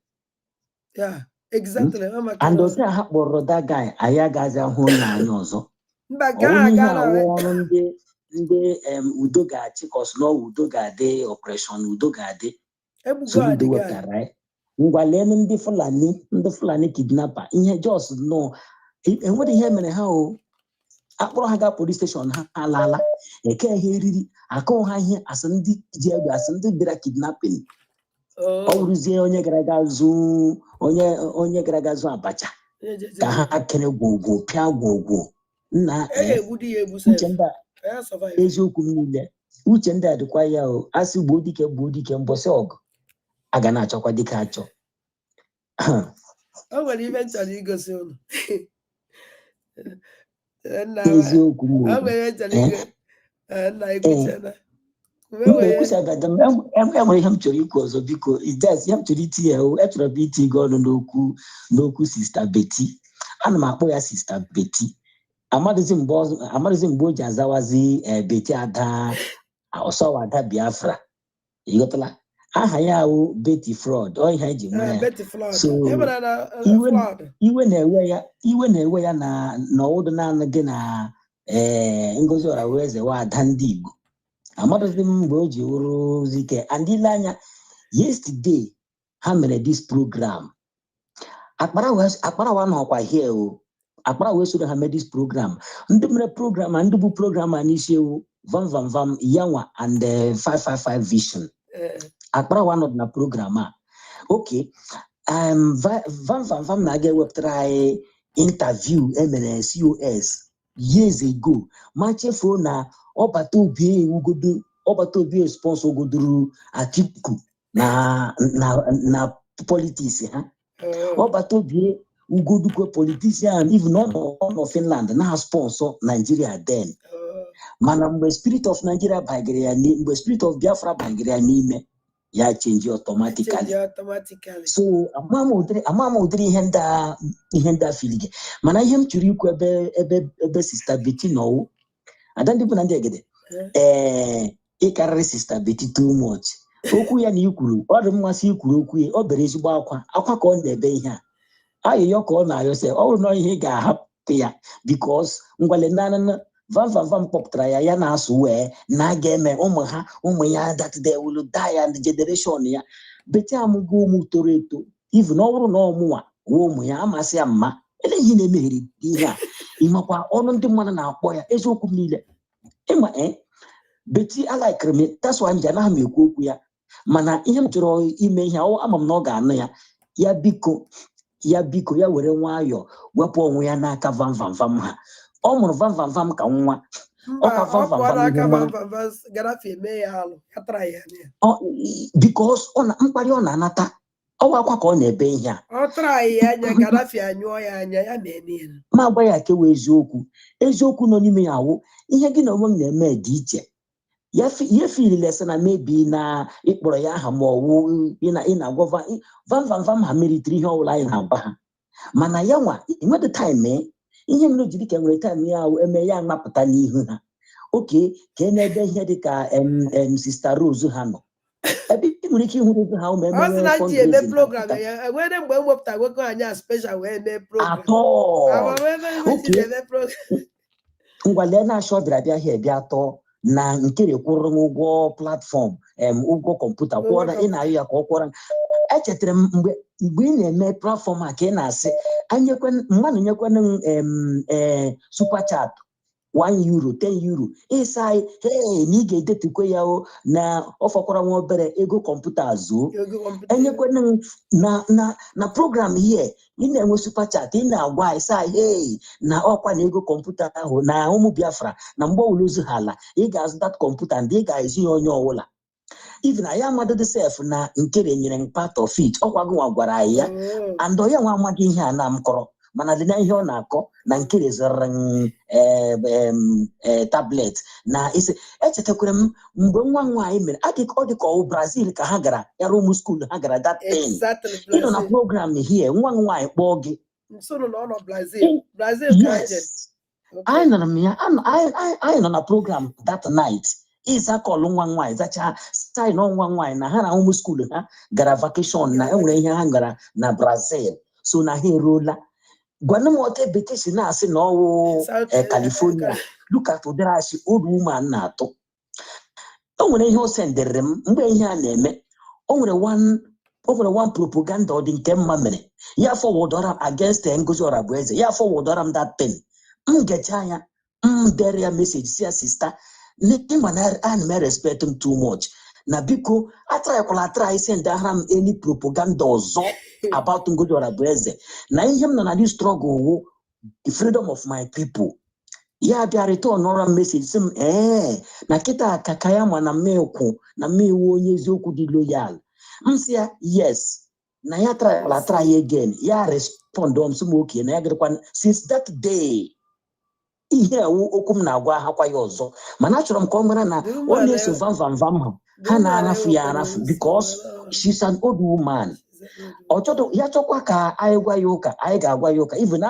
Yeah, exactly. And otu a ha kpọrọ that guy anyị agaghịzi ahụ onye anyị ọzọ onye ihe awụ ọrụ ndị udo ga-achị kọs na udo ga-adị operation udo ga-adị so udo wepụtara ya ngwa lee ndị Fulani kidnapper ihe jos nọ enwere ihe mere ha o akpọrọ ha gaa police station ha alaala eke ha eriri akụ ha ihe asị ndị ji egbe asị ndị bịara kidnapping ọ wụrụzie onye gara aga zụ abacha ka ha kere gwogwo pịa gwogwo nna eziokwu niile uche ndị a dịkwa ya o asị gbuo dike mbọsị ọgụ a ga na-achọkwa dike achọ o nwere ibe nchọrọ igosi ụnụ eziokwu enwere ihe m chọrọ ikwu ọzọ biko ihe m chọrọ itinye echọrọ m itinye gị ọnụ n'okwu Sista Betty ana m akpọ ya Sista Betty amadịzi mgbe o ji azawazi Betty ada ọsọwa ada Biafra ịghọtala aha ya awụ Betty Fraud ọ ihe eji mara ya so iwe na-ewe ya na ọwụdụ naanị gị na Ngozi Ọraweeze wa ada ndị Igbo amadịzi m mgbe o ji wụrụ zike and ile anya yesterday ha mere this program akparawa nọkwa here o akpara wee soro ha mee this program ndị mere program ndị bụ program a n'isi ewu vam yanwa and 555 vision akparawa nọ na program a okay vam na-aga ewepụtara anyị interview emere COS years ago ma chefuo na ọbata obi sponsor godoro Atiku na politics ha ọbata obi ugodukwe politician even on Finland na sponsor Nigeria then mana mgbe spirit of Nigeria bagere ya mgbe spirit of Biafra bagere ya n'ime ya change automatically so amama udiri ihe ndị filige mana ihe m chụrụ ikwu ebe Sista Betty nọwụ ada ndị bụ na ndị egede ịkarịrị Sista Betty too much okwu ya na ikwuru ọ dị mmasị ikwuru okwu ya ọ bere ezigbo akwa ka ọ na-ebe ihe a ayịyọ ka ọ na-ayọ sị ọ bụrụ na ihe ga-ahapụ ya bikos ngwale naanị vam kpọpụtara ya na-asụ wee na aga eme ụmụ ya datide wulu da ya ndị generation ya Betty amụgo ụmụ toro eto even ọ bụrụ na ọmụnwa wee ụmụ ya amasị ya mma eleghị na-emegheri ihe a ịmakwa ọnụ ndị mmadụ na-akpọ ya eziokwu niile ịma Betty alaikiri m taswa nje anaghị m ekwu okwu ya mana ihe m chọrọ ime ihe ama m na ọ ga-anụ ya biko ya were nwayọọ wepụ onwe ya n'aka vam ha ọ mụrụ vam ka nwa because mkparị ọ na-anata ọwa akwa ka ọ na-ebe ihe a ma agwa ya kewa eziokwu nọ n'ime ya awụ ihe gị na onwe m na-eme dị iche ya fililesa na mebi na ịkpọrọ ya aha ma ọwụ ị na-agwa vam ha meritiri ihe ọbụla anyị na-agba ha mana ya nwa enwedị taịm ihe mere jiri ka enwere taịm ya eme ya mapụta n'ihu ha oke ka e na-ebe ihe dị ka Sista Rose ha nọ ebe ị nwere ike ịhụ Rose ha ngwale na-achọ bịara ha bịa atọ na nkere kwụrụ ụgwọ platfọm ụgwọ kọmputa kwụọ na ị na-ayọ ya ka ọ kwụrụ echetara m mgbe ị na-eme platfọm a ka ị na-asị mmadụ nyekwana super chat 1 euro 10 euro ịsa anyị na ị ga-edetukwe ya na ọ fọkwara nwa obere ego kọmputa zuo enyekwana na program ihe ị na-enwe super chat ị na-agwa ịsa anyị na ọkwa na ego kọmputa ahụ na ụmụ Biafra na mgbe ọwụla ha ala ị ga-azụta kọmputa ndị ị ga-ezi ya onye ọbụla even anyị amadịdị sef na nkere nyere m part of it ọkwa gị nwa gwara anyị ya and onye nwa amaghị ihe a na m kọrọ mana dị na ihe ọ na-akọ na nke rezere tablet na ise echetakwara m mgbe nwa nwaanyị mere ọ dịka ọ Brazil ka ha gara yara ụmụ skuul ha gara that thing ịnọ na program here nwa nwaanyị kpọọ gị yes anyị nọrọ m ya anyị nọ na program that night ịza kọlụ nwa nwaanyị zacha style nwa nwaanyị na ha na ụmụ skuul ha gara vacation na enwere ihe ha gara na Brazil so na ha eruola gwana m ọta ebe si na-asị na ọwụ California look at ụdịrị asị old woman na-atụ o nwere ihe o sendere m mgbe ihe a na-eme o nwere one propaganda ọ dị nke mma mere ya forwardara m against Ngozi Orabueze ya forwardara m that thing m gecha ya m dere ya message si ya sister ịma na ana m respect m too much na biko atry send ahara m any propaganda ọzọ about Ngozi Orabueze na ihe m nọ na this struggle wụ the freedom of my people ya bịa return ọra message si m na kịta ka ya ma na mmekwu na mmewu onye eziokwu dị loyal m si ya yes na ya try again ya respond m sị m okay na ya gịrịkwa since that day ihe okwu m na-agwa ha kwa ya ọzọ mana achọrọ m ka ọ mara na ọ na-eso vam ha na-arafu ya arafu because she's an old woman ya chọkwa ka anyị gwa ya ụka anyị ga-agwa ya ụka even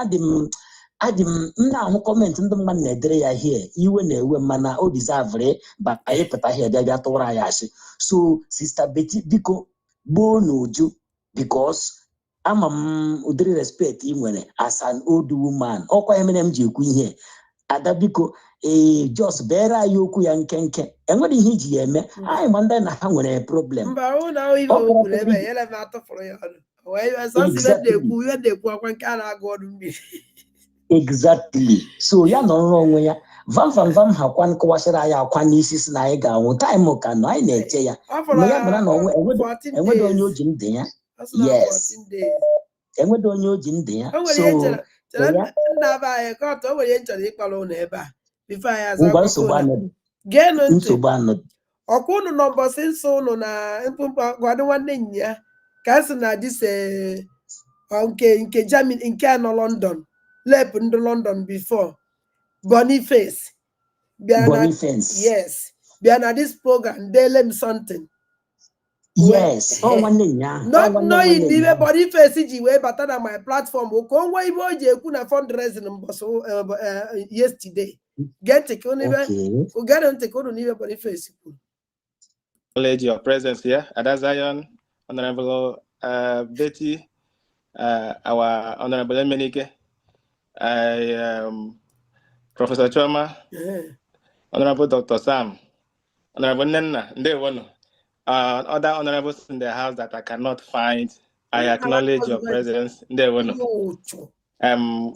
adị m na-ahụ kọmentị ndị mmadụ na-edere ya hie iwe na-ewe mana o deserve ba anyị pụta ihe bịa tụrụ anyị asị so Sister Betty biko gboo n'uju because ama m ụdịrị respect ị nwere as an old woman ọkwa ya mere m ji ekwu ihe ada biko just bere anyị okwu ya nkenke enwere ihe iji ya eme anyị ma ndị na ha nwere problem exactly so ya nọrọ onwe ya vam ha kwa nkọwasịrị anyị akwa n'isi si na anyị ga-anwụ taịm ka nọ anyị na-eche ya ma ya mara na enwedo onye o ji ndị ya yes enwedo onye o ji ndị ya so ngwa nsogbu anọdụ ọkwa unu nọ mbọsị nsọ unu na gwado nwanne nyi ya ka a sị na dise nke Germany nke a nọ London lep ndị London before Boniface yes bịa na this program dele m something yes nwanne nya not knowing n'ime Boniface ji wee bata na my platform ka o nwee ibe o ji ekwu na fundraising mbọsị yesterday get ntị ka unu n'ime Boniface kwuru. Acknowledge your presence here, Ada Zion, Honorable Betty, our Honorable Emenike, Professor Choma, Honorable Dr. Sam, Honorable Nenna, other honorables in the house that I cannot find. I acknowledge your presence. We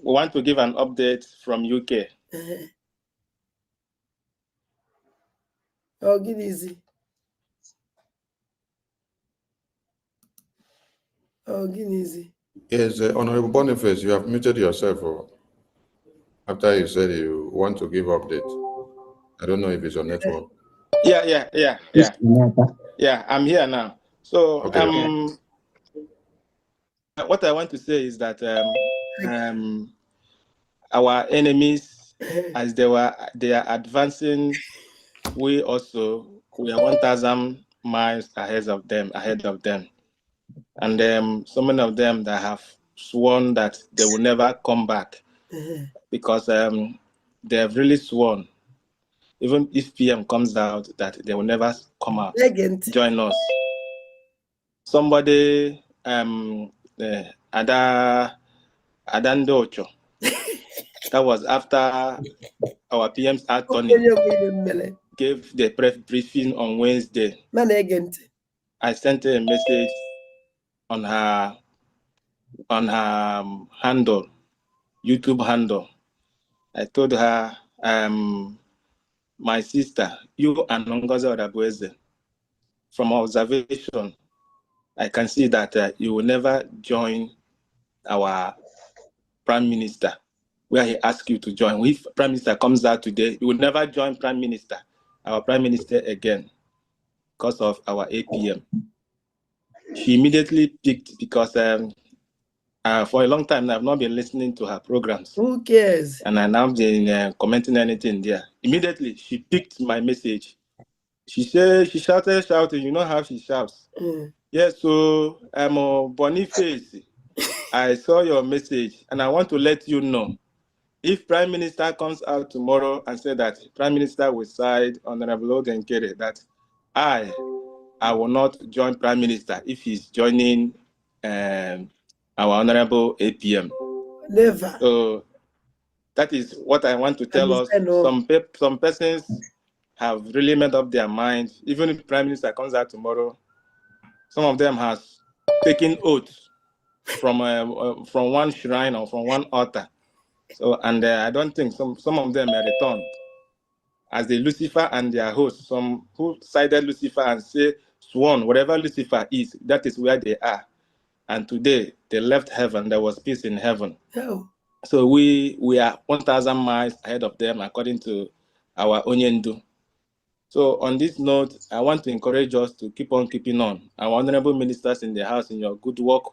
want to give an update from UK. Oh, get easy. Oh, get easy. Yes, Honorable Boniface, you have muted yourself after you said you want to give update. I don't know if it's your network. Yeah, I'm here now. So, okay. What I want to say is that our enemies, as they are advancing, we are 1,000 miles ahead of them. And so many of them that have sworn that they will never come back because they have really sworn, even if PM comes out, that they will never come out, join us. Somebody, Adandocho, that was after our PM's attorney gave the press briefing on Wednesday. I sent her a message on her handle, YouTube handle. I told her, my sister, you and Ngozi Orabueze, from observation, I can see that you will never join our Prime Minister, where he asked you to join. If Prime Minister comes out today, you will never join our Prime Minister again because of our APM. She immediately picked because For a long time now, I've not been listening to her programs. Who cares? And I now been commenting anything there. Immediately, she picked my message. She said, she started shouting. You know how she shouts. Yes, so I'm a Boniface. I saw your message, and I want to let you know, if Prime Minister comes out tomorrow and said that Prime Minister will side Honorable Ogenkere, that I will not join Prime Minister if he's joining our Honorable APM. Never. So that is what I want to tell us. Some persons have really made up their mind. Even if Prime Minister comes out tomorrow, some of them has taken oaths from one shrine or from one altar. So, and I don't think some of them are returned as the Lucifer and their host. Some who sided Lucifer and say, sworn, wherever Lucifer is, that is where they are. And today they left heaven. There was peace in heaven. Oh. So we are 1,000 miles ahead of them, according to our Onyendu. So on this note, I want to encourage us to keep on keeping on. Our honorable ministers in the house, in your good work,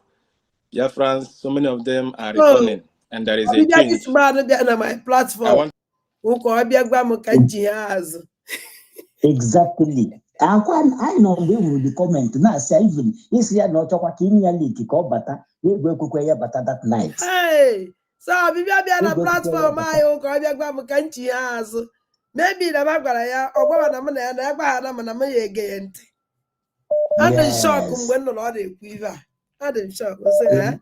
Biafrans, so many of them are returning, and there is a change. My platform. Exactly. I know they will be comment now. Say even is here not talk link bata bata that night. Hey, so Bibi na platform maybe the Magara ya or na mana na agba na mana me again. And the shock when the Lord quiver. And the shock say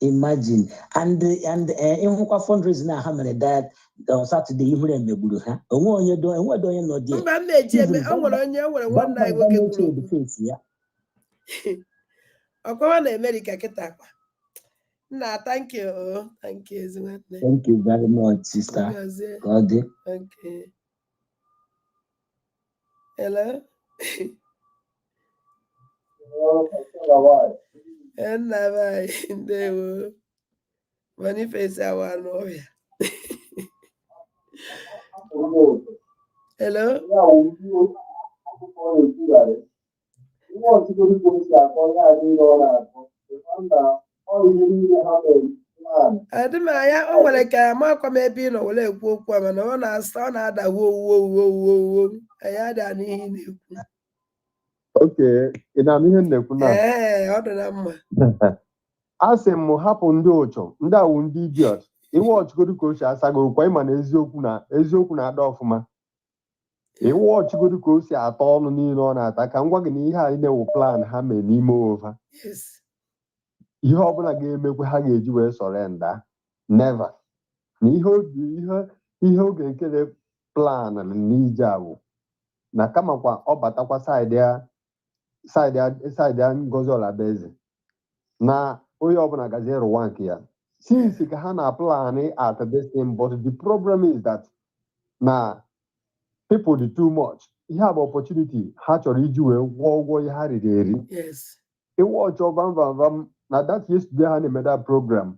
Imagine and in fundraising na hammer that on Saturday evening me buru ha. Onwo onye do no there. Mba meji eme onwere onye nwere one night nwoke kwuru. Okwa na America kita kwa. Nah, thank you. Thank you. Thank you very much, sister. God. Okay. Hello? And never they will manifest our lawyer. Hello? Adimaya, o nwere ka amakwa m ebe ị nọ were ekwu okwu mana ọ na-asa ọ na-ada wo anya da n'ihi na-ekwu. Okay, ị na-anụ ihe m na-ekwu na? Ọ dị na mma. Asị m hapụ ndị ụchọ, ndị awụ ndị idiot. Iwe ọchịgodu ka o si asa gị okwu, ịma na eziokwu na-ada ọfụma. Iwe ọchịgodu ka o si atọ ọnụ niile ọ na-ata ka m gwa gị na ihe a na-ewu plan ha mee n'ime ova. Ihe ọbụla ga-emekwa ha ga-eji wee sọrenda. Never. Na ihe oge nkele plan n'ije awụ na kamakwa ọ batakwa saịdị ya Ngozi Olabeze na onye ọbụla gazi rụwa nke ya. Since ka ha na plan at this time, but the problem is that na people do too much. You have opportunity ha chọrọ iji wee gwọọ ụgwọ ihe ha riri eri. Iwe ọchọ vam na that yesterday ha na-eme that program.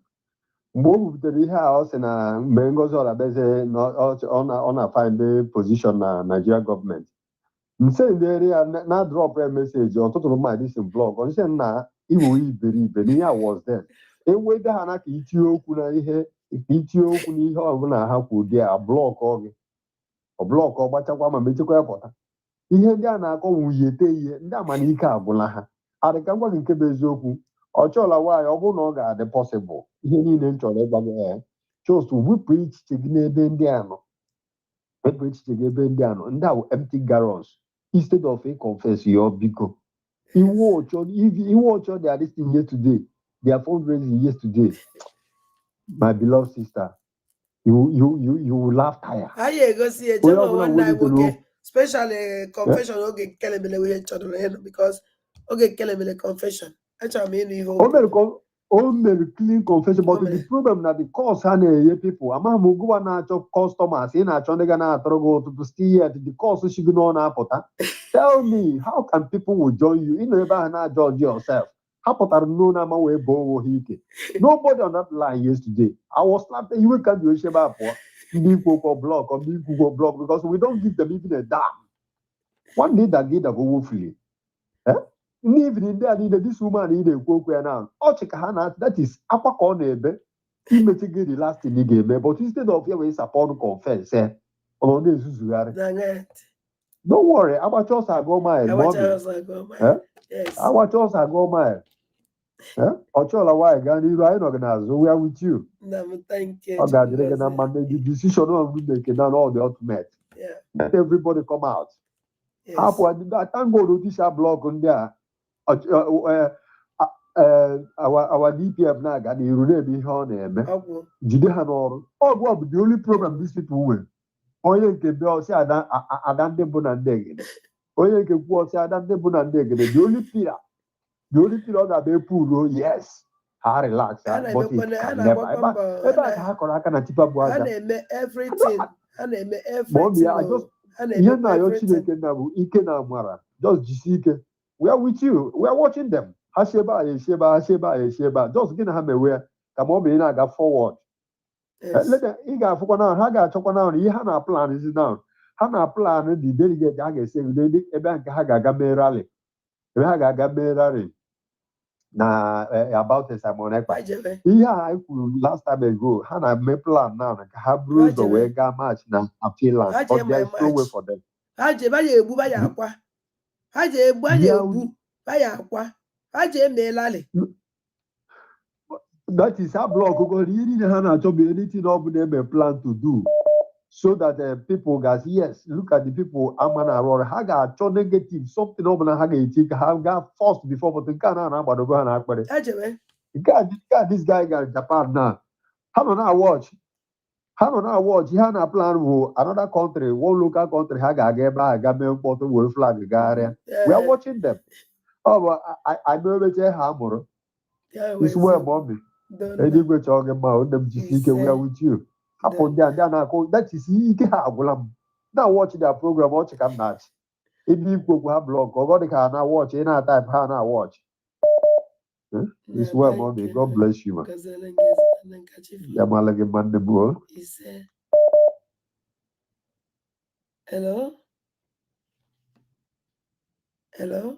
Mgbe o butere ihe a ọ sị na mgbe Ngozi Olabeze ọ na-find position na Nigeria government. Nse ndere ya na drop a message ọtụtụ mmadụ isi blog ọ sị na iwu iberibe na ihe was there. Enwede ha na ka itinye okwu na ihe ọbụla ha kwuru dị a blọk gị ọblọk ọgbachakwa ma mechekwa ya pụta. Ihe ndị a na-akọ nwunyete ihe ndị ama na ike agwụla ha. Adịka ngwa gị nke bụ eziokwu ọ chọọla nwaanyị ọ bụrụ na ọ ga-adị possible ihe niile m chọrọ ịgwa gị just wepụ echiche gị n'ebe ndị a nọ. Wepụ echiche gị ebe ndị a nọ. Ndị ahụ empty garage instead of confess your biko. Iwu ọchọ they are listening yesterday. Their fundraising yesterday. My beloved sister, you will laugh tire. I go see a general one night okay. Especially confession okay kelebele we chọrọ because okay kelebele confession. Achọrọ m ịnụ ihe o mere clean confession but the problem na the cost ha na-enye people amaghị m ụgwọ na-achọ customers ị na-achọ ndị ga na-atọrọ gị ụtụtụ still yet the cost shi gị na ọ na-apụta. Tell me how can people will join you ị nọ ebe ahụ na-judge yourself. Ha pụtara n'ụlọ ama wee boo onwe ha ike. Nobody on that line yesterday. I was slapping iwe ka dị ochebe apụọ ndị ikwu okwu block or ndị ikwu block because we don't give them even a damn. One day that gị dago wofuli. Even in there, this woman in the go now. That is upper corner, he may take the last in the game, but instead of you support confess, don't worry, amateurs are go mile. Yes. Amateurs are go mile. Ochola why Gani right organized. We are with you. Thank you. The decision of we make it all the ultimate. Yeah. Let everybody come out. Yes. I thank God to this blog on there. Our DPF now got the Runebi Horn. Jidehanor. Oh, what the only problem these people will. Only can be also Adam de Bonandeg. Only can go say Adam de Bonandeg. The only pillar. The only pillar that they pull, yes. I relax, but it can never. Everything. Mommy, I just just we are with you. We are watching them. Hasheba. Just get them aware. Come on, me now forward. Let them. He got for now. He got chokwa now. He had a plan. Is now. Hana plan. The delegate. I guess. The bank. Haga rally. Haga rally. Na about the Simon Ekpa. Yeah, last time ago, Hannah may plan now. Have bruised the way match now a Finland, but there is no way for them. That is how block really Hannah to be anything of them a plan to do. So that people guys, yes, look at the people. Amana or Haga, so negative, something over Haga, have got forced before, but the Ghana about the Ghana. God, this guy got Japan now. How do I watch? He had a plan with another country, one local country, Haga, Gabe, Porto, will flag Garia. We are watching them. Oh, well, I know it's a hammer. It's where mommy. And you go talking about them to see we are with you. That is now watch their program, watch a match. If you go have blog, or what can now watch in our type, how now watch. It's where mommy. God bless you, man. Yamalagi Mandibu. Hello? Hello?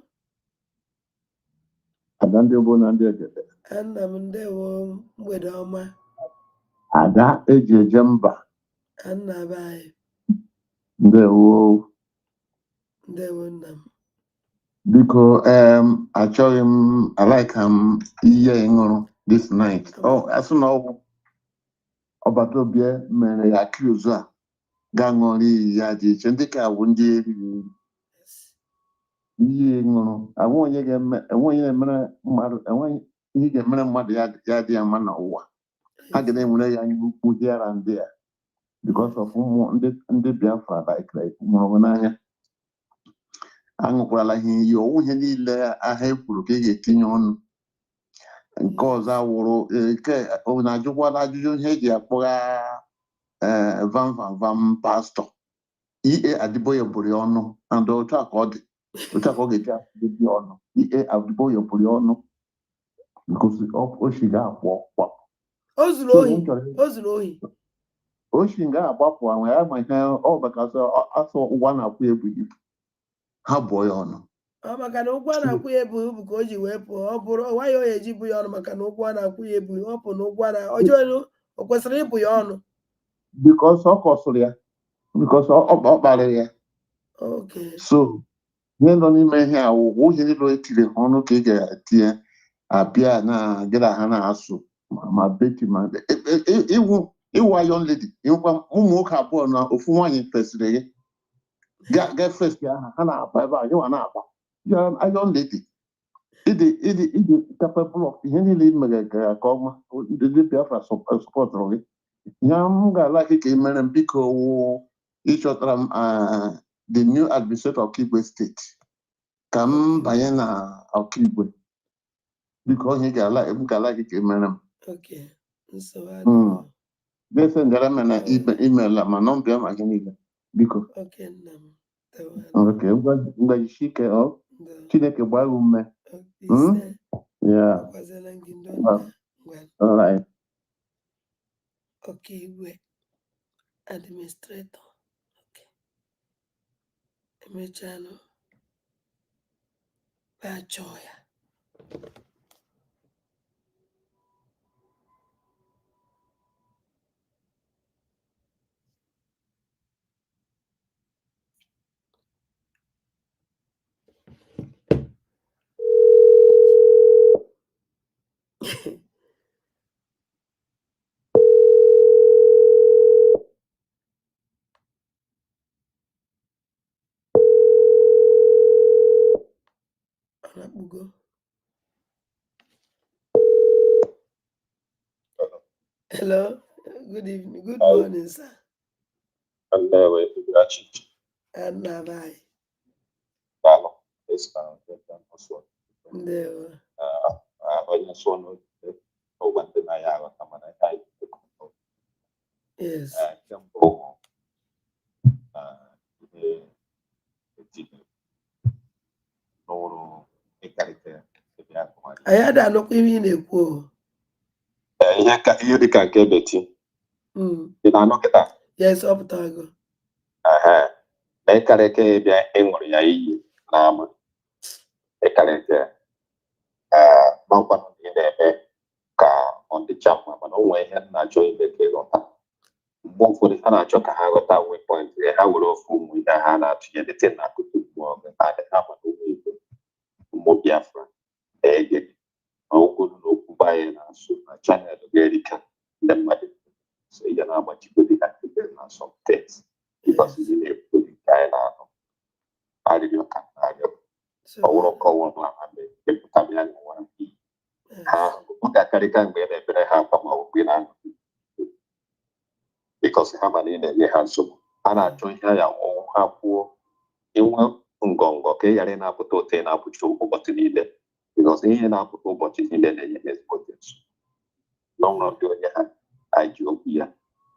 Anna Mundewo Wedoma. Ada Ejejemba. Anna Bai. Ndewo. Ndewonam. Because achọghị m I like ihe ịṅụrụ this night. Oh, asụ na ọbata obie mere ya accuse a ga ṅụrụ iyi ya dị iche ndị ka awụ ndị eriri ihe ịṅụrụ enweghị ihe ga-emere mmadụ ya dị ya mma n'ụwa a ga na-enwere ya anya ukwu here and there because of ụmụ ndị Biafra like mụrụ n'anya aṅụkwala ihe iyi ọwụ ihe niile aha ekwuru ka ị ga-etinye ọnụ nke ọzọ awụrụ na-ajụkwala ajụjụ ihe eji akpọgha vam pastọ ihe Adịboye bụrụ ya ọnụ and otu a ka ọ dị otu a ka ọ ga-eji adịbi ọnụ ihe Adịboye bụrụ ya ọnụ o shi ga-akpọ o shi ga-agbapụ ahụ ya ma ihe ọ bakasị afọ ụwa na-akwụ ebu ibu ha bụọ ya ọnụ maka na ụgwọ a na-akwụ ya ebu ibu ka o ji wee pụọ ọ bụrụ nwaanyị o eji bụ ya ọnụ maka na ụgwọ a na-akwụ ya ebu ọ pụ na ụgwọ ọjọọ o kwesịrị ịbụ ya ọnụ bikos ọ kọsụrụ ya bikos ọ kparịrị ya so ihe nọ n'ime ihe awụ ihe niile etiri ọnụ ka ị ga-etinye abịa na gịra ha na-asụ ma beti ma ịwụ ayon lady ịhụkwa ụmụ nwoke abụọ na ofu nwaanyị fesịrị gị get first aha ha na-agba ebe a gịwa na-agba ayon lady ịdị capable of ihe niile mere gara ka ọma ndị Biafra sọpọtụrụ gị ya m ga-ala gị ka ị mere m biko wụ ịchọtara m the new administrator of Igwe steeti ka m banye na Ọkigwe biko ihe m ga-ala gị ka ị mere m ga-ese ngara me na email ma nọmbịa ma gị niile biko mgbajisi ike Chineke gbaa gị ume yeah all right Ọkigwe administrator emechanụ Joy. Hello, good evening, good morning, sir. And bye. Yes. I had an opinion in a quo. Yes, up Tago. On the chapter, but no way had not joined the cable. More for the Hanacho Kahagota waypoint, I would have whom with the Hana to get the 10 I could do more than I have a more Biafra. Again, no good no buy and so my channel to get it can then my so you know how much you could have to some things because you need to put it kind of I did not I will call one and put a young one. What I can't be a better half of my winner. Because I have an in the handsome. And I join here all have poor in one gongo, okay, I didn't put to 10 up to show what in it. Because he and I put what is in the name potential. Long not doing it. I joke here.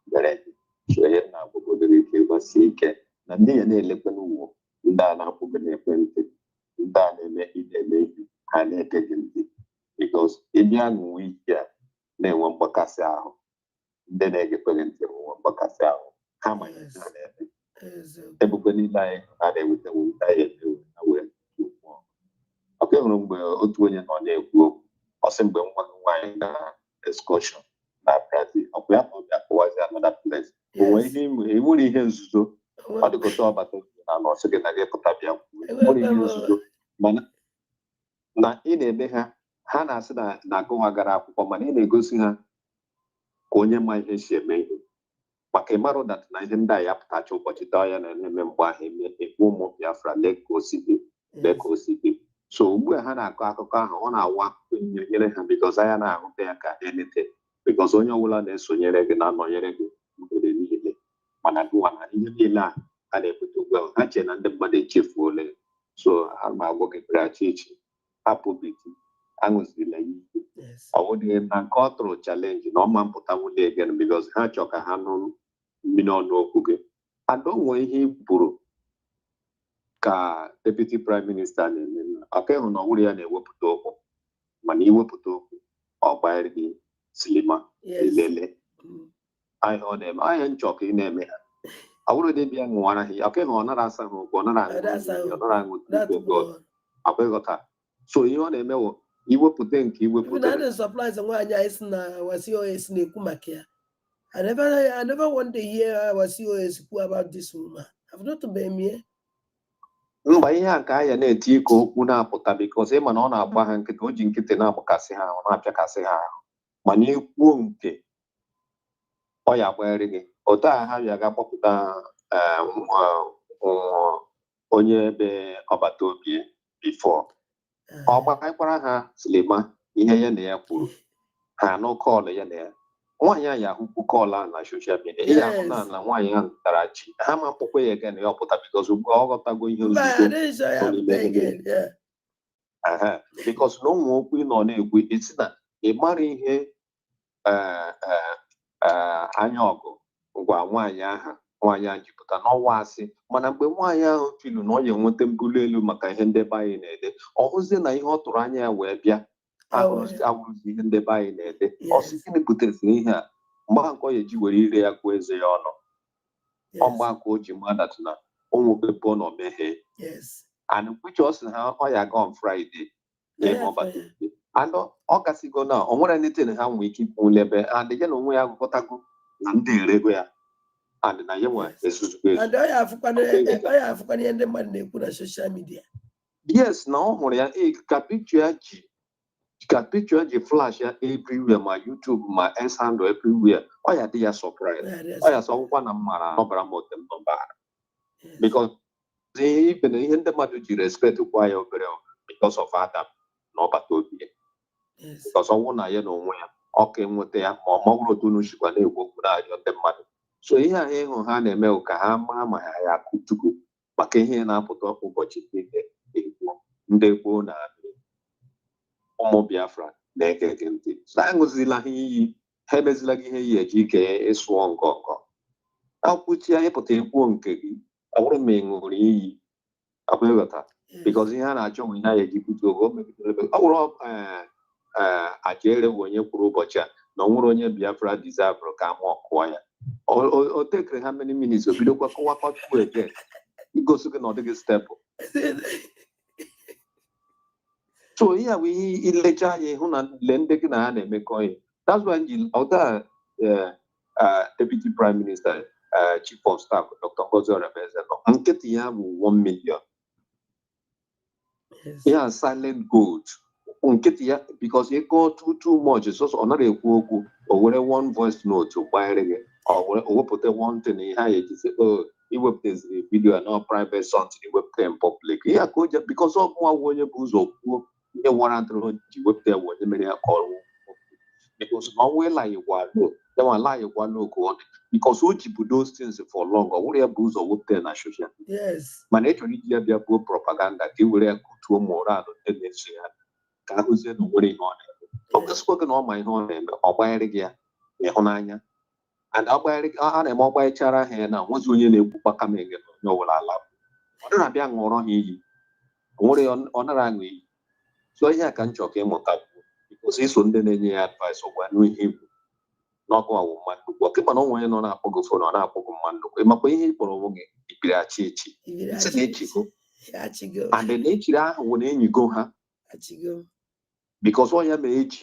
Very so here now, but the river seek it. And they and they live in the war. Dana put the name. Dana make it and they take it. Because in young week here, they won't back us out. Then I get put into one back us out. How much is that? Everybody like are they with the wood I will do more. Okay, remember 20 on the group or simply one discussion. That Brazil. Okay, that was another place. When he would hear so, but the Koto about and also get a Kotabia. Na ebe ha ha na-asị na agụwagara akwụkwọ mana ị na-egosi ha ka onye ma ihe si eme ihe maka ịmarụ dat na ihe ndị a ya pụtacha ụbọchị taa ya na-eme mgbe ahụ eme ụmụ Biafra lee ka o si dị so ugbu a ha na-akọ akụkọ ahụ ọ na-awa akụkọ ihe nyere ha bikọz anya na-ahụta ya ka elite bikọz onye ọbụla na-esonyere gị na-anọnyere gị mgbede niile mana gụwa na ihe niile a na-ebute ugbu a ha chee na ndị mmadụ echefuola so ha ma agwọ gị pịrachi iche apụbiti aṅụzirila ya ike ọ bụghị na nke ọ tụrụ chalenji na ọma mpụta nwunye egen bikọz ha chọ ka ha nụ mmiri ọnụ okwu gị adọnwe ihe bụrụ ka deputy prime minister na-eme aka ịhụ na ọwụrụ ya na-ewepụta okwu mana iwepụta okwu ọ gbanyere gị silima elele ahịa ọ na-eme ahịa nchọ ka ị na-eme ha ọwụrụ dị bịa ṅụwara ha aka ịhụ ọ nara asa ha okwu ọ nara aṅụ akwa ịghọta so ihe ọ na-eme wụ iwepụta nke iwepụta even supplies nwaanyị anyị si na WCOS na-ekwu maka ya I never want to hear WCOS kwuo about this woman I've not been here mgbe ihe a nke anya na-eti ike okwu na-apụta bikọs ịma na ọ na-agba ha nkịtị o ji nkịtị na-agbakasị ha ahụ na-apịakasị ha ahụ mana ikwuo nke ọ ya agbagharị gị otu a ha bịa ga kpọpụta onye ebe ọbata obi bifọ ọ gbakọkwara ha silima ihe ya na ya kwuru ha anụ kọọlụ ya na ya nwaanyị anyị ahụkwu kọọlụ ahụ na soshal midia ihe ahụ na nwaanyị ahụ tara chi ha ma mkpụkwa ya ega na ya ọpụta bikọs ugbu ọ ghọtago ihe bikọs na ụmụ okwu ị nọ na-ekwu esi na ị mara ihe anya ọgụ ngwa nwaanyị ahụ jipụta n'ọnwa asị mana mgbe nwaanyị ahụ filu na ọ ya enweta mbuli elu maka ihe ndebe anyị na-ede ọ hụzie na ihe ọ tụrụ anya ya wee bịa abụrụzi ihe ndebe anyị na-ede ọ sị gịnị butere ihe a mgbe nke ọ ya eji were ire ya gụọ eze ya ọnụ ọ mgbe nke o ji madat na ụmụ pepe ọ nọ meghee and which was how I go on Friday. And August go now, on what anything how we keep on labor, and the yellow way I got a go, and they regular. And I am one. And I have the money put on social media. Yes, now when I capture the flash everywhere, my YouTube, my S handle everywhere. I had the surprise. I saw one of my because they even in the matter to respect to why because of Adam, no but because I want to know where. Okay, what they are more to know she was able to the matter. So here I am on America, Mama, I could to go. But can hear now put up what you did. They go now. Omo Biafra, naked empty. Sangozilla he, Hebezilla he, GK, is swung gongo. I'll put ya a potato one kegi. I wouldn't mean only a better because he had a job in I give to go. A jail when you grow butcher, no more on your Biafra desire for come or quiet. Or take how many minutes of video walk out to again. It goes to another step. So here we lecture who lend the make coin. That's why the other Deputy Prime Minister, Chief of Staff, Dr. Gozo Rebezano, and get 1 million. Yeah, silent gold. Because you go too much, it's also another or whatever one voice note to buy it, or put a one thing in high, you say, oh, you web this video and not private songs in the web public. Yeah, because of one way booze or you want to web there when you may call. Because no way like you want, they want lie you want to because who keep those things for long or whatever booze or web there, yes. Management media propaganda, they will to a moral tendency. Who's in the way on it? I'm spoken on my own name, or by again, Yahonanya. And I'll buy it on a mobile chara hand, and what's when you coming? No, what I love. I don't have young or he. Only on angry. So I can choke him on top because he's under any advice of when we him. Not go woman. What keep on when on a pogo phone on a Pokemon. Look, my way for a woman. It's a nature. And the nature when you go, huh? Because all age,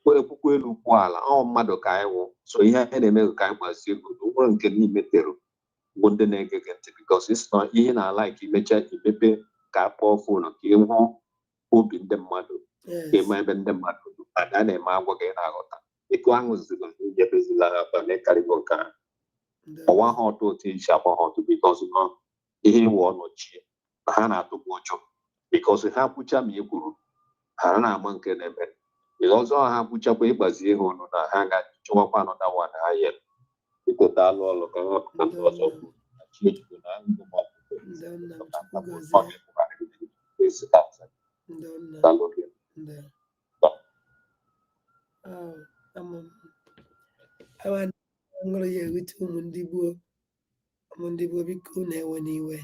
all mother Kaiwo, so he had a milk kind was one can meet one the naked because it's not in a like you may check the baby, car phone or game home, who been the mother, he might been the mother, and then a man again out. It was the Cariboca. Or 1 or 2 things about because you know, he won not cheap. Hana to watch because he have put me guru. Hana monkey never. He also have put up papers here on a hanger to up another one higher. Because that law look out and also achieve I'm going to hear with Mundibo biko na-ewe n'iwe.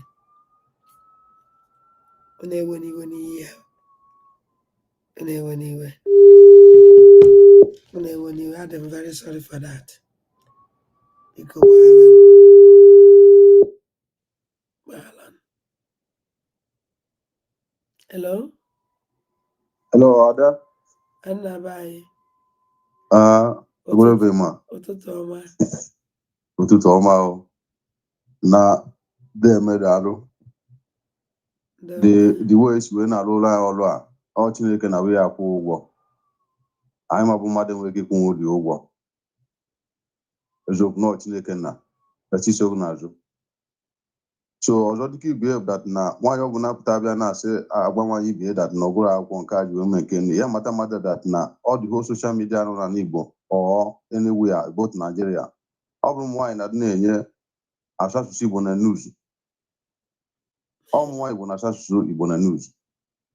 Ọ na-ewe n'iwe n'ihe a. Ọ na-ewe n'iwe. Ọ na-ewe n'iwe. I'm very sorry for that. Biko Wahalan. Hello? Hello, Ada. Anna, bye. Good evening, ma. Ụtụtụ ọma. Ụtụtụ ọma o. Na de medalu. The ways we na rola ọrụ a, ọ Chineke na we akwụ ụgwọ. Anyị ma bụ mmadụ enweghị ikwu ụdị ụgwọ. Eziokwu na Chineke na echiso na azụ. So ọzọ dịka igwe that na nwaanyị ọbụla na-apụta abịa na-asị agwa nwaanyị ibie that na ọgụrụ akwụkwọ nke a ji wee mee nke nne ya mata mmadụ that na ọ dị whole social media nọ na Igbo or anywhere both Nigeria. Ọ bụrụ nwaanyị na-adị na-enye asụsụ Igbo na news. Ọ nwaanyị Igbo na asụsụ Igbo na news.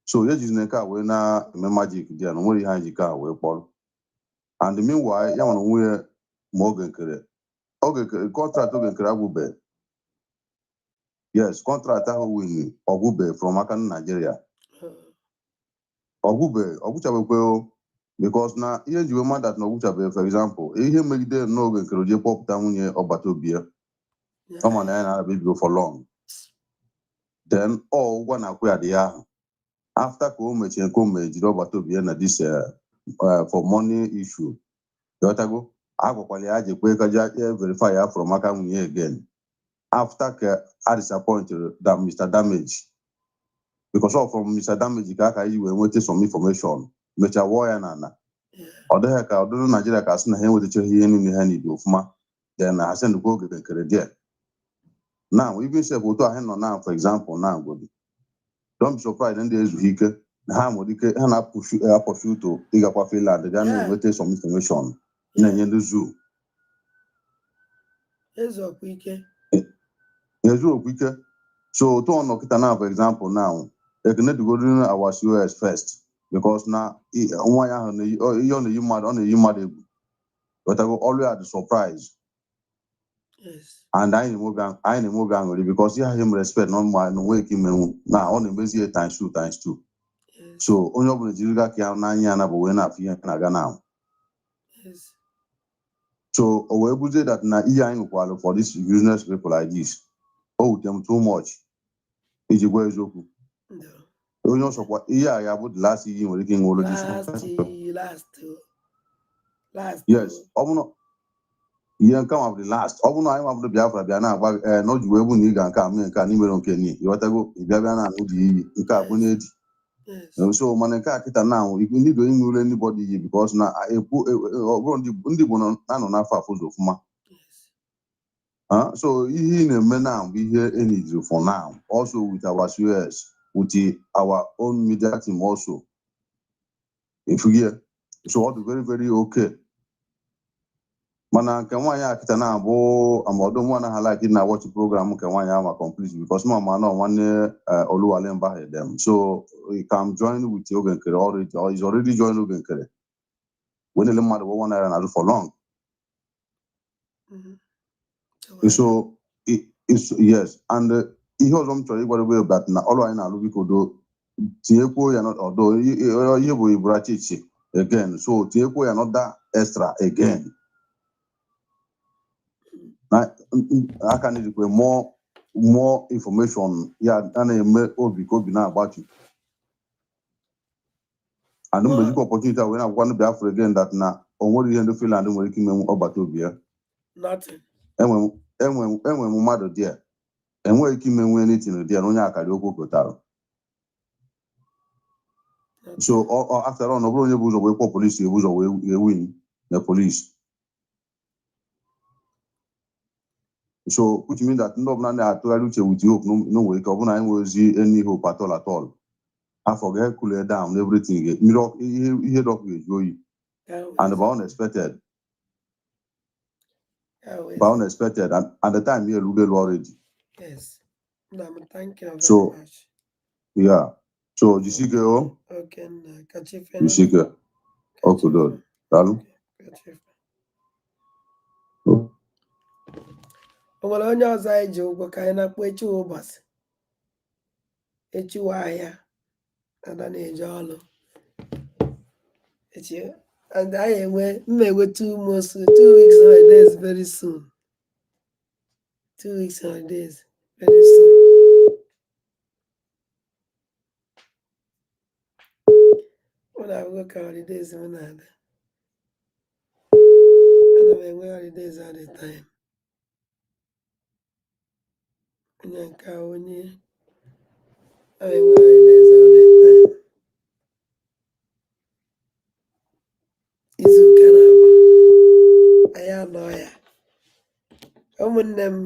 So ya jizi nke a wee na-eme magic dị ya na nwere ihe anyị ji ka wee kpọrọ. And meanwhile ya nwere onwe ma oge nkere contract oge nkere agwụbeghị. Yes, contract ahụ win ọgwụbe from aka Nigeria. Ọgwụchabekwe because na ihe njiwe mmadụ na ọgwụchabeghị for example, ihe megide n'oge nkere oje kpọpụta nwunye ọgbata obi ya. Ọ ma na ya na-abịa for long. then all one acquire the after Kome Chenko Jiroba to be in this for money issue. Yotago, Aqualiaje Quaker verify from Makamuni again. After I disappointed that Mr. Damage. Because all from Mr. Damage, you were waiting some information. Mr. Warrior or the heck, I don't know Nigeria casting him with the Chehi in the hand of Ma. Then I send the go get credit. Now, even say photo a hand on now, for example, now, don't be surprised in days week. Hamodike and I push you to Igapafil and the Ghana waiting some information. In the zoo. Yes, okay. Yes, okay. So, to unlock now, for example, now, they can go to our US first. Because now, one you mad on you mad, but I go always at the surprise. Yes. And I ain't move angry because you have him respect, not my no wake him now on the basic times two. Yes. So, only of the Jiga can 9 years but when I feel now. Yes. So, we would say that now, for this business people like this. Oh, them too much. Is it where is okay? You know, so what? Yeah, I would last year when looking all this. Last. Yes. You come of the last. I'm of the Biafra, not you ever need and come and can even Kenny. You want to go, Gaviana, the carbonate. So, Manaka Kita now, if you need to ignore anybody because now I put the Bundibon and on for Ma. So, he in a man we hear any for now. Also with our US, with our own media team also. If you hear, so all the very, very okay. Mana Kawanya Kitana Bo, Amodo Mwana Halaki na watch program Kawanya ma complete because Mama no one Oluwalemba them. So he can join with Yogan Kere already, or he's already joined Yogan Kere. When the matter one and for long. So it's yes, and he was on to way that na all I know we could do Tieko ya not although you will brachichi again. So Tieko ya not that extra again. I can need more information. Yeah, and I may be now about you. And the magic opportunity when I want to be after again that now on what you feel and working about to be nothing. And when mother dear, and where you came when anything dear, no yakari. So or after all, no one away police, you win the police. So, which means that no man at with you, no way, I was any hope at all. I forget cool down everything. Miracle, he head up with joy. And about unexpected. About unexpected. And at the time, you looked already. Yes. No, thank you very much. Yeah. So, you see, girl? Okay, you see, girl? Okay, good. Salu? Onwere onye ọzọ anyị ji ụgwọ ka anyị na-akpọ echi ụbọchị echiwa ahịa ada na-eje ọlụ echi and anyị enwe mmewe 2 weeks holidays very soon 2 weeks holidays very soon when I work holidays m na-ada ana m enwe holidays all the time onye nke onye I enwe holidays all the time izu ụka na-abụ anyị anọ ya ụmụnne m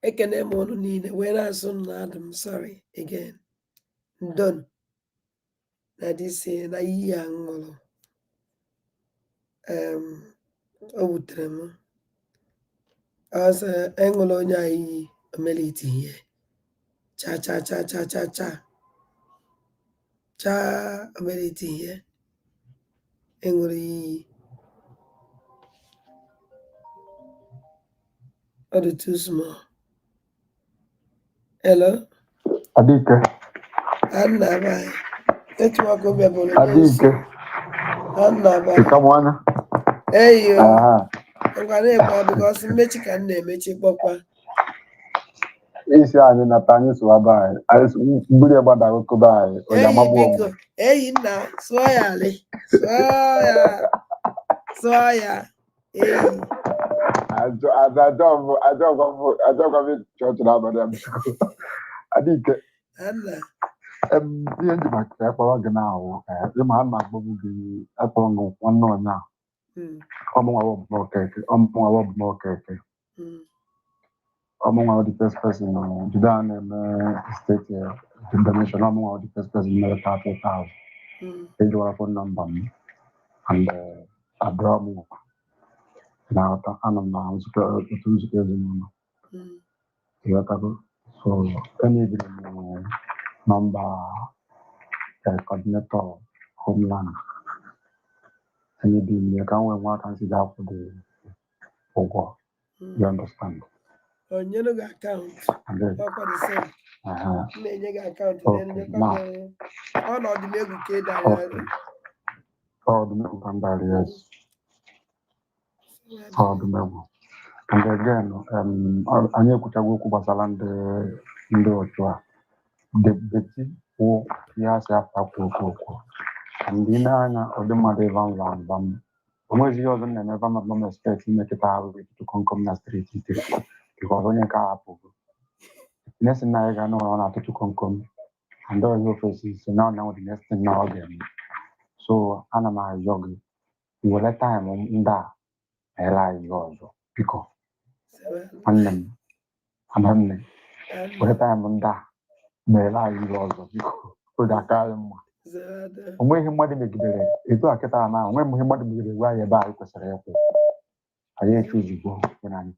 ekene m unu niile wee na-asụ na adị m sorry again ndon na disi na iyi a ṅụrụ o wutere m ọsọ ịṅụrụ onye a iyi omelite ihe cha cha cha cha cha cha cha omelite ihe ịṅụrụ iyi ọ dị too small. Hello? Adike. Anna bai. Etuwako bebolo Adike. Anna bai. Ikamwana. Hey yo. I'm gonna because mechi can name mechi pokwa. isi anyị nata anyị sụwa be anyị mmiri gbadara oku be anyị onye amagbu biko eyi nna sụọ ya alị sụọ ya eyi ajọgwa m chọọchị n'abalị a biko adịke ihe nji maka ya kpọrọ gị na-ahụ ịma a na-agbagbu gị akpọrọ gị nwanne onye ahụ ọmụnwa bụ n'okeke ọmụnwa the first person jide a na-eme steeti Detention ọmụnwa the first person mere 30,000 ejiwara fon nọmba m and abụọ m na anọ m na otu nzukọ ezinụlọ ịghọtago so emebiri m nọmba coordinator homeland emebiri ya ka m nwee nwa aka nsi ga-akwụ dị ụgwọ you understand. Onyelu gị akaụntụ ọkwa the same na-enye gị akaụntụ ọnọdụ m egwu ka ịdara ọdụmegwu ka mbara yes ọdụmegwu and again anyị ekwuchago okwu gbasara ndị otu a debeti kwụ ihe asị aftakwu okwu ndị na-anya ụdị mmadụ ịva m onwezi ihe ọzọ na-eme eva mabọ m expect imekịta ahụ etutu komkom na steeti ite because onye nke ahapụgo next na anyị ga n'ụlọ ọ na-atụtụ komkom and ọzọ ofesi so now the next thing na ọ ga-eme so ana m ayọ gị were taịm ndị a na-ele anyị ihe ọzọ biko nwanne m amanne were taịm ndị a na-ele anyị ihe ọzọ biko oge aka anyị mma onweghị mmadụ megidere etu a kịta na onweghị ihe mmadụ megidere gwa anyị ebe anyị kwesịrị ịkwụ anyị echu ozugbo anyị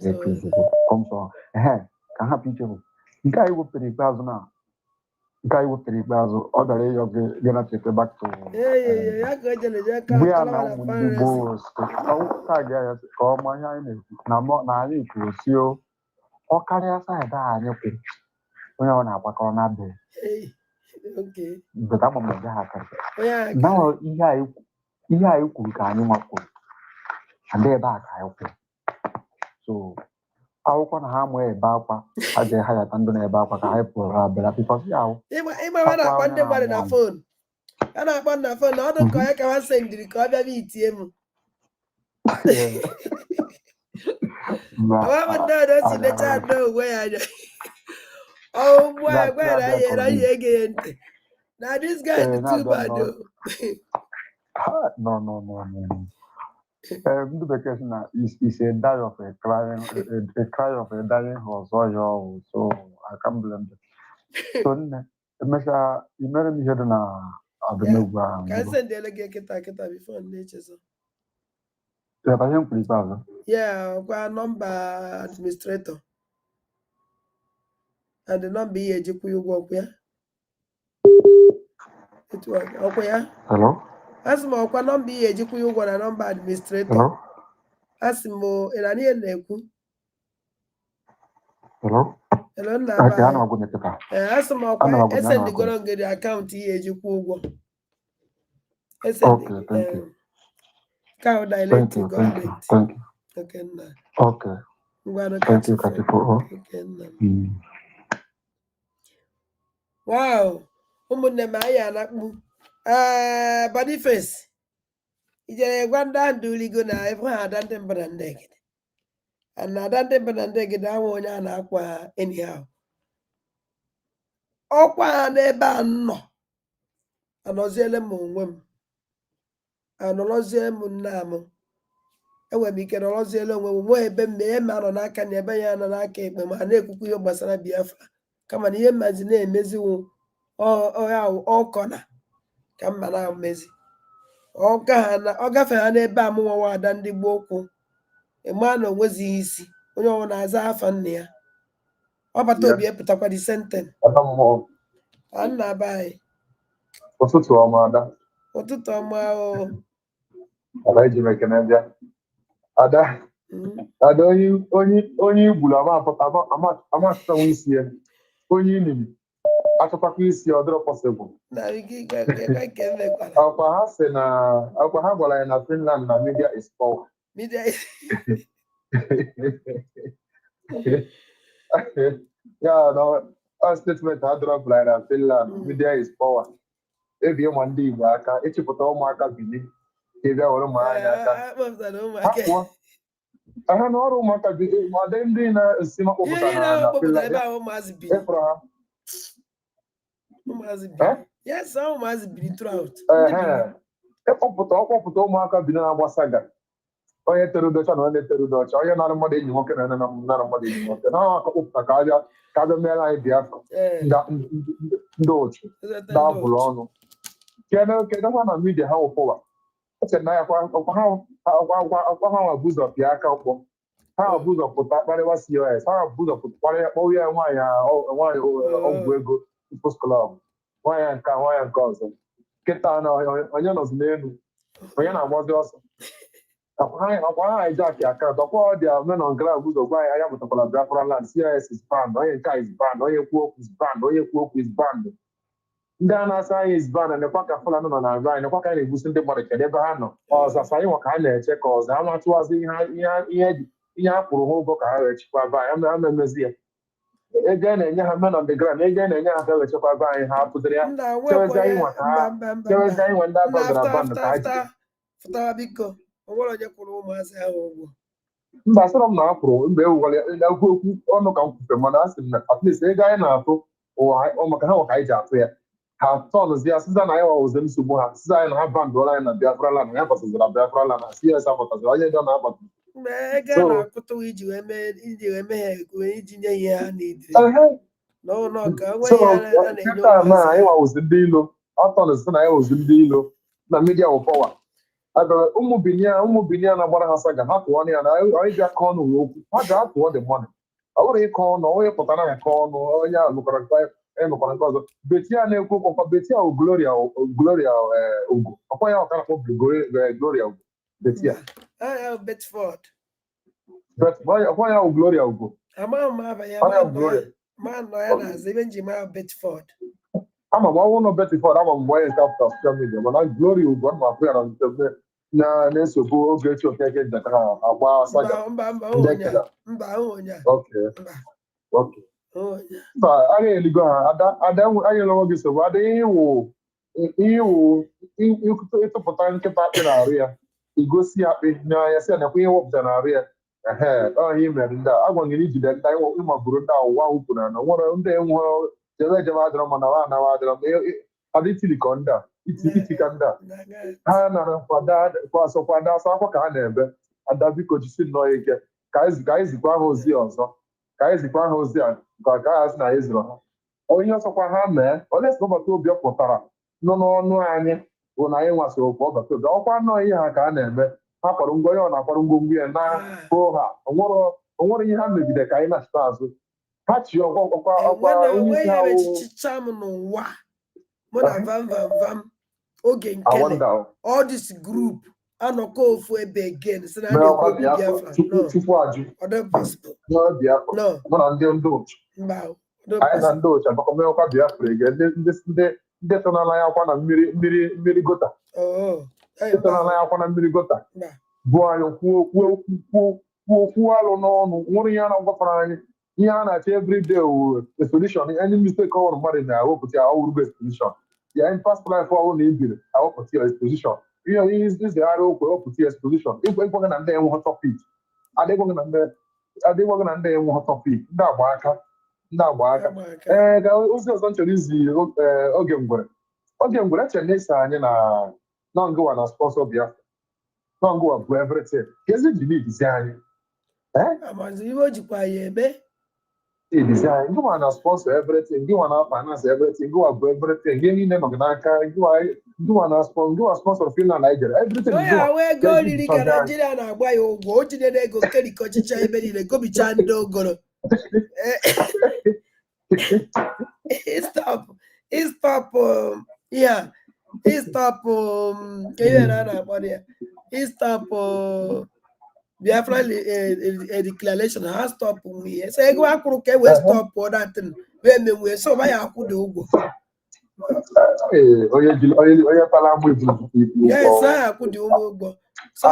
echu ozugbo kọmsọ ka ha hapụ iche bụ nke anyị wepụtara ikpeazụ ọ bịara ịyọ gị na chete bakto mgbe ya na ụmụ ndị gboo ka gị ya ka ọma ihe anyị na-ekwu na anyị kwuru si ọ karịa saịdị anyị kwụ onye ọ na-agbakọ na be but ama m na ha akarị na ihe anyị kwuru ka anyị nwakwuru adị ebe a ka anyị kwuru so akwụkwọ na ha amụ ebe akwa ha ga-ehayata ndụ na-ebe akwa ka anyị pụrụ abịara bikọs ya ahụ ịma na-akpọ ndị mmadụ na fon a na-akpọ na fon na ọdụ ka onye ka ha sendiri ka ọ bịa bịa itie m ndị si lecha nnọọ onwe ya anya ọmụ agwara anyị ege ya ntị na this guy is too bad no ndị bekee sị na is a die of a cry of a dying horse ọhịa ọhụụ so I can't blame them. So nne emechaa imere m ihe dị na ọdịnegwu ahụ ka sendele gị kịta bifo na-echezo ihe m kwuru ikpeazụ ya ọkwa nọmba administrator and the nọmba ihe ejikwa ya ụgwọ ọkwa ya hello asị m ọkwa nọmba ihe ejikwa ya ụgwọ na nọmba administrator asị m ịrani ihe na-ekwu hello nna asị m ọkwa esendigoro ngedi akaụntụ ihe ejikwa ụgwọ ka direct gọọmenti nna ngwanụ nna wow ụmụnne m anyị anakpu Boniface ijere gwa ndị ahụ uligo na ebe ha ada ndị mba na ndị egede na ada ndị mba na ndị egede ahụ onye a na-akwa anyhow ọkwa ha n'ebe a nọ anọziele m onwe m anọrọzie m nna m enwere m ike nọrọziele onwe m nwee ebe m ihe ma nọ n'aka na ebe ya nọ n'aka ekpe ma na-ekwukwu ihe gbasara Biafra kama na ihe mmazi na-emeziwu ọkọna ka mma na-emezi ọ gafe ha n'ebe a mụnwawa ada ndị gboo ụkwụ ịma na onwezighị isi onye ọwụ na-aza afa nna ya ọbata obi epụtakwa di senten nna be anyị ụtụtụ ọma ada ụtụtụ ọma ada iji m ekene bịa ada onye igburu amasịtanwu isi ya onye inimi achọtakwa isi ọ dịrọ pọsịbụl ọkwa ha gwara ya na Finland na media is power Yeah, no, our statement had dropped like that. Finland, media is power. If you want the Waka, it's put all Marka Bini, if you are my I don't know Marka Bini, but then doing a Sima Yes, I must be throughout. Put all Marka Bina Wasaga. Onye tere udocha na onye tere udocha onye nara mmadụ enyi nwoke na nara mmadụ enyi nwoke na akọpụta ka abịa mere anyị Biafra ndị otu na-abụrụ ọnụ kedu ha na midia ha ụfọwa eche na ya ọkwa ha nwa bụzọ pịa aka ọkpọ ha bụzọ pụta kparịwa COS ha bụzọ pụta kparịa kpọọ ya nwaanyị ọgwụ ego People's Club nwaanyị nke ọzọ nkịta na onye nọzi n'elu onye na-agbazi ọsọ akwa ha hijack account ọkwa dị men on ground ụzọ gwa ya pụtakwara Biafra land CIS is banned onye nke is banned onye kwuo okwu is banned onye kwuo okwu is banned ndị a na-asa anyị is banned nekwa ka Fulani nọ na anyị nekwa ka anyị na-egbusi ndị mmadụ kedu ebe ha nọ ọzasa anyị nwa ka ha na-eche ka ọzọ ha matụwazi ihe a kwụrụ ha ụgwọ ka ha wee chekwa be anyị ama emezi ya ego a na-enye ha men on the ground ego a na-enye ha ka wee chekwa be anyị ha pụtara ya chewezi anyị nwa ndị abazara bandụ ka ha jide mba asịrọ m na akwụrụ mgbe ewuwara okwu ọnụ ka m kwufe mana a sị m na at least ego anyị na-atụ maka ha nwa ka anyị ji atụ ya ha tọnụzi ya sịza na anyị wawozi nsogbu ha sịza anyị na ha bandụọla anyị na Biafra land na ya batazira Biafra land na CS abatazira onye ndị ọ na-abata nkịta na anyị wawozi ndị ilo atọnụzi na anyị wawozi ndị ilo na midia wụpọwa ụmụ binia na-agbara ha saga ha tụọ ya na onye ji aka ọnụ wee okwu ha ga-atụọ dị mmadụ ọ bụrụ ịkọ ọnụ onye pụtara nke ọnụ onye a nụkwara nke ọzọ betia na-ekwu ọkwa betia Gloria Ugo ọkwa ya ọka na-akpọ Gloria Ugo betia ọkwa ya Gloria Ugo ama m ọnwụ nọ Betford ama mgbe onye nke afta social media mana Gloria Ugo ma afụ ya na na-esogbu oge echi okeke dịka ha agba saga agha eligo ha ada anyị lụọ gị sogbu ada ihe iwu ịtụpụta nkịta akpị na-arụ ya igosi akpị n'anya si nakwa ihe wepụta na-arụ ya ọhịa imere ndị a agwanyere ijide ndị ịmagburu ndị awụwa ukwu na na nwere ndị enwere jebe adịrọ mana ha anawa adịrọ adịtilikọ ndị a itika ndị a ha nara kwada asọ akwa ka ha na-ebe ada biko jisi nnọọ ike ka anyị zikwa ha ozi ọzọ ka anyị zikwa ha ozi a ka ha sị na anyị ziri ha onye ọsọkwa ha mee ole si ọbata obi pụtara nọ n'ọnụ anyị bụ na anyị nwasịrị okwu ọbata obi ọkwa nnọọ ihe ha ka a na-eme ha kwara ngwa onye ọ na-akwara ngwongwo ya na hụ ha onwere ihe ha megide ka anyị nachite azụ ha chi ọkwa onye isi ha oge nkele all this group anọkọ ofu ebe again si na na-ekwu Biafra na ndị otu anyị na ndị otu akọmekwa Biafra ege ndị tọnala ya akwa na mmiri gota tọnala ya akwa na mmiri gota bụ anyị kwuo alụ n'ọnụ nwere ihe a na-agwafara anyị ihe a na-achọ everyday wụ expedition any mistake ọhụrụ mmadụ na-ewepụta ya ọwụrụgo expedition ya in past life ọhụrụ na ibiri awepụta ya exposition ihe izigharị okwu ewepụta ya exposition ịgwaghị na ndị enweghị tọpik adịgwaghị na ndị enweghị tọpik ndị agba aka ka ozi ọzọ chọrọ izi oge ngwere echere na-eso anyị na ngụwa na sponsor Biafra na ngụwa bụ everything ka ezi ji na-edizi anyị design you want to sponsor everything you want to finance everything you want to everything you need to n'aka you want to sponsor Finland Nigeria everything we go riri ka Nigeria na-agba ya ụgwọ o jidere ego kerikọ ọchịcha ebe niile gobicha ndị ogoro stop Biafra declaration has stop we say go akuru ke we stop that thing we menwe so ba ya akwu de ugwo oye pala mu ibu yes akwu de ugwo so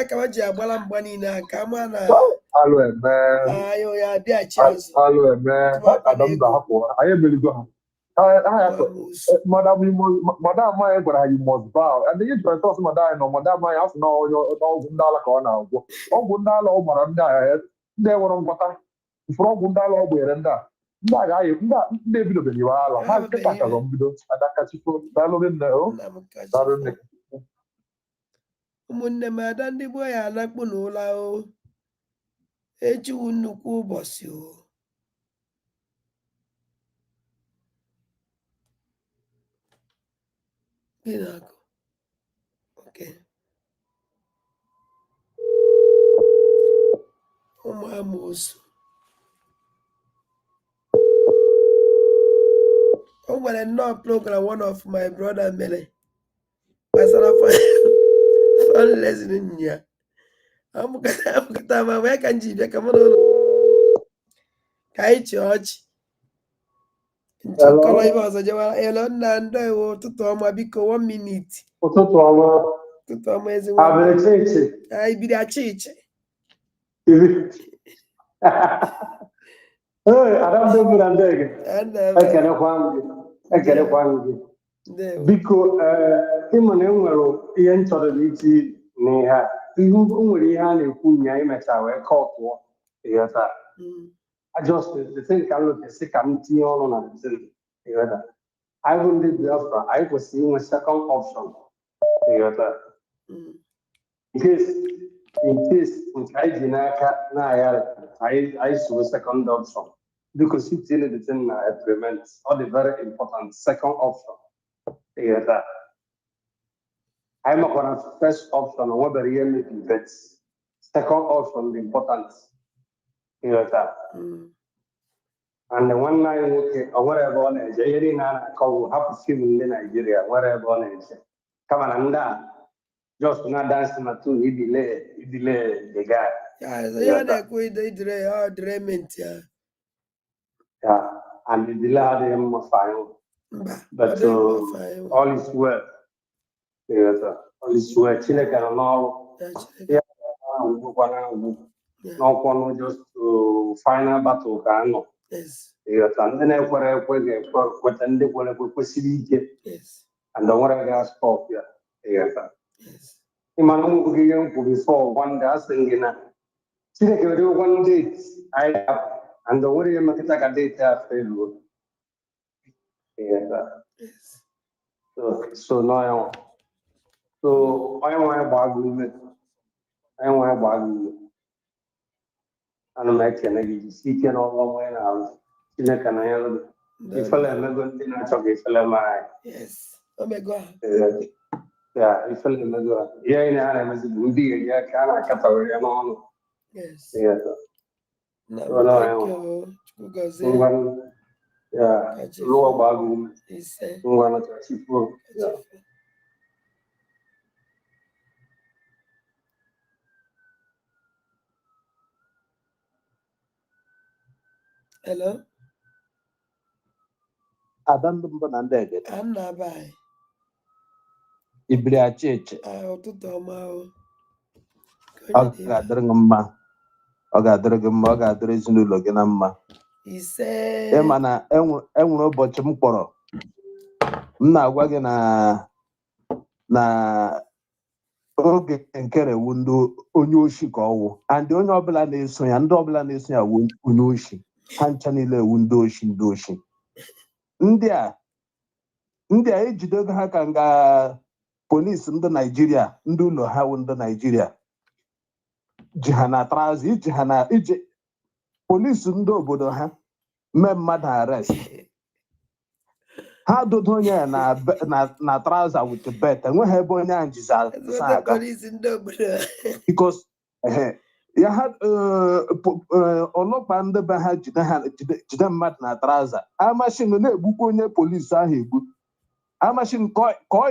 ka ji agbala mgba niile aka ma na alụ eme alụ eme Adam ga-ahapụ anyị emeligo ha madam anyị gwara anyị must bow and ihe jikọrọ tọs madam anyị nọ madam anyị asị na ọgwụ ndị ala ka ọ na-agwọ ọgwụ ndị ala ọ gbara ndị agha ndị enwere ngwọta ụfọdụ ọgwụ ndị ala ọ gbere ndị a ga-ayị ndị ebidobeghị iwe ala ha dịka chọrọ mbido adakachifo dalụrị nne dalụ nne ụmụnne m ada ndị gboo ya anakpụ n'ụlọ o echiwu nnukwu ụbọchị o Pinnacle. Okay. Almost. Oh, when I know program one of my brother Mele. Pastor for lesson in here. I'm gonna where can you come on? Kai church. Hello, Nando, Tutoma, Biko, 1 minute. Tutoma is I be a church. I don't know what I'm doing. I can't find you. Because Immanuel, he entered the meeting near only a Punya image our court war. Yes, I just the thing I look at sick on the I wouldn't leave the offer. I was seeing a second option. In case I didn't I saw a second option because it's in the agreement or the very important second option. I'm on the first option or whether really invest. Second option, the importance. And the one line or whatever on Nigeria, call half a few in Nigeria, whatever on it. Come on, and just not dancing at two, he delay the guy. Yeah, and the delay them fine. But all is well. All is well. Chile can all. No one just to final battle can. Yes. And then I what and they want to possibility. Yes. And the one I got stop here. Yes. Imanu Gilliam before one does singing. See, they can do 1 date. I have, and the way you make it like a date after. Yes. So now, so I want to bargain. I want to bargain. And I'm like, can I see can all way now? Can I have if I'm going to talk if I'm yes. Oh my God. Yeah, if I'm going to yeah, I'm a good yeah, can I cut away on? Yes. Yeah. No, yeah, lower bargain. Hello? Adam Bonandeg. I'm not by. Ibria Church. To Tomo. Ogadrangma. Ogadrezinu Loganama. He said, Emana, Enro Bochum Mna Wagon na oge nkere wundo onye oshi ka ọwụ and onye ọbụla na-eso ya ndị ọbụla na-eso ya onye oshi ha ncha niile wundo oshi ndị oshi ndị a ejidego ha ka nga polisi ndị Naịjirịa ndị ụlọ ha wụ ndị Naịjirịa ji ha na traụza iji polisi ndị obodo ha mee mmadụ arrest ha dodo onye ya na traụza with the bet enweghị ebe onye ahụ jizi aga because ya ha ọlọkwa ndị be ha jide mmadụ na traụza amashin na-egbukwa onye polisi ahụ egbu amashin kọọ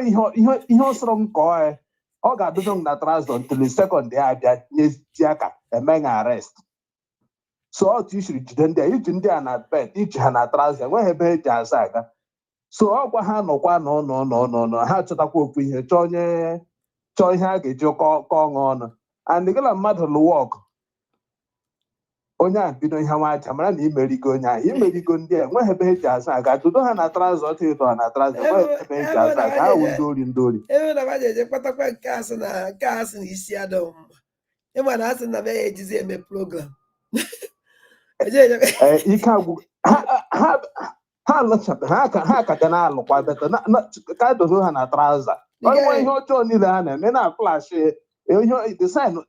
ihe ọsọrọ m kọọ ọ ga-adodo m na traụza until second ya abịa nyezi aka emeghị arrest so otu isiri jide ndị a iji ndị a na bet iji ha na traụza enweghị ebe eji asa aga so ọgwa ha nọkwa nọ ha chọtakwa okwu ihe chọọ ihe a ga-eji kọọ ọnụ and gịla mmadụ lụwa ọgụ onye a bido ihe nwa aja mara na imerigo onye ahụ imerigo ndị a enweghị ebe eji asa aga dodo ha na traụza ọtụ ịdọ ha na traụza enweghị ebe eji asa aga ha wụ ndị ori ebe na maji eje kpatakwa nke asị na isi adọ mma ịma na asị na m ya ejizi eme program ike agwụ ha lụchabeghị ha ka ga na-alụkwa beta ka dodo ha na traụza onwe ihe ọjọọ niile ha na-eme na klashi ihe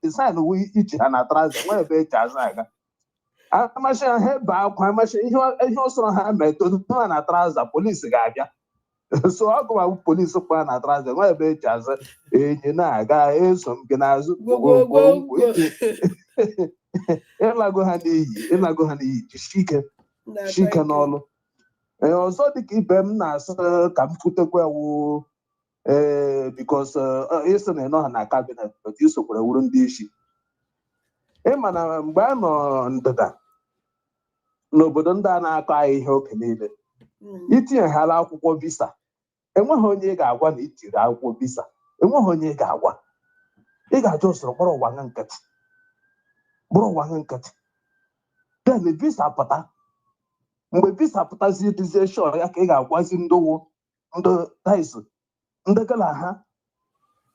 desaịn wu iji ha na traụza enweghị ebe eji asa aga amasị ha ebe akwa amasị ihe ọsọrọ ha mee dodo ha na traụza polisi ga-abịa so ọ gụwa polisi kpa na traụza nwa ebe eji azụ enyi na-aga eso m gị n'azụ ịlago ha n'iyi chike n'ọlụ ọzọ dịka ibe m na-asụ ka m futekwa ewu bikos ịsị na ịnọ ha na kabinet otu isokwara wuru ndị isi ịma na mgbe a nọ ndịda n'obodo ndị a na-akọ anyị ihe oge niile itinyeghala akwụkwọ visa enweghị onye ị ga-agwa na itiri akwụkwọ visa enweghị onye ị ga-agwa ị ga-ajụ usoro kpọrọ ụwa nkịtị den visa pụta mgbe visa pụtazi dizie shọ ya ka ị ga-agwazi ndị ndị gala ha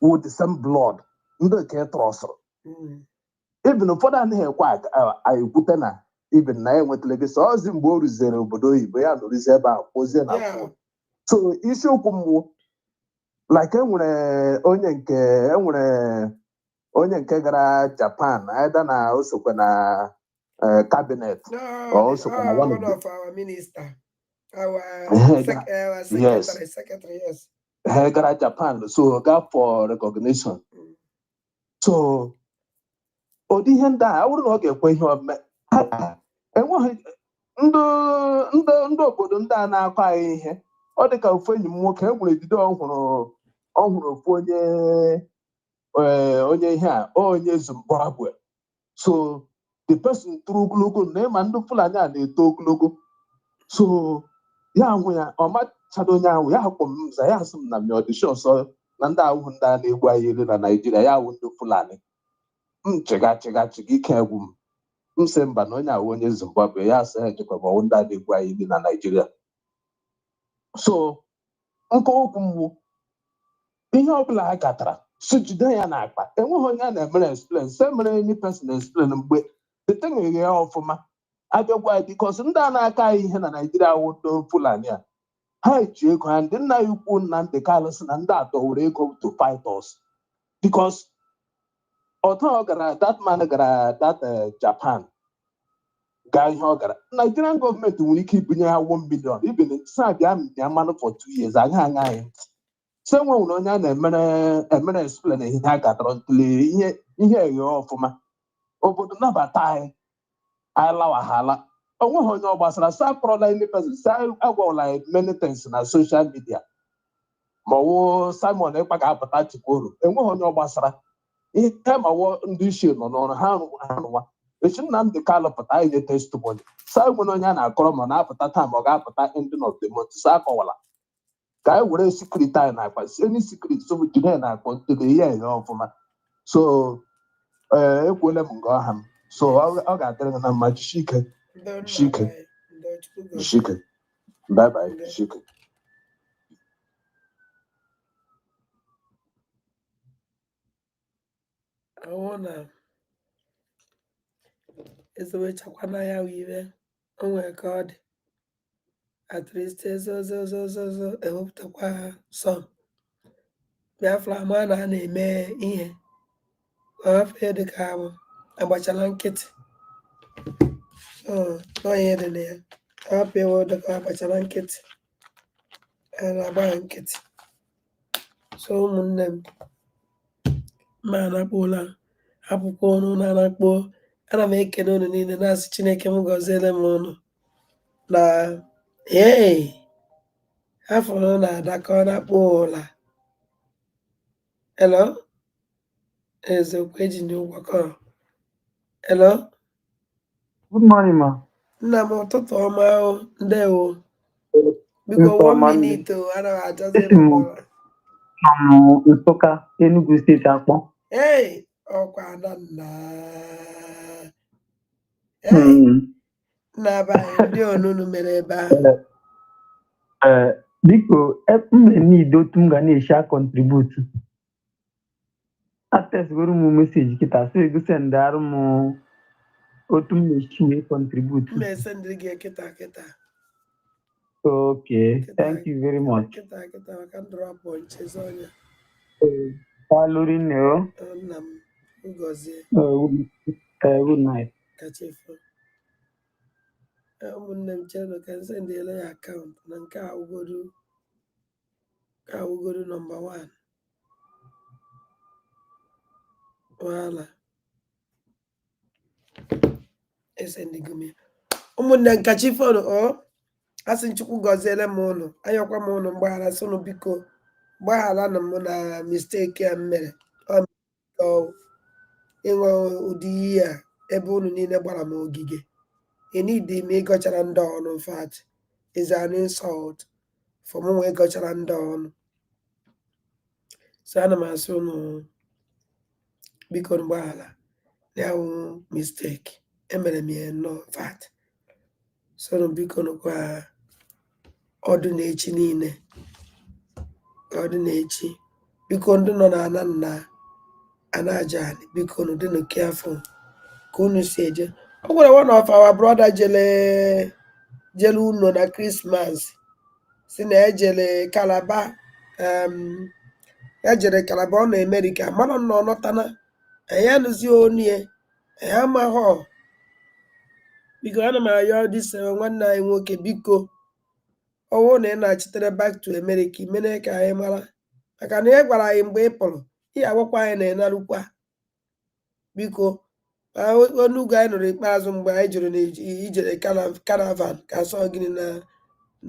wụ the same blood ndị nke trọsụrụ ibin ụfọdụ anaghị ekwe ekwute na ibin na ya enwetara visa ọzi mgbe o ruziere obodo oyibo ya nọrụzi ebe ahụ kpozie na afọ so isiokwu mmụọ like enwere onye nke gara Japan aida na osokwe na cabinet or osokwe na one of our minister our secretary yes ha gara Japan so ga for recognition so ụdị ihe ndị a wụrụ na ọ ga-ekwe ihe ome enweghị ndị obodo ndị a na-akọ anyị ihe ọ dị ka ofu enyi m nwoke enwere ebido ọhụrụ ofu onye ihe a onye Zimbabwe so the person tụrụ ogologo na ịma ndị Fulani a na-eto ogologo so ya ahụ ya ọ machado onye ahụ ya hapụ m nza ya asị m na ọdịshọn ọsọ na ndị ahụ ndị a na-egbu anyị elu na Naijiria ya ahụ ndị Fulani m chịga ike egwu m sị mba na onye ahụ onye Zimbabwe ya asị ha ejekwa ọwụ ndị a na-egbu anyị elu na Naijiria so nkọwa okwu mgbu ihe ọbụla ha gatara so jide ya n'akpa enweghị onye a na-emere explain se mere any person explain mgbe detenyeghị ya ọfụma abịakwa bikos ndị a na-aka anyị ihe na Naijiria wụ ndị Fulani a ha eji ego ha ndị nna ya ukwu Nnamdi Kanu sị na ndị atọ were ego to fight us bikos ọtọ gara that man gara that Japan gaa ihe ọ gara Nigerian gọọmenti nwere ike ibunye ha 1 million ibin sa bịa ya mmanụ for 2 years aga anyị se nwe onye a na-emere explain ihe ha gatara ntụle ihe eghe ọfụma obodo nabata anyị lawaghala onweghị onye ọ gbasara sa kpọrọla ndị person sa agwala many things na social media ma ọwụ Simon Ekpa ga-apụta Chikoro enweghị onye ọ gbasara ihe ma ndị isi nọ n'ọrụ ha rụwa echi Nnamdi Kanu pụta anyị nye testimony sa nwere onye a na-akọrọ ma na-apụta taa ma ọ ga-apụta ending of the month sa akọwala ka anyị were sekuriti anyị na-akpa any secret so jide na-akpọ ntụle ihe enye ọfụma so ekwuole m nke ọha m so ọ ga-adịrị m na mma jishike bye bye jishike ọnwụ na ezowechakwana ya wiwe o nwere ka ọ dị at least ezozozozozo ewepụtakwa ha sọ Biafra ma na a na-eme ihe afọ dịka abụ agbachala nkịtị onye dị na ya afọ ewo dịka agbachala nkịtị a na-agba nkịtị so ụmụnne m ma anakpola akwụkwọ ọnụ na-anakpo ana m ekene unu niile na-asị Chineke m gọziele m unu na afọ unu na-adakọ na-akpọ ụla hello ezekwe eji ndị ụgwakọrọ hello good morning ma nna m ụtụtụ ọma ndewo biko 1 minute ana m ajazi Nsụka Enugu steeti akpọ ọkwa adanna Biko, mbe niile otu m ga na-eshi contribute. Atesgoro m message kita so ego sendarụ m otu m na-eshi wee contribute. Okay, thank you very much. Good night. ụmụnne m chere ka nse ndị ele ya akaụntụ na nke awụgodu nọmba 1 wala esendigome ụmụnne nkachi fọrọ asị Chukwu gọziele m ụnụ ayọkwa m ụnụ mgbaghara sonu biko mgbaghara na m na misteki a mere ịnwe ụdị ihe a ebe ụnụ niile gbara m ogige enidi m ịgọchara ndị ọnụ fat is an insult for m wee gọchara ndị ọnụ so ana m asị ụnụ biko mgbaghara ya wụ mistake emere m ya nọ fat so biko nụkwa ọdụ na-echi niile ọdụ na-echi biko ndị nọ na ana nna anajani biko nụ dịnụ careful ka unu si eje ọ gwara one of our brother jele uno na Christmas si na ejele Calabar ejere Calabar ọ na America mara nọ nọtana anyị anụzi onye anyị amaghọ biko ana m ayọ dịse nwanne anyị nwoke biko ọwụ na ị na-achitere back to America imene ka anyị mara maka na ị gwara anyị mgbe ị pụrụ ị agwakwa anyị na ịnarụkwa biko onugwu anyị nụrụ ikpeazụ mgbe anyị jụrụ na ijere caravan ka asọ gịnị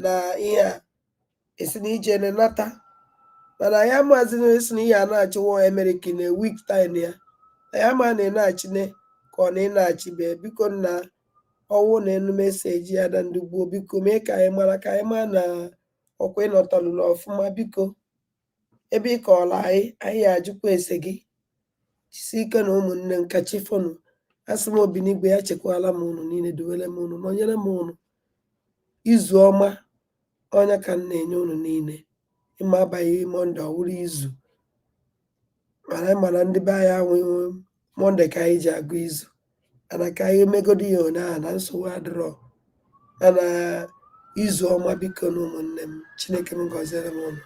na ihe a esi na ije nata mana anyị amazi na esi na ihe a na-achịwa America na week time ya anyị ama na ị na-achịne ka ọ na ị na-achịbe biko na ọwụ na enu meseji ya na ndị gboo biko mee ka anyị mara ka anyị maa na ọkwa ịnọtalụrụ ọfụma biko ebe ị kọọla anyị ajụkwa ese gị jisi ike na ụmụnne nkachi fọnụ asị m obi n'igwe ya chekwala m ụnụ niile dowere m ụnụ nọnyere m ụnụ izu ọma ọnya ka m na-enye ụnụ niile ịma abaghị Mọnde ọwụrụ izu mana ndị be anyị anweghị Mọnde ka anyị ji agụ izu mana ka anyị emegodo ya ụnyaahụ na nsogbu adịrọ mana izu ọma biko na ụmụnne m Chineke m gọziere m ụnụ